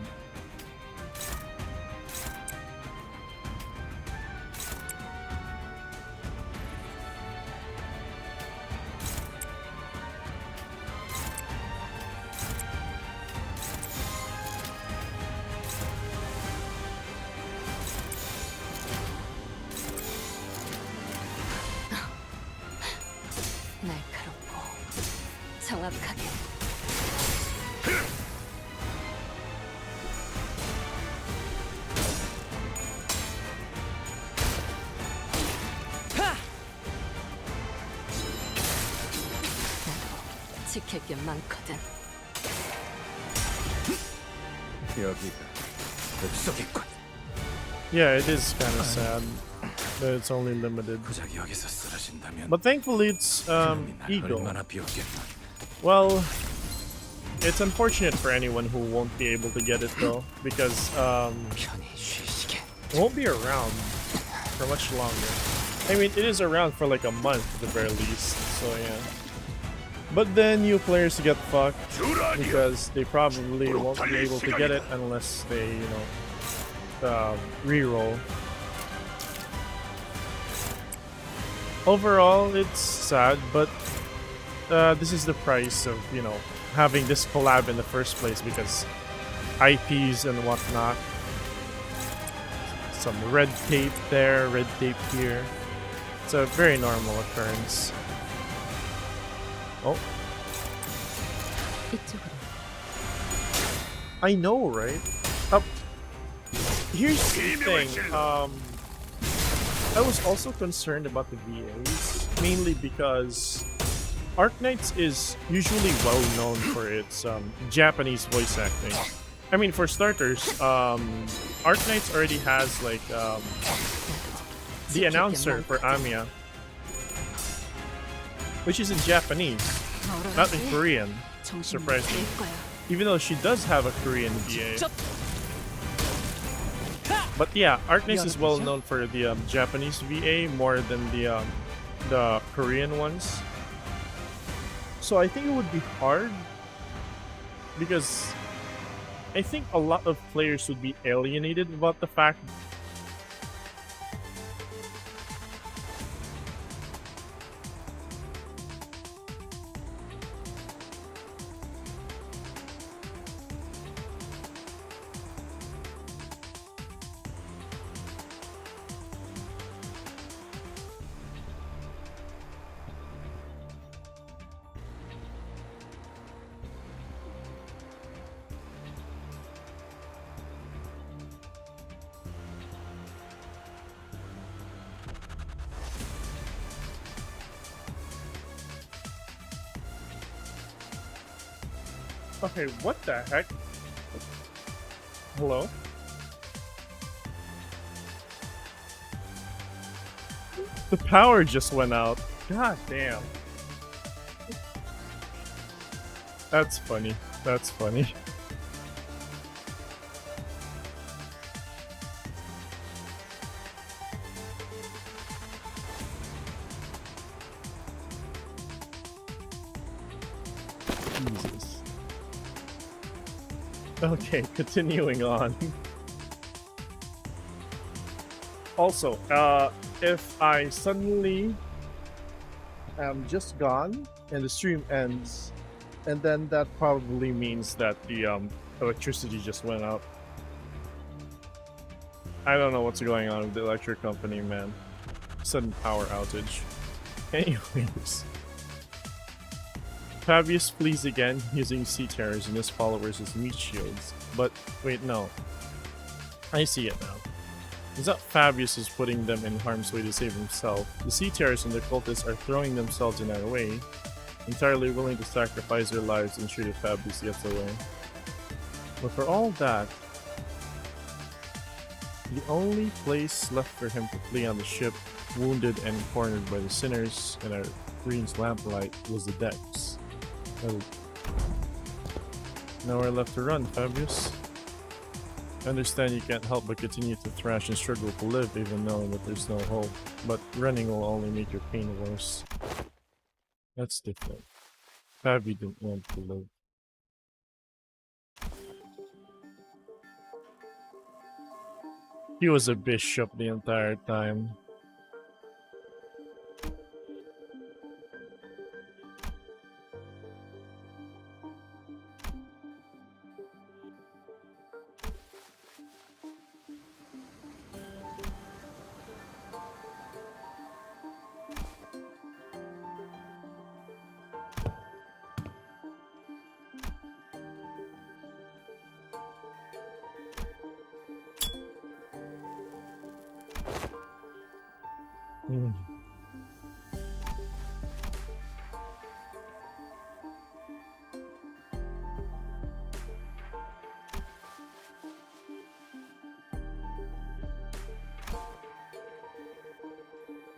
날카롭고 정확하게 나도 지킬 게 많거든. 여기가 뱃속이군. Yeah, it is kind of sad that it's only limited. 고작 여기서 쓰러진다면 But thankfully it's Eagle. 얼마나 비었겠나. Well, it's unfortunate for anyone who won't be able to get it though, because 편히 쉬시게. it won't be around for much longer. I mean, it is around for like a month at the very least, so yeah. But then new players get fucked because they probably won't be able to get it unless they, you know, reroll. Overall, it's sad, but this is the price of, you know, having this collab in the first place, because IPs and whatnot. Some red tape there, red tape here. It's a very normal occurrence. Oh. 이쪽으로. I know, right? Here's the thing. I was also concerned about the VAs, mainly because Arknights is usually well known for its Japanese voice acting. I mean, for starters, Arknights already has like the announcer for Amiya, which is in Japanese, not in Korean, surprisingly. Even though she does have a Korean VA. But yeah, Arknights is well known for the Japanese VA more than the Korean ones. So I think it would be hard, because I think a lot of players would be alienated about the fact Okay, what the heck? Hello? The power just went out. God damn. That's funny. That's funny. Jesus. Okay, continuing on. Also, if I suddenly am just gone and the stream ends, and then that probably means that the electricity just went out. I don't know what's going on with the electric company, man. Sudden power outage. Anyways. Fabius flees again, using sea terrors and his followers as meat shields. But, wait, no. I see it now. It's not Fabius is putting them in harm's way to save himself. The sea terrors and the cultists are throwing themselves in our way, entirely willing to sacrifice their lives to ensure that Fabius gets away. But for all that, the only place left for him to flee on the ship, wounded and cornered by the sinners and our Green's lamplight, was the decks. Oh. Nowhere left to run, Fabius. I understand you can't help but continue to thrash and struggle to live even knowing that there's no hope, but running will only make your pain worse. That's different. Fabi didn't want to live. He was a bishop the entire time.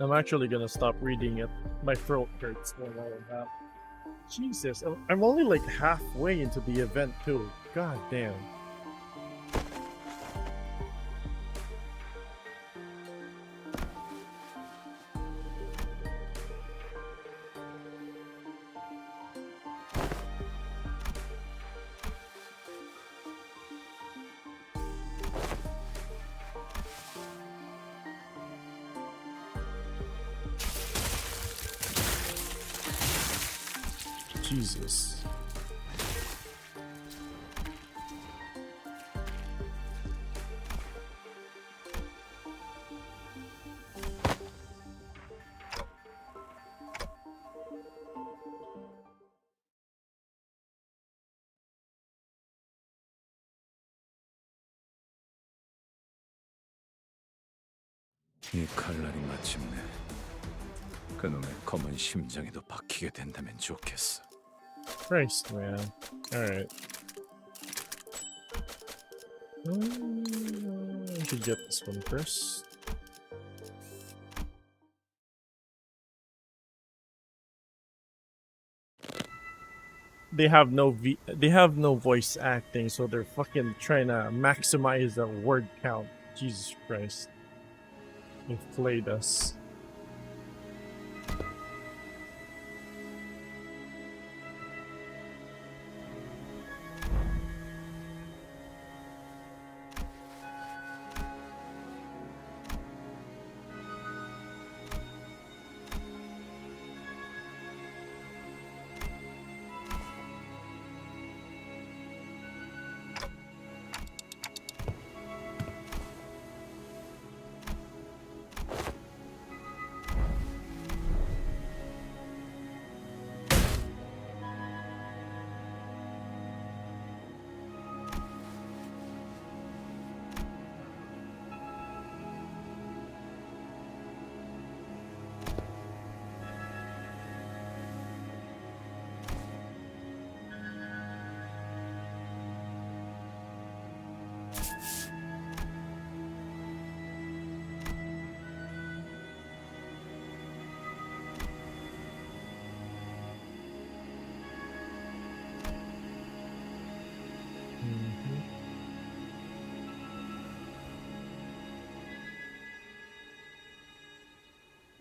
I'm actually gonna stop reading it. My throat hurts when I am that. Jesus, I'm only like halfway into the event too. God damn. Jesus. 이 칼날이 마침내 그놈의 검은 심장에도 박히게 된다면 좋겠어. Christ, man. Alright. I should get this one first. They have no voice acting, so they're fucking trying to maximize the word count. Jesus Christ. They played us.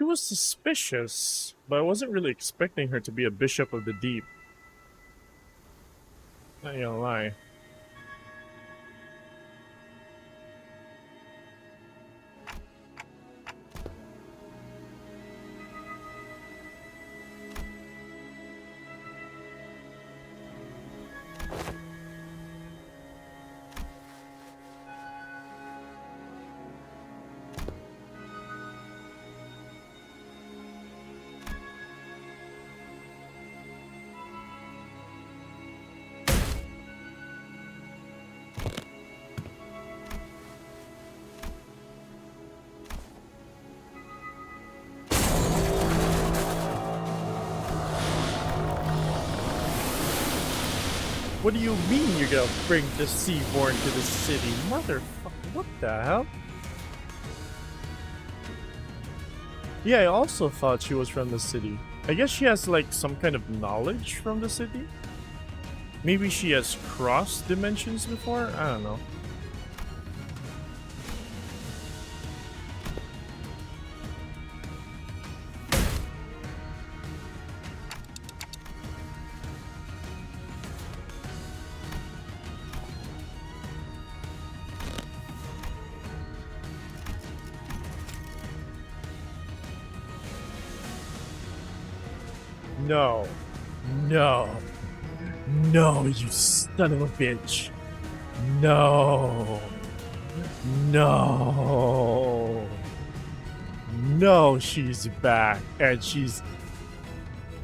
was suspicious, but I wasn't really expecting her to be a bishop of the deep. Not gonna lie. What do you mean you're gonna bring the Seaborn to the city? Motherfucker, what the hell? Yeah, I also thought she was from the city. I guess she has like some kind of knowledge from the city? Maybe she has crossed dimensions before? I don't know. No. No. No, you son of a bitch. No. No. No, she's back. And she's...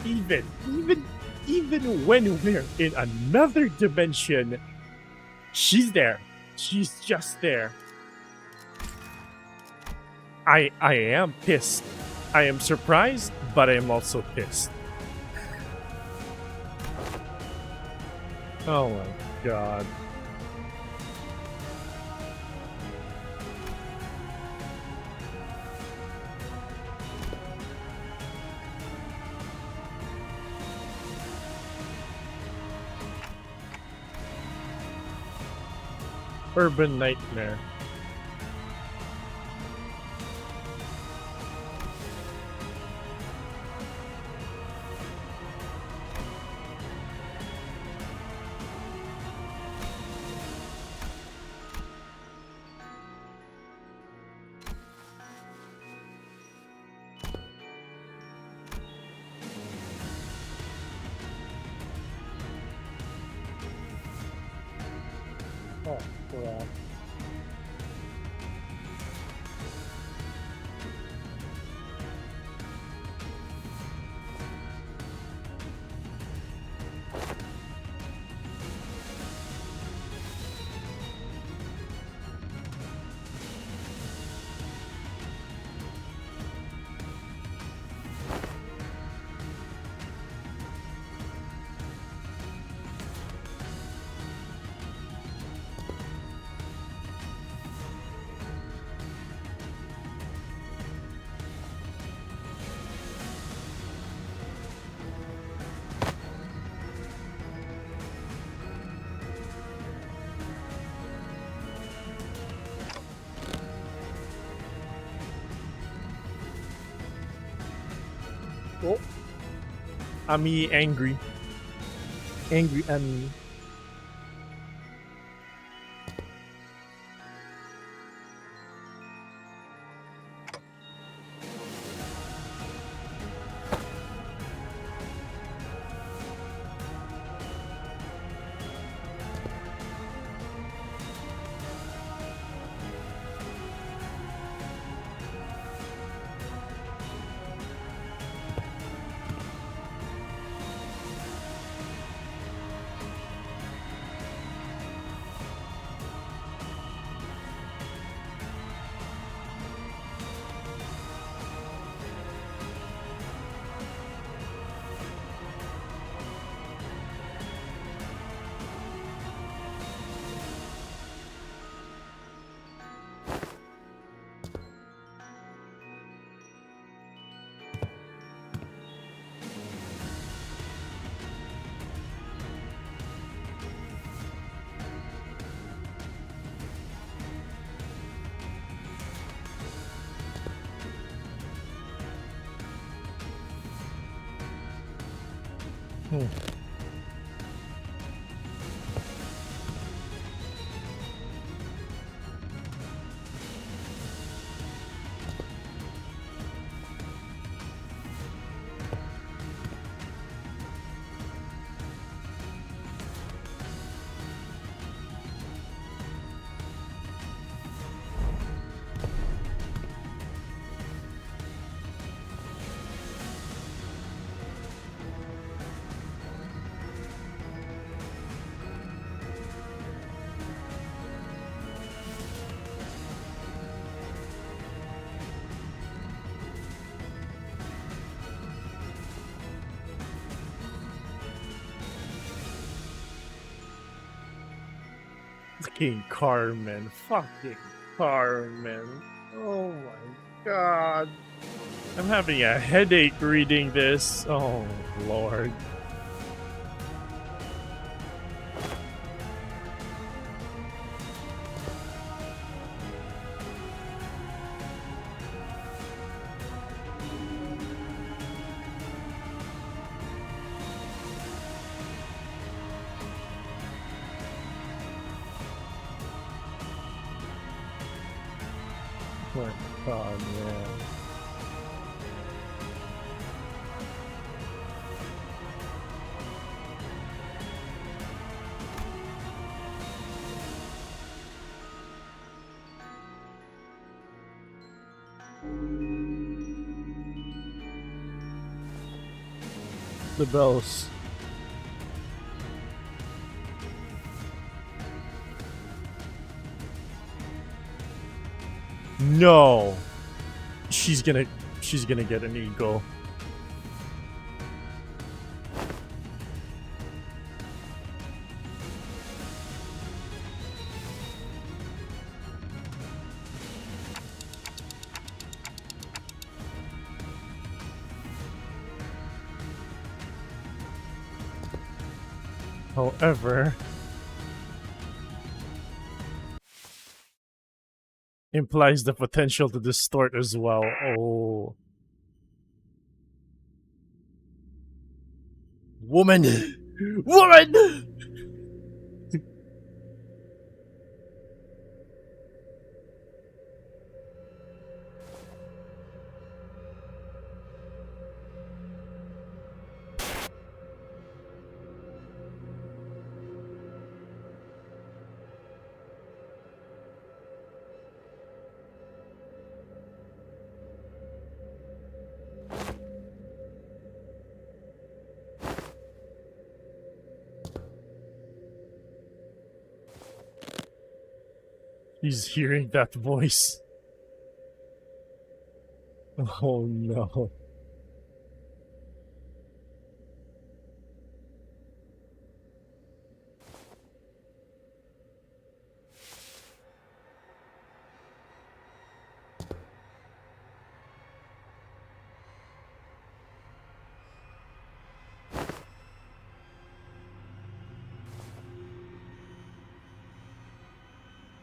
Even when we're in another dimension, she's there. She's just there. I am pissed. I am surprised, but I am also pissed. Oh my god. Urban nightmare. Oh, crap. Oh. Ami angry. Angry Ami. Fucking Carmen. Fucking Carmen. Oh my god. I'm having a headache reading this. Oh lord. Oh my god, man. The bells. No. She's gonna get an ego. However, implies the potential to distort as well. Oh. Woman! Woman! He's hearing that voice. Oh no.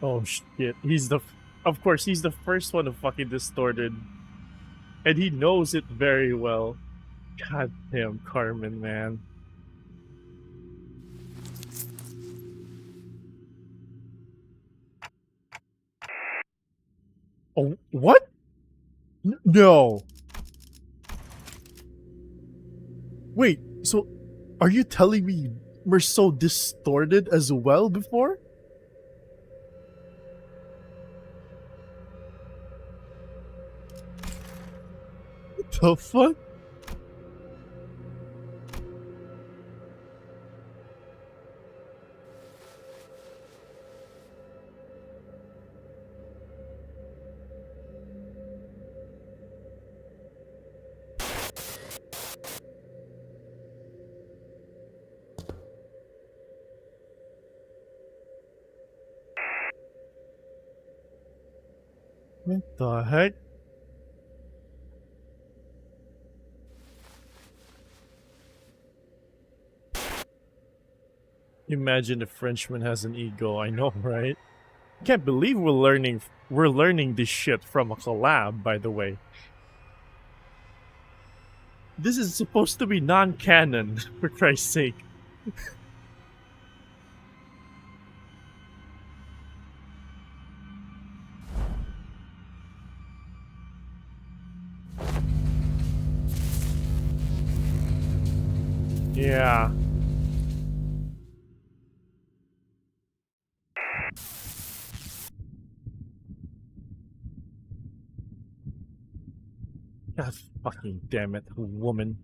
Oh shit, of course, he's the first one to fucking distorted. And he knows it very well. God damn Carmen, man. Oh, what? No. Wait, so are you telling me we're so distorted as well before? The fuck? What the heck? Imagine the Frenchman has an ego, I know, right? Can't believe we're learning this shit from a collab, by the way. This is supposed to be non-canon, for Christ's sake. Yeah. God fucking damn it, woman.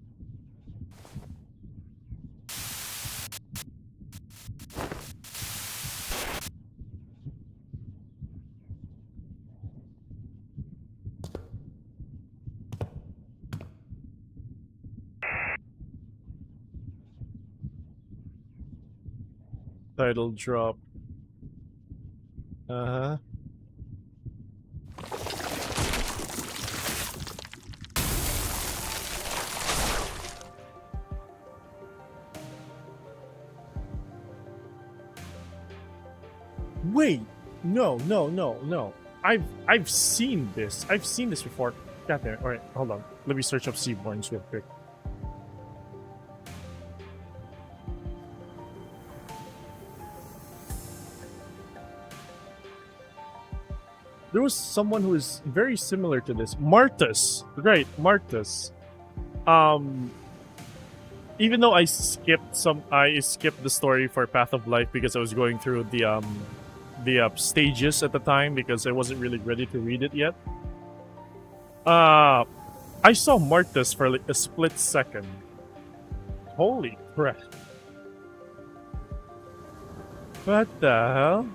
Title drop. Uh-huh. Wait, no. I've seen this. I've seen this before. God damn it. Alright, hold on. Let me search up Seaborns real quick. There was someone who is very similar to this. Martus. Right, Martus. Even though I skipped the story for Path of Life because I was going through the stages at the time because I wasn't really ready to read it yet. I saw Martus for like a split second. Holy crap. What the hell?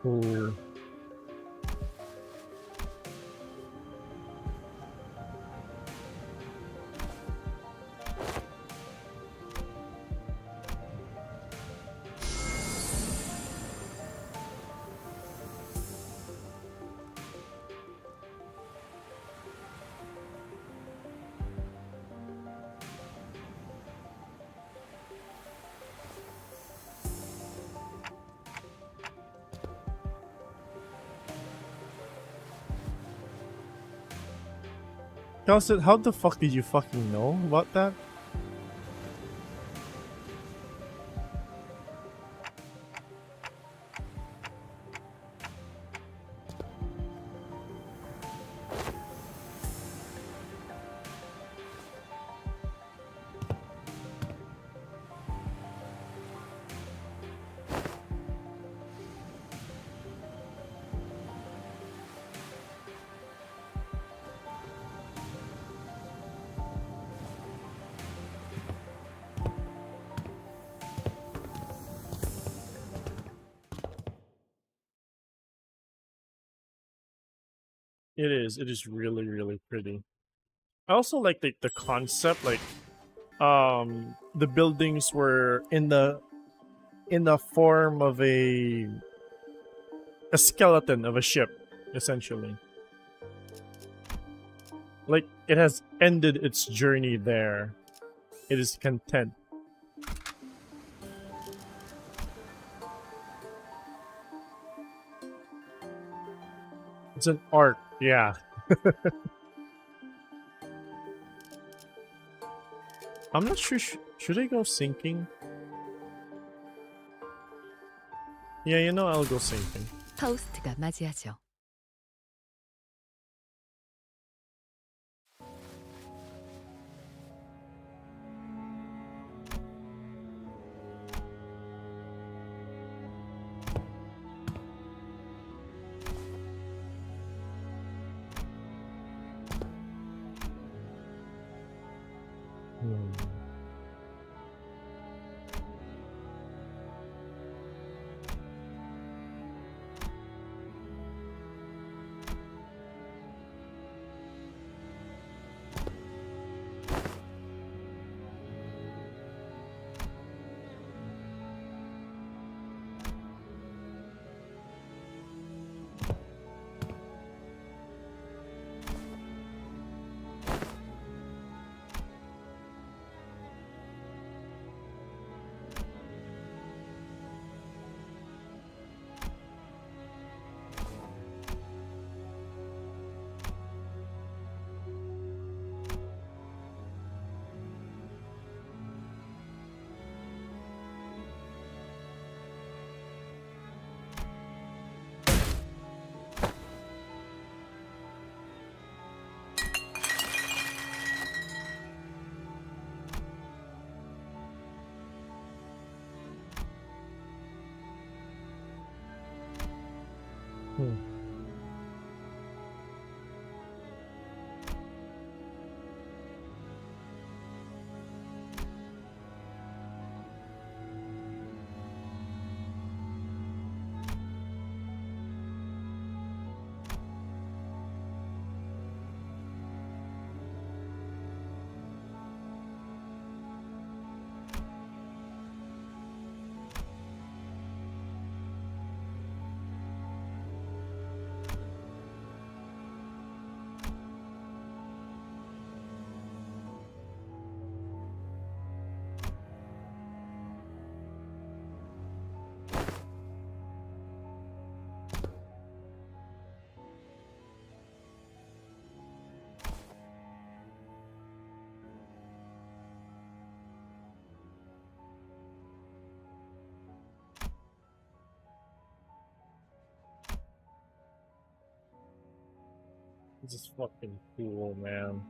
Ooh. Kelsey, how the fuck did you fucking know about that? It is really, really pretty. I also like the concept, like the buildings were in the form of a skeleton of a ship, essentially. Like it has ended its journey there. It is content. It's an art, yeah. I'm not sure. Should I go sinking? Yeah, you know, I'll go sinking. 파우스트가 맞이하죠. This is fucking cool, man.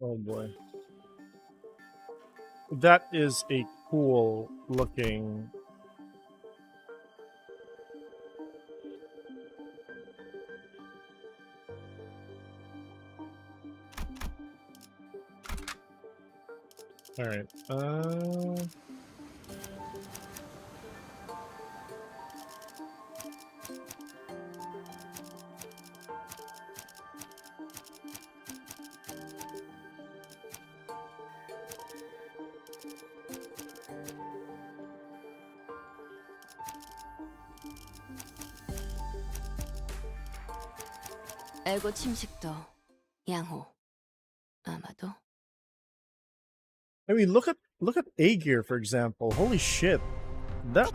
Oh boy. That is a cool looking. All right. 에고 침식도 양호. 아마도. I mean, look at A-Gear, for example. Holy shit. That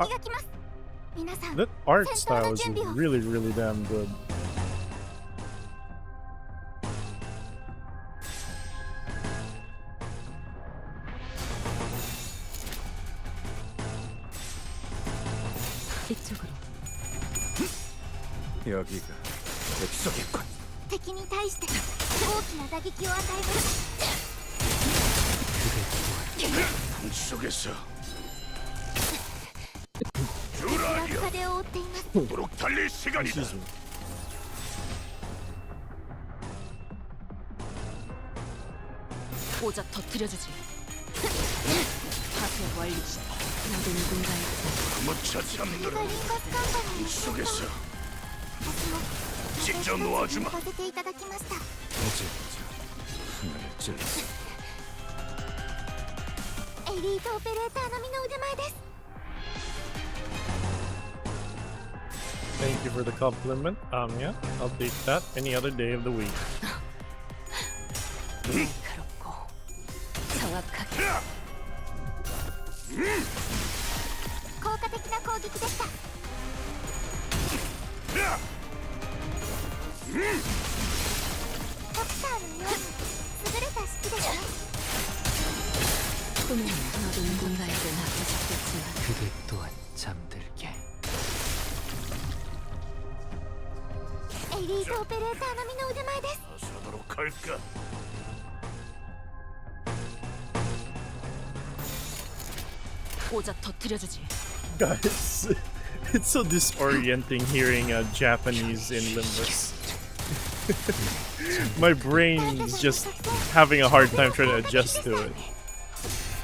art style is really, really damn good. 이쪽으로. 여기가 백석이군. 敵に対して大きな打撃を与えます 속에서 風を追っています 도록 달릴 시간이다. 고작 터뜨려주지. 파괴 완료. 나도 누군가의 무차 잠들어 リンゴスカンパニー 속에서 私も 직접 놓아주마. させていただきました 하늘을 찔렀어. エリートオペレーター並みの腕前です Thank you for the compliment. Yeah, I'll take that any other day of the week. 날카롭고 정확하게 効果的な攻撃でしたドクターのように優れた式ですね 꿈에는 너도 누군가에게 맡겨졌겠지만 그대 또한 잠들게. エリートオペレーター並みの腕前です 어서도록 할까? 고작 터뜨려주지. Guys, it's so disorienting hearing Japanese in Limbus. My brain's just having a hard time trying to adjust to it.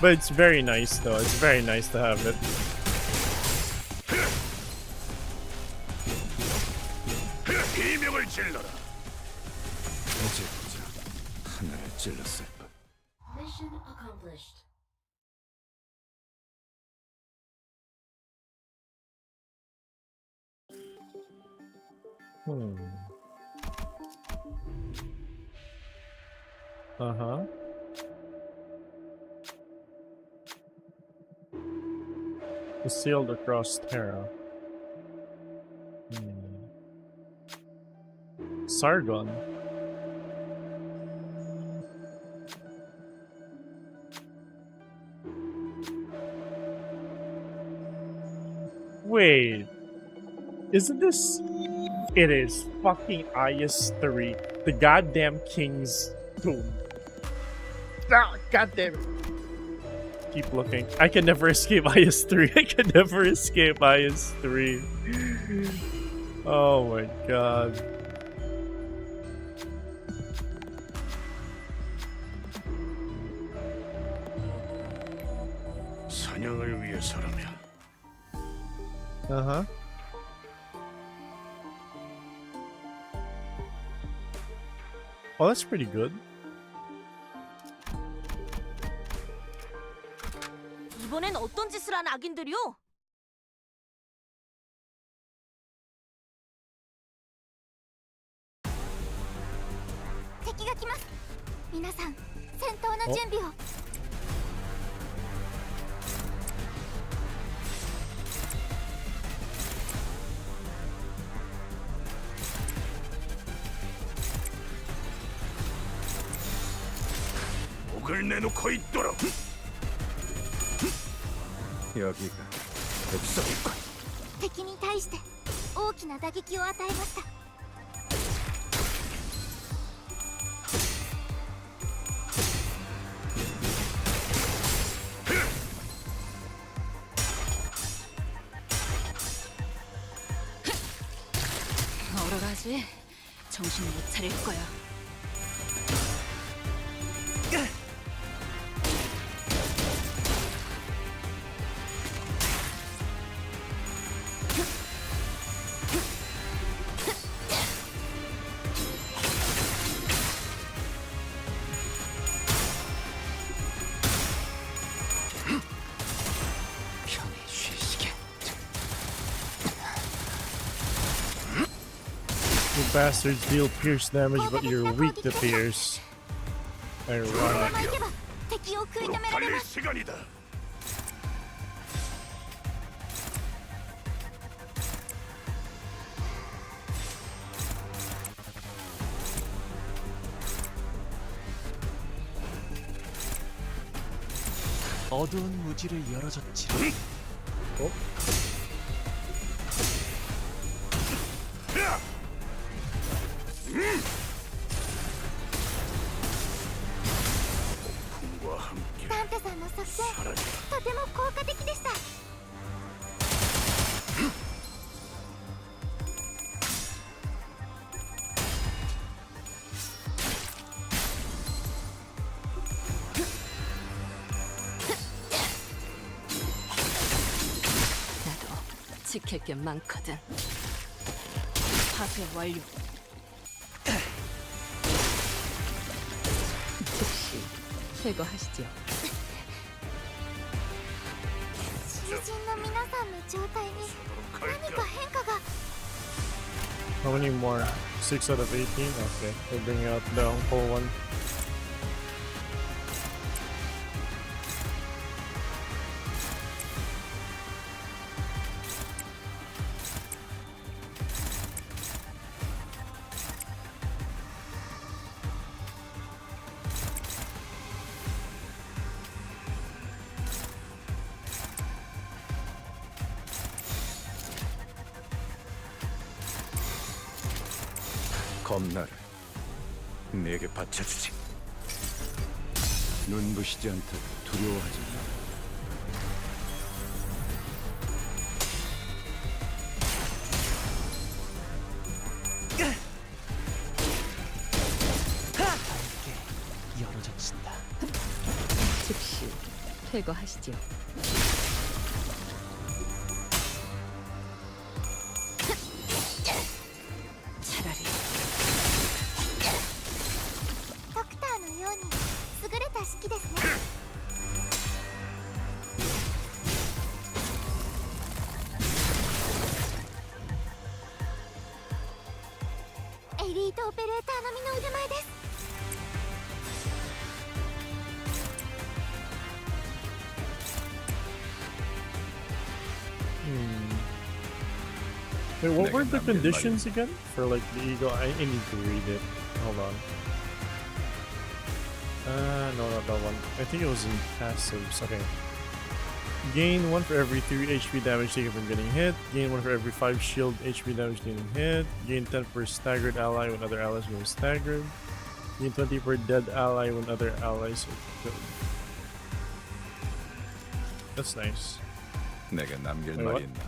But it's very nice though, it's very nice to have it. 비명을 질러라. 어제 하늘을 찔렀을 뿐. Mission accomplished. Uh-huh. Sailed across Terra. Sargon. Wait. Isn't this... It is fucking IS-3. The goddamn king's tomb. Ah, goddamn it. keep looking. I can never escape IS-3. I can never escape IS-3. Oh my god. 사냥을 위해서라면 Uh-huh. Oh, that's pretty good. 이번엔 어떤 짓을 한 악인들이요?敵が来ます。皆さん、戦闘の準備を。 목을 내놓고 있도록. 여기가 읍성일걸. 敵に対して大きな打撃を与えました。 뭐라 가지? 정신 못 차릴 거야. 편히 쉬시게. You bastards deal pierce damage, but you're weak to pierce. この Ironic. ままいけば敵を食い止められま 달릴 す。 시간이다. 어두운 무지를 열어줬지라. Oh. 풍과 함께 ダンテさんの作戦、 사라져. とても効果的でした。 나도 지킬 게 많거든. 파쇄 완료. 즉시 제거하시죠. 囚人の皆さんの状態に何か変化が。 How many more? 6 out of 18? Okay, we'll bring out the whole one. 겁나라. 내게 바쳐주지. 눈부시지 않다고 두려워하지 마. 밝게 열어젖힌다. 즉시 퇴거하시죠. 차라리 ドクターのように優れた式ですね。 エリートオペレーター並みの腕前です。 Wait, what were the conditions again for like the eagle? I need to read it. Hold on. No, not that one. I think it was in passives. Okay. Gain 1 for every 3 HP damage taken from getting hit. Gain 1 for every 5 shield HP damage taken hit. Gain 10 per staggered ally when other allies were staggered. Gain 20 per dead ally when other allies are killed. That's nice. 내가 남길 Wait, 말이 what? 있나?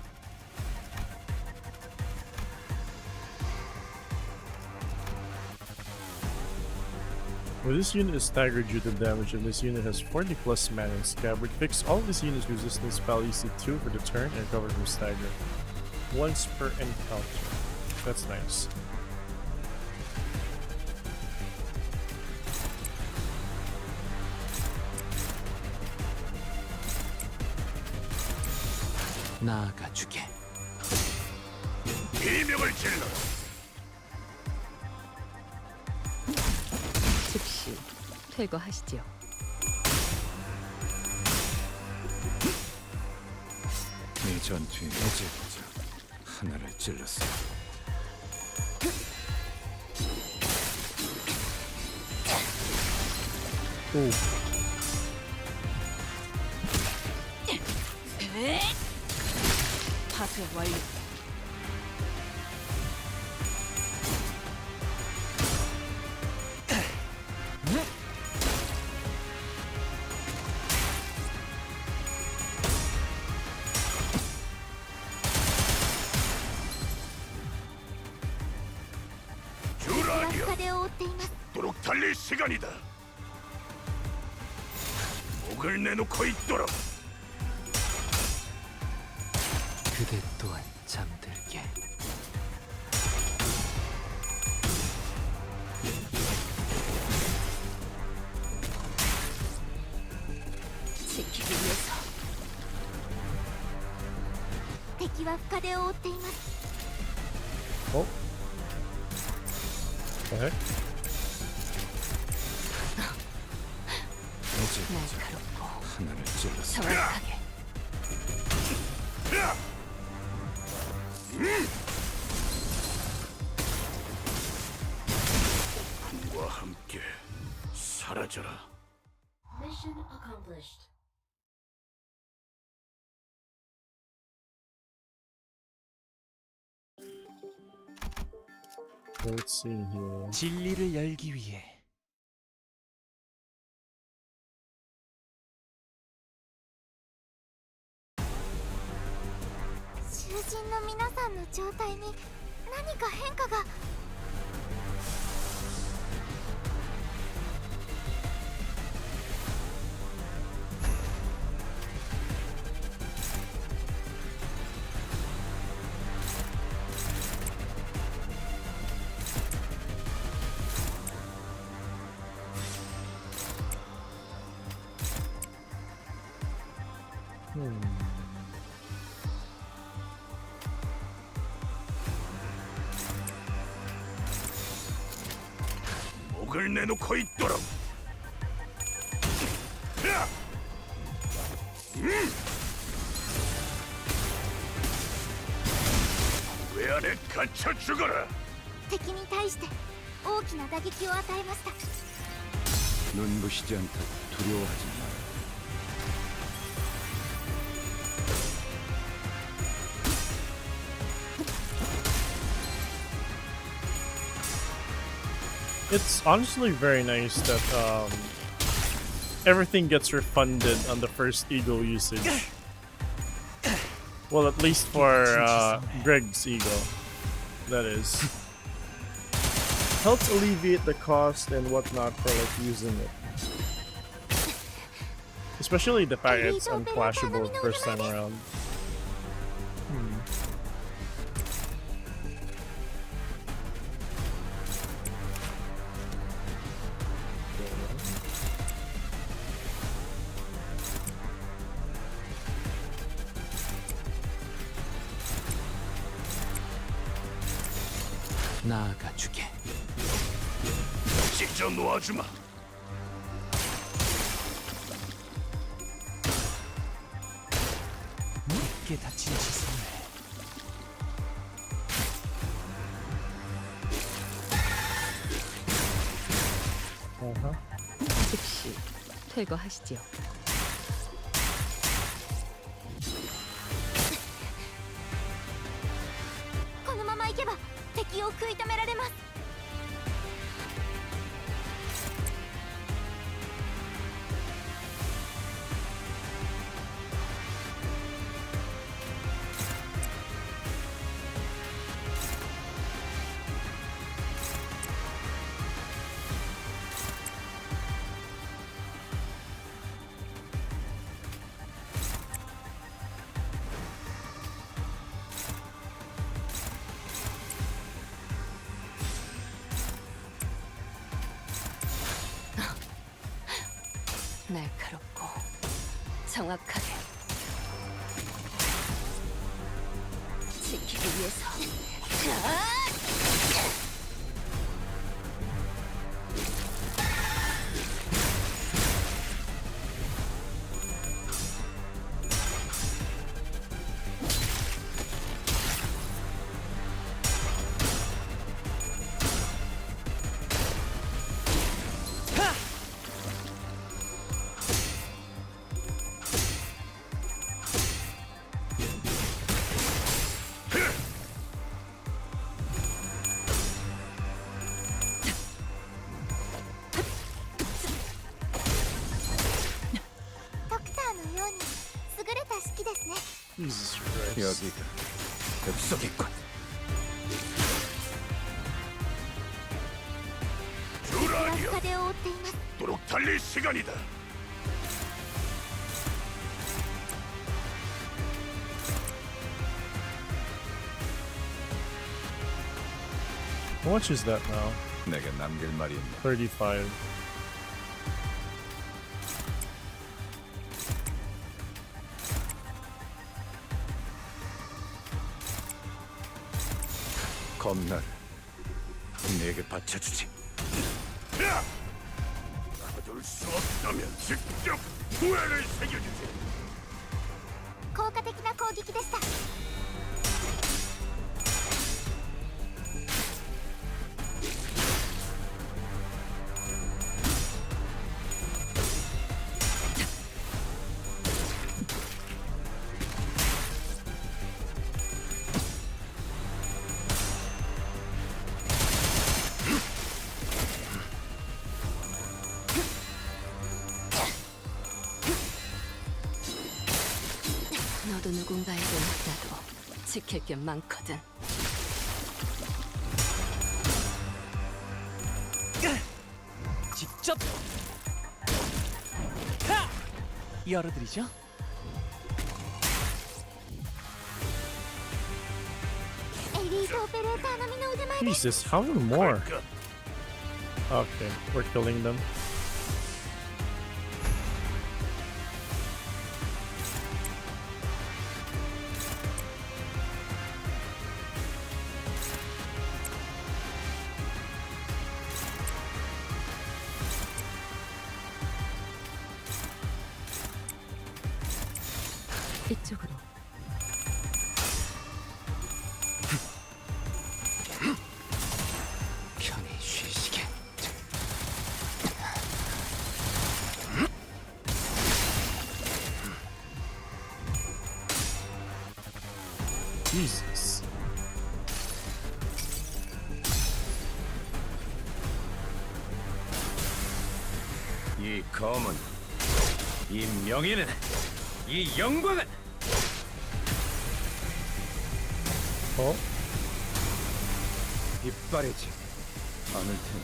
When this unit is staggered due to damage, and this unit has 40 plus mana and scabbard, fix all this unit's resistance spell EC2 for the turn and recover from stagger. Once per encounter. That's nice. 나아가 주게. 비명을 질러. 즉시 퇴거하시지요. 이 전투에 어제보자 하나를 찔렀어. 오. 파쇄 완료. 주라니여, 風を追っています 도록 달릴 시간이다. 목을 내놓고 있도록. 그대 또한 잠들게. 지키기 위해서 敵は深手を追っています Oh. What the heck? 어제보자 날카롭고 하나를 찔렀어. 정확하게. 과 함께 사라져라. Mission accomplished. Let's see here. 진리를 열기 위해.囚人の皆さんの状態に何か変化が 목을 내놓고 있도록. 왜 안에 갇혀 죽어라. 敵に対して大きな打撃を与えました 눈부시지 않다 두려워하지 마. It's honestly very nice that everything gets refunded on the first eagle usage. Well, at least for Greg's eagle, that is. Helps alleviate the cost and whatnot for like using it. Especially the fact it's unflashable first time around. 나아가 주게. 찢어 놓아주마. 깊게 다친 지성을. 즉시 퇴거하시지요. このまま行けば敵を食い止められます Oh, 날카롭고 정확하게 지키기 위해서. Jesus Christ. 여기가 엽석이군. 주라니야. 風を追っています。 도록 달릴 시간이다. How much is that now? 내게 남길 말이 있나? 35. 겁나를 내게 바쳐주지. 거둘 수 없다면 직접 후회를 새겨주지. 効果的な攻撃でした。 너도 누군가에게 나도 지킬 게 많거든. 직접 열어드리죠. 엘리트 오페레이터のみの腕前で Jesus, how many more? Okay, we're killing them. 이쪽으로. 편히 쉬시게. Jesus. 이 검은, 이 명예는, 이 영광은 Oh, 이빨이지 않을 테니.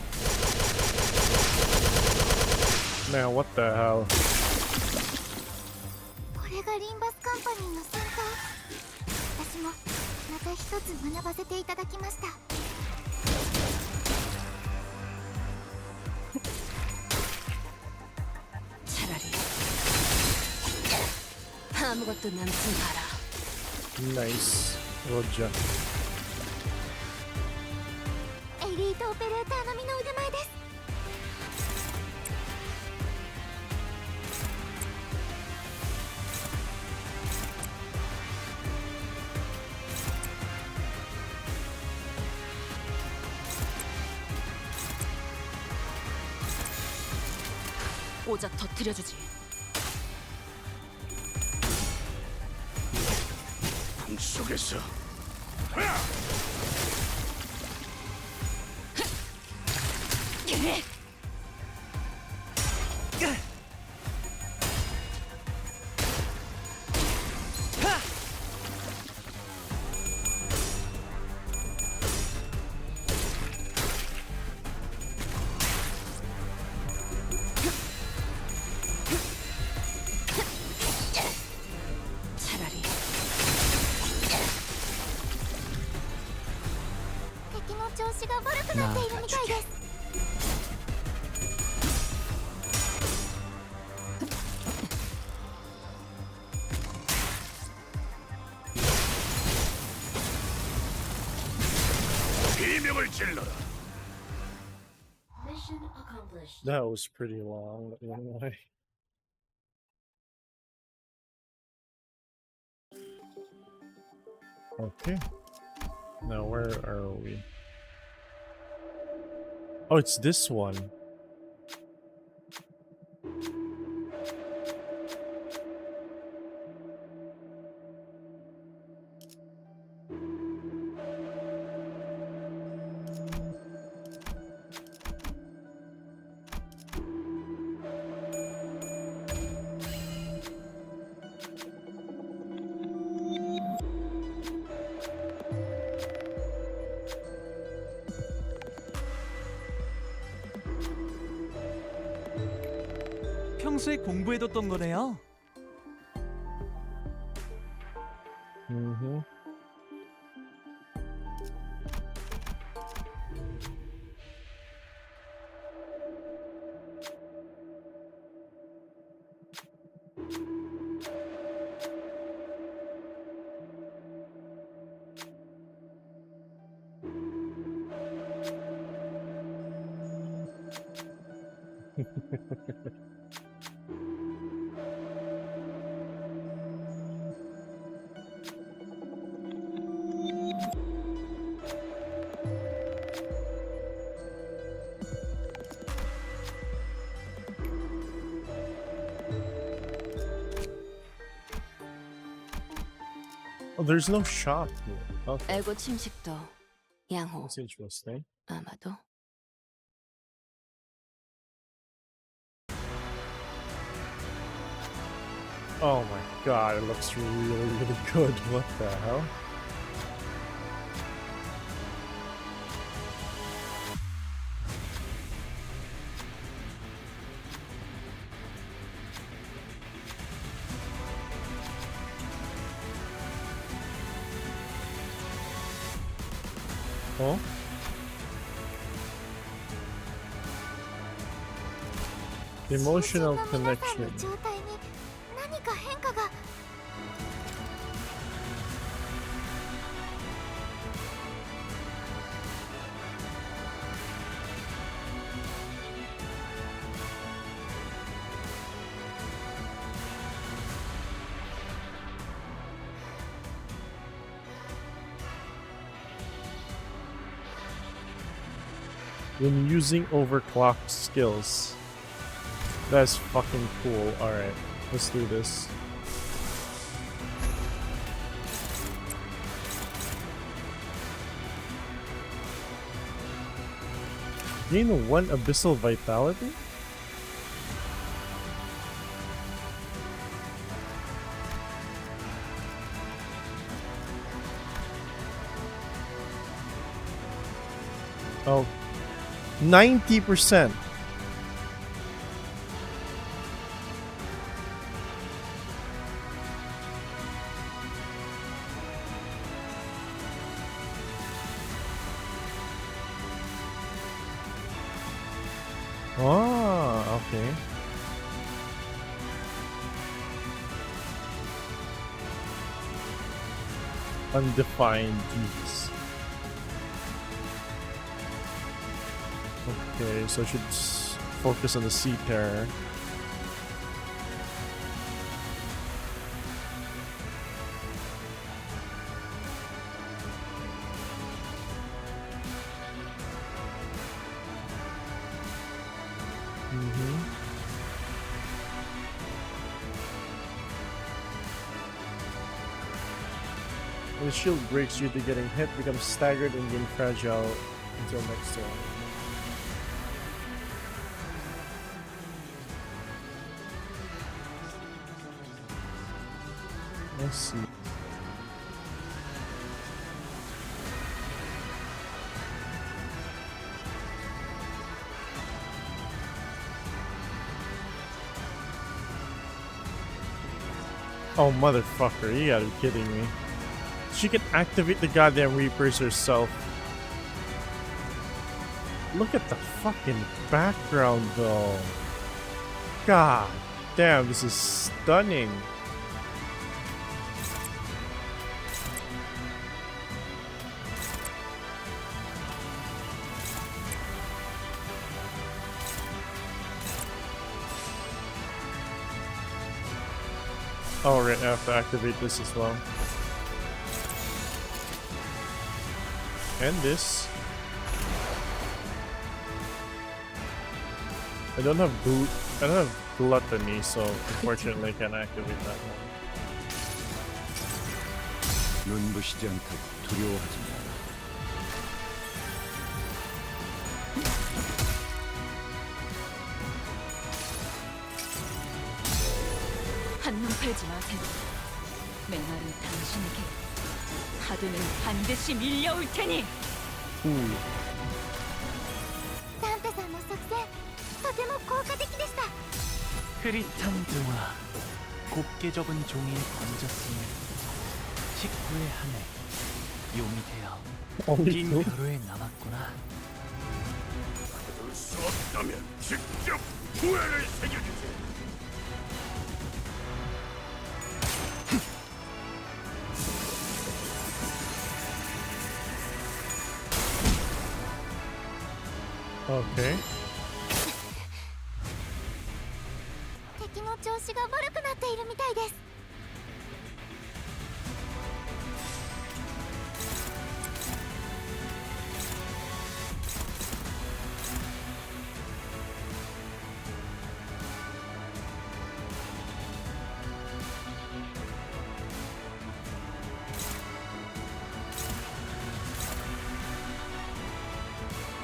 man, what the hell? これがリンバスカンパニーの戦闘。私もまた一つ学ばせていただきました。 차라리 아무것도 남지 마라. Nice. Roger. エリートオペレーターのみの腕前です。 오작 터뜨려주지. 품속에서 차라리 敵の調子が悪くなっているみたいです。 비명을 질러라. That was pretty long. Anyway. Okay. Now where are we? Oh, it's this one. 평소에 공부해뒀던 거네요. Mm-hmm. Oh, there's no shop here. Okay, 에고 침식도 양호. that's interesting. 아마도. Oh my god, it looks really, really good. What the hell? Oh? Emotional connection. 状態に何か変化が。 When using overclocked skills. That's fucking cool. Alright, let's do this. Gain 1 Abyssal Vitality? Oh. 90%. Oh, okay. Undefined use. Okay, so I should focus on the Sea Terror. The shield breaks due to getting hit, becomes staggered, and gain fragile until next turn. Let's see. Oh, motherfucker, you gotta be kidding me. She can activate the goddamn Reapers herself. Look at the fucking background, though. God damn, this is stunning. Oh, right, I have to activate this as well. And this. I don't have gluttony, so unfortunately I can't activate that one. 눈부시지 않다고 두려워하지 마라. 한눈 팔지 마세요. 메마른 당신에게 파도는 반드시 밀려올 테니. サンタさんの作戦とても効果的でした。 흐릿한 등화, 곱게 접은 종이에 번졌으니 식구의 한해 용이 되어 긴 벼루에 남았구나. 받을 수 없다면 직접 후회를 새겨주세요. Okay. 敵の調子が悪くなっているみたいです。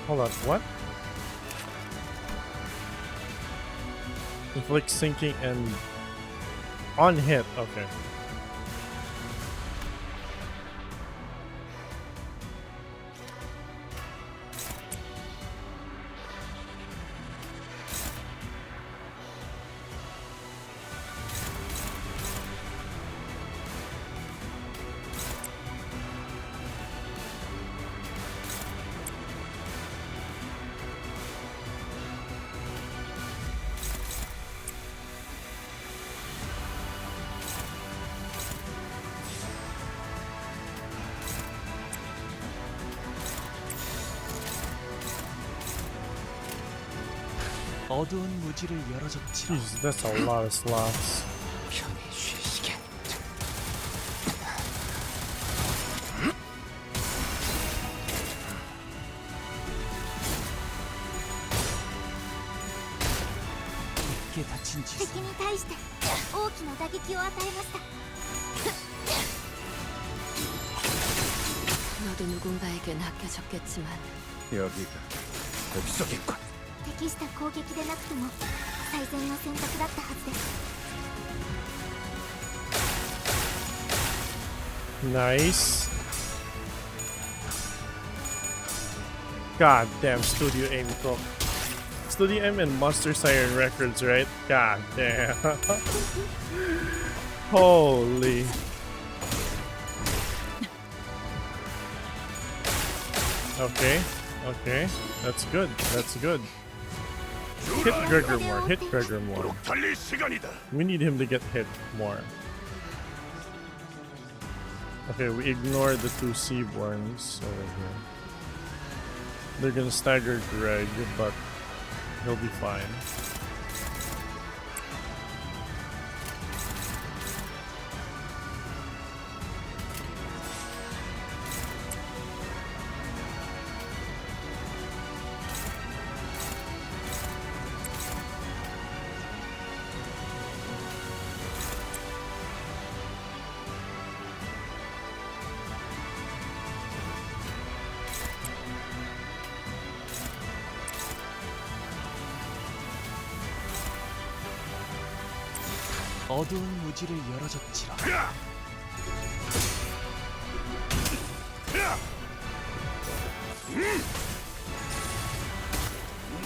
Hold on, what? Inflict sinking and on hit, okay. 어두운 무지를 열어줬지라. Jesus, that's a lot of slots. 편히 쉬시게. 깊게 다친 지 敵に対して大きな打撃を与えました。 너도 누군가에겐 아껴졌겠지만 여기가 복속이군. 適した攻撃でなくても最善の選択だったはずです。 Nice. God damn, Studio Aim Cook. Studio M and Monster Siren Records, right? God damn. Holy. Okay, okay. That's good. That's good. Hit Gregor more. Hit Gregor more. 달릴 시간이다. We need him to get hit more. Okay, we ignore the two Seaborns over here. They're gonna stagger Greg, but he'll be fine. 어두운 무지를 열어줬지라.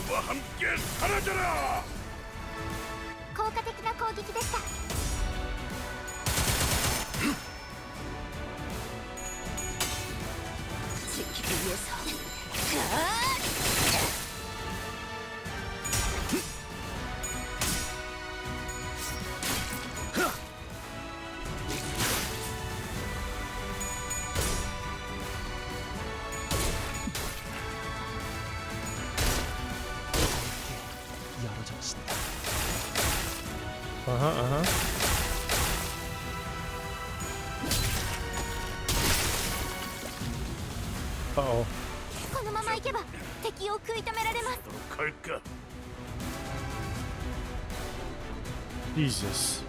우리와 함께 사라져라. 効果的な攻撃でした。 지키기 위해서 열어줬다. Uh-huh, uh-huh. Uh-oh. このまま行けば敵を食い止められます。 갈까? Jesus.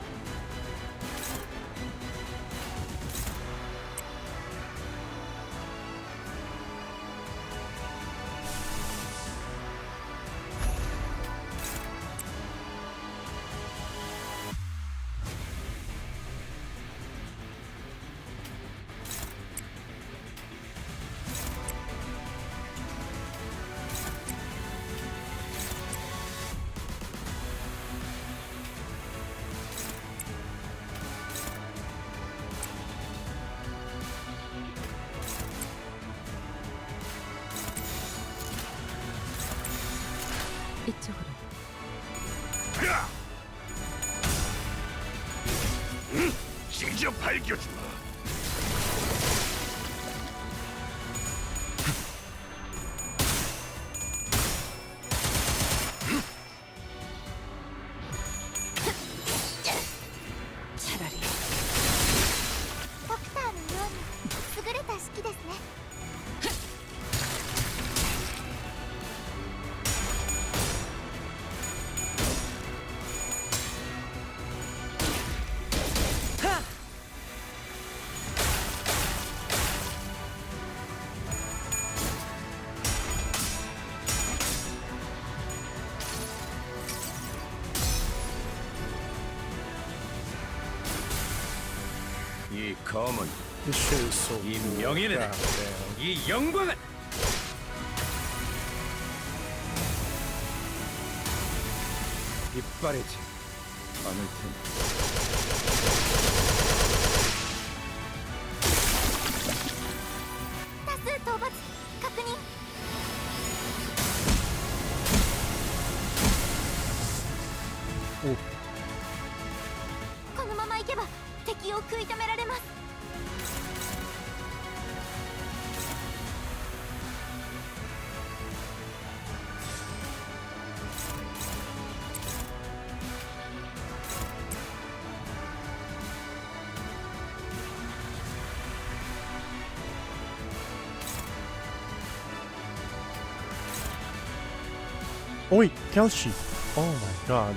이쪽으로. 직접 밝혀주마. 차라리 ドクターのように優れた式ですね。 이 검은, This shit is so 이 cool. 명예는, God damn. 이 영광은 이빨이지 않을 테니.多数討伐確認。 おこのまま行けば敵を食い止められます。 Oh wait, Kelshi. Oh my god.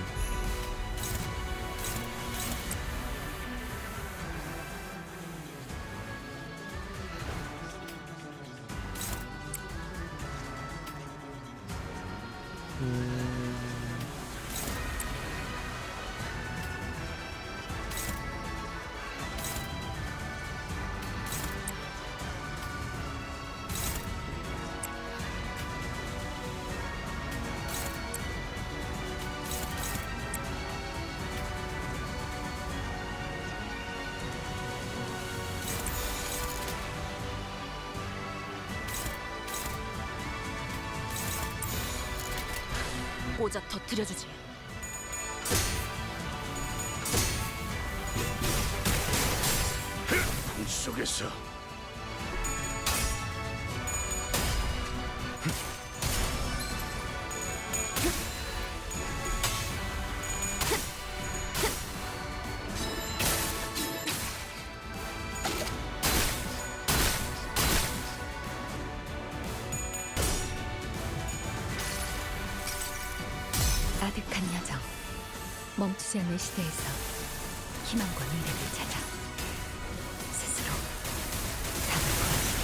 고작 터뜨려주지. 공 속에서 아득한 여정. 멈추지 않는 시대에서 희망과 미래를 찾아 스스로 답을 구하시길.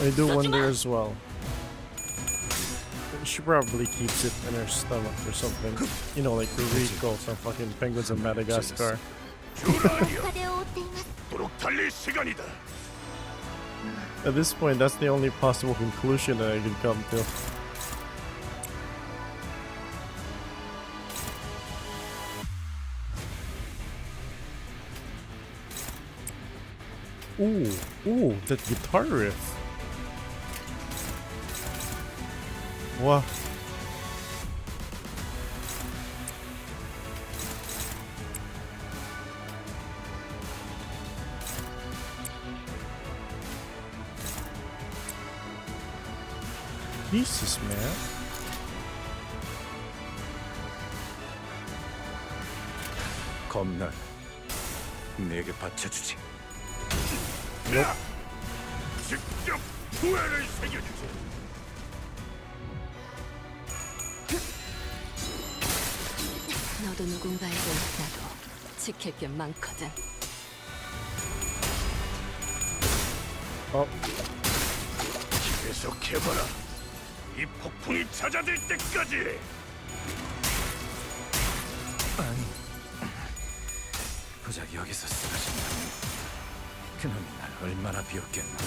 I do wonder as well. She probably keeps it in her stomach or something. You know, like Rico from fucking Penguins of Madagascar. 주라이야. 風を追っています。 도록 달릴 시간이다. At this point, that's the only possible conclusion that I can come to. Ooh, that guitar riff. Wow. Jesus, man. 검날 내게 바쳐주지. 직접 후회를 새겨주세요. 너도 누군가에게 나도 지킬 게 많거든. 계속해봐라. 이 폭풍이 잦아들 때까지. 고작 여기서 쓰러진다면 그놈이 날 얼마나 비웠겠나.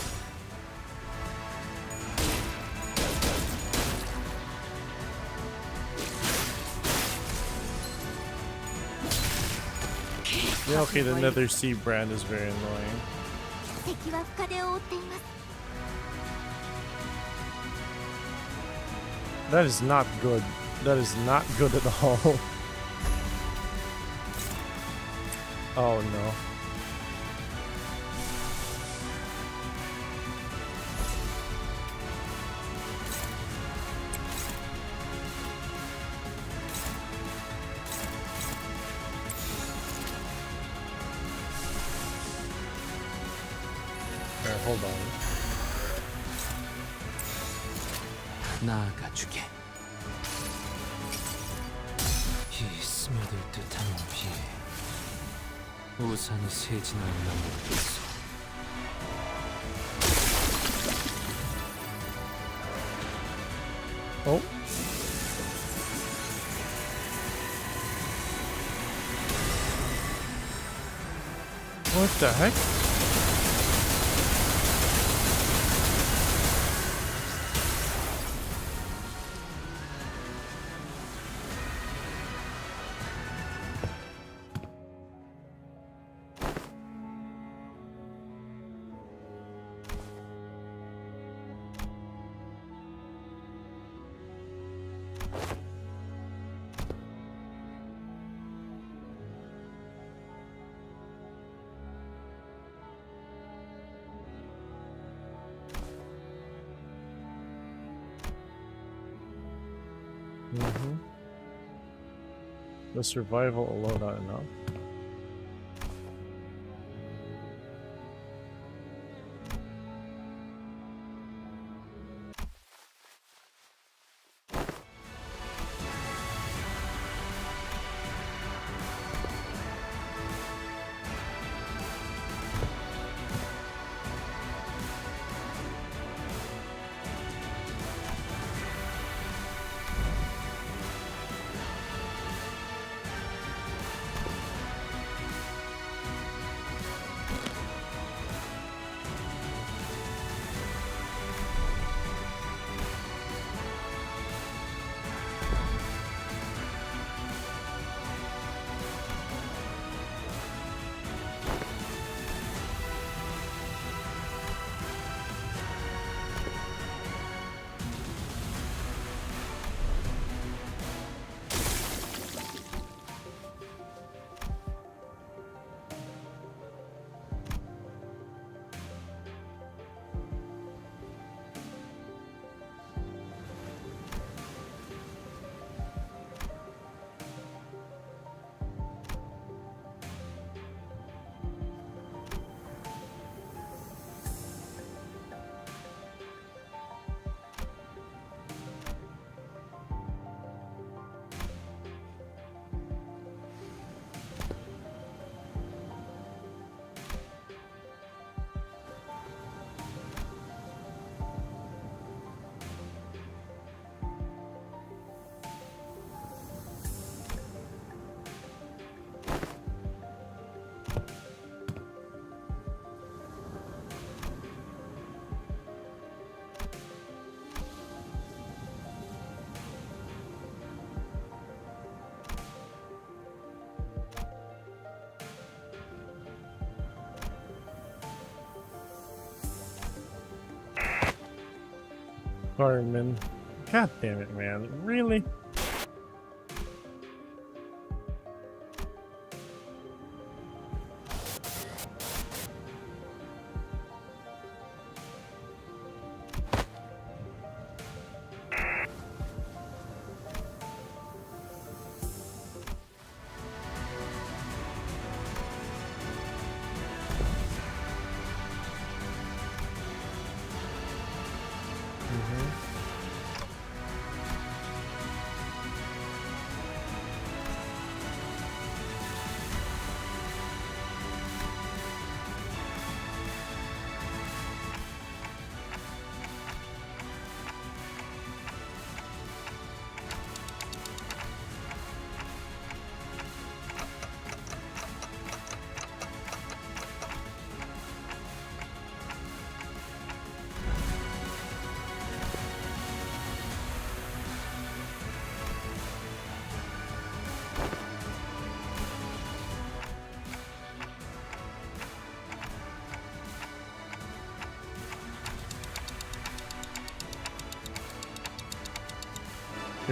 Yeah, okay, the Nether Sea brand is very annoying. 敵は深手を負っています。 That is not good. That is not good at all. Oh no. Alright, hold on. 나아가주게. 이 스며들 듯한 비 우산이 새지는 나무겠어. Oh. What the heck? The survival alone not enough. Carmen. God damn it, man. Really?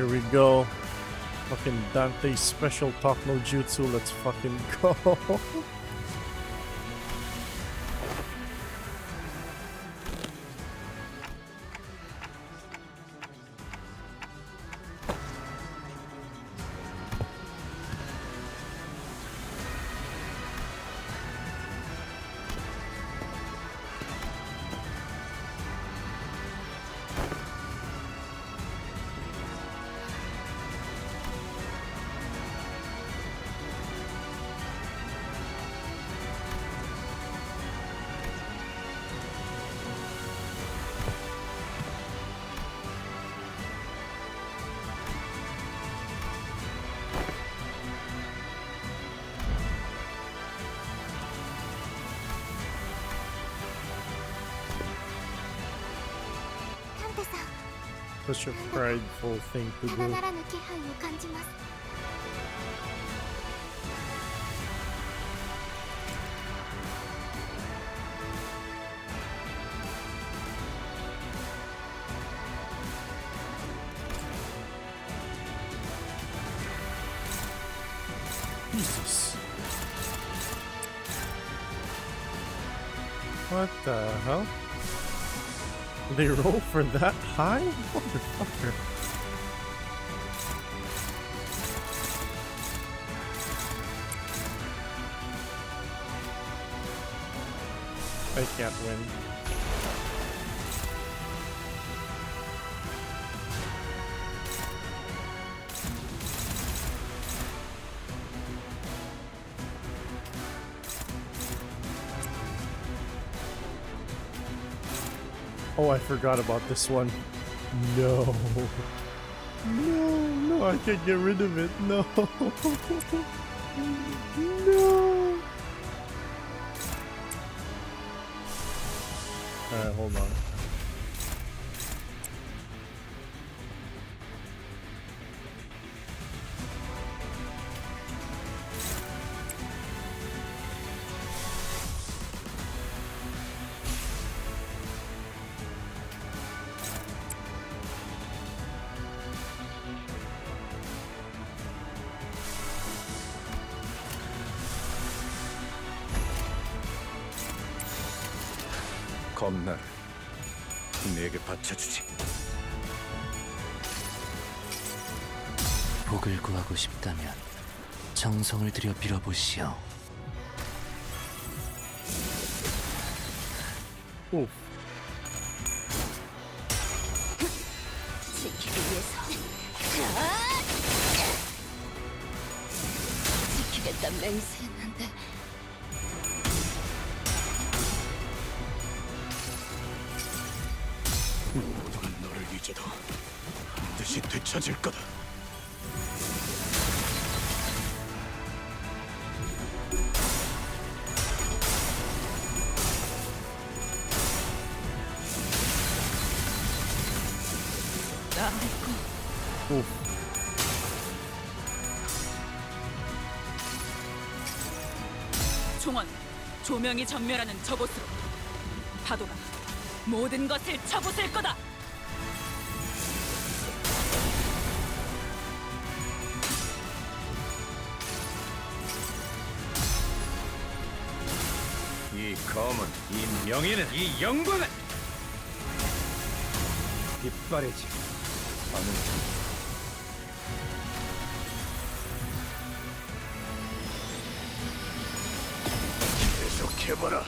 Here we go. Fucking Dante special talk no jutsu. Let's fucking go. Such a prideful thing to ただ do. ならぬ気配を感じます。 Jesus. What the hell? They roll for that high? Motherfucker. I can't win. Oh, I forgot about this one. No. No, I can't get rid of it. No. No. Alright, hold on. 겁나. 내게 바쳐주지. 복을 구하고 싶다면 정성을 들여 빌어보시오. Oof. 지키기 위해서. 지키겠다 맹세했는데. 모두가 너를 잊어도 반드시 되찾을 거다. Oof. 총원, 조명이 전멸하는 저곳으로 파도가 모든 것을 쳐부술 거다. 이 검은, 이 명예는, 이 영광은 이빨이지 않은. 계속해봐라.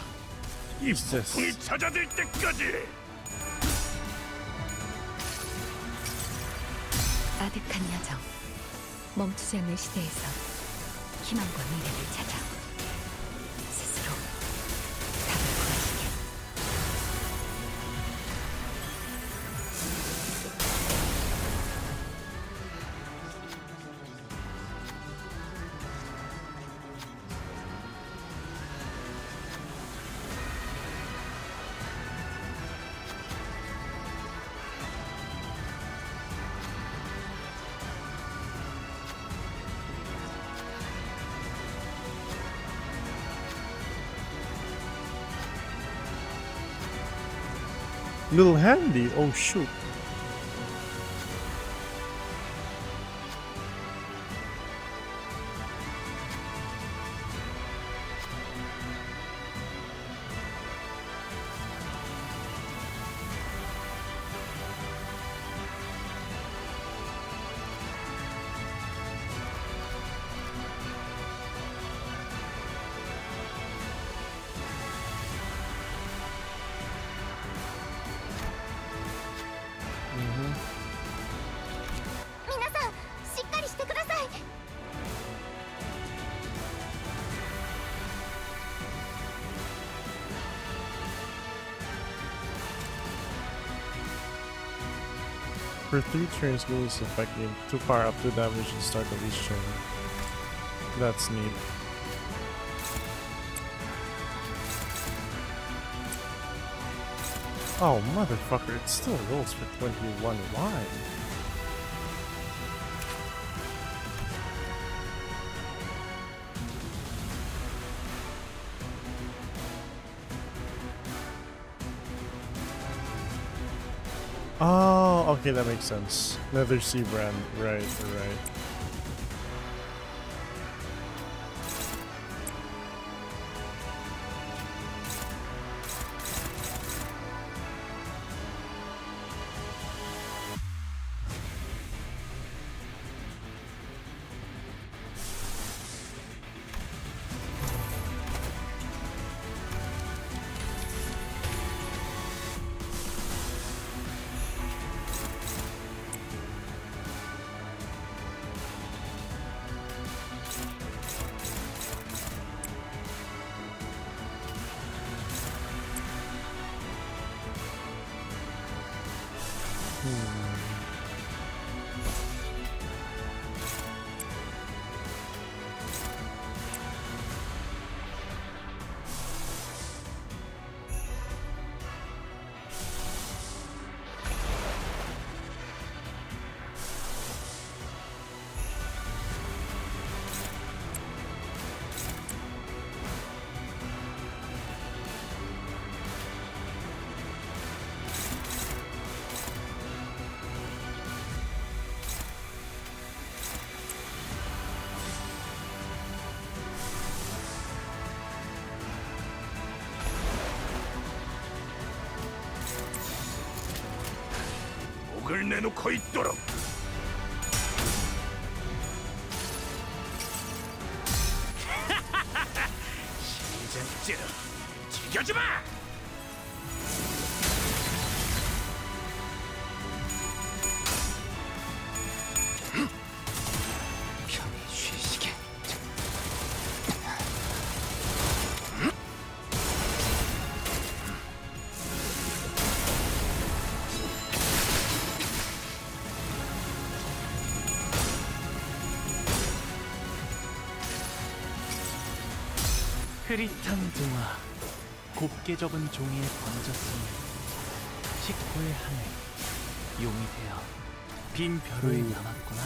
이 Jesus. 폭풍이 잦아들 때까지. 아득한 여정. 멈추지 않는 시대에서 희망과 미래를 찾아 스스로 답을 구하시길. Little handy. Oh shoot. For 3 turns, moves affecting 2 power up 2 damage at the start of each turn. That's neat. Oh, motherfucker, it still rolls for 21. Why? Oh, okay, that makes sense. Another Seaborn, right, right. 목을 내놓고 있도록. 심장찌러 죽여주마. 편히 쉬시게. 흐릿한 동화, 곱게 접은 종이에 번졌으니 식구의 하늘, 용이 되어 빈 벼루에 남았구나.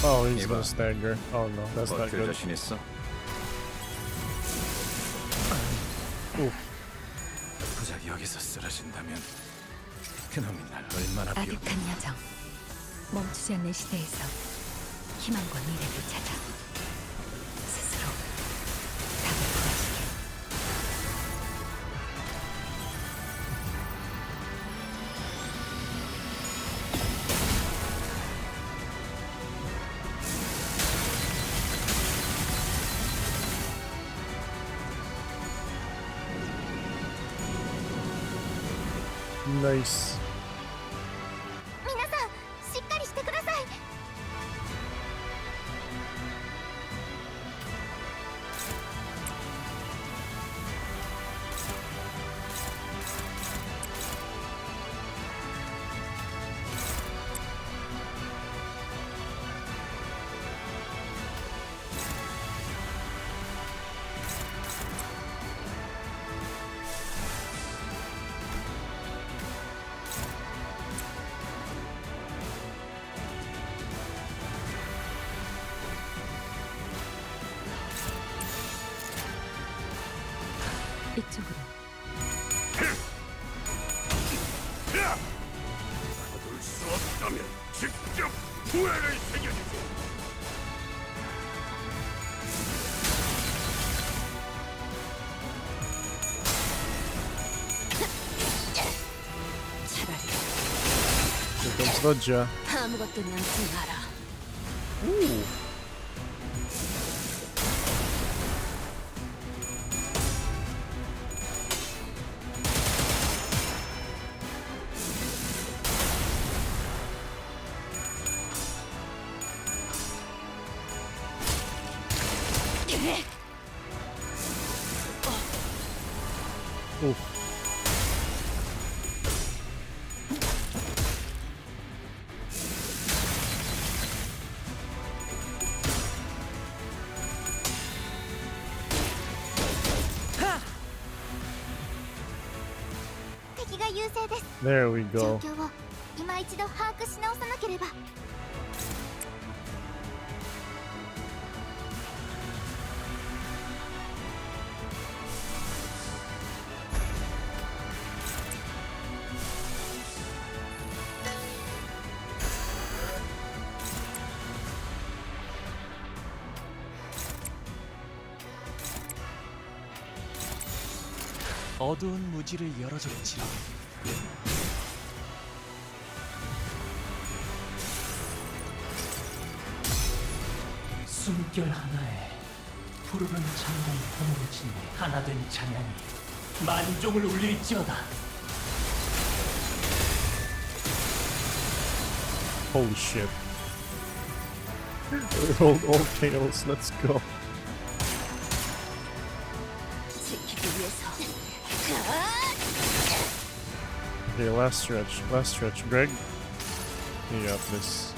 Oh, he's gonna stagger. Oh no, that's not good. 자신 있어? 고작 여기서 쓰러진다면 그놈이 날 얼마나 비웃. 아득한 여정. 멈추지 않는 시대에서 희망과 미래를 찾아 스스로 답을 구하시길. Nice. 皆さんしっかりしてください。이쪽으로. 거둘 수 없다면 직접 후회를 새겨주지. 차라리 Here comes Roger. 아무것도 남지 마라. Ooh. 勢です。 There we 状 go. 況を今一度把握し直さなければ。 어두운 무지를 열어줬지. 숨결 하나에 푸르른 창공 홈을 친 하나된 찬양이 만종을 울릴지어다. Holy shit. Rolled all tails, let's go. 지키기 위해서. Okay, last stretch. Greg, you got this.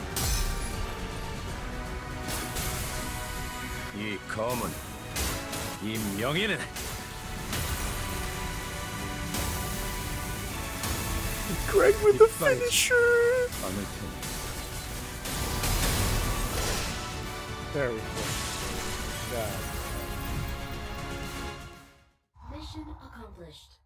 이 검은 이 명예는 Greg with the finisher! 않을 테니. There we go. Yeah. Mission accomplished.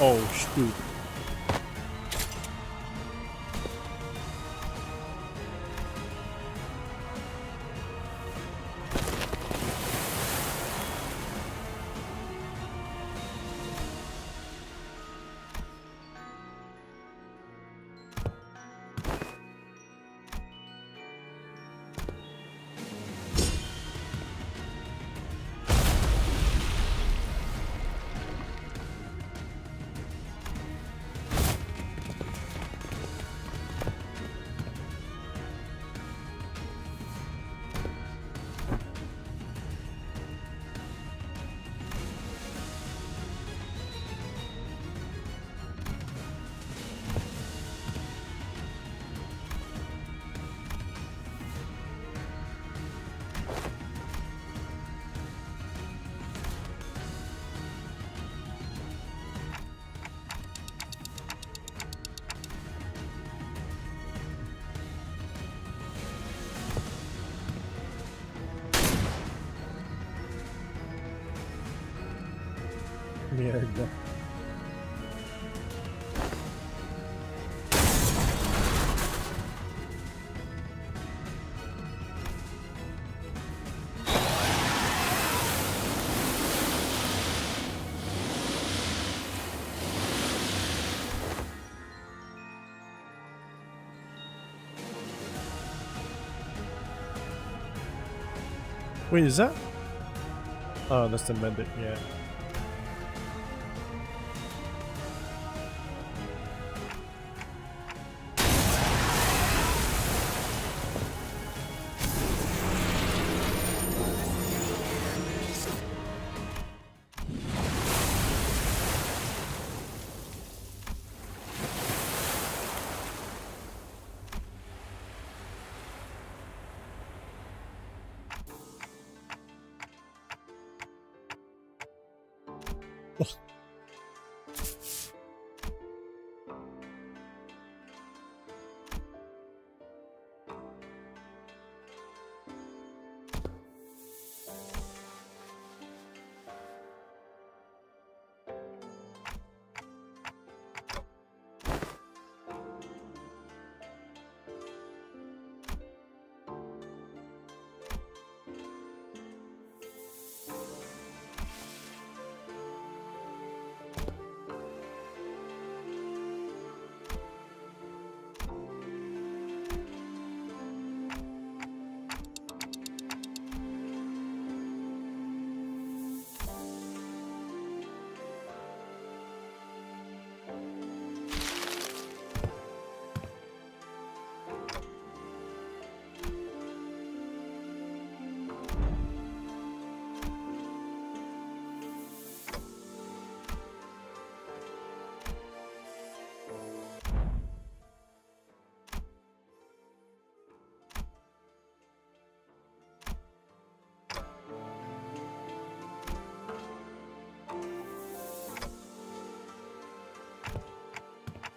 Oh, shoot. Mierda. Wait, is that? Oh, that's the medic, yeah.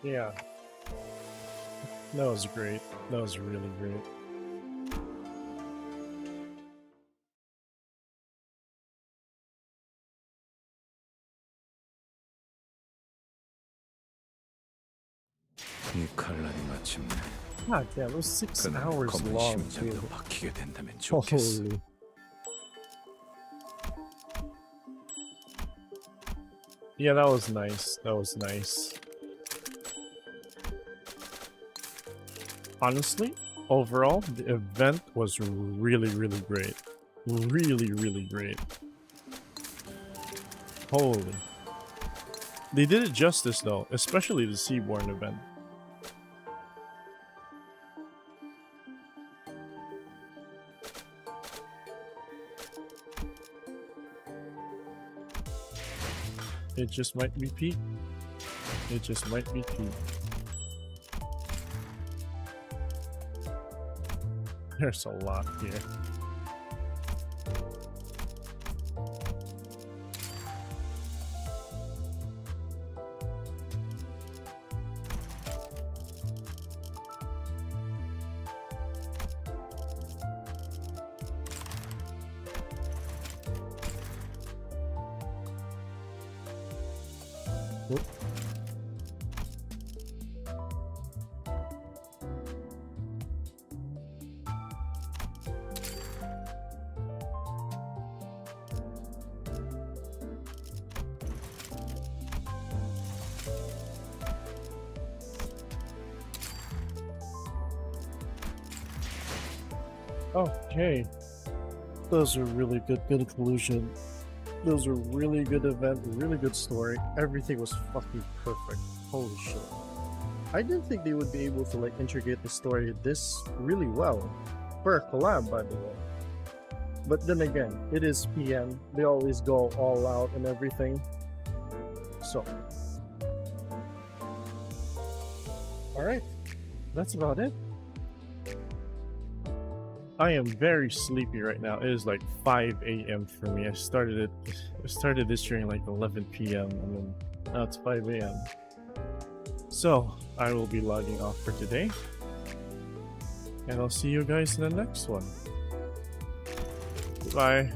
Yeah. That was great. That was really great. 이 칼날이 마침내 God damn, it was 6 그는 hours 검은 long 심장으로 too. 박히게 된다면 좋겠어. Holy. Yeah, that was nice. That was nice. Honestly, overall, the event was really, really great. Really, really great. Holy. They did it justice though, especially the Seaborn event. It just might be Pete. It just might be Pete. There's a lot here. Whoop. Okay. Those are really good conclusion. Those are really good event, really good story. Everything was fucking perfect. Holy shit. I didn't think they would be able to like integrate the story this really well. For a collab, by the way. But then again, it is PM. They always go all out and everything. So. Alright. That's about it. I am very sleepy right now. It is like 5 a.m. for me. I started this during like 11 p.m. and then now it's 5 a.m. So I will be logging off for today. And I'll see you guys in the next one. Bye.